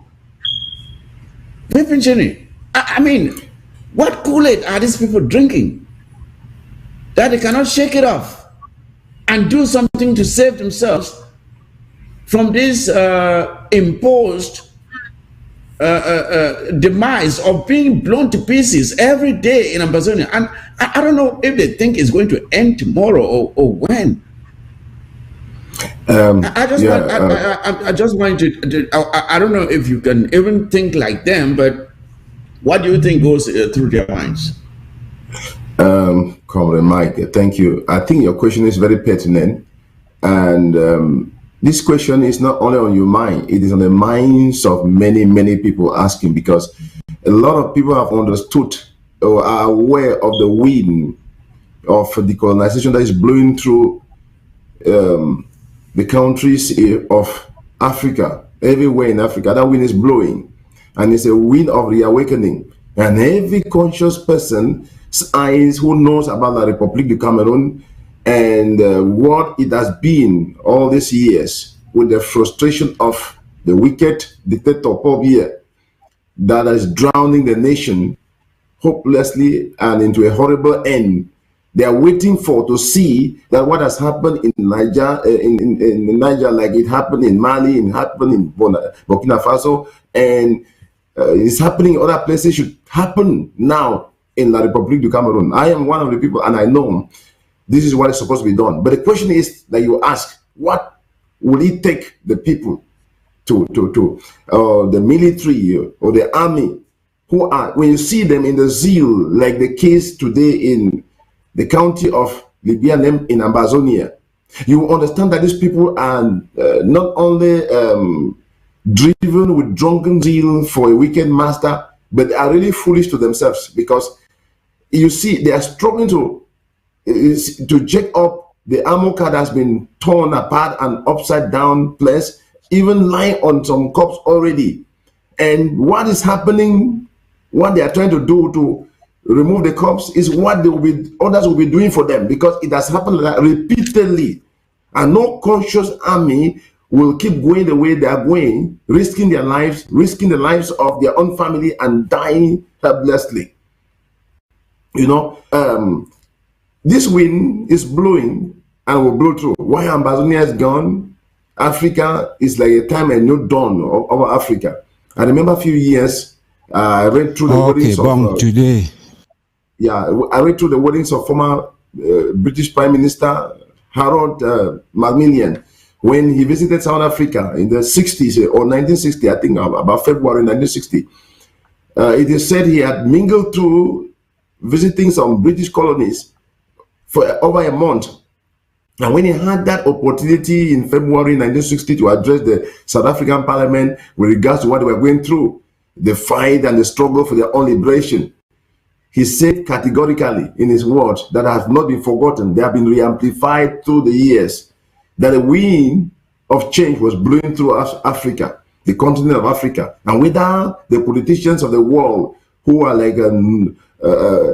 I mean, what Kool-Aid are these people drinking that they cannot shake it off and do something to save themselves from this imposed demise of being blown to pieces every day in Ambazonia? And I don't know if they think it's going to end tomorrow or when. I just want to, I don't know if you can even think like them, but what do you think goes through their minds? Comrade Mike, thank you. I think your question is very pertinent, and this question is not only on your mind, it is on the minds of many, many people asking, because a lot of people have understood or are aware of the wind of decolonization that is blowing through the countries of Africa, everywhere in Africa. That wind is blowing, and it's a wind of reawakening. And every conscious person's eyes who knows about La République du Cameroon and what it has been all these years, with the frustration of the wicked dictator Paul Biya that is drowning the nation hopelessly and into a horrible end. They are waiting to see that what has happened in Niger, in Niger, like it happened in Mali, it happened in Burkina Faso, and it's happening in other places, should happen now in La République du Cameroon. I am one of the people, and I know this is what is supposed to be done. But the question is that you ask, what will it take the people to the military or the army, who are, when you see them in the zeal, like the case today in the county of Libya in Ambazonia, you understand that these people are not only driven with drunken zeal for a wicked master, but they are really foolish to themselves, because you see they are struggling to jack up the ammo card has been torn apart and upside down place, even lying on some corpse already. And what is happening, what they are trying to do to remove the corpse, is what they will be, others will be doing for them, because it has happened repeatedly. And no conscious army will keep going the way they are going, risking their lives, risking the lives of their own family, and dying helplessly. This wind is blowing and will blow through. While Amazonia is gone, Africa is like a time and no dawn over Africa. I remember a few years, I read through the weddings of today. Yeah, I read through the weddings of former British Prime Minister Harold Macmillan when he visited South Africa in the 60s or 1960, I think about February 1960. It is said he had mingled through visiting some British colonies for over a month. And when he had that opportunity in February 1960 to address the South African Parliament with regards to what they were going through, the fight and the struggle for their own liberation, he said categorically in his words that have not been forgotten, they have been re-amplified through the years, that a wind of change was blowing through Africa, the continent of Africa. And without the politicians of the world who are like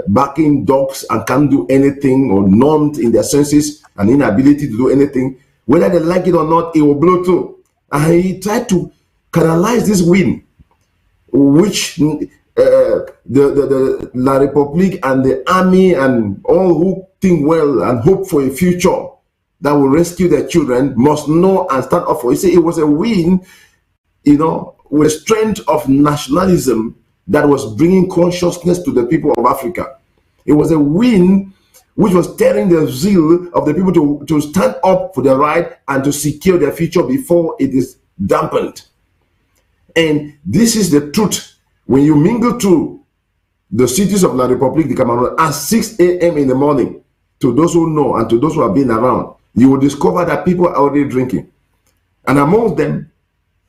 backing dogs and can't do anything, or numbed in their senses and inability to do anything, whether they like it or not, it will blow through. And he tried to canalize this wind, which the La République and the army and all who think well and hope for a future that will rescue their children must know and stand up for. You see, it was a win, with strength of nationalism that was bringing consciousness to the people of Africa. It was a win which was stirring the zeal of the people to stand up for their right and to secure their future before it is dampened. And this is the truth. When you mingle through the cities of La République de Cameroon at 6 a.m. in the morning, to those who know and to those who have been around, you will discover that people are already drinking. And amongst them,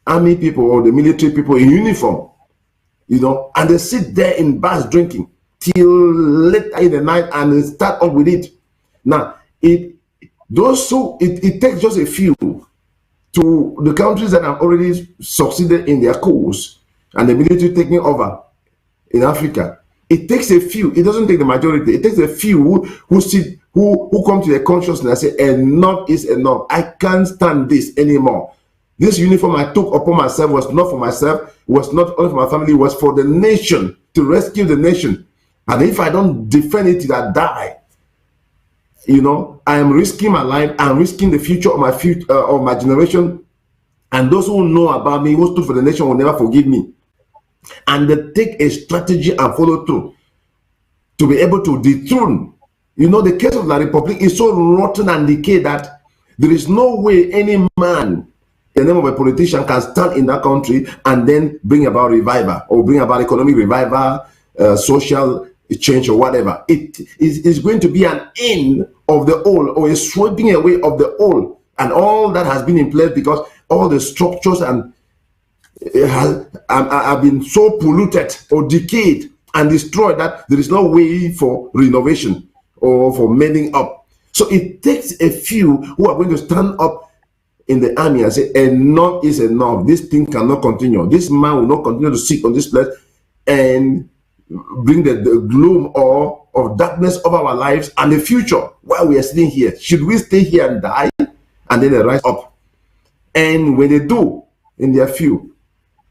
army people or the military people in uniform, and they sit there in bars drinking till late in the night and they start up with it. Now, it takes just a few to the countries that have already succeeded in their cause and the military taking over in Africa. It takes a few. It doesn't take the majority. It takes a few who come to their consciousness and say, enough is enough. I can't stand this anymore. This uniform I took upon myself was not for myself, was not only for my family, was for the nation, to rescue the nation. And if I don't defend it till I die, I am risking my life, I'm risking the future of my generation. And those who know about me, who stood for the nation, will never forgive me. And they take a strategy and follow through to be able to dethrone. The case of La République is so rotten and decayed that there is no way any man in the name of a politician can stand in that country and then bring about revival or bring about economic revival, social change or whatever. It is going to be an end of the old, or a sweeping away of the old and all that has been in place, because all the structures and have been so polluted or decayed and destroyed that there is no way for renovation or for mending up. So it takes a few who are going to stand up in the army and say, enough is enough. This thing cannot continue. This man will not continue to sit on this place and bring the gloom of darkness over our lives and the future while we are sitting here. Should we stay here and die? And then they rise up. And when they do, in their few,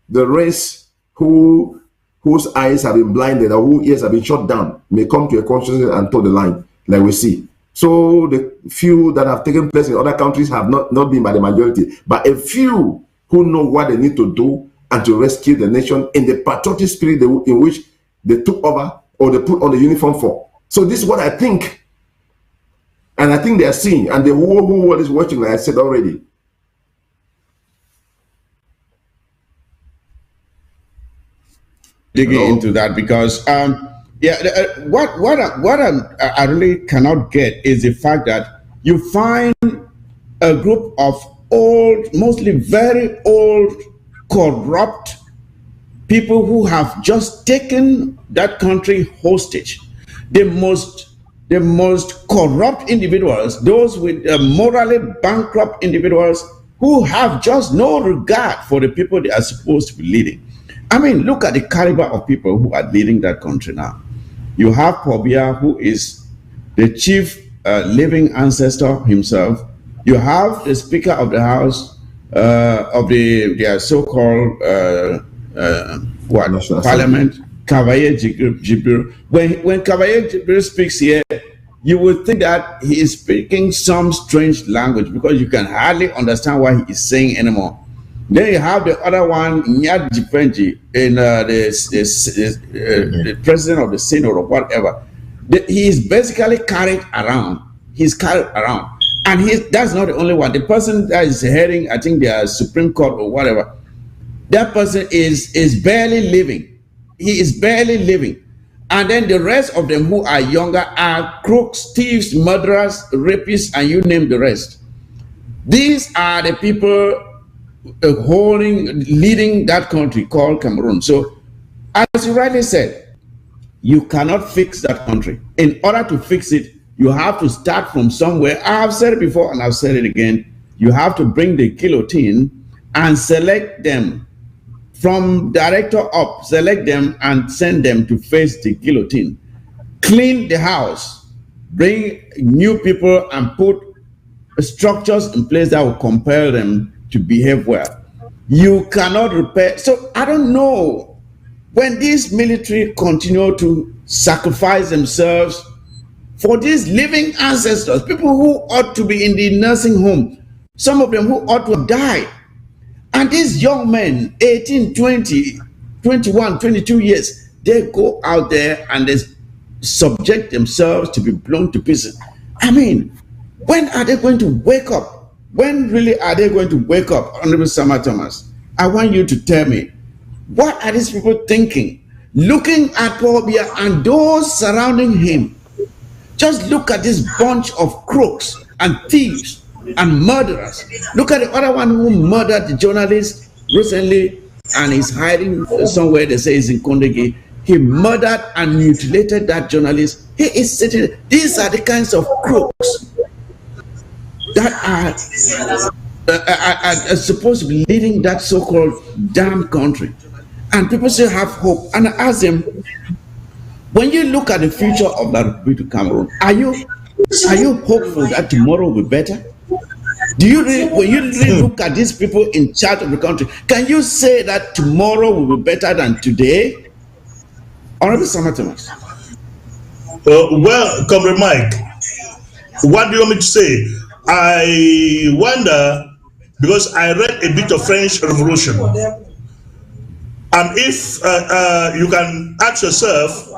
the rest whose eyes have been blinded or whose ears have been shut down may come to a consciousness and toe the line, like we see. So the few that have taken place in other countries have not been by the majority, but a few who know what they need to do and to rescue the nation in the patriotic spirit in which they took over or they put on the uniform for. So this is what I think. And I think they are seeing, and the whole world is watching, like I said already. Digging into that, because what I really cannot get is the fact that you find a group of old, mostly very old, corrupt people who have just taken that country hostage. The most corrupt individuals, those with morally bankrupt individuals who have just no regard for the people they are supposed to be leading. I mean, look at the caliber of people who are leading that country now. You have Pobia, who is the chief living ancestor himself. You have the Speaker of the House of their so-called Parliament, Cavalier Jibril. When Cavalier Jibril speaks here, you would think that he is speaking some strange language because you can hardly understand what he is saying anymore. Then you have the other one, Nyad Jifenji, in the president of the Senate or whatever. He is basically carried around. He's carried around. And that's not the only one. The person that is heading, I think, the Supreme Court or whatever, that person is barely living. He is barely living. And then the rest of them who are younger are crooks, thieves, murderers, rapists, and you name the rest. These are the people leading that country called Cameroon. So, as you rightly said, you cannot fix that country. In order to fix it, you have to start from somewhere. I have said it before and I've said it again. You have to bring the guillotine and select them from director up, select them and send them to face the guillotine. Clean the house, bring new people and put structures in place that will compel them to behave well. You cannot repair. So I don't know, when these military continue to sacrifice themselves for these living ancestors, people who ought to be in the nursing home, some of them who ought to have died. And these young men, 18, 20, 21, 22 years, they go out there and they subject themselves to be blown to pieces. I mean, when are they going to wake up? When really are they going to wake up, Honorable Sama Thomas? I want you to tell me, what are these people thinking? Looking at Paul Biya and those surrounding him. Just look at this bunch of crooks and thieves and murderers. Look at the other one who murdered the journalist recently and is hiding somewhere. They say he's in Kondegi. He murdered and mutilated that journalist. He is sitting. These are the kinds of crooks that are supposed to be leading that so-called damn country. And people still have hope. And I ask them, when you look at the future of the Republic of Cameroon, are you hopeful that tomorrow will be better? Do you really, when you really look at these people in charge of the country, can you say that tomorrow will be better than today? Honorable Sama Thomas. Well, Comrade Mike, what do you want me to say? I wonder, because I read a bit of French Revolution, and if you can ask yourself,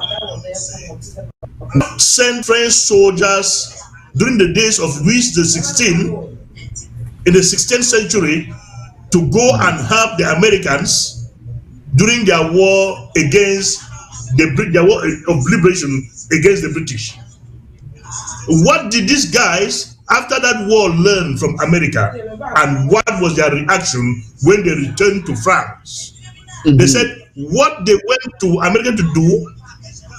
send French soldiers during the days of Louis XVI in the 16th century to go and help the Americans during their war against their war of liberation against the British. What did these guys after that war learn from America, and what was their reaction when they returned to France? Mm-hmm. They said what they went to America to do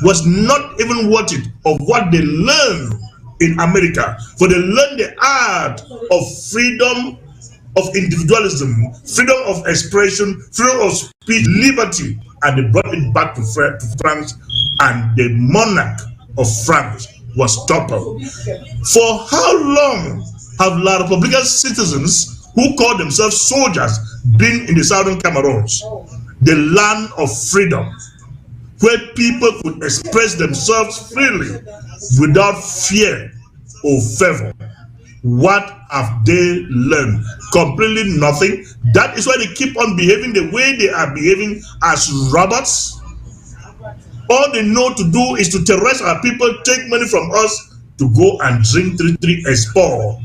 was not even worth it of what they learned in America. For they learned the art of freedom of individualism, freedom of expression, freedom of speech, liberty, and they brought it back to France, and the monarch of France was toppled. For how long have La Republican citizens who call themselves soldiers been in the southern Cameroons, the land of freedom, where people could express themselves freely without fear or favor? What have they learned? Completely nothing. That is why they keep on behaving the way they are behaving as robots. All they know to do is to terrorize our people, take money from us to go and drink 3-3 export.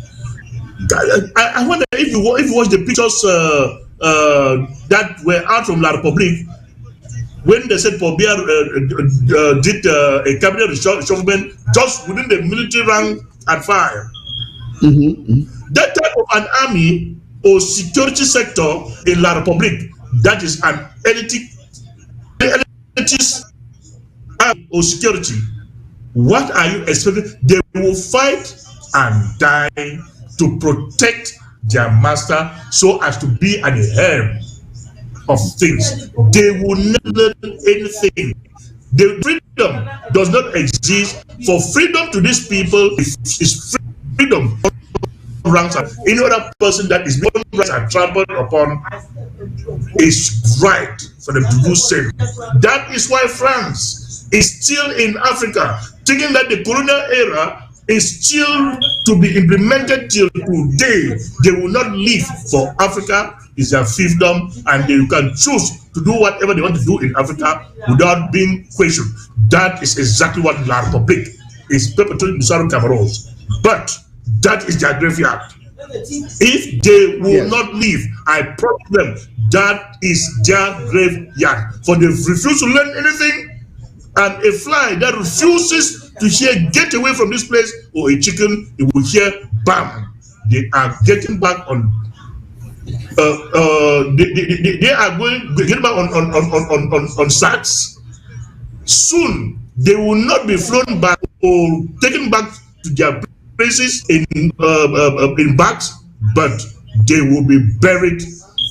I wonder if you watch the pictures that were out from La Republique, when they said Paul Biya did a cabinet reshufflement just within the military rank and file. Mm-hmm. That type of an army or security sector in La Republique, that is an elitist army or security. What are you expecting? They will fight and die to protect their master so as to be at the helm of things. They will not learn anything. The freedom does not exist. For freedom to these people is freedom ranks are any other person that is beyond ranks are trampled upon is right for them to do same. That is why France is still in Africa, thinking that the colonial era is still to be implemented till today. They will not leave for Africa. It's their fiefdom, and they can choose to do whatever they want to do in Africa without being questioned. That is exactly what La Republique is perpetrating in Southern Cameroon. But that is their graveyard. If they will not leave, I promise them that is their graveyard. For they refuse to learn anything, and a fly that refuses to hear "get away from this place," or a chicken, it will hear "bam." They are getting back on. They are getting back on sacks. Soon they will not be flown back or taken back to their places in bags, but they will be buried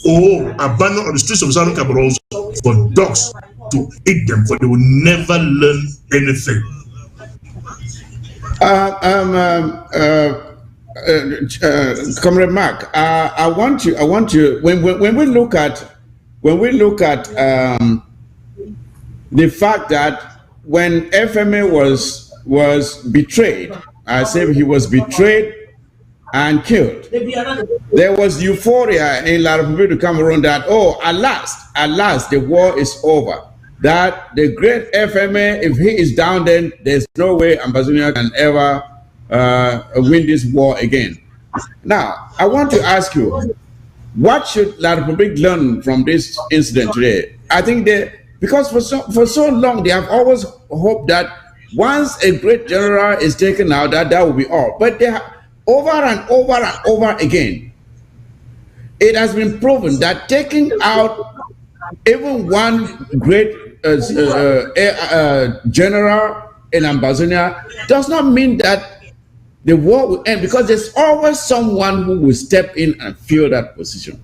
or abandoned on the streets of Southern Cameroon for dogs to eat them, for they will never learn anything. Comrade Mark, I want you. When we look at the fact that when FMA was betrayed, I say he was betrayed and killed, there was euphoria in La République du Cameroun that, oh, at last the war is over. That the great FMA, if he is down, then there's no way Ambazonia can ever win this war again. Now, I want to ask you, what should La République learn from this incident today? I think because for so long they have always hoped that once a great general is taken out, that will be all. But they have, over and over again, it has been proven that taking out even one great general in Ambazonia does not mean that the war will end, because there's always someone who will step in and fill that position.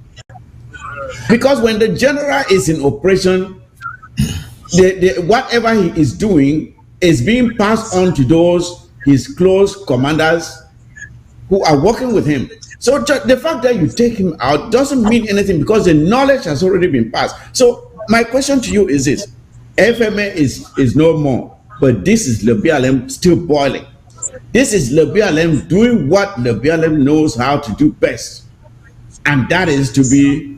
Because when the general is in operation, whatever he is doing is being passed on to those his close commanders who are working with him. So the fact that you take him out doesn't mean anything, because the knowledge has already been passed. So my question to you is this: FMA is no more, but this is Le BLM still boiling. This is Le BLM doing what Le BLM knows how to do best, and that is to be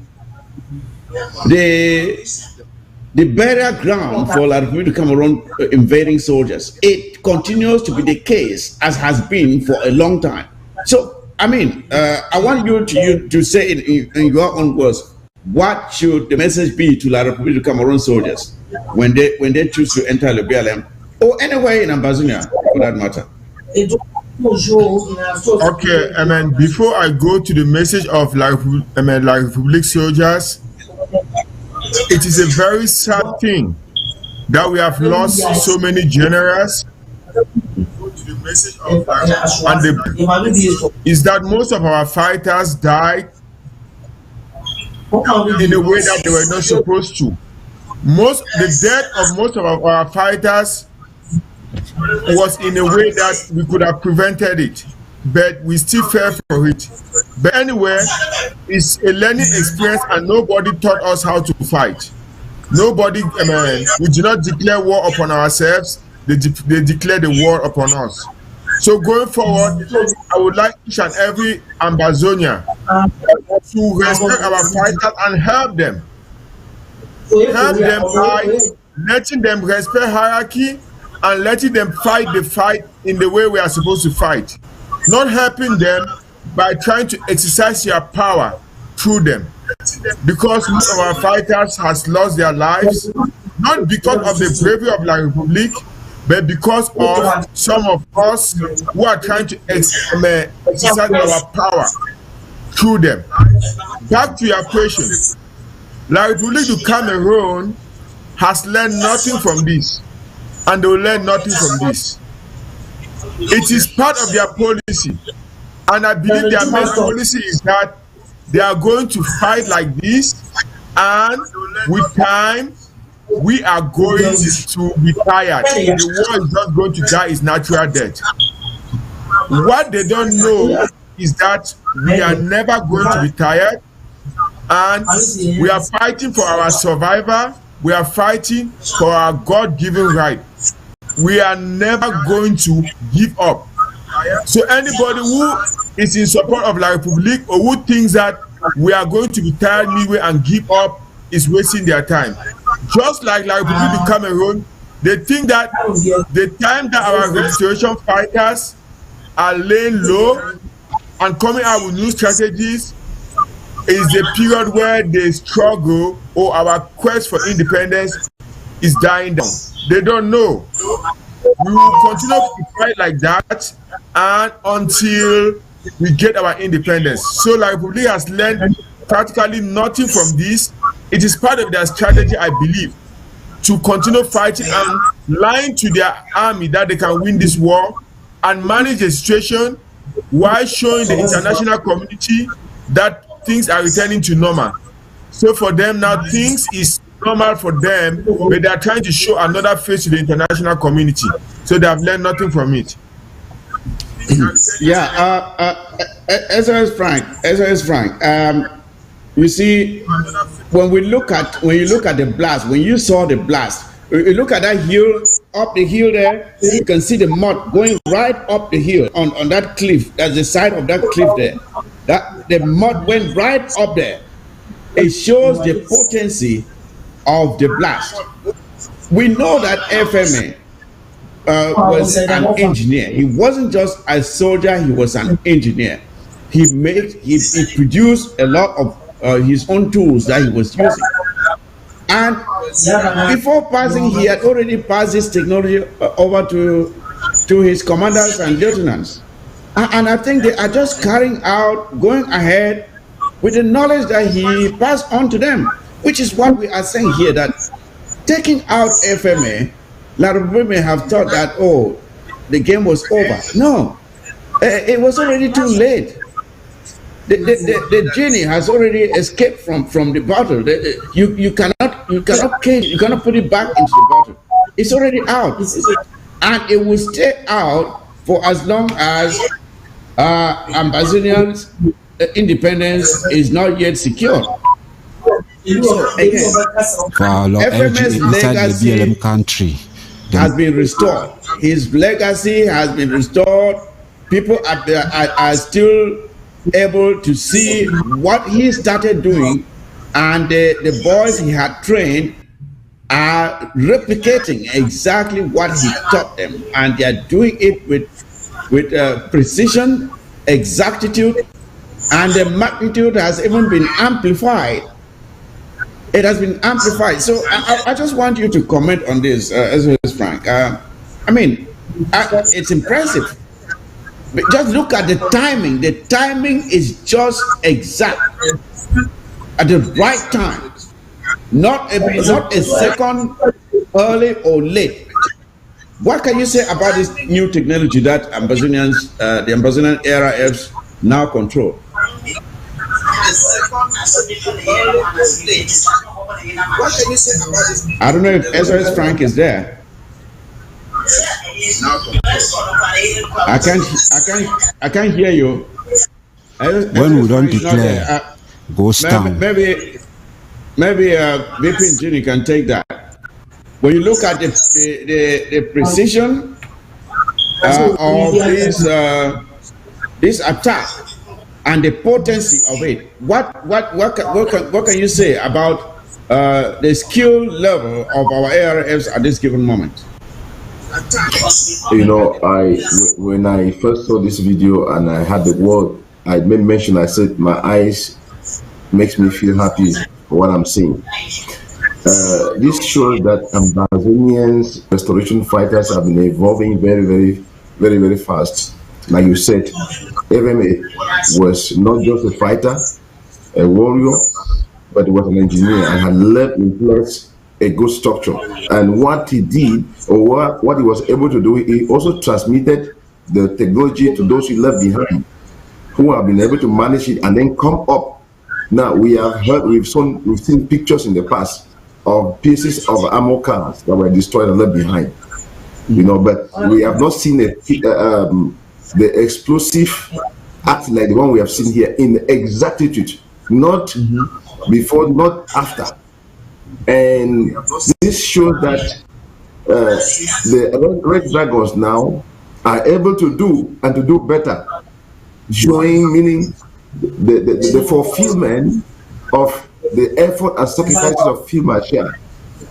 the burial ground for La République du Cameroun invading soldiers. It continues to be the case, as has been for a long time. So, I mean, I want you to say in your own words, what should the message be to La République du Cameroun soldiers when they choose to enter Le BLM, or anywhere in Ambazonia for that matter? Okay, I mean, before I go to the message of La République soldiers, it is a very sad thing that we have lost so many generals. And is that most of our fighters died in a way that they were not supposed to. The death of most of our fighters was in a way that we could have prevented it, but we still fell for it. But anyway, it's a learning experience, and nobody taught us how to fight. Nobody, we did not declare war upon ourselves. They declared the war upon us. So going forward, I would like each and every Ambazonia to respect our fighters and help them. Help them by letting them respect hierarchy and letting them fight the fight in the way we are supposed to fight. Not helping them by trying to exercise your power through them. Because most of our fighters has lost their lives, not because of the bravery of La République, but because of some of us who are trying to exercise our power through them. Back to your question. La République du Cameroun has learned nothing from this, and they will learn nothing from this. It is part of their policy, and I believe their main policy is that they are going to fight like this, and with time, we are going to be tired. The war is not going to die its natural death. What they don't know is that we are never going to be tired, and we are fighting for our survival. We are fighting for our God-given right. We are never going to give up. So anybody who is in support of La République or who thinks that we are going to be tired midway and give up is wasting their time. Just like La République de Cameroon, they think that the time that our restoration fighters are laying low and coming out with new strategies is the period where the struggle or our quest for independence is dying down. They don't know. We will continue to fight like that and until we get our independence. So La République has learned practically nothing from this. It is part of their strategy, I believe, to continue fighting and lying to their army that they can win this war and manage the situation while showing the international community that things are returning to normal. So for them now, things is normal for them, but they are trying to show another face to the international community. So they have learned nothing from it. SOS Frank, you see, when you look at the blast, when you saw the blast, you look at that hill, up the hill there, you can see the mud going right up the hill on that cliff. That's the side of that cliff there. That the mud went right up there. It shows the potency of the blast. We know that FMA was an engineer. He wasn't just a soldier, he was an engineer. He produced a lot of his own tools that he was using. And before passing, he had already passed this technology over to his commanders and lieutenants. And I think they are just carrying out, going ahead with the knowledge that he passed on to them, which is what we are saying here, that taking out FMA, a lot of people may have thought that, oh, the game was over. No, it was already too late. The genie has already escaped from the bottle. You cannot put it back into the bottle. It's already out, and it will stay out for as long as Ambazonians' independence is not yet secure. So again, FMA's legacy has been restored. His legacy has been restored. People are still able to see what he started doing, and the boys he had trained are replicating exactly what he taught them, and they are doing it with precision, exactitude, and the magnitude has even been amplified. It has been amplified. So I just want you to comment on this, as well as Frank. I mean, it's impressive. But just look at the timing. The timing is just exact at the right time. Not a second early or late. What can you say about this new technology that the Ambazonian RAFs now control? I don't know if SOS Frank is there. I can't hear you. When we don't declare, goes down. Maybe VP Engineer can take that. When you look at the precision of this attack and the potency of it, what can you say about the skill level of our ARFs at this given moment? You know, when I first saw this video and I had the word, I made mention, I said my eyes makes me feel happy for what I'm seeing. This shows that Ambazonians restoration fighters have been evolving very fast. Like you said, FMA was not just a fighter, a warrior, but he was an engineer and had left in place a good structure. And what he did, or what he was able to do, he also transmitted the technology to those he left behind, who have been able to manage it and then come up. Now we've seen pictures in the past of pieces of ammo cars that were destroyed and left behind. You know, but we have not seen the explosive act like the one we have seen here in exactitude, not before, not after. And this shows that the Red Dragons now are able to do and to do better, showing, meaning the fulfillment of the effort and sacrifices of Field Marshal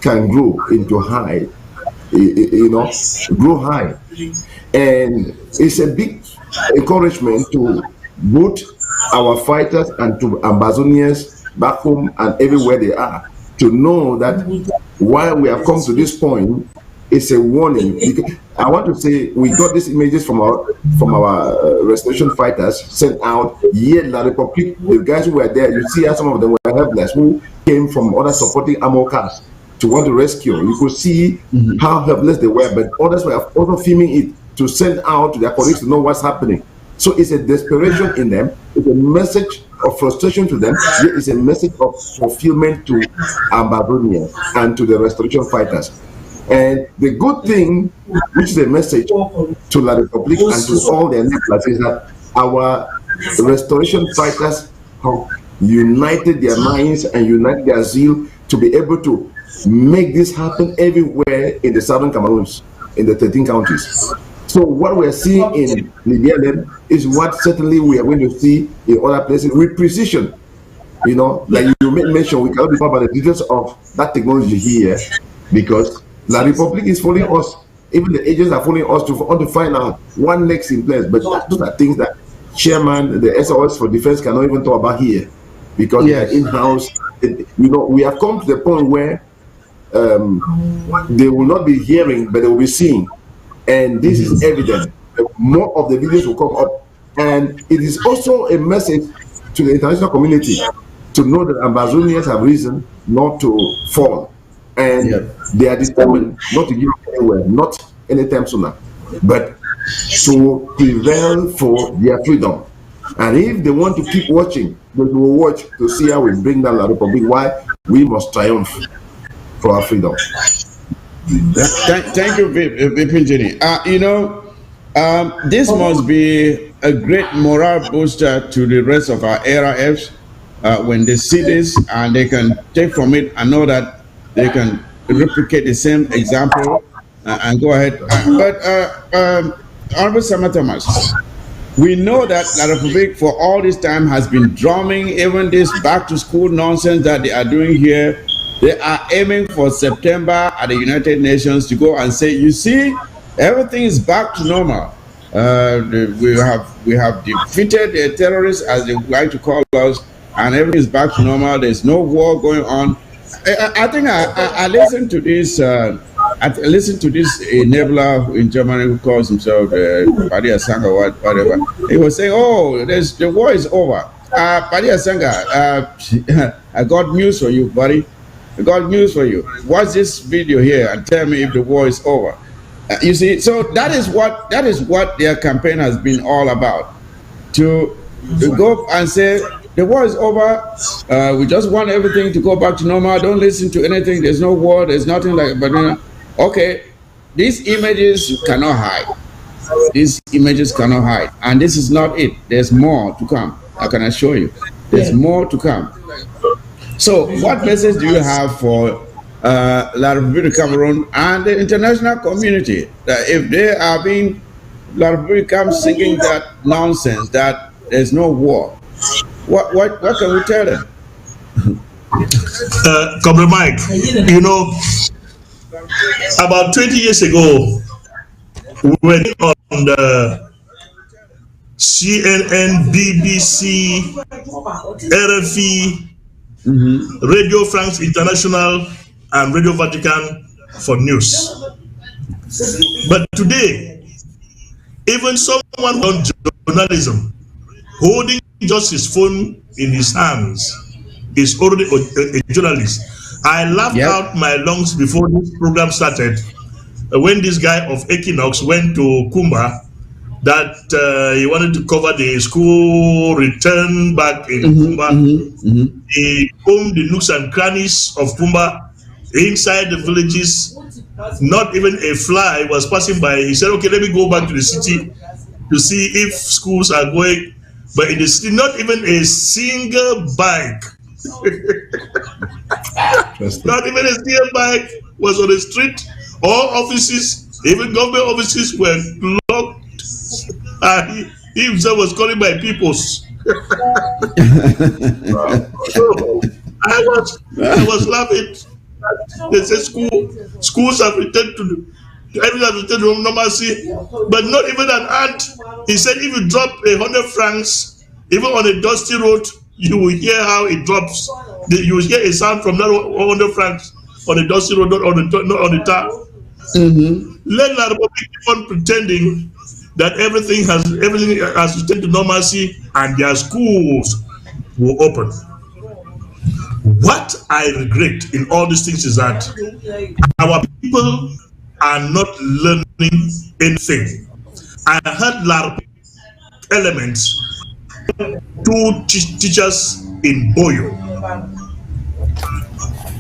can grow into high, grow high. And it's a big encouragement to both our fighters and to Ambazonians back home and everywhere they are, to know that while we have come to this point, it's a warning. I want to say we got these images from our restoration fighters sent out here in La Republic. The guys who were there, you see how some of them were helpless, who came from other supporting armor cars to want to rescue. You could see how helpless they were, but others were also filming it to send out to their colleagues to know what's happening. So it's a desperation in them. It's a message of frustration to them. It's a message of fulfillment to Ambazonians and to the restoration fighters. And the good thing, which is a message to La Republic and to all their neighbors, is that our restoration fighters have united their minds and united their zeal to be able to make this happen everywhere in the southern Cameroons, in the 13 counties. So what we're seeing in Libya is what certainly we are going to see in other places with precision. You know, like you mentioned, we cannot be about the details of that technology here, because La Republic is following us. Even the agents are following us to want to find out what next in place. But those are things that Chairman, the SOS for Defense cannot even talk about here, because they are in-house. You know, we have come to the point where they will not be hearing, but they will be seeing. And this is evident. More of the videos will come up. And it is also a message to the international community to know that Ambazonians have risen not to fall. And they are determined not to give up anywhere, not anytime sooner, but to prevail for their freedom. And if they want to keep watching, they will watch to see how we bring down La Republic, why we must triumph for our freedom. Thank you, Vipin Jenny. You know, this must be a great morale booster to the rest of our ARFs when they see this, and they can take from it and know that they can replicate the same example and go ahead. Honorable Sama Thomas, we know that La Republic for all this time has been drumming even this back-to-school nonsense that they are doing here. They are aiming for September at the United Nations to go and say, you see, everything is back to normal. We have defeated the terrorists, as they like to call us, and everything is back to normal. There's no war going on. I think I listened to this. I listened to this enabler in Germany who calls himself Paddy Asanga or whatever. He was saying, "Oh, the war is over." Paddy Asanga, I got news for you, buddy. I got news for you. Watch this video here and tell me if the war is over. You see, so that is what their campaign has been all about. To go and say the war is over. We just want everything to go back to normal. Don't listen to anything. There's no war. There's nothing like. But okay, these images cannot hide. These images cannot hide, and this is not it. There's more to come. I can assure you. There's more to come. So, what message do you have for La Republic Cameroon and the international community that if they are being La Republic comes singing that nonsense that there's no war, what can we tell them? Comrade Mike, you know, about 20 years ago, we were on the CNN, BBC, RFE, Radio France International, and Radio Vatican for news. But today, even someone on journalism holding just his phone in his hands is already a journalist. I laughed out my lungs before this program started when this guy of Equinox went to Kumba, that he wanted to cover the school return back in Kumba. He combed the nooks and crannies of Kumba, inside the villages. Not even a fly was passing by. He said, okay, let me go back to the city to see if schools are going. But in the city, not even a single bike. Not even a single bike was on the street. All offices, even government offices, were locked. And he himself was calling by peoples. So I was laughing. They said schools have returned to everything has returned to normalcy, but not even an ant. He said if you drop 100 francs, even on a dusty road, you will hear how it drops. You will hear a sound from that 100 francs on a dusty road, not on the tar. Let La Republic keep on pretending that everything has returned to normalcy and their schools will open. What I regret in all these things is that our people are not learning anything. I heard La Republic elements, 2 teachers in Boyo.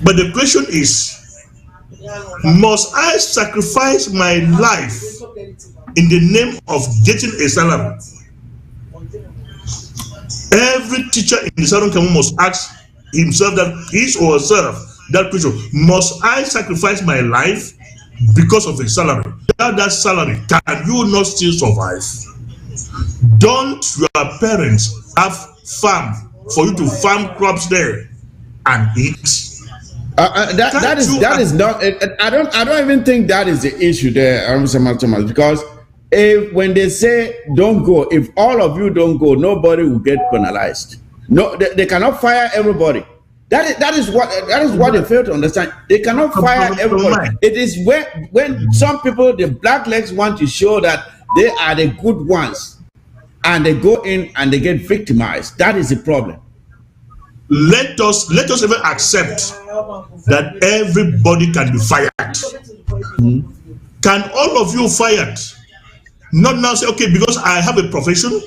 But the question is, must I sacrifice my life in the name of getting a salary? Every teacher in the Southern Cameroon must ask himself his or herself that question: must I sacrifice my life because of a salary? Without that salary, can you not still survive? Don't your parents have farm for you to farm crops there and eat? That is not. I don't even think that is the issue there, Thomas, because when they say don't go, if all of you don't go, nobody will get penalized. No, they cannot fire everybody. That is what they fail to understand. They cannot fire everybody. It is when some people, the blacklegs, want to show that they are the good ones, and they go in and they get victimized. That is the problem. Let us even accept that everybody can be fired. Can all of you fired? Not now say, okay, because I have a profession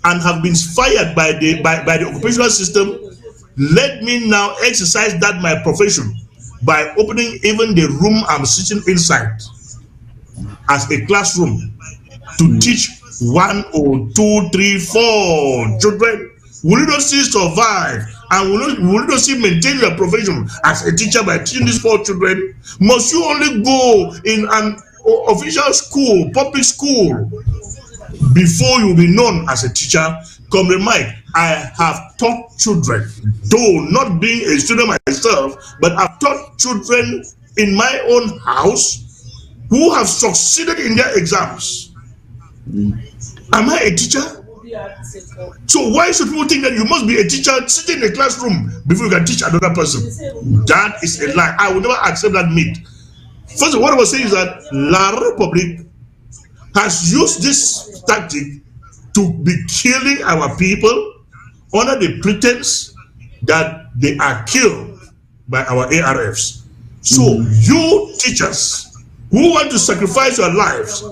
and have been fired by the occupational system, let me now exercise that my profession by opening even the room I'm sitting inside as a classroom to teach 1 or 2, 3, 4 children. Will you not still survive? And will you not still maintain your profession as a teacher by teaching these 4 children? Must you only go in an official school, public school, before you will be known as a teacher? Comrade Mike, I have taught children, though not being a student myself, but I've taught children in my own house who have succeeded in their exams. Am I a teacher? So why should people think that you must be a teacher sitting in a classroom before you can teach another person? That is a lie. I will never accept that myth. First of all, what I was saying is that La Republic has used this tactic to be killing our people under the pretense that they are killed by our ARFs. So you teachers who want to sacrifice your lives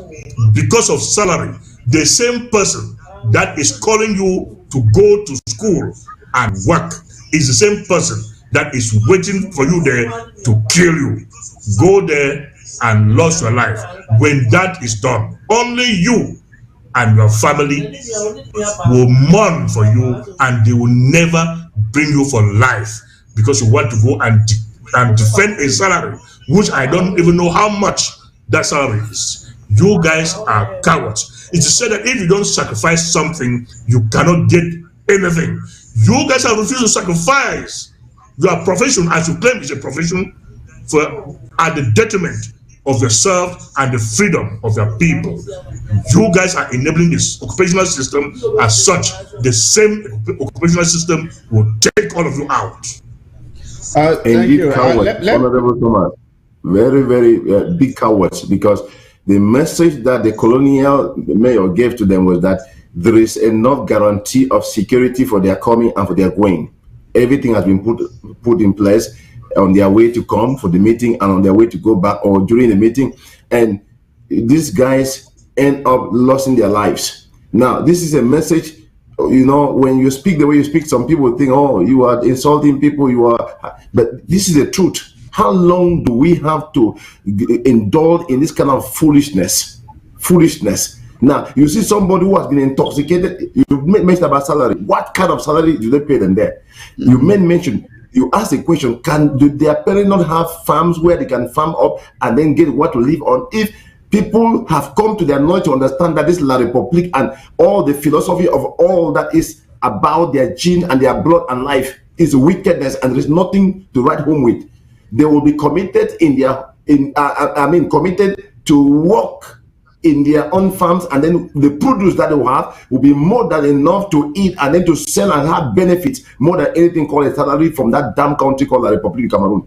because of salary, the same person that is calling you to go to school and work is the same person that is waiting for you there to kill you. Go there and lose your life. When that is done, only you and your family will mourn for you, and they will never bring you for life because you want to go and defend a salary which I don't even know how much that salary is. You guys are cowards. It is said that if you don't sacrifice something, you cannot get anything. You guys have refused to sacrifice your profession, as you claim is a profession, at the detriment of yourself and the freedom of your people. You guys are enabling this occupational system. As such, the same occupational system will take all of you out. Indeed, cowards, Honorable Thomas. Very, very big cowards, because the message that the colonial mayor gave to them was that there is enough guarantee of security for their coming and for their going. Everything has been put in place on their way to come for the meeting and on their way to go back or during the meeting, and these guys end up losing their lives. Now, this is a message, you know, when you speak the way you speak, some people think, oh, you are insulting people, but this is the truth. How long do we have to indulge in this kind of foolishness? Now, you see somebody who has been intoxicated, you mentioned about salary. What kind of salary do they pay them there? You mentioned, you ask a question, do their parents not have farms where they can farm up and then get what to live on? If people have come to their knowledge to understand that this is La Republic and all the philosophy of all that is about their gene and their blood and life is wickedness and there is nothing to write home with, they will be committed committed to work in their own farms, and then the produce that they will have will be more than enough to eat and then to sell and have benefits more than anything called a salary from that damn country called La Republic of Cameroon.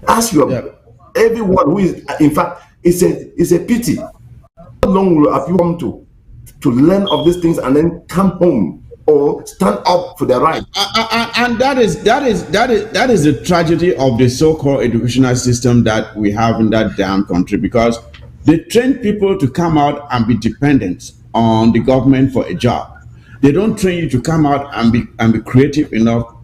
Ask everyone who is, in fact, it's a pity. How long will people come to learn of these things and then come home or stand up for their right? And that is the tragedy of the so-called educational system that we have in that damn country, because they train people to come out and be dependent on the government for a job. They don't train you to come out and be creative enough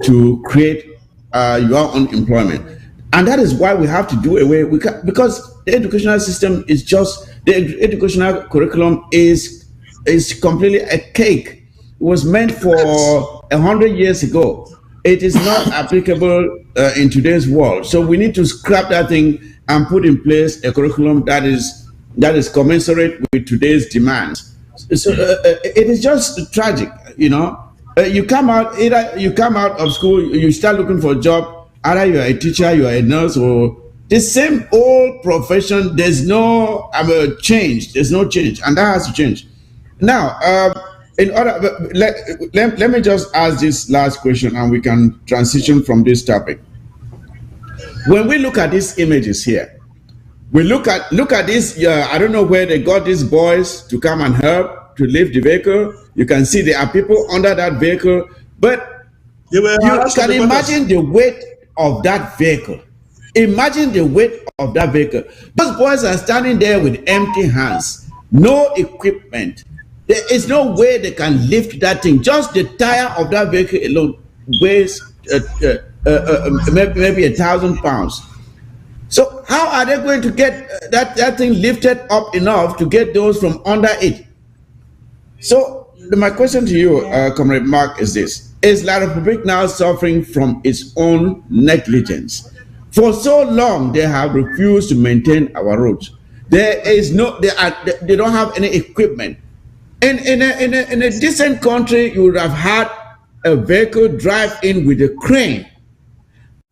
to create your own employment. And that is why we have to do away with, because the educational system is just, the educational curriculum is completely a cake. It was meant for 100 years ago. It is not applicable in today's world. So we need to scrap that thing and put in place a curriculum that is commensurate with today's demands. So it is just tragic, you know. You come out of school, you start looking for a job. Either you are a teacher, you are a nurse, or the same old profession. There's no change. There's no change, and that has to change. Now, let me just ask this last question, and we can transition from this topic. When we look at these images here, we look at this. I don't know where they got these boys to come and help to lift the vehicle. You can see there are people under that vehicle, but you can imagine the weight of that vehicle. Imagine the weight of that vehicle. Those boys are standing there with empty hands, no equipment. There is no way they can lift that thing. Just the tire of that vehicle alone weighs maybe 1,000 pounds. So how are they going to get that thing lifted up enough to get those from under it? So my question to you, Comrade Mark, is this: is La Republique now suffering from its own negligence? For so long, they have refused to maintain our roads. They don't have any equipment. In a decent country, you would have had a vehicle drive in with a crane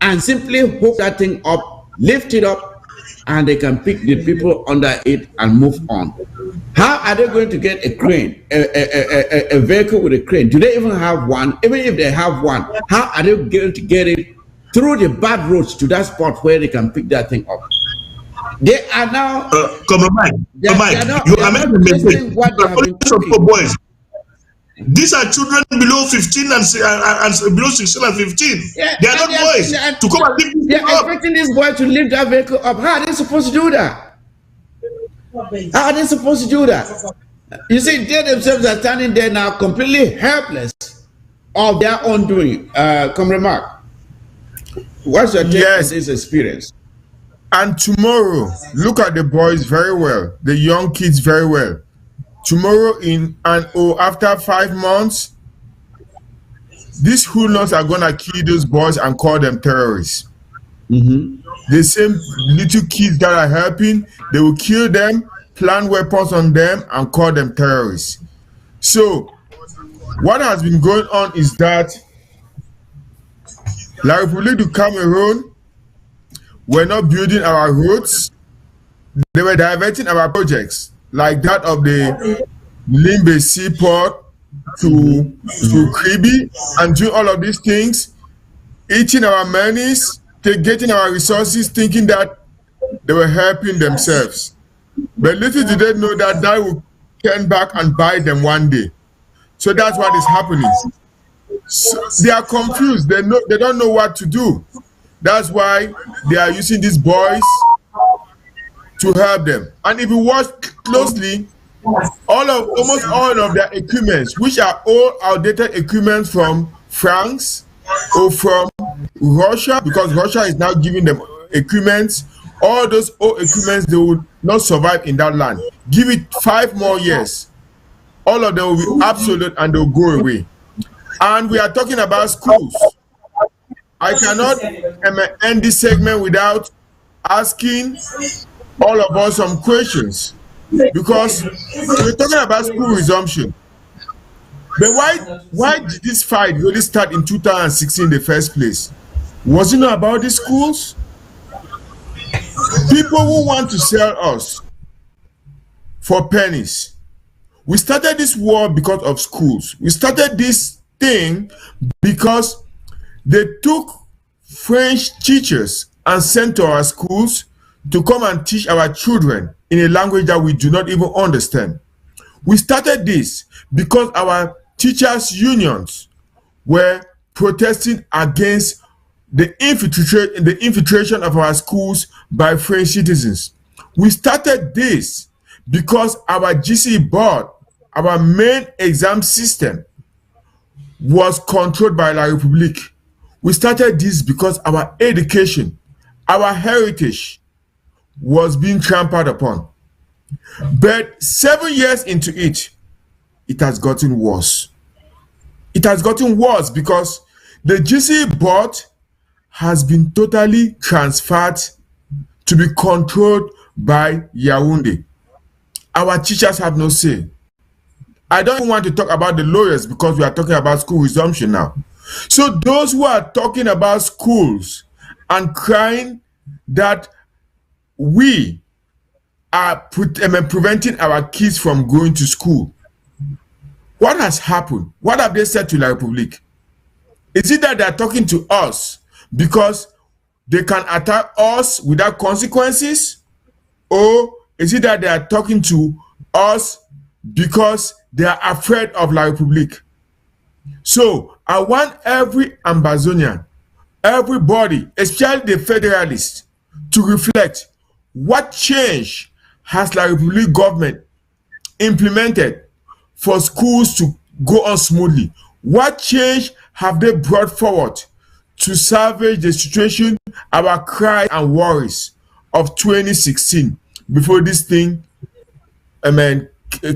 and simply hook that thing up, lift it up, and they can pick the people under it and move on. How are they going to get a crane, a vehicle with a crane? Do they even have one? Even if they have one, how are they going to get it through the bad roads to that spot where they can pick that thing up? They are now. Mike, you are making a mistake. Boys. These are children below 15 and below 16 and 15. Yeah, they are not boys to come and lift this they're up. expecting this boy to lift that vehicle up. How are they supposed to do that? How are they supposed to do that? You see, they themselves are standing there now completely helpless of their own doing. Comrade Mark, what's your take on this experience? And tomorrow, look at the boys very well, the young kids very well. Tomorrow after 5 months, these hoodlums are gonna kill those boys and call them terrorists. The same little kids that are helping, they will kill them, plant weapons on them, and call them terrorists. So, what has been going on is that La République du Cameroon were not building our roads. They were diverting our projects, like that of the Limbe Seaport to Kribi, and doing all of these things, eating our monies, getting our resources, thinking that they were helping themselves. But little did they know that that will turn back and bite them one day. So that's what is happening. So they are confused. They don't know what to do. That's why they are using these boys to help them. And if you watch closely, almost all of their equipments, which are all outdated equipment from France or from Russia, because Russia is now giving them equipment, all those old equipments, they will not survive in that land. Give it 5 more years, all of them will be obsolete and they'll go away. And we are talking about schools. I cannot end this segment without asking all of us some questions, because we're talking about school resumption. But why did this fight really start in 2016 in the first place? Was it not about the schools? People who want to sell us for pennies. We started this war because of schools. We started this thing because they took French teachers and sent to our schools to come and teach our children in a language that we do not even understand. We started this because our teachers' unions were protesting against the infiltration of our schools by French citizens. We started this because our GCE board, our main exam system, was controlled by La République. We started this because our education, our heritage, was being trampled upon. But 7 years into it, it has gotten worse. It has gotten worse because the GCE board has been totally transferred to be controlled by Yaoundé. Our teachers have no say. I don't even want to talk about the lawyers because we are talking about school resumption now. So those who are talking about schools and crying that we are preventing our kids from going to school, what has happened? What have they said to La République? Is it that they are talking to us because they can attack us without consequences? Or is it that they are talking to us because they are afraid of La République? So I want every Ambazonian, everybody, especially the federalists, to reflect what change has La République government implemented for schools to go on smoothly. What change have they brought forward to salvage the situation, our cries and worries of 2016 before this thing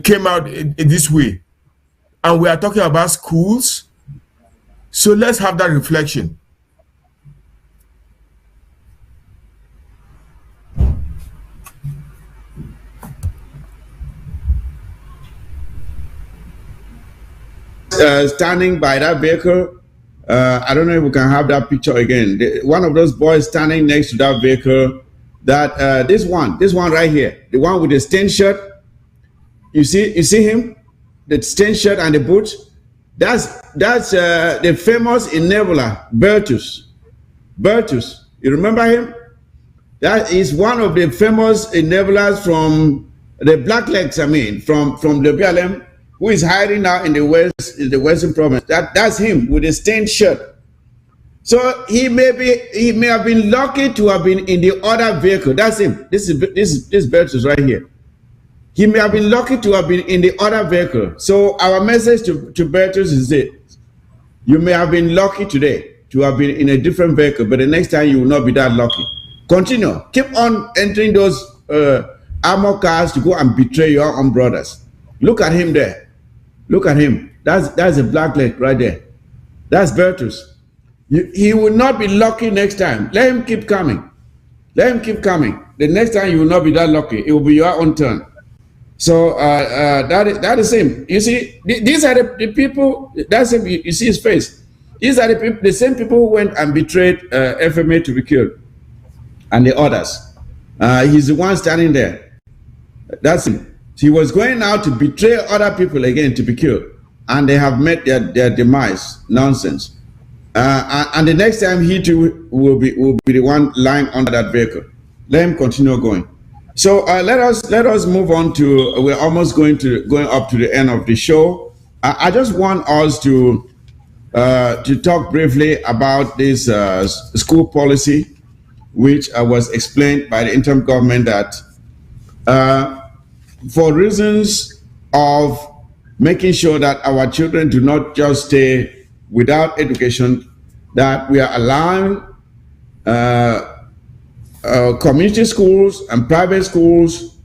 came out in this way? And we are talking about schools. So let's have that reflection. Standing by that vehicle, I don't know if we can have that picture again. One of those boys standing next to that vehicle, that this one right here, the one with the stained shirt. You see him, the stained shirt and the boots. That's the famous enabler, Bertus. Bertus, you remember him? That is one of the famous enablers from the Blacklegs. From the BLM, who is hiding now in the Western Province. That's him with the stained shirt. So he may have been lucky to have been in the other vehicle. That's him. This Bertus right here. He may have been lucky to have been in the other vehicle. So our message to Bertus is this: you may have been lucky today to have been in a different vehicle, but the next time you will not be that lucky. Continue. Keep on entering those armor cars to go and betray your own brothers. Look at him there. Look at him. That's a black leg right there. That's Bertus. He will not be lucky next time. Let him keep coming. Let him keep coming. The next time you will not be that lucky. It will be your own turn. So that is him. You see, these are the people. That's him. You see his face. These are the same people who went and betrayed FMA to be killed, and the others. He's the one standing there. That's him. He was going out to betray other people again to be killed, and they have met their demise. Nonsense. And the next time he too will be the one lying under that vehicle. Let him continue going. So let us move on to. We're almost going up to the end of the show. I just want us to talk briefly about this school policy, which was explained by the interim government that for reasons of making sure that our children do not just stay without education, that we are allowing community schools and private schools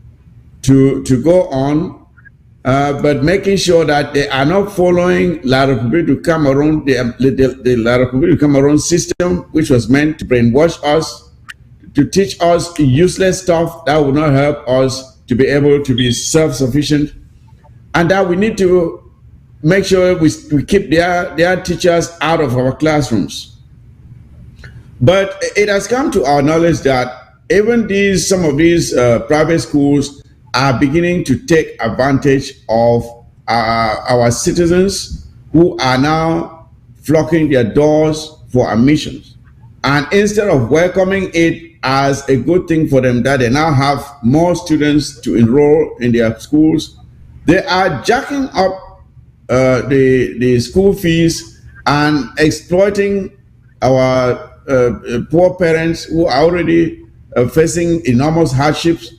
to go on, but making sure that they are not following La République du Cameroon, the La République du Cameroon system, which was meant to brainwash us, to teach us useless stuff that would not help us to be able to be self-sufficient, and that we need to make sure we keep their teachers out of our classrooms. But it has come to our knowledge that even some of these private schools are beginning to take advantage of our citizens who are now flocking their doors for admissions. And instead of welcoming it as a good thing for them that they now have more students to enroll in their schools, they are jacking up the school fees and exploiting our poor parents who are already facing enormous hardships,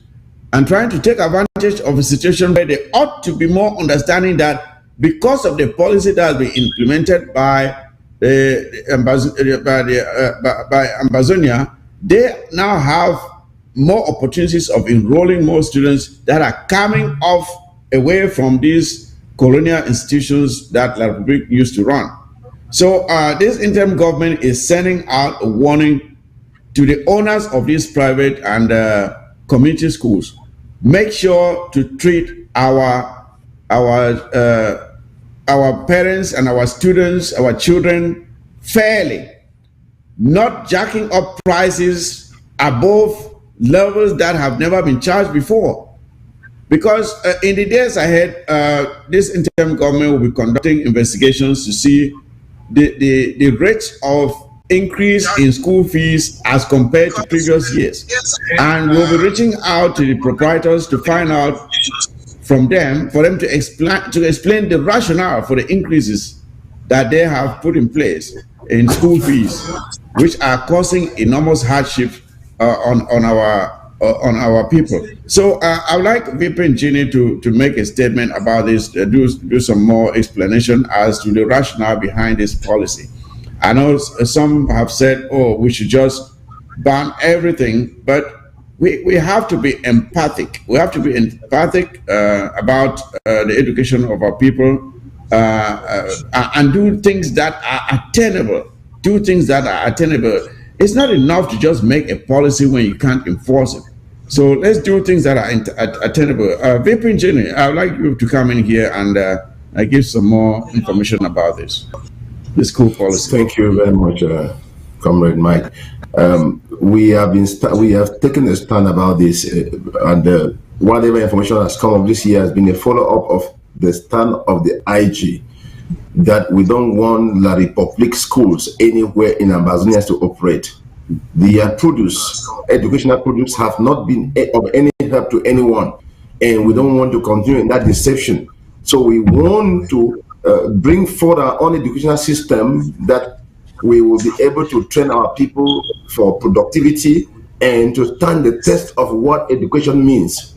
and trying to take advantage of a situation where they ought to be more understanding that because of the policy that has been implemented by Ambazonia, they now have more opportunities of enrolling more students that are coming off away from these colonial institutions that La République used to run. So this interim government is sending out a warning to the owners of these private and community schools. Make sure to treat our parents and our students, our children fairly, not jacking up prices above levels that have never been charged before. Because in the days ahead, this interim government will be conducting investigations to see the rate of increase in school fees as compared to previous years. And we'll be reaching out to the proprietors to find out from them, for them to explain the rationale for the increases that they have put in place in school fees, which are causing enormous hardship on our people. So I would like VP Engineer to make a statement about this, do some more explanation as to the rationale behind this policy. I know some have said, oh, we should just ban everything, but we have to be empathic. We have to be empathic about the education of our people and do things that are attainable. Do things that are attainable. It's not enough to just make a policy when you can't enforce it. So let's do things that are attainable. VP Engineer, I would like you to come in here and give some more information about this school policy. Thank you very much, Comrade Mike. We have taken a stand about this, and whatever information has come up this year has been a follow-up of the stand of the IG, that we don't want La République schools anywhere in Amazonia to operate. The educational produce have not been of any help to anyone, and we don't want to continue in that deception. So we want to bring forward our own educational system that we will be able to train our people for productivity and to stand the test of what education means.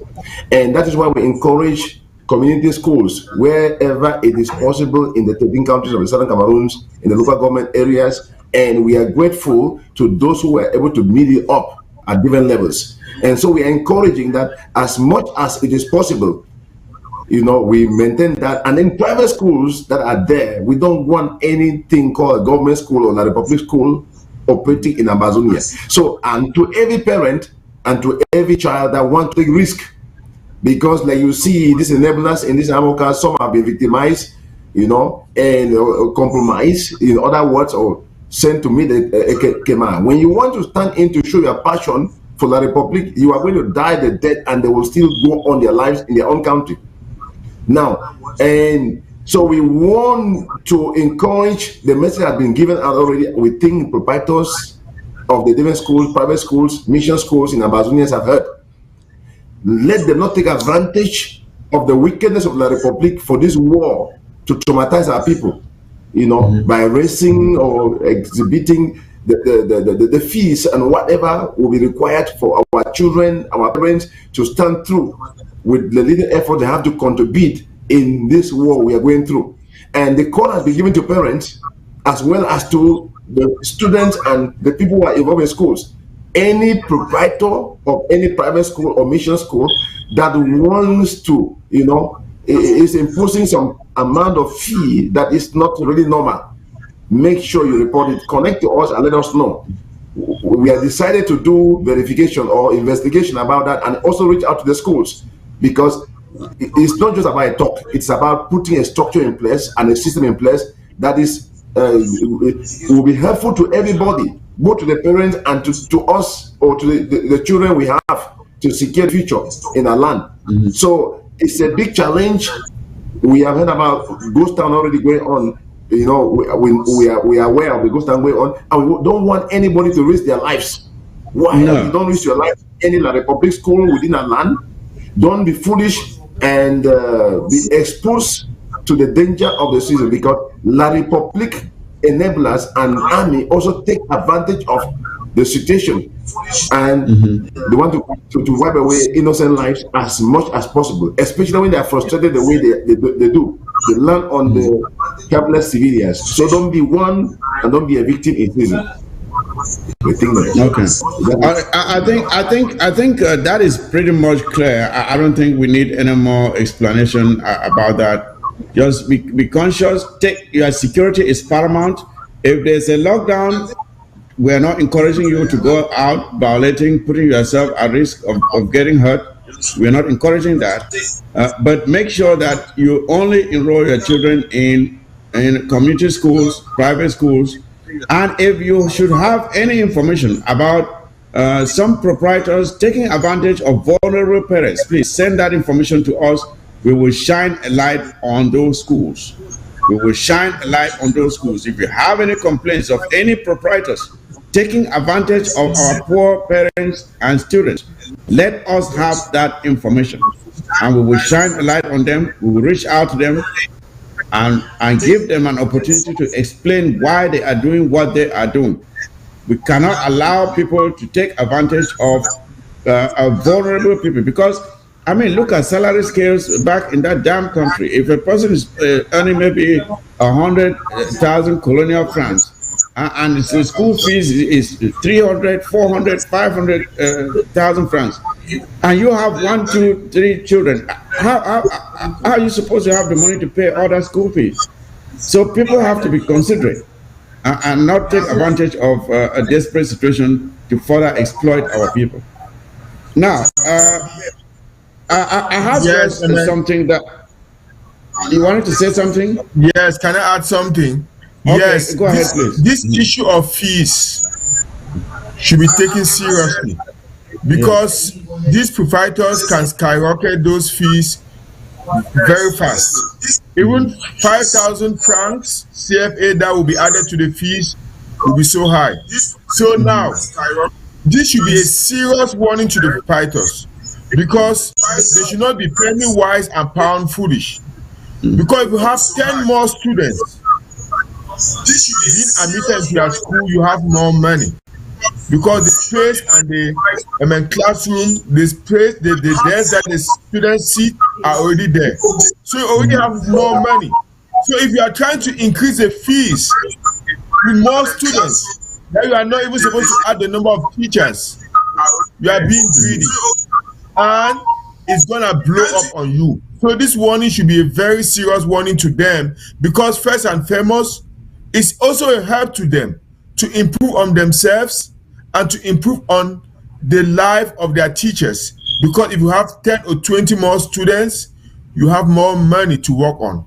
And that is why we encourage community schools wherever it is possible in the 13 countries of the Southern Cameroons, in the local government areas, and we are grateful to those who were able to meet it up at different levels. And so we are encouraging that as much as it is possible, we maintain that. And in private schools that are there, we don't want anything called a government school or a republic school operating in Amazonia. So, and to every parent and to every child that want to take risk, because like you see, these enablers in this Amoka, some have been victimized, and compromised, in other words, or sent to meet a Kema. When you want to stand in to show your passion for the Republic, you are going to die the death, and they will still go on their lives in their own country. Now, and so we want to encourage, the message has been given out already. We think proprietors of the different schools, private schools, mission schools in Amazonians have heard. Let them not take advantage of the wickedness of La République for this war to traumatize our people, by raising or exhibiting the fees and whatever will be required for our children, our parents to stand through with the little effort they have to contribute in this war we are going through. And the call has been given to parents as well as to the students and the people who are involved in schools any proprietor of any private school or mission school that wants to, is imposing some amount of fee that is not really normal, make sure you report it. Connect to us and let us know. We have decided to do verification or investigation about that, and also reach out to the schools, because it's not just about a talk. It's about putting a structure in place and a system in place that is will be helpful to everybody, both to the parents and to us, or to the children we have, to secure the future in our land. So it's a big challenge. We have heard about ghost town already going on. We are aware of the ghost town going on, and we don't want anybody to risk their lives. Why? No. You don't risk your life in any public school within our land. Don't be foolish and be exposed to the danger of the season, because La Republic enablers and army also take advantage of the situation, and they want to wipe away innocent lives as much as possible, especially when they are frustrated the way they do. They land on the helpless civilians. So don't be one and don't be a victim in season. Okay. I think that is pretty much clear. I don't think we need any more explanation about that. Just be conscious. Your security is paramount. If there's a lockdown, we are not encouraging you to go out violating, putting yourself at risk of getting hurt. We are not encouraging that. But make sure that you only enroll your children in community schools, private schools. And if you should have any information about some proprietors taking advantage of vulnerable parents, please send that information to us. We will shine a light on those schools. We will shine a light on those schools. If you have any complaints of any proprietors taking advantage of our poor parents and students, let us have that information, and we will shine a light on them. We will reach out to them and give them an opportunity to explain why they are doing what they are doing. We cannot allow people to take advantage of vulnerable people, because I mean, look at salary scales back in that damn country. If a person is earning maybe 100,000 colonial francs, and the school fees is 300, 400, 500,000 francs, and you have 1, 2, 3 children, how are you supposed to have the money to pay all that school fees? So people have to be considerate and not take advantage of a desperate situation to further exploit our people. Now, I have something that you wanted to say something. Yes, can I add something? Okay, yes, go ahead, please. This issue of fees should be taken seriously, because these proprietors can skyrocket those fees very fast. Even 5,000 francs CFA that will be added to the fees will be so high. So now, this should be a serious warning to the proprietors, because they should not be penny wise and pound foolish. Because if you have 10 more students being admitted to your school, you have more money, because the space and the classroom, the space, the desks that the students sit are already there. So you already have more money. So if you are trying to increase the fees with more students, then you are not even supposed to add the number of teachers. You are being greedy, and it's gonna blow up on you. So this warning should be a very serious warning to them, because first and foremost, it's also a help to them to improve on themselves and to improve on the life of their teachers. Because if you have 10 or 20 more students, you have more money to work on.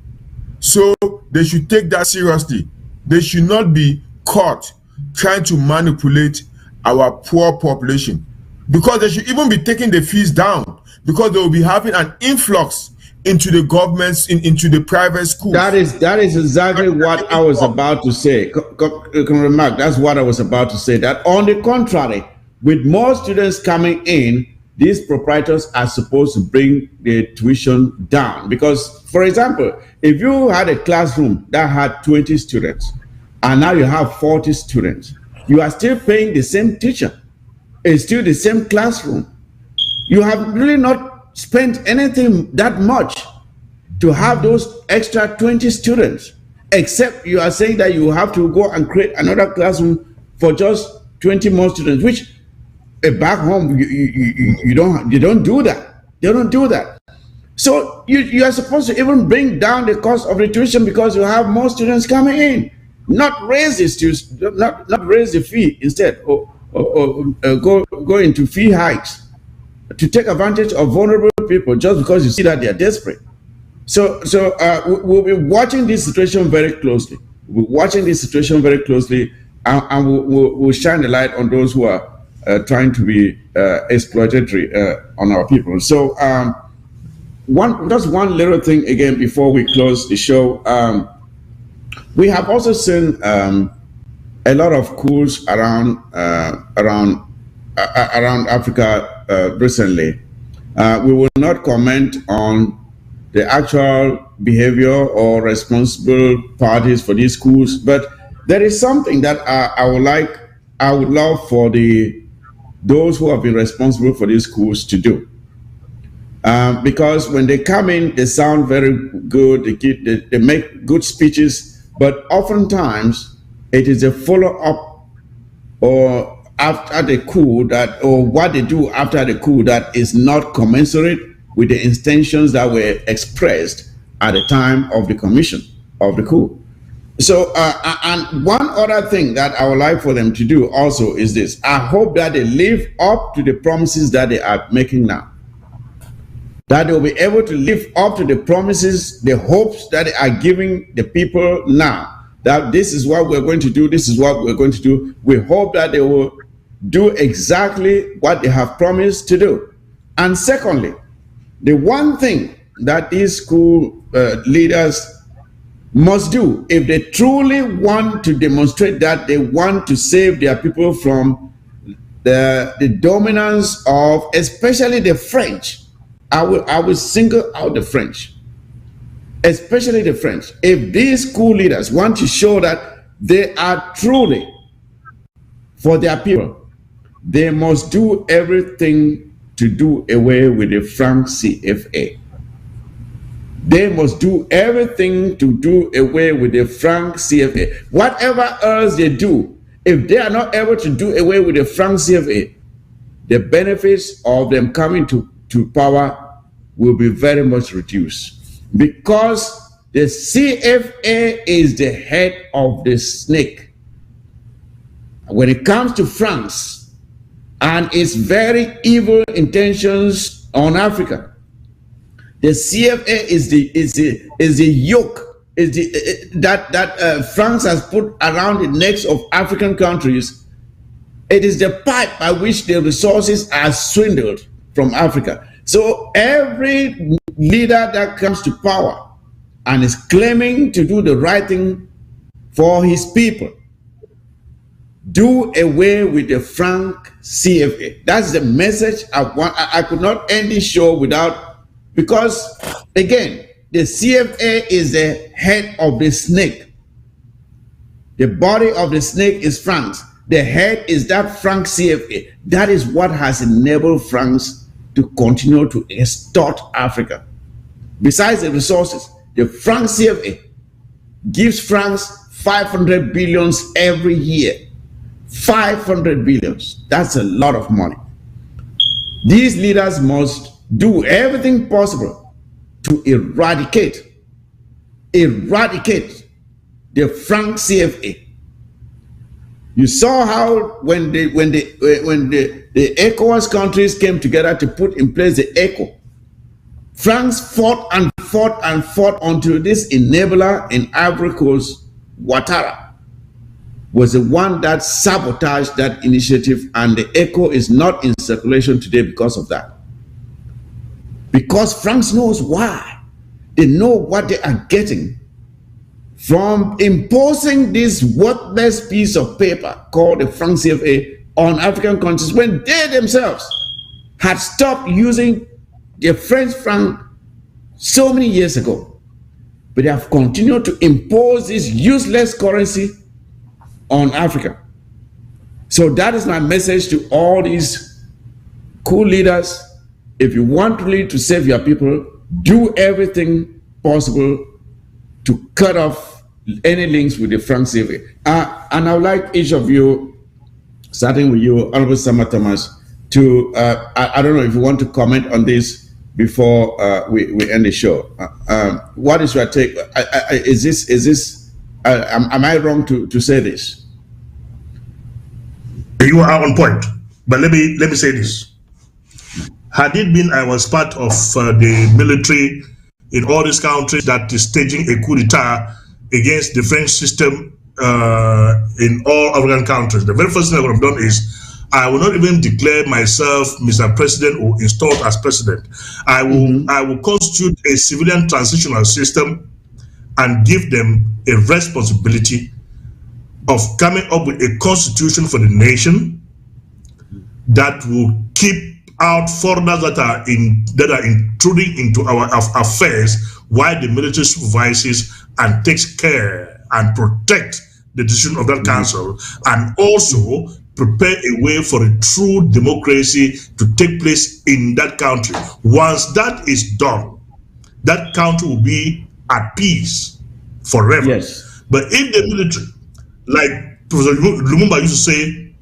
So they should take that seriously. They should not be caught trying to manipulate our poor population, because they should even be taking the fees down, because they will be having an influx into the governments, into the private schools. That is exactly what I was about to say. Remark, that's what I was about to say. That on the contrary, with more students coming in, these proprietors are supposed to bring the tuition down. Because, for example, if you had a classroom that had 20 students, and now you have 40 students, you are still paying the same teacher. It's still the same classroom. You have really not spent anything that much to have those extra 20 students, except you are saying that you have to go and create another classroom for just 20 more students, which Back home, you don't do that. They don't do that. So you are supposed to even bring down the cost of the tuition because you have more students coming in, not raise the students, not raise the fee instead, or go into fee hikes to take advantage of vulnerable people just because you see that they are desperate. So we'll be watching this situation very closely. We're watching this situation very closely, and we'll shine the light on those who are trying to be exploitatory on our people. So just one little thing again before we close the show. We have also seen a lot of coups around Africa recently. We will not comment on the actual behavior or responsible parties for these coups, but there is something that I would love for those who have been responsible for these coups to do. Because when they come in, they sound very good, they make good speeches, but oftentimes it is a follow-up or after the coup or what they do after the coup that is not commensurate with the intentions that were expressed at the time of the commission of the coup. So, and one other thing that I would like for them to do also is this. I hope that they live up to the promises that they are making now. That they'll be able to live up to the promises, the hopes that they are giving the people now. That this is what we're going to do, this is what we're going to do. We hope that they will do exactly what they have promised to do. And secondly, the one thing that these school leaders must do, if they truly want to demonstrate that they want to save their people from the dominance of especially the French, I will single out the French, especially the French. If these school leaders want to show that they are truly for their people, they must do everything to do away with the franc CFA. They must do everything to do away with the franc CFA. Whatever else they do, if they are not able to do away with the franc CFA, the benefits of them coming to power will be very much reduced. Because the CFA is the head of the snake. When it comes to France and its very evil intentions on Africa, the CFA is the yoke that France has put around the necks of African countries. It is the pipe by which the resources are swindled from Africa. So every leader that comes to power and is claiming to do the right thing for his people, do away with the franc CFA. That's the message I want. I could not end this show without, because again, the CFA is the head of the snake. The body of the snake is France. The head is that franc CFA. That is what has enabled France to continue to extort Africa. Besides the resources, the franc CFA gives France 500 billions every year. 500 billions. That's a lot of money. These leaders must do everything possible to eradicate the franc CFA. You saw how when the ECOWAS countries came together to put in place the ECO, France fought and fought and fought until this enabler in Ivory Coast, Ouattara, was the one that sabotaged that initiative, and the ECO is not in circulation today because of that. Because France knows why. They know what they are getting from imposing this worthless piece of paper called the franc CFA on African countries when they themselves had stopped using the French franc so many years ago. But they have continued to impose this useless currency on Africa. So that is my message to all these cool leaders. If you want really to save your people, do everything possible to cut off any links with the franc CFA. And I would like each of you, starting with you, Honorable Sama Thomas, to, I don't know if you want to comment on this before we end the show. What is your take? Am I wrong to say this? You are on point, but let me say this. Had it been I was part of the military in all these countries that is staging a coup d'etat against the French system in all African countries, the very first thing I would have done is I will not even declare myself Mr. President or installed as president. I will constitute a civilian transitional system and give them a responsibility of coming up with a constitution for the nation that will keep out foreigners that are intruding into our affairs, while the military supervises and takes care and protect the decision of that council, and also prepare a way for a true democracy to take place in that country. Once that is done, that country will be at peace forever. Yes. But if the military, like Professor Lumumba used to say,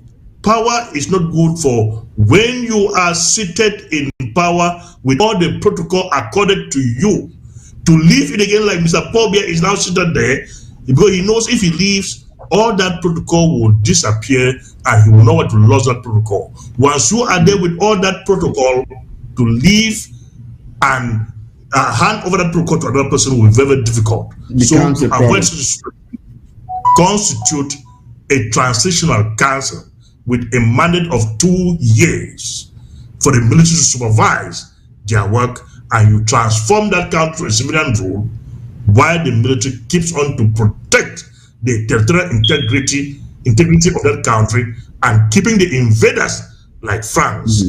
power is not good for when you are seated in power with all the protocol accorded to you. To leave it again, like Mr. Paul Biya is now seated there, because he knows if he leaves, all that protocol will disappear and he will know what to lose that protocol. Once you are there with all that protocol, to leave and hand over that protocol to another person will be very difficult. So to avoid such constitute a transitional council with a mandate of 2 years for the military to supervise their work, and you transform that country to a civilian rule while the military keeps on to protect the territorial integrity of that country and keeping the invaders like France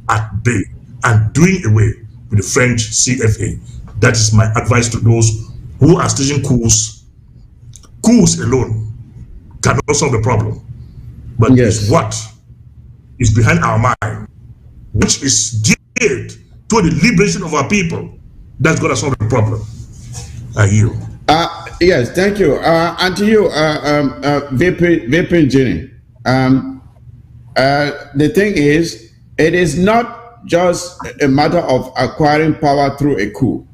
at bay and doing away with the French CFA. That is my advice to those who are staging coups. Coups alone cannot solve the problem, but it's what is behind our mind, which is geared to the liberation of our people. That's going to solve the problem. You. Yes, thank you. And to you, VP Jenny. The thing is, it is not just a matter of acquiring power through a coup.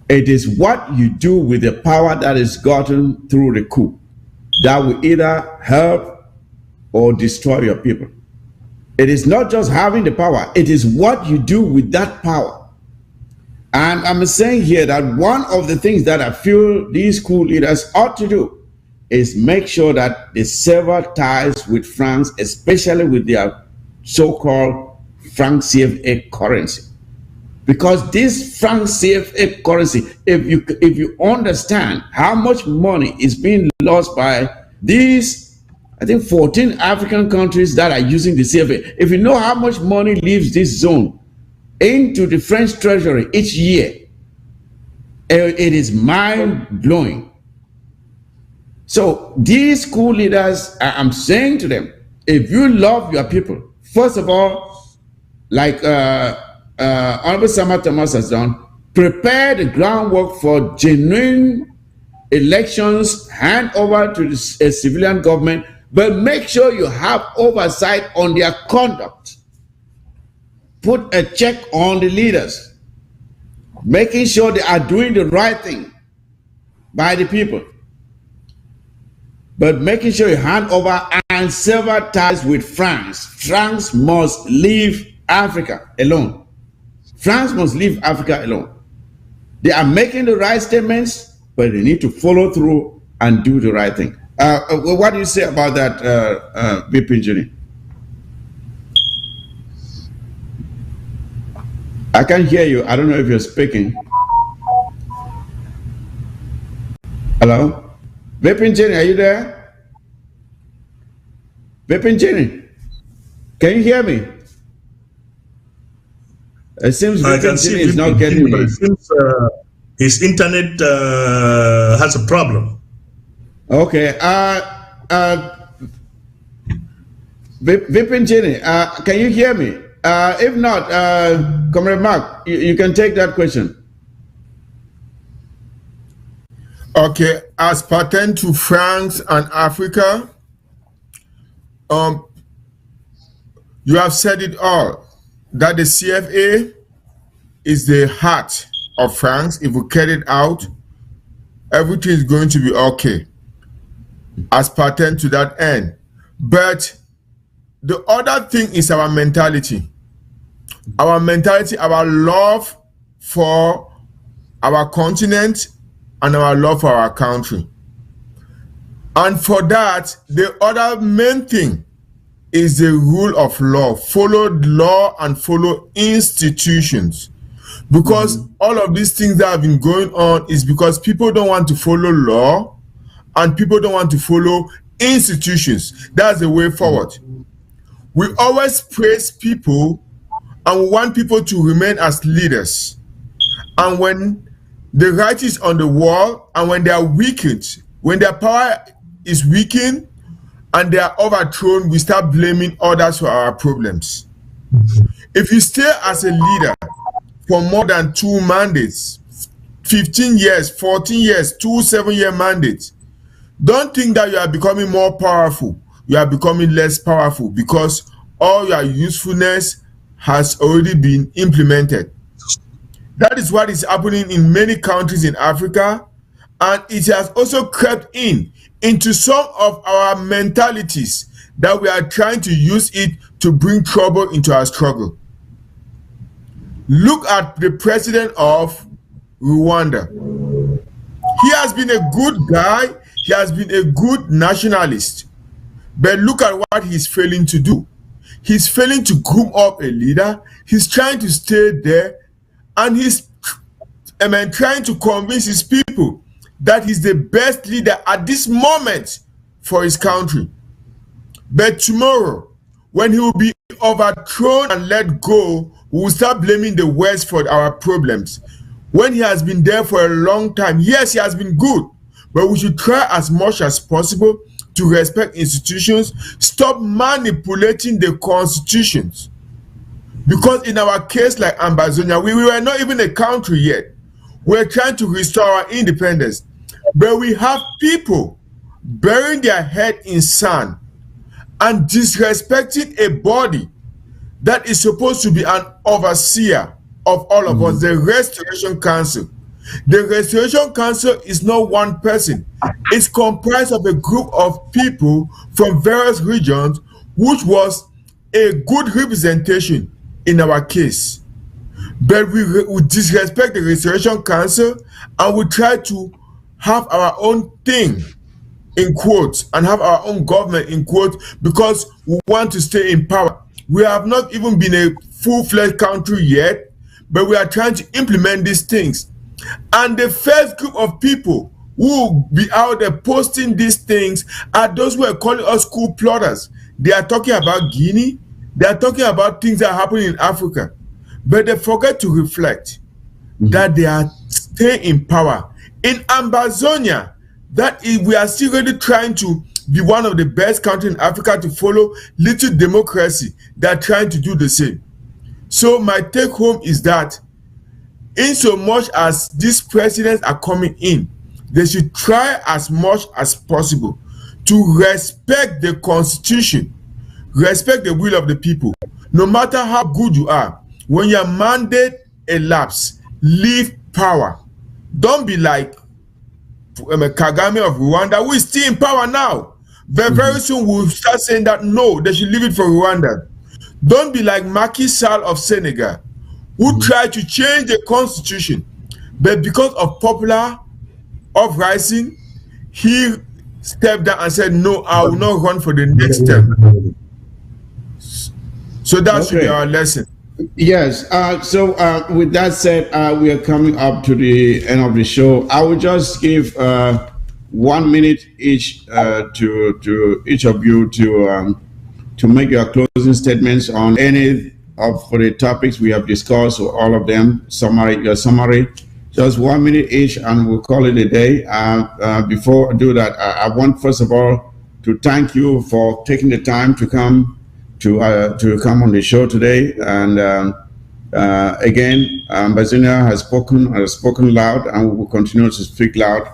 It is what you do with the power that is gotten through the coup that will either help or destroy your people. It is not just having the power, it is what you do with that power. And I'm saying here that one of the things that I feel these coup leaders ought to do is make sure that they sever ties with France, especially with their so-called franc CFA currency. Because this franc CFA currency, if you understand how much money is being lost by these, I think 14 African countries that are using the CFA, if you know how much money leaves this zone into the French treasury each year, it is mind-blowing. So these coup leaders, I'm saying to them, if you love your people, first of all, like Honorable Sama Thomas has done, prepare the groundwork for genuine elections, hand over to a civilian government, but make sure you have oversight on their conduct. Put a check on the leaders, making sure they are doing the right thing by the people, but making sure you hand over and sever ties with France. France must leave Africa alone. France must leave Africa alone. They are making the right statements, but they need to follow through and do the right thing. What do you say about that, VP Jenny? I can't hear you. I don't know if you're speaking. Hello? Vipin Jenny, are you there? Vipin Jenny, can you hear me? It seems Vipin Jenny is not getting me. But it seems his internet has a problem. Okay. Vipin Jenny, can you hear me? If not, Comrade Mark, you can take that question. Okay, as pertain to France and Africa, You have said it all, that the CFA is the heart of France. If we carry it out, everything is going to be okay as pertain to that end. But the other thing is our mentality. Our mentality, our love for our continent and our love for our country. And for that, the other main thing is the rule of law. Follow law and follow institutions. Because all of these things that have been going on is because people don't want to follow law and people don't want to follow institutions. That's the way forward. We always praise people and we want people to remain as leaders. And when the right is on the wall and when they are weakened, when their power is weakened and they are overthrown, we start blaming others for our problems. If you stay as a leader for more than 2 mandates, 15 years, 14 years, 2 7-year mandates, don't think that you are becoming more powerful. You are becoming less powerful because all your usefulness has already been implemented. That is what is happening in many countries in Africa, and it has also crept into some of our mentalities that we are trying to use it to bring trouble into our struggle. Look at the president of Rwanda. He has been a good guy, he has been a good nationalist, but look at what he's failing to do. He's failing to groom up a leader, he's trying to stay there, and he's trying to convince his people that he's the best leader at this moment for his country. But tomorrow, when he will be overthrown and let go, we will start blaming the West for our problems. When he has been there for a long time, yes, he has been good, but we should try as much as possible to respect institutions, stop manipulating the constitutions. Because in our case, like Ambazonia, we were not even a country yet. We're trying to restore our independence. But we have people burying their head in sand and disrespecting a body that is supposed to be an overseer of all of us, the Restoration Council. The Restoration Council is not one person. It's comprised of a group of people from various regions, which was a good representation in our case. But we disrespect the Restoration Council and we try to have our own thing, in quotes, and have our own government, in quotes, because we want to stay in power. We have not even been a full-fledged country yet, but we are trying to implement these things. And the first group of people who will be out there posting these things are those who are calling us coup plotters. They are talking about Guinea. They are talking about things that are happening in Africa. But they forget to reflect that they are staying in power. In Ambazonia, we are still really trying to be one of the best countries in Africa to follow little democracy. They are trying to do the same. So my take home is that in so much as these presidents are coming in, they should try as much as possible to respect the constitution, respect the will of the people. No matter how good you are, when your mandate elapses, leave power. Don't be like Kagame of Rwanda, who is still in power now. Very soon we'll start saying that no, they should leave it for Rwanda. Don't be like Macky Sall of Senegal, who tried to change the constitution, but because of popular uprising, he stepped down and said, no, I will not run for the next term. So that should be our lesson. Yes. So with that said, we are coming up to the end of the show. I will just give 1 minute each to each of you to make your closing statements on any of the topics we have discussed, or all of them. Your summary. Just 1 minute each, and we'll call it a day. Before I do that, I want first of all to thank you for taking the time to come come on the show today. And again, Ambazonia has spoken loud, and we will continue to speak loud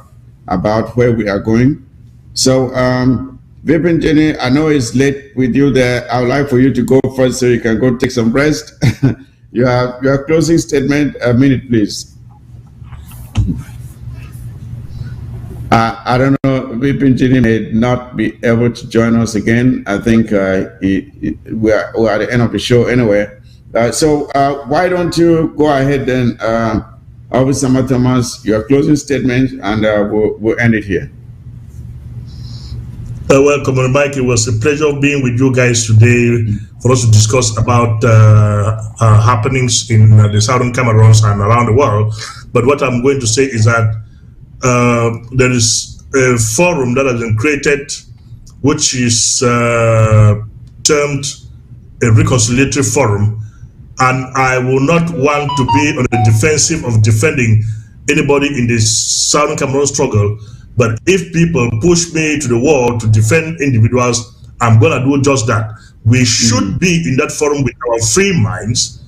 about where we are going. So Vipin Jenny, I know it's late with you there. I would like for you to go first so you can go take some rest. Your closing statement, a minute, please. I don't know, Vipin Jenny may not be able to join us again. I think we are at the end of the show anyway. So why don't you go ahead then, Officer Thomas, your closing statement, and we'll end it here. Welcome, Mike. It was a pleasure being with you guys today for us to discuss about happenings in the Southern Cameroons and around the world. But what I'm going to say is that there is a forum that has been created, which is termed a reconciliatory forum. And I will not want to be on the defensive of defending anybody in the Southern Cameroon struggle. But if people push me to the wall to defend individuals, I'm going to do just that. We should be in that forum with our free minds,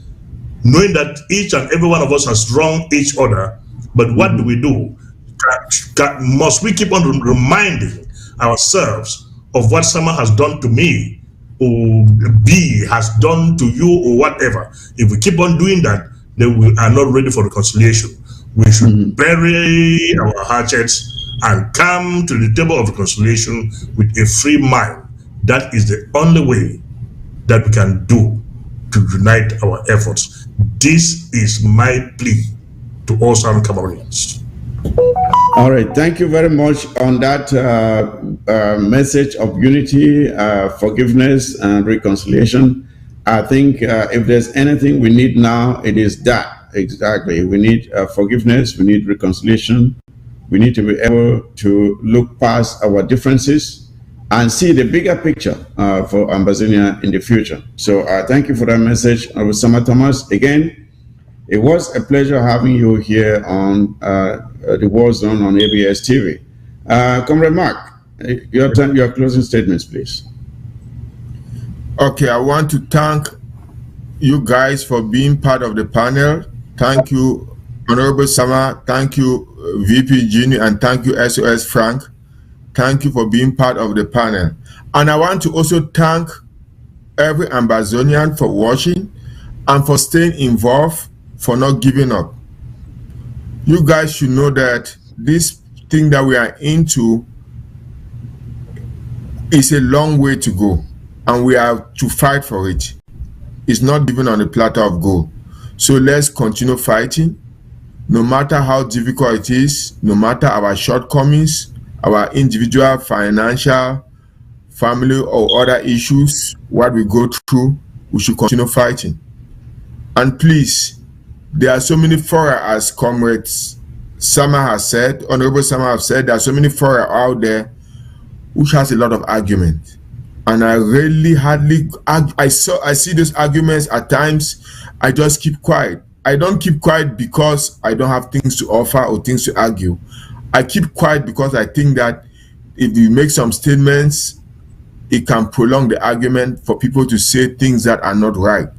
knowing that each and every one of us has wronged each other. But what do we do? Must we keep on reminding ourselves of what someone has done to me, or B has done to you, or whatever? If we keep on doing that, then we are not ready for reconciliation. We should bury our hatchets and come to the table of reconciliation with a free mind. That is the only way that we can do to unite our efforts. This is my plea to all Southern Cameroonians. All right, thank you very much on that message of unity, forgiveness, and reconciliation. I think if there's anything we need now, it is that. Exactly. We need forgiveness, we need reconciliation. We need to be able to look past our differences and see the bigger picture for Ambazonia in the future. So thank you for that message, Osama Thomas. Again, it was a pleasure having you here on the War Zone on ABS TV. Comrade Mark, your closing statements, please. Okay, I want to thank you guys for being part of the panel. Thank you, Honorable Sama. Thank you, VP Gini, and thank you, SOS Frank. Thank you for being part of the panel. And I want to also thank every Ambazonian for watching and for staying involved, for not giving up. You guys should know that this thing that we are into is a long way to go, and we have to fight for it. It's not given on a platter of gold. So let's continue fighting. No matter how difficult it is, no matter our shortcomings, our individual, financial, family, or other issues, what we go through, we should continue fighting. And please, there are so many fora, as Comrades Sama has said, Honorable Sama has said, there are so many fora out there which has a lot of argument. And I really hardly, I see those arguments at times, I just keep quiet. I don't keep quiet because I don't have things to offer or things to argue. I keep quiet because I think that if you make some statements, it can prolong the argument for people to say things that are not right.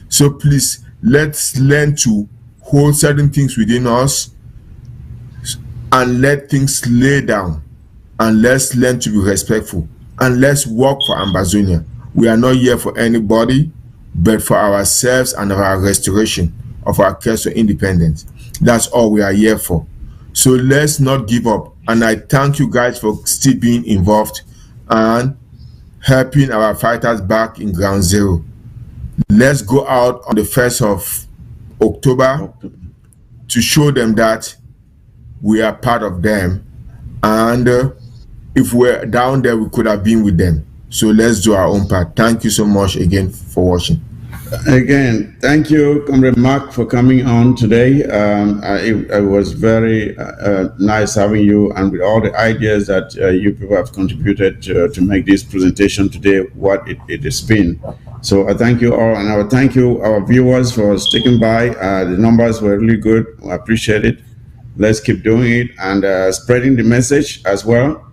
So please, let's learn to hold certain things within us and let things lay down. And let's learn to be respectful. And let's work for Ambazonia. We are not here for anybody, but for ourselves and our restoration of our case for independence. That's all we are here for. So let's not give up. And I thank you guys for still being involved and helping our fighters back in ground zero. Let's go out on the 1st of October to show them that we are part of them. And if we're down there, we could have been with them. So let's do our own part. Thank you so much again for watching. Again, thank you, Comrade Mark, for coming on today. It was very nice having you, and with all the ideas that you people have contributed to make this presentation today what it has been. So I thank you all, and I will thank you, our viewers, for sticking by. The numbers were really good. I appreciate it. Let's keep doing it and spreading the message as well.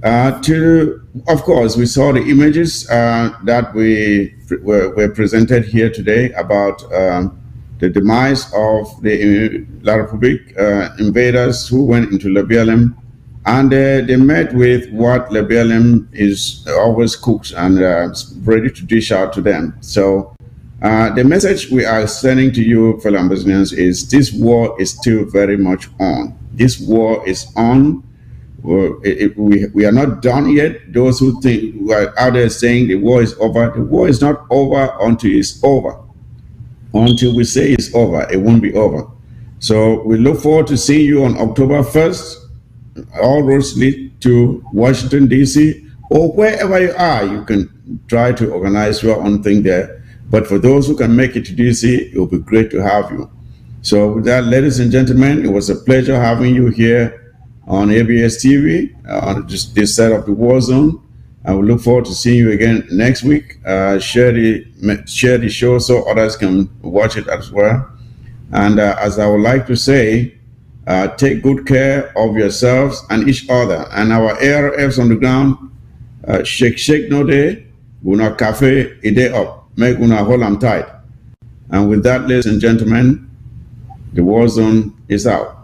Of course, we saw the images that were presented here today about the demise of the La Republique invaders who went into Libya And they met with what Lebelem is always cooks and ready to dish out to them. So the message we are sending to you, fellow Ambassadors, is this war is still very much on. This war is on. We are not done yet. Those who think who are out there saying the war is over, the war is not over until it's over. Until we say it's over, it won't be over. So we look forward to seeing you on October 1st. All roads lead to Washington, D.C., or wherever you are. You can try to organize your own thing there. But for those who can make it to D.C., it will be great to have you. So with that, ladies and gentlemen, it was a pleasure having you here on ABS TV, on this side of the war zone. I will look forward to seeing you again next week. Share the show so others can watch it as well. And as I would like to say, take good care of yourselves and each other. And our ARFs on the ground, shake no day, una cafe a day up, make una hold them tight. And with that, ladies and gentlemen, the war zone is out.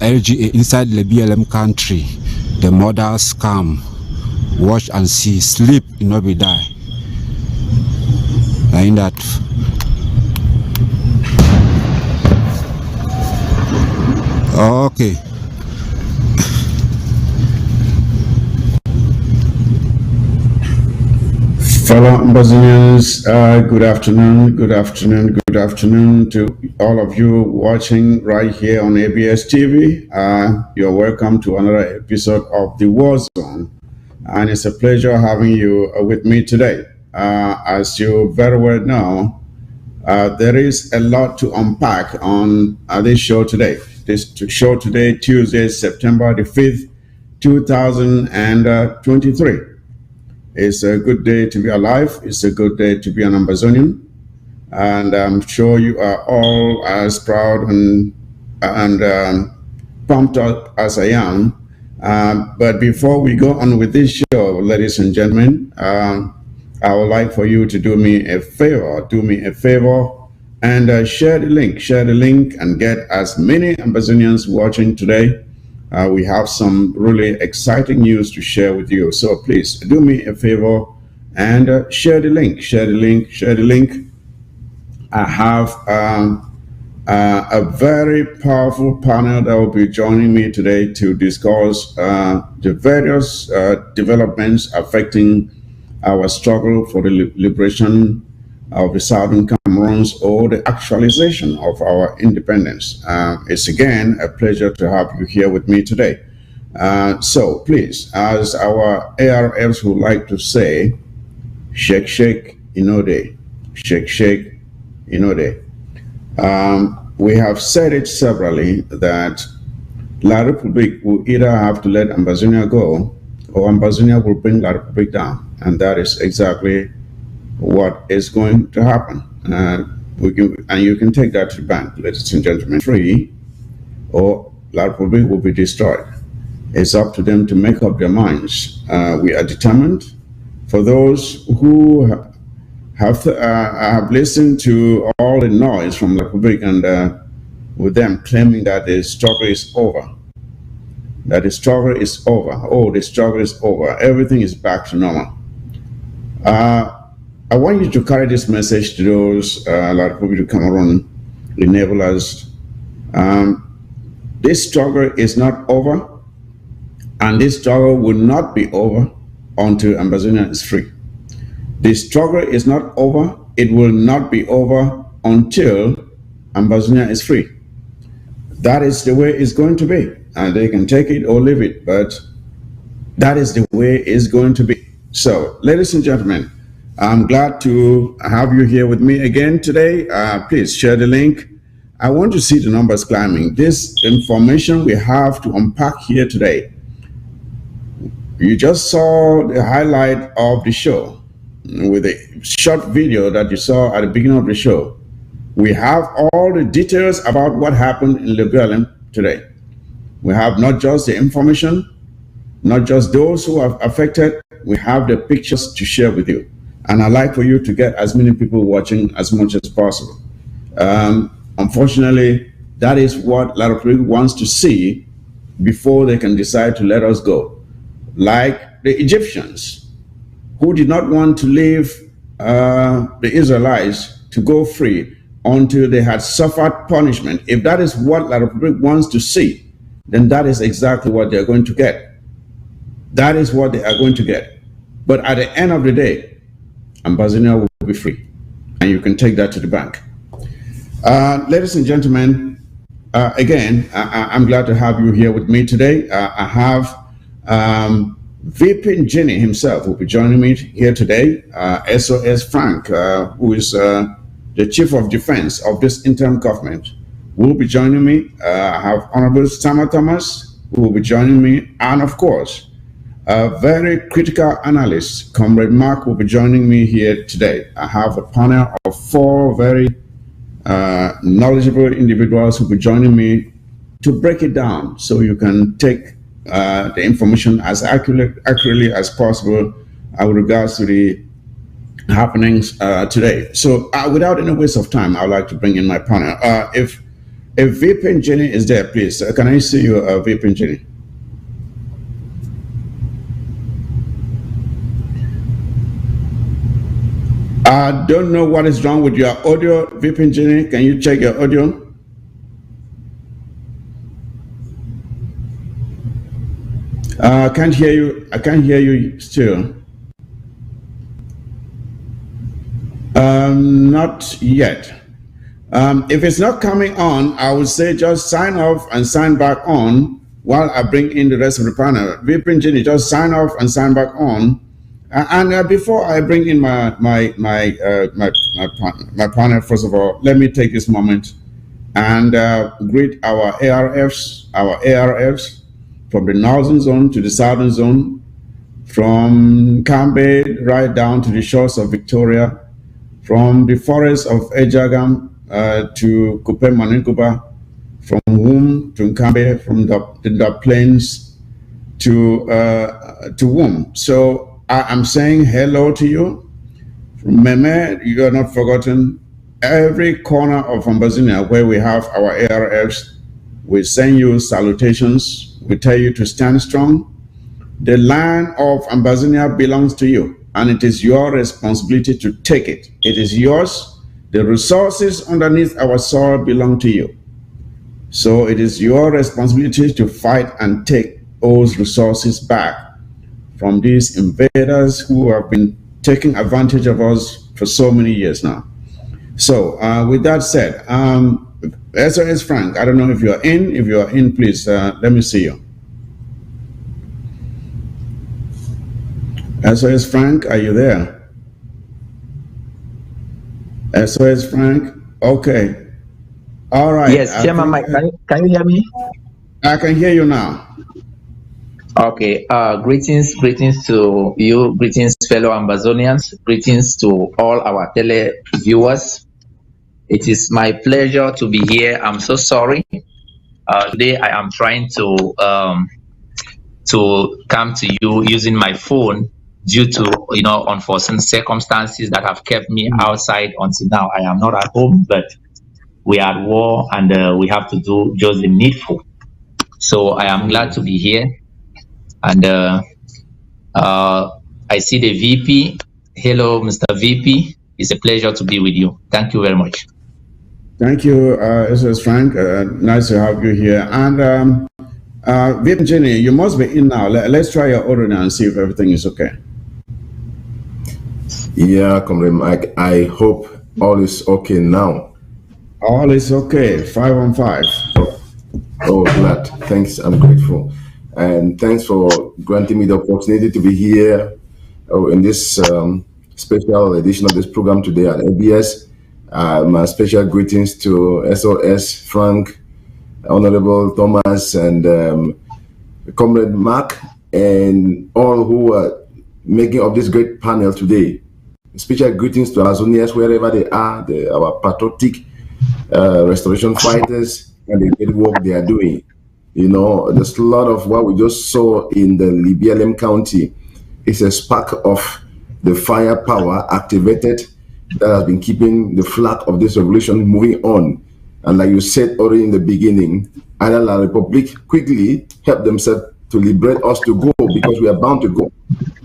LGA inside the BLM country, the mothers come, watch and see, sleep, you know, be die. In that. Okay. Fellow Ambassadors, good afternoon to all of you watching right here on ABS TV. You're welcome to another episode of The War Zone, and it's a pleasure having you with me today. As you very well know, there is a lot to unpack on this show today. Tuesday, September the 5th, 2023. It's a good day to be alive. It's a good day to be an Ambazonian. And I'm sure you are all as proud and pumped up as I am. But before we go on with this show, ladies and gentlemen, I would like for you to do me a favor and share the link and get as many Ambazonians watching today. We have some really exciting news to share with you. So please do me a favor and share the link. I have a very powerful panel that will be joining me today to discuss the various developments affecting our struggle for the liberation of the Southern Cameroons or the actualization of our independence. It's again a pleasure to have you here with me today. So please, as our ARFs would like to say, shake, inode. Shake, inode. We have said it severally that La Republique will either have to let Ambazonia go or Ambazonia will bring La Republique down. And that is exactly what is going to happen. And you can take that to the bank, ladies and gentlemen. Free, or La Republic will be destroyed. It's up to them to make up their minds. We are determined. For those who have listened to all the noise from La Republic and with them claiming that the struggle is over, that the struggle is over. Oh, the struggle is over. Everything is back to normal. I want you to carry this message to those like people to Cameroon, enablers. This struggle is not over, and this struggle will not be over until Ambazonia is free. The struggle is not over. It will not be over until Ambazonia is free. That is the way it's going to be. And they can take it or leave it, but that is the way it's going to be. So, ladies and gentlemen, I'm glad to have you here with me again today. Please share the link. I want to see the numbers climbing. This information we have to unpack here today. You just saw the highlight of the show with a short video that you saw at the beginning of the show. We have all the details about what happened in Leguelem today. We have not just the information, not just those who are affected, we have the pictures to share with you. And I'd like for you to get as many people watching as much as possible. Unfortunately, that is what La Republique wants to see before they can decide to let us go. Like the Egyptians, who did not want to leave the Israelites to go free until they had suffered punishment. If that is what La Republique wants to see, then that is exactly what they're going to get. That is what they are going to get. But at the end of the day, Ambazonia will be free. And you can take that to the bank. Ladies and gentlemen, again, I'm glad to have you here with me today. I have VP Jenny himself will be joining me here today. SOS Frank, who is the Chief of Defense of this interim government, will be joining me. I have Honorable Sama Thomas, who will be joining me. And of course, a very critical analyst, Comrade Mark, will be joining me here today. I have a panel of 4 very knowledgeable individuals who will be joining me to break it down so you can take the information as accurately as possible with regards to the happenings today. So without any waste of time, I would like to bring in my panel. If VP Jenny is there, please, can I see you, VP Jenny? I don't know what is wrong with your audio, VP Jenny. Can you check your audio? I can't hear you. I can't hear you still. Not yet. If it's not coming on, I would say just sign off and sign back on while I bring in the rest of the panel. VP Jenny, just sign off and sign back on. And before I bring in my panel, first of all, let me take this moment and greet our ARFs from the northern zone to the southern zone, from Cambe right down to the shores of Victoria, from the forests of Ejagam to Kupe Maninkuba, from Wum to Nkambe, from the plains to Wum. So I'm saying hello to you. From Meme, you are not forgotten. Every corner of Ambazonia where we have our ARFs, we send you salutations. We tell you to stand strong. The land of Ambazonia belongs to you, and it is your responsibility to take it. It is yours. The resources underneath our soil belong to you. So it is your responsibility to fight and take those resources back from these invaders who have been taking advantage of us for so many years now. So with that said, SOS Frank, I don't know if you're in. If you're in, please let me see you. SOS Frank, are you there? SOS Frank, okay. All right. Yes, Chairman Mike, can you hear me? I can hear you now. Okay, greetings to you, greetings fellow Ambazonians, greetings to all our tele viewers. It is my pleasure to be here. I'm so sorry. Today I am trying to come to you using my phone due to unforeseen circumstances that have kept me outside until now. I am not at home, but we are at war and we have to do just the needful. So I am glad to be here, and I see the VP. Hello, Mr. VP. It's a pleasure to be with you. Thank you very much. Thank you, SS Frank. Nice to have you here. And VP Jenny, you must be in now. Let's try your audio and see if everything is okay. Yeah, Comrade Mike, I hope all is okay now. All is okay. 5 on 5. Oh, glad. Thanks. I'm grateful. And thanks for granting me the opportunity to be here in this special edition of this program today at ABS. My special greetings to SOS, Frank, Honorable Thomas, and Comrade Mark, and all who are making up this great panel today. Special greetings to Amazonians wherever they are, our patriotic restoration fighters, and the great work they are doing. You know, there's a lot of what we just saw in the BLM County. It's a spark of the firepower activated that has been keeping the flag of this revolution moving on. And like you said already in the beginning, Ireland and La Republic quickly help themselves to liberate us to go, because we are bound to go.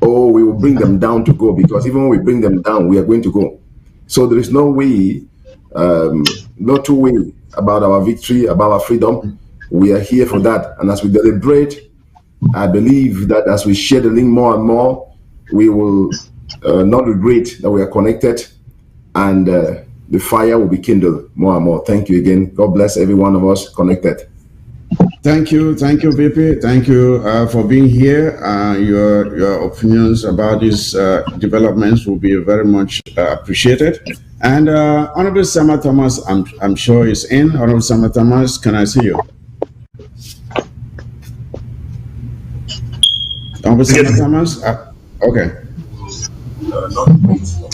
Or we will bring them down to go, because even when we bring them down, we are going to go. So there is no way, no two way about our victory, about our freedom. We are here for that. And as we deliberate, I believe that as we share the link more and more, we will not regret that we are connected, and the fire will be kindled more and more. Thank you again. God bless every one of us connected. Thank you, VP. Thank you for being here. Your opinions about these developments will be very much appreciated. And Honorable Sama Thomas, I'm sure is in. Honorable Sama Thomas, can I see you? Honorable Sama Thomas? Okay.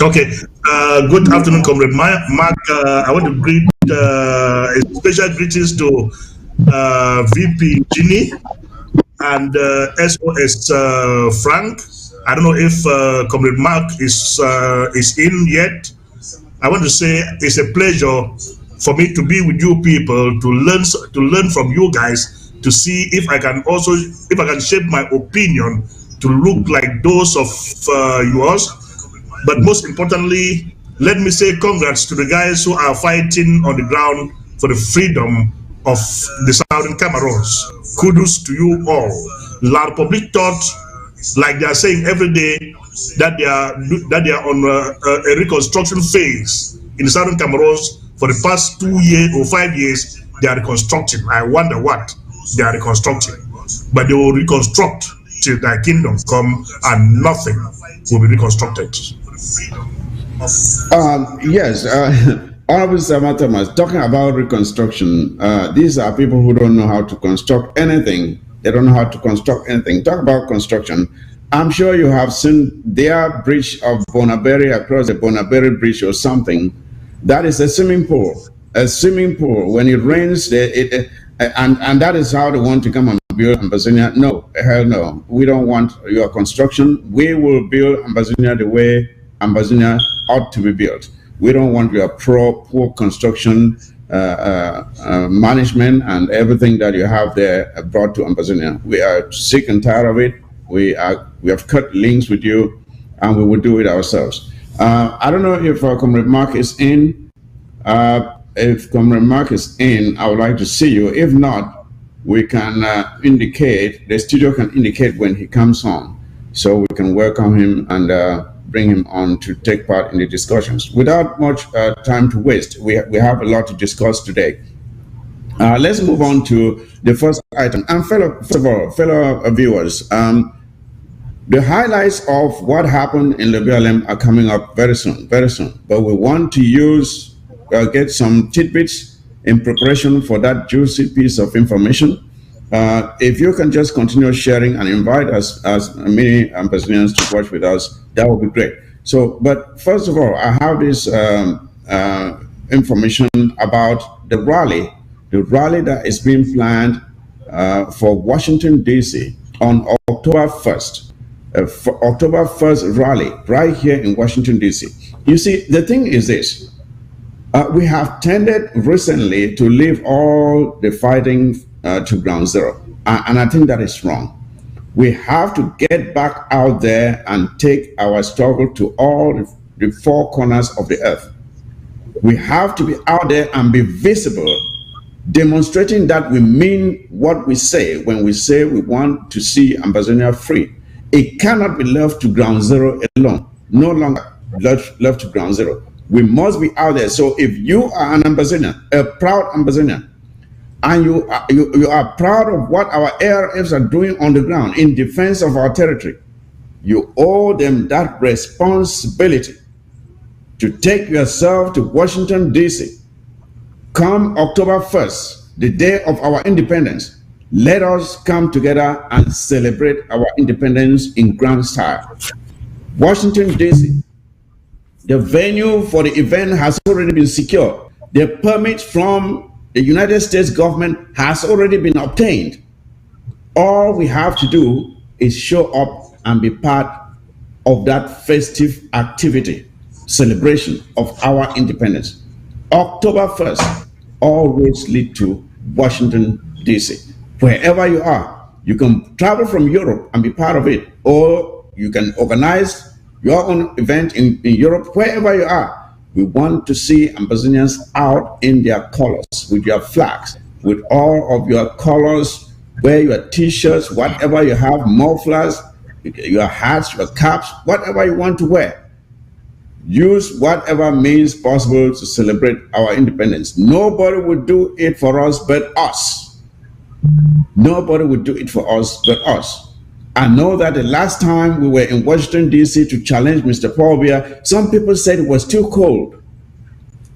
Okay. Good afternoon, Comrade Mark. I want to greet a special greetings to VP Ginny and SOS Frank. I don't know if Comrade Mark is in yet. I want to say it's a pleasure for me to be with you people, to learn from you guys, to see if I can shape my opinion to look like those of yours. But most importantly, let me say congrats to the guys who are fighting on the ground for the freedom of the Southern Cameroons. Kudos to you all. La Republic thought, like they are saying every day, that they are on a reconstruction phase in the Southern Cameroons for the past 2 years or 5 years. They are reconstructing. I wonder what they are reconstructing, but they will reconstruct till their kingdom come, and nothing will be reconstructed. Yes, Honorable Sama Thomas, talking about reconstruction, these are people who don't know how to construct anything. They don't know how to construct anything. Talk about construction. I'm sure you have seen their bridge of Bonaberry, across the Bonaberry Bridge or something. That is a swimming pool. A swimming pool. When it rains, and that is how they want to come and build Ambazonia. No, hell no. We don't want your construction. We will build Ambazonia the way Ambazonia ought to be built. We don't want your poor construction management and everything that you have there brought to Ambazonia. We are sick and tired of it. We have cut links with you, and we will do it ourselves. I don't know if Comrade Mark is in. If Comrade Mark is in, I would like to see you. If not, we can indicate, the studio can indicate when he comes on, so we can welcome him and bring him on to take part in the discussions. Without much time to waste, we have a lot to discuss today. Let's move on to the first item. And fellow viewers, the highlights of what happened in the BLM are coming up very soon. But we want to get some tidbits in preparation for that juicy piece of information. If you can just continue sharing and invite us as many Ambazonians to watch with us, that would be great. So, but first of all, I have this information about the rally that is being planned for Washington, D.C. on October 1st. For October 1st rally right here in Washington, D.C. You see, the thing is this. We have tended recently to leave all the fighting to ground zero. And I think that is wrong. We have to get back out there and take our struggle to all the four corners of the earth. We have to be out there and be visible, demonstrating that we mean what we say when we say we want to see Ambazonia free. It cannot be left to ground zero alone. No longer left to ground zero. We must be out there. So if you are an Ambazonian, a proud Ambazonian, and you are proud of what our ARFs are doing on the ground in defense of our territory, you owe them that responsibility to take yourself to Washington, D.C. Come October 1st, the day of our independence, let us come together and celebrate our independence in grand style. Washington, D.C., the venue for the event has already been secured. The permit from the United States government has already been obtained. All we have to do is show up and be part of that festive activity, celebration of our independence. October 1st, all roads lead to Washington, D.C. Wherever you are, you can travel from Europe and be part of it, or you can organize your own event in Europe, wherever you are. We want to see Ambazonians out in their colors, with your flags, with all of your colors, wear your t-shirts, whatever you have, mufflers, your hats, your caps, whatever you want to wear. Use whatever means possible to celebrate our independence. Nobody would do it for us but us. Nobody would do it for us but us. I know that the last time we were in Washington, D.C. to challenge Mr. Paul Biya, some people said it was too cold.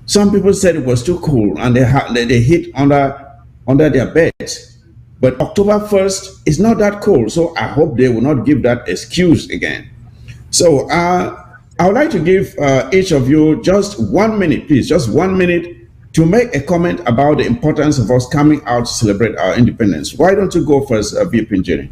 Some people said it was too cold and they hid under their beds. But October 1st is not that cold, so I hope they will not give that excuse again. So I would like to give each of you just 1 minute, please, just 1 minute to make a comment about the importance of us coming out to celebrate our independence. Why don't you go first, VP Njeri?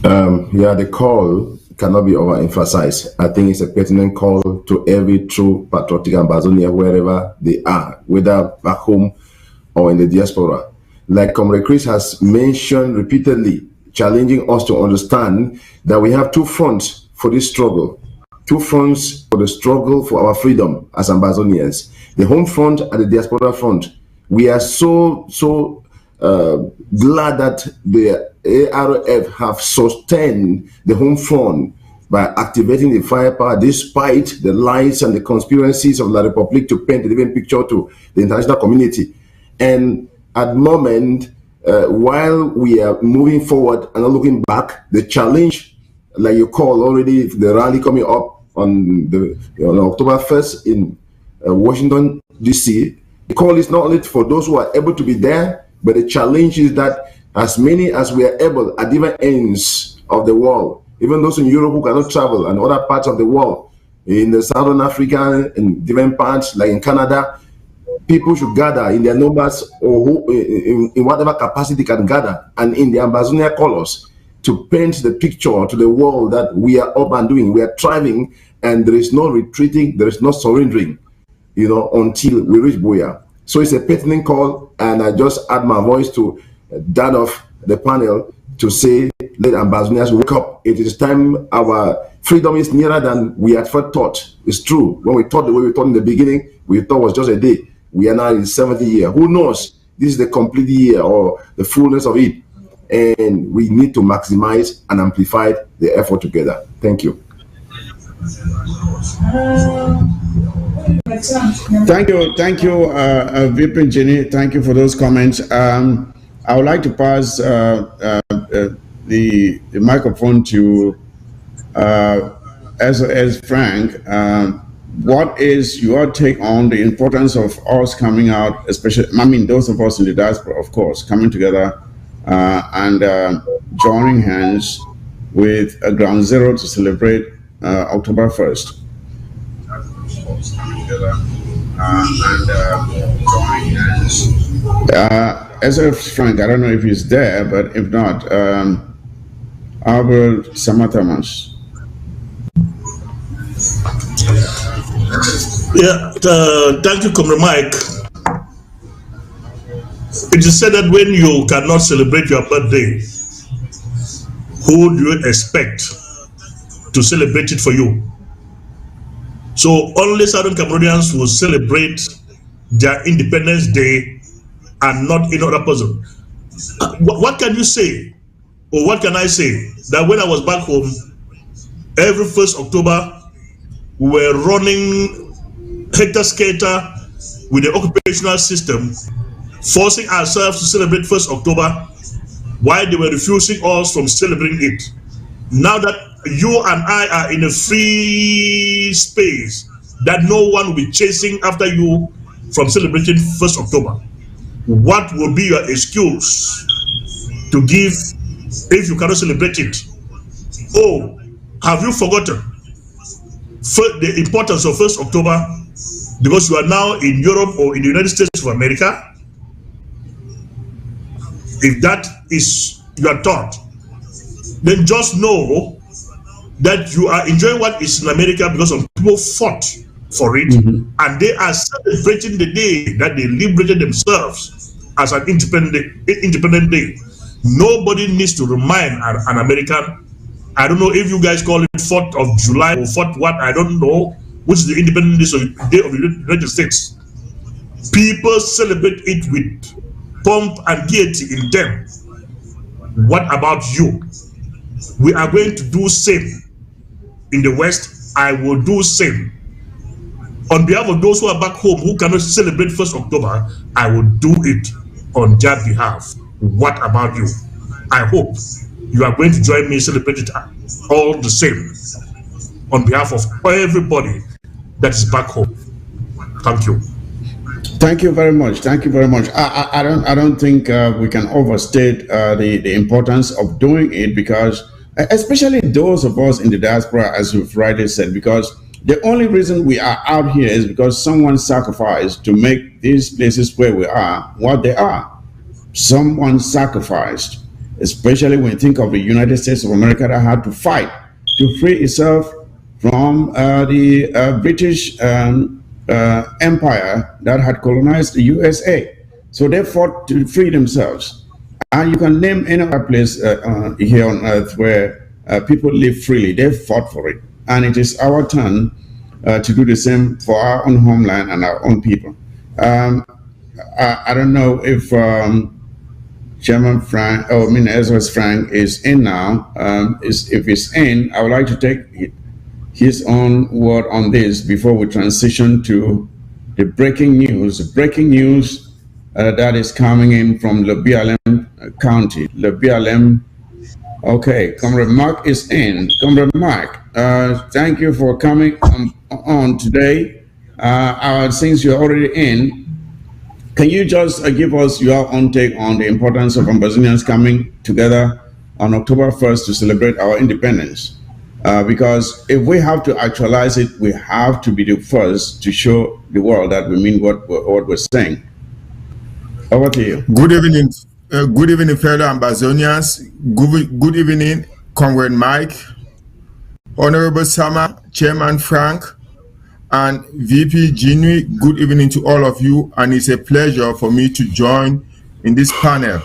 The call cannot be overemphasized. I think it's a pertinent call to every true patriotic Ambazonia, wherever they are, whether back home or in the diaspora. Like Comrade Chris has mentioned repeatedly, challenging us to understand that we have two fronts for this struggle. Two fronts for the struggle for our freedom as Ambazonians. The home front and the diaspora front. We are so glad that the ARF have sustained the home front by activating the firepower despite the lies and the conspiracies of La Republique to paint a different picture to the international community. And at the moment, while we are moving forward and not looking back, the challenge, like you call already, the rally coming up on October 1st in Washington, D.C., the call is not only for those who are able to be there, but the challenge is that as many as we are able at different ends of the world, even those in Europe who cannot travel and other parts of the world, in the Southern Africa, in different parts, like in Canada, people should gather in their numbers or who, in whatever capacity can gather, and in the Ambazonia colors to paint the picture to the world that we are up and doing, we are thriving, and there is no retreating, there is no surrendering, until we reach Buea. So it's a pertinent call, and I just add my voice to that of the panel to say, let Ambazonians wake up. It is time. Our freedom is nearer than we had first thought. It's true. When we thought the way we thought in the beginning, we thought it was just a day. We are now in the 70th year. Who knows? This is the complete year or the fullness of it. And we need to maximize and amplify the effort together. Thank you. Thank you, VP Njeri. Thank you for those comments. I would like to pass the microphone to SOS Frank, what is your take on the importance of us coming out, especially, I mean, those of us in the diaspora, of course, coming together and joining hands with a ground zero to celebrate October 1st? SF Frank, I don't know if he's there, but if not, Albert Samatamas. Yeah, thank you, Comrade Mike. It is said that when you cannot celebrate your birthday, who do you expect to celebrate it for you? So only Southern Cameroonians will celebrate their Independence Day and not any other person. What can you say, or what can I say, that when I was back home, every 1st October, we were running hector-skater with the occupational system, forcing ourselves to celebrate 1st October, while they were refusing us from celebrating it. Now that you and I are in a free space, that no one will be chasing after you from celebrating 1st October, what will be your excuse to give if you cannot celebrate it? Oh, have you forgotten the importance of 1st October because you are now in Europe or in the United States of America? If that is your thought, then just know that you are enjoying what is in America because some people fought for it, and they are celebrating the day that they liberated themselves as an independent day. Nobody needs to remind an American. I don't know if you guys call it 4th of July or 4th what, I don't know, which is the Independence Day of the United States. People celebrate it with pomp and gaiety in them. What about you? We are going to do same in the West. I will do same. On behalf of those who are back home who cannot celebrate 1st October, I will do it on their behalf. What about you? I hope you are going to join me celebrate it all the same on behalf of everybody that is back home. Thank you. Thank you very much. Thank you very much. I don't think we can overstate the importance of doing it, because especially those of us in the diaspora, as you've rightly said, because the only reason we are out here is because someone sacrificed to make these places where we are what they are. Someone sacrificed, especially when you think of the United States of America that had to fight to free itself from the British empire that had colonized the USA. So they fought to free themselves. And you can name any other place here on earth where people live freely. They fought for it. And it is our turn to do the same for our own homeland and our own people. I don't know if Chairman Frank, SOS Frank is in now. If he's in, I would like to take his own word on this before we transition to the breaking news. The breaking news that is coming in from Le BLM County. Le BLM. Okay, Comrade Mark is in. Comrade Mark, thank you for coming on today. Since you're already in, can you just give us your own take on the importance of Ambazonians coming together on October 1st to celebrate our independence? Because if we have to actualize it, we have to be the first to show the world that we mean what we're saying. Over to you. Good evening, fellow Ambazonians. Good evening, Comrade Mike, Honorable Sama, Chairman Frank, and VP Ginui. Good evening to all of you, and it's a pleasure for me to join in this panel.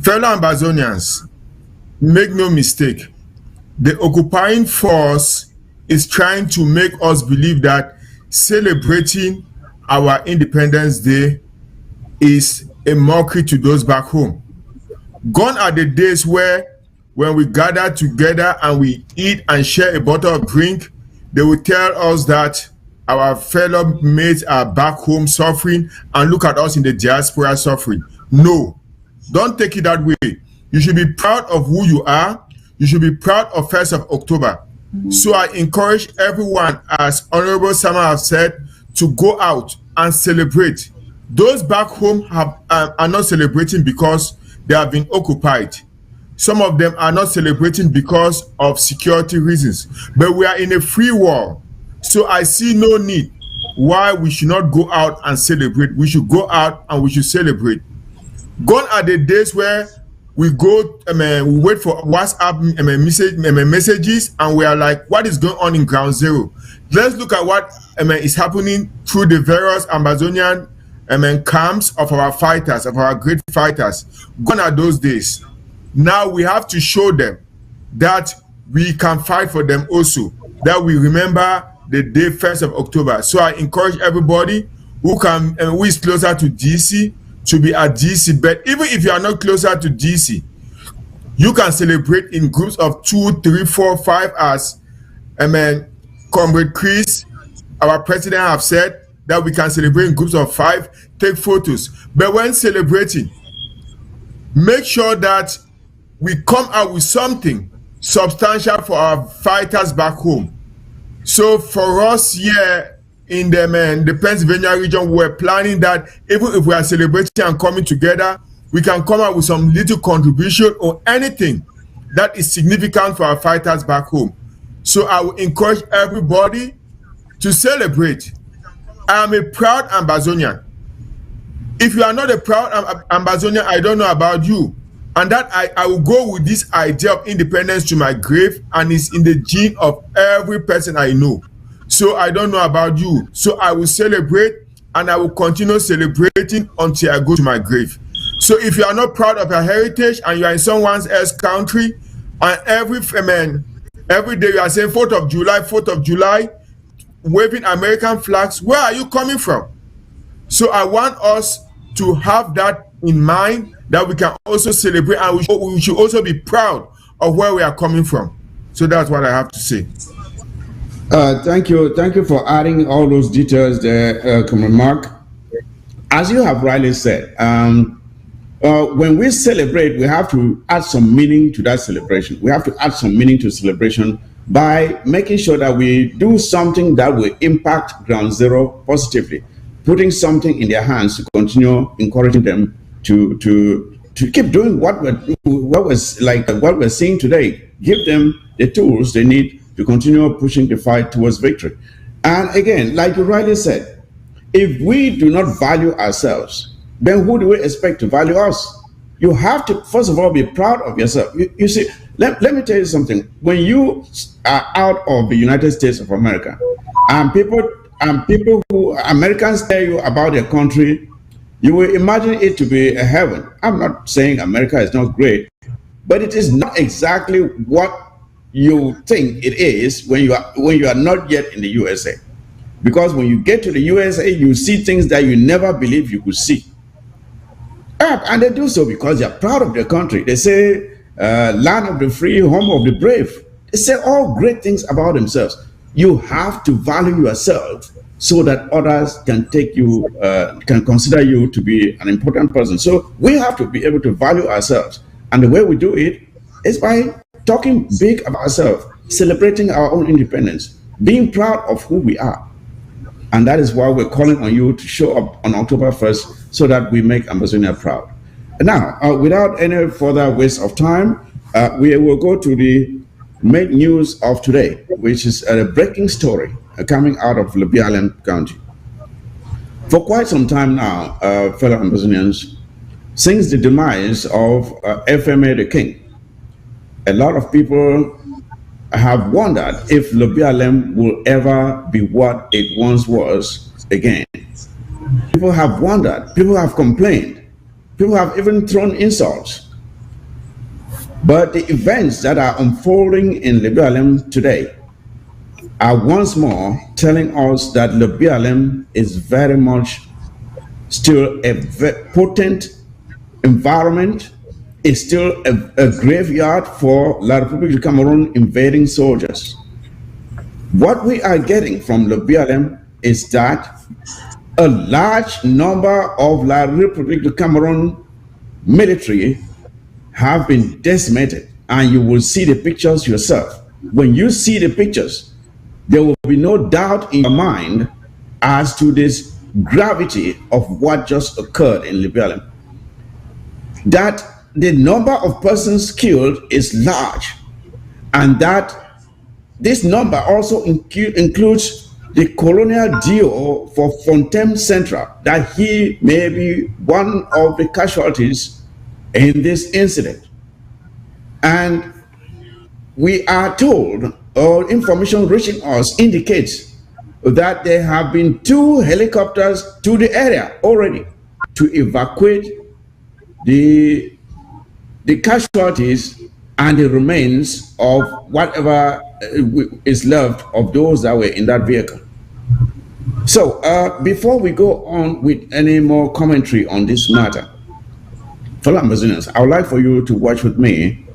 Fellow Ambazonians, make no mistake, the occupying force is trying to make us believe that celebrating our Independence Day is a mockery to those back home. Gone are the days where when we gather together and we eat and share a bottle of drink, they will tell us that our fellow mates are back home suffering, and look at us in the diaspora suffering. No, don't take it that way. You should be proud of who you are. You should be proud of 1st of October. So I encourage everyone, as Honorable Sama has said, to go out and celebrate. Those back home are not celebrating because they have been occupied. Some of them are not celebrating because of security reasons. But we are in a free world. So I see no need why we should not go out and celebrate. We should go out and we should celebrate. Gone are the days where we go, we wait for WhatsApp messages, and we are like, what is going on in ground zero? Let's look at what is happening through the various Amazonian camps of our fighters, of our great fighters. Gone are those days. Now we have to show them that we can fight for them also, that we remember the day 1st of October. So I encourage everybody who is closer to DC to be at DC. But even if you are not closer to DC, you can celebrate in groups of 2, 3, 4, 5 as Comrade Chris, our president, have said that we can celebrate in groups of 5, take photos. But when celebrating, make sure that we come out with something substantial for our fighters back home. So for us here in the Pennsylvania region, we're planning that even if we are celebrating and coming together, we can come out with some little contribution or anything that is significant for our fighters back home. So I will encourage everybody to celebrate. I am a proud Ambazonian. If you are not a proud Ambazonian, I don't know about you. And that I will go with this idea of independence to my grave, and it's in the gene of every person I know. So I don't know about you. So I will celebrate, and I will continue celebrating until I go to my grave. So if you are not proud of your heritage and you are in someone else's country, and every day you are saying 4th of July, 4th of July, waving American flags, where are you coming from? So I want us to have that in mind, that we can also celebrate, and we should also be proud of where we are coming from. So that's what I have to say. Thank you for adding all those details there, Comrade Mark. As you have rightly said, when we celebrate, we have to add some meaning to that celebration. We have to add some meaning to celebration by making sure that we do something that will impact Ground Zero positively, putting something in their hands to continue encouraging them to keep doing what we're seeing today. Give them the tools they need to continue pushing the fight towards victory. And again, like you rightly said, if we do not value ourselves, then who do we expect to value us? You have to, first of all, be proud of yourself. You see, let me tell you something. When you are out of the United States of America, and Americans tell you about their country, you will imagine it to be a heaven. I'm not saying America is not great, but it is not exactly what you think it is when you are not yet in the USA. Because when you get to the USA, you see things that you never believed you could see. And they do so because they are proud of their country. They say, land of the free, home of the brave. They say all great things about themselves. You have to value yourself so that others can take you, can consider you to be an important person. So we have to be able to value ourselves. And the way we do it is by talking big about ourselves, celebrating our own independence, being proud of who we are. And that is why we're calling on you to show up on October 1st so that we make Amazonia proud. Now, without any further waste of time, we will go to the main news of today, which is a breaking story coming out of Lebialem County. For quite some time now, fellow Amazonians, since the demise of FMA the King, a lot of people have wondered if Lebialem will ever be what it once was again. People have wondered, people have complained, people have even thrown insults. But the events that are unfolding in Lebialem today are once more telling us that Lebialem is very much still a potent environment, is still a graveyard for La République du Cameroon invading soldiers. What we are getting from Lebialem is that a large number of La République du Cameroon military have been decimated, and you will see the pictures yourself. when you see the pictures, there will be no doubt in your mind as to this gravity of what just occurred in Libya. That the number of persons killed is large, and that this number also includes the colonial DO for Fontaine Central, that he may be one of the casualties in this incident. And we are told, or information reaching us indicates that there have been 2 helicopters to the area already to evacuate the casualties and the remains of whatever is left of those that were in that vehicle. So before we go on with any more commentary on this matter, fellow Amazonians, I would like for you to watch with me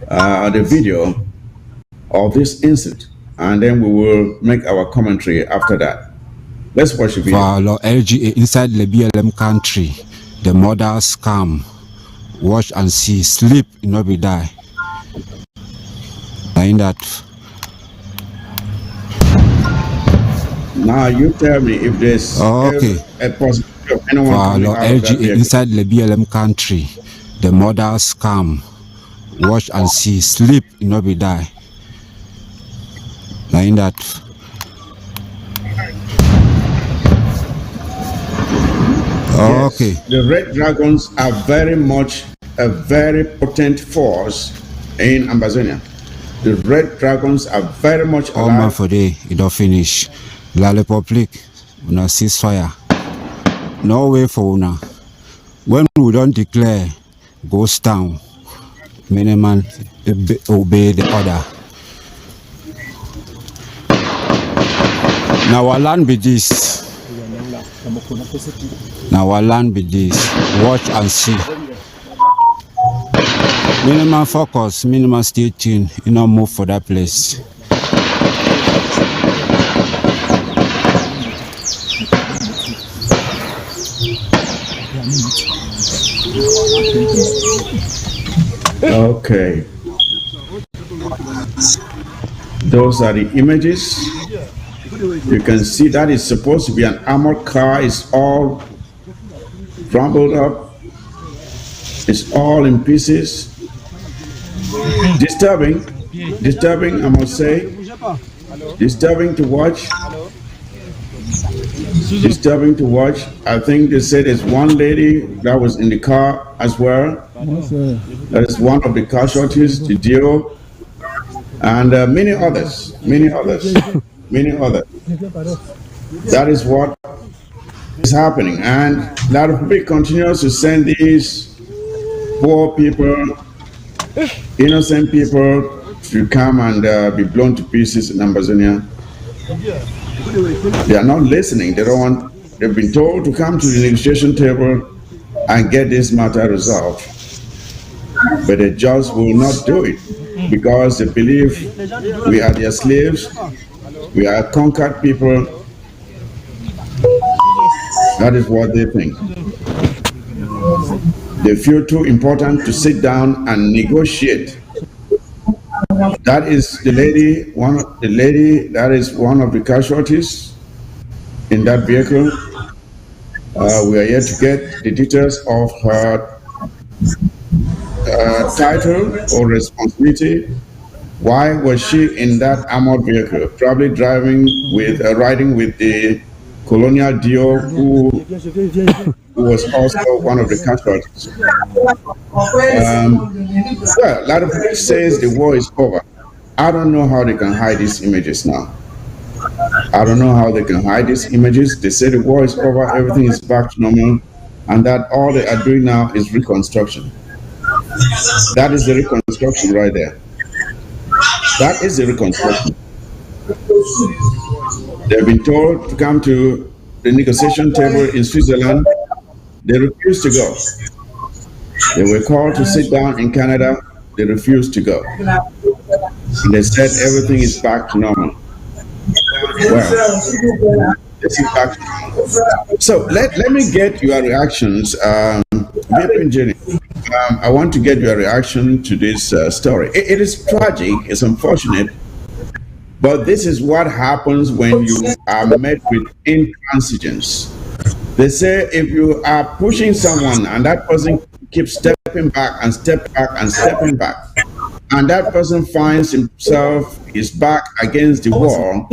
the video of this incident, and then we will make our commentary after that. Let's watch the video. For LGA inside the BLM country, the mothers come, watch and see, sleep, not be die. In that. Now you tell me if there's a possibility of anyone coming out of that vehicle. Inside the BLM country, the mothers come, watch and see, sleep, not be die. In that. Yes, the Red Dragons are very much a very potent force in Amazonia. The Red Dragons are very much alive. All man for day, it don't finish. La Republic, una ceasefire. No way for una. When we don't declare ghost town, many man obey the order. Now our land be this. Now our land be this. Watch and see. Minimum focus, minimum stay tuned. You know, move for that place. Okay. Those are the images. You can see that is supposed to be an armored car. It's all crumbled up. It's all in pieces. Disturbing, I must say. Disturbing to watch. Disturbing to watch. I think they said there's one lady that was in the car as well. That is one of the casualties, the DO, and many others. That is what is happening, and that Republic continues to send these poor people, innocent people, to come and be blown to pieces in Amazonia. They are not listening. They don't want. They've been told to come to the negotiation table and get this matter resolved, but they just will not do it because they believe we are their slaves. We are conquered people. That is what they think. They feel too important to sit down and negotiate. That is the lady, that is one of the casualties in that vehicle. We are yet to get the details of her title or responsibility. Why was she in that armored vehicle? Probably riding with the colonial DO who was also one of the casualties. Well, a lot of people says the war is over. I don't know how they can hide these images now. I don't know how they can hide these images. They say the war is over, everything is back to normal, and that all they are doing now is reconstruction. That is the reconstruction right there. That is the reconstruction. They've been told to come to the negotiation table in Switzerland. They refused to go. They were called to sit down in Canada. They refused to go. And they said everything is back to normal. Well, this is back to normal. So let me get your reactions. I want to get your reaction to this story. It is tragic, it's unfortunate, But this is what happens when you are met with intransigence. They say if you are pushing someone and that person keeps stepping back and stepping back and stepping back, and that person finds himself, his back against the wall,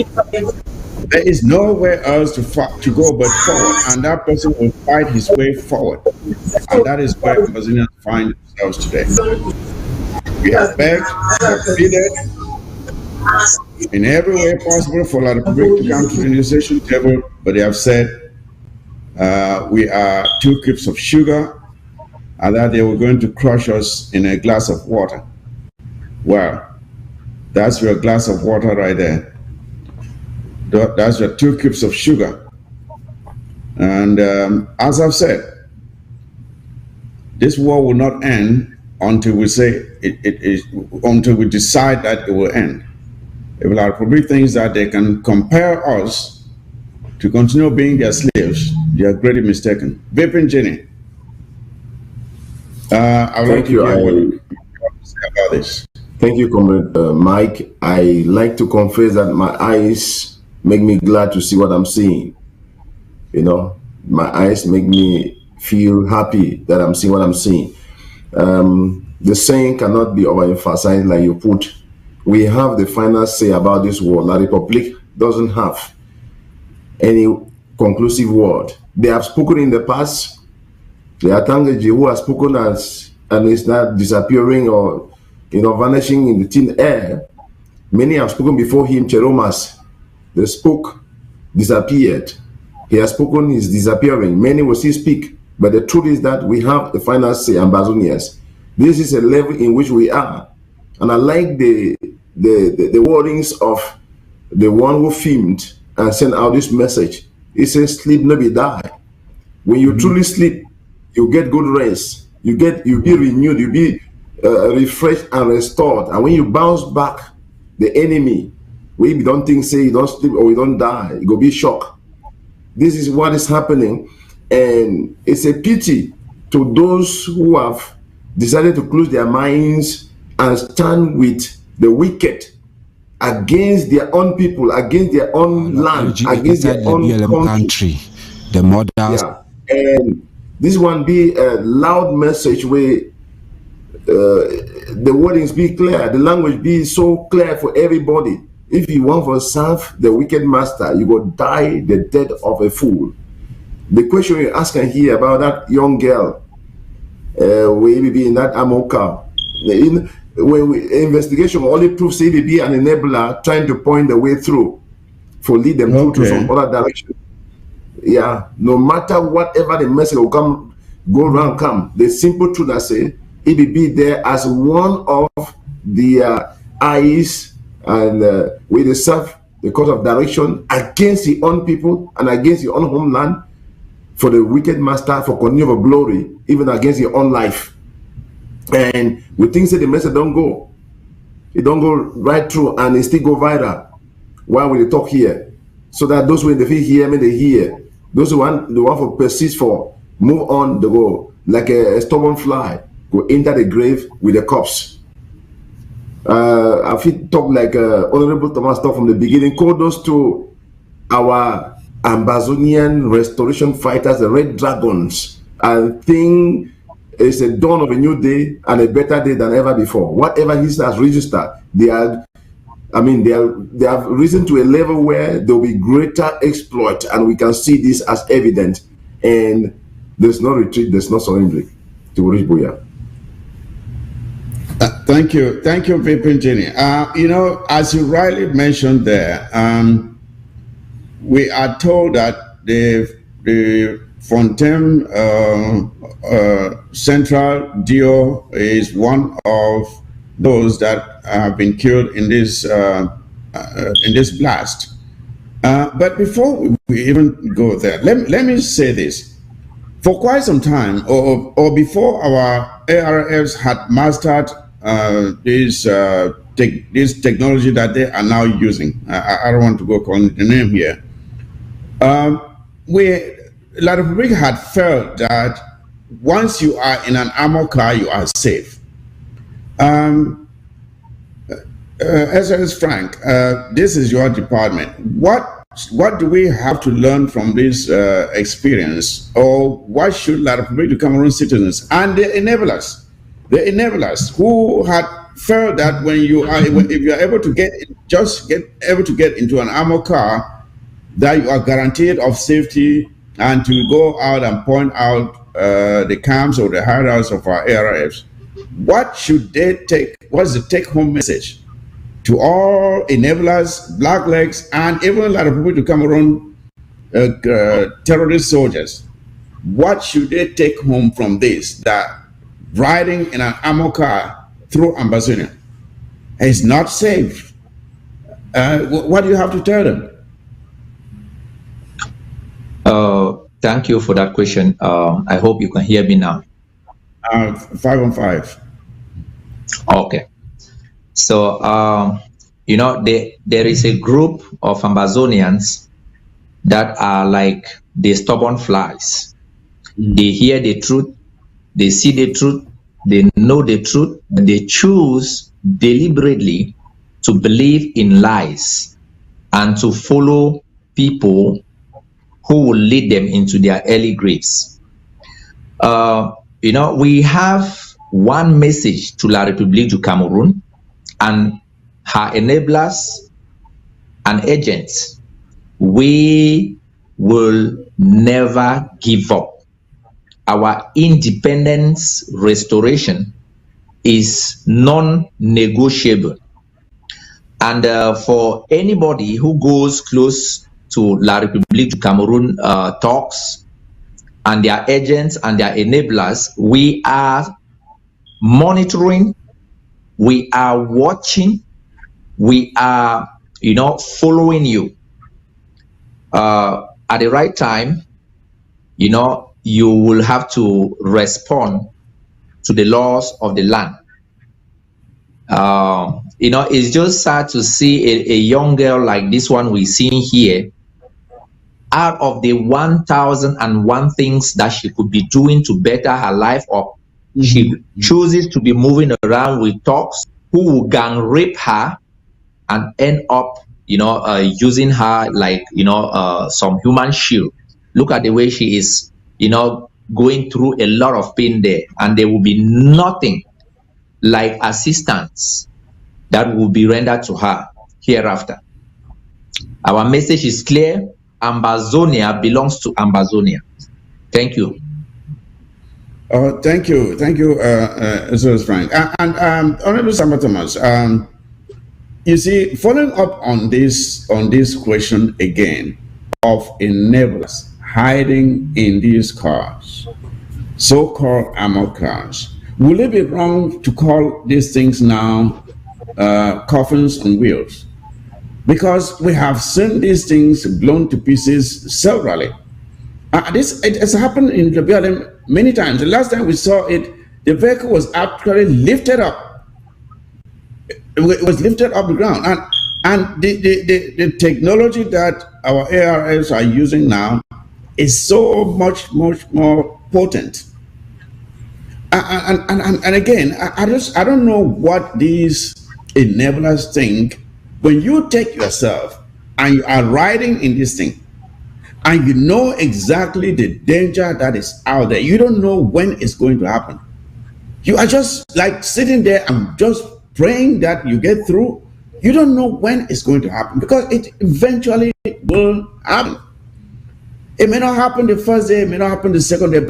there is nowhere else to go but forward, and that person will fight his way forward. And that is where Brazilians find themselves today. We have begged, we have pleaded in every way possible for La Republic to come to the negotiation table, but they have said we are 2 cubes of sugar and that they were going to crush us in a glass of water. Well, that's your glass of water right there. That's your 2 cubes of sugar. And as I've said, this war will not end until we say until we decide that it will end. If La Republic thinks that they can compare us to continue being their slaves, they are greatly mistaken. Vaping Jenny, I would like to hear what you have to say about this. Thank you, Comrade Mike. I like to confess that my eyes make me glad to see what I'm seeing. You know, my eyes make me feel happy that I'm seeing what I'm seeing. The saying cannot be overemphasized like you put. We have the final say about this war. La Republic doesn't have any conclusive word. They have spoken in the past. The Atangaji who has spoken as and is not disappearing or vanishing in the thin air. Many have spoken before him. Cheromas, they spoke, disappeared. He has spoken, he's disappearing. Many will still speak, but the truth is that we have the final say, Ambazonians. This is a level in which we are, and I like the wordings of the one who filmed and sent out this message. He says, "Sleep, no be die." When you truly sleep, you get good rest. You be renewed. You be refreshed and restored. And when you bounce back, the enemy, we don't think say you don't sleep or you don't die, you go be shocked. This is what is happening, and it's a pity to those who have decided to close their minds and stand with the wicked against their own people, against their own land, against their own country. The mothers. Yeah. And this one be a loud message where the wordings be clear, the language be so clear for everybody. If you want to serve the wicked master, you will die the death of a fool. The question you're asking here about that young girl, will be in that ammo car. When investigation only proves he be an enabler trying to point the way through for lead them through to some other direction. Yeah, no matter whatever the message will come, go around, come. The simple truth I say, he be there as one of the eyes and we serve the cause of direction against the own people and against your own homeland for the wicked master for continual of glory, even against your own life. And we think that the message don't go. It don't go right through and it still go viral. Why will they talk here? So that those who in the field hear me, they hear. Those who want the one for persist for move on, they go like a stubborn fly, go enter the grave with the corpse. I feel talk like Honorable Thomas talk from the beginning. Call those to our Ambazonian restoration fighters, the Red Dragons, and think it's a dawn of a new day and a better day than ever before. Whatever he has registered, they have risen to a level where there will be greater exploit, and we can see this as evident. And there's no retreat, there's no surrendering to reach Buya. Thank you, Vipin Jenny. As you rightly mentioned there, we are told that the Fontaine Central Dio is one of those that have been killed in this blast. But before we even go there, let me say this. For quite some time, or before our ARFs had mastered this technology that they are now using, I don't want to go calling the name here. La Republic had felt that once you are in an armored car, you are safe. SOS Frank, this is your department. What do we have to learn from this experience, or what should La Republic of Cameroon citizens and the enablers who had felt that when you are, if you are able to get into an armored car, that you are guaranteed of safety and to go out and point out the camps or the hideouts of our ARFs. What should they take? What's the take-home message to all enablers, blacklegs, and even La Republic of Cameroon terrorist soldiers? What should they take home from this? That riding in an armored car through Ambazonia is not safe. What do you have to tell them? Thank you for that question. I hope you can hear me now. 5 on 5. Okay. So, there is a group of Ambazonians that are like the stubborn flies. They hear the truth, they see the truth, they know the truth, but they choose deliberately to believe in lies and to follow people who will lead them into their early graves. We have one message to La République du Cameroun and her enablers and agents. We will never give up. Our independence restoration is non-negotiable. And for anybody who goes close to La République du Cameroun talks and their agents and their enablers, we are monitoring, we are watching, we are, following you. At the right time, you will have to respond to the laws of the land. It's just sad to see a young girl like this one we see here. Out of the 1,001 things that she could be doing to better her life up, she chooses to be moving around with talks who will gang rape her and end up, using her like, some human shield. Look at the way she is, going through a lot of pain there, and there will be nothing like assistance that will be rendered to her hereafter. Our message is clear. Ambazonia belongs to Ambazonia. Thank you. Thank you, SOS Frank. And Honorable Samba Thomas, you see, following up on this question again of enablers hiding in these cars, so-called armored cars, will it be wrong to call these things now coffins on wheels? Because we have seen these things blown to pieces severally. It has happened in the building many times. The last time we saw it, the vehicle was actually lifted up. It was lifted off the ground. And the technology that our ARS are using now is so much more potent. And again, I don't know what these enablers think. When you take yourself and you are riding in this thing, and you know exactly the danger that is out there, you don't know when it's going to happen. You are just like sitting there and just praying that you get through. You don't know when it's going to happen, because it eventually will happen. It may not happen the first day, it may not happen the second day,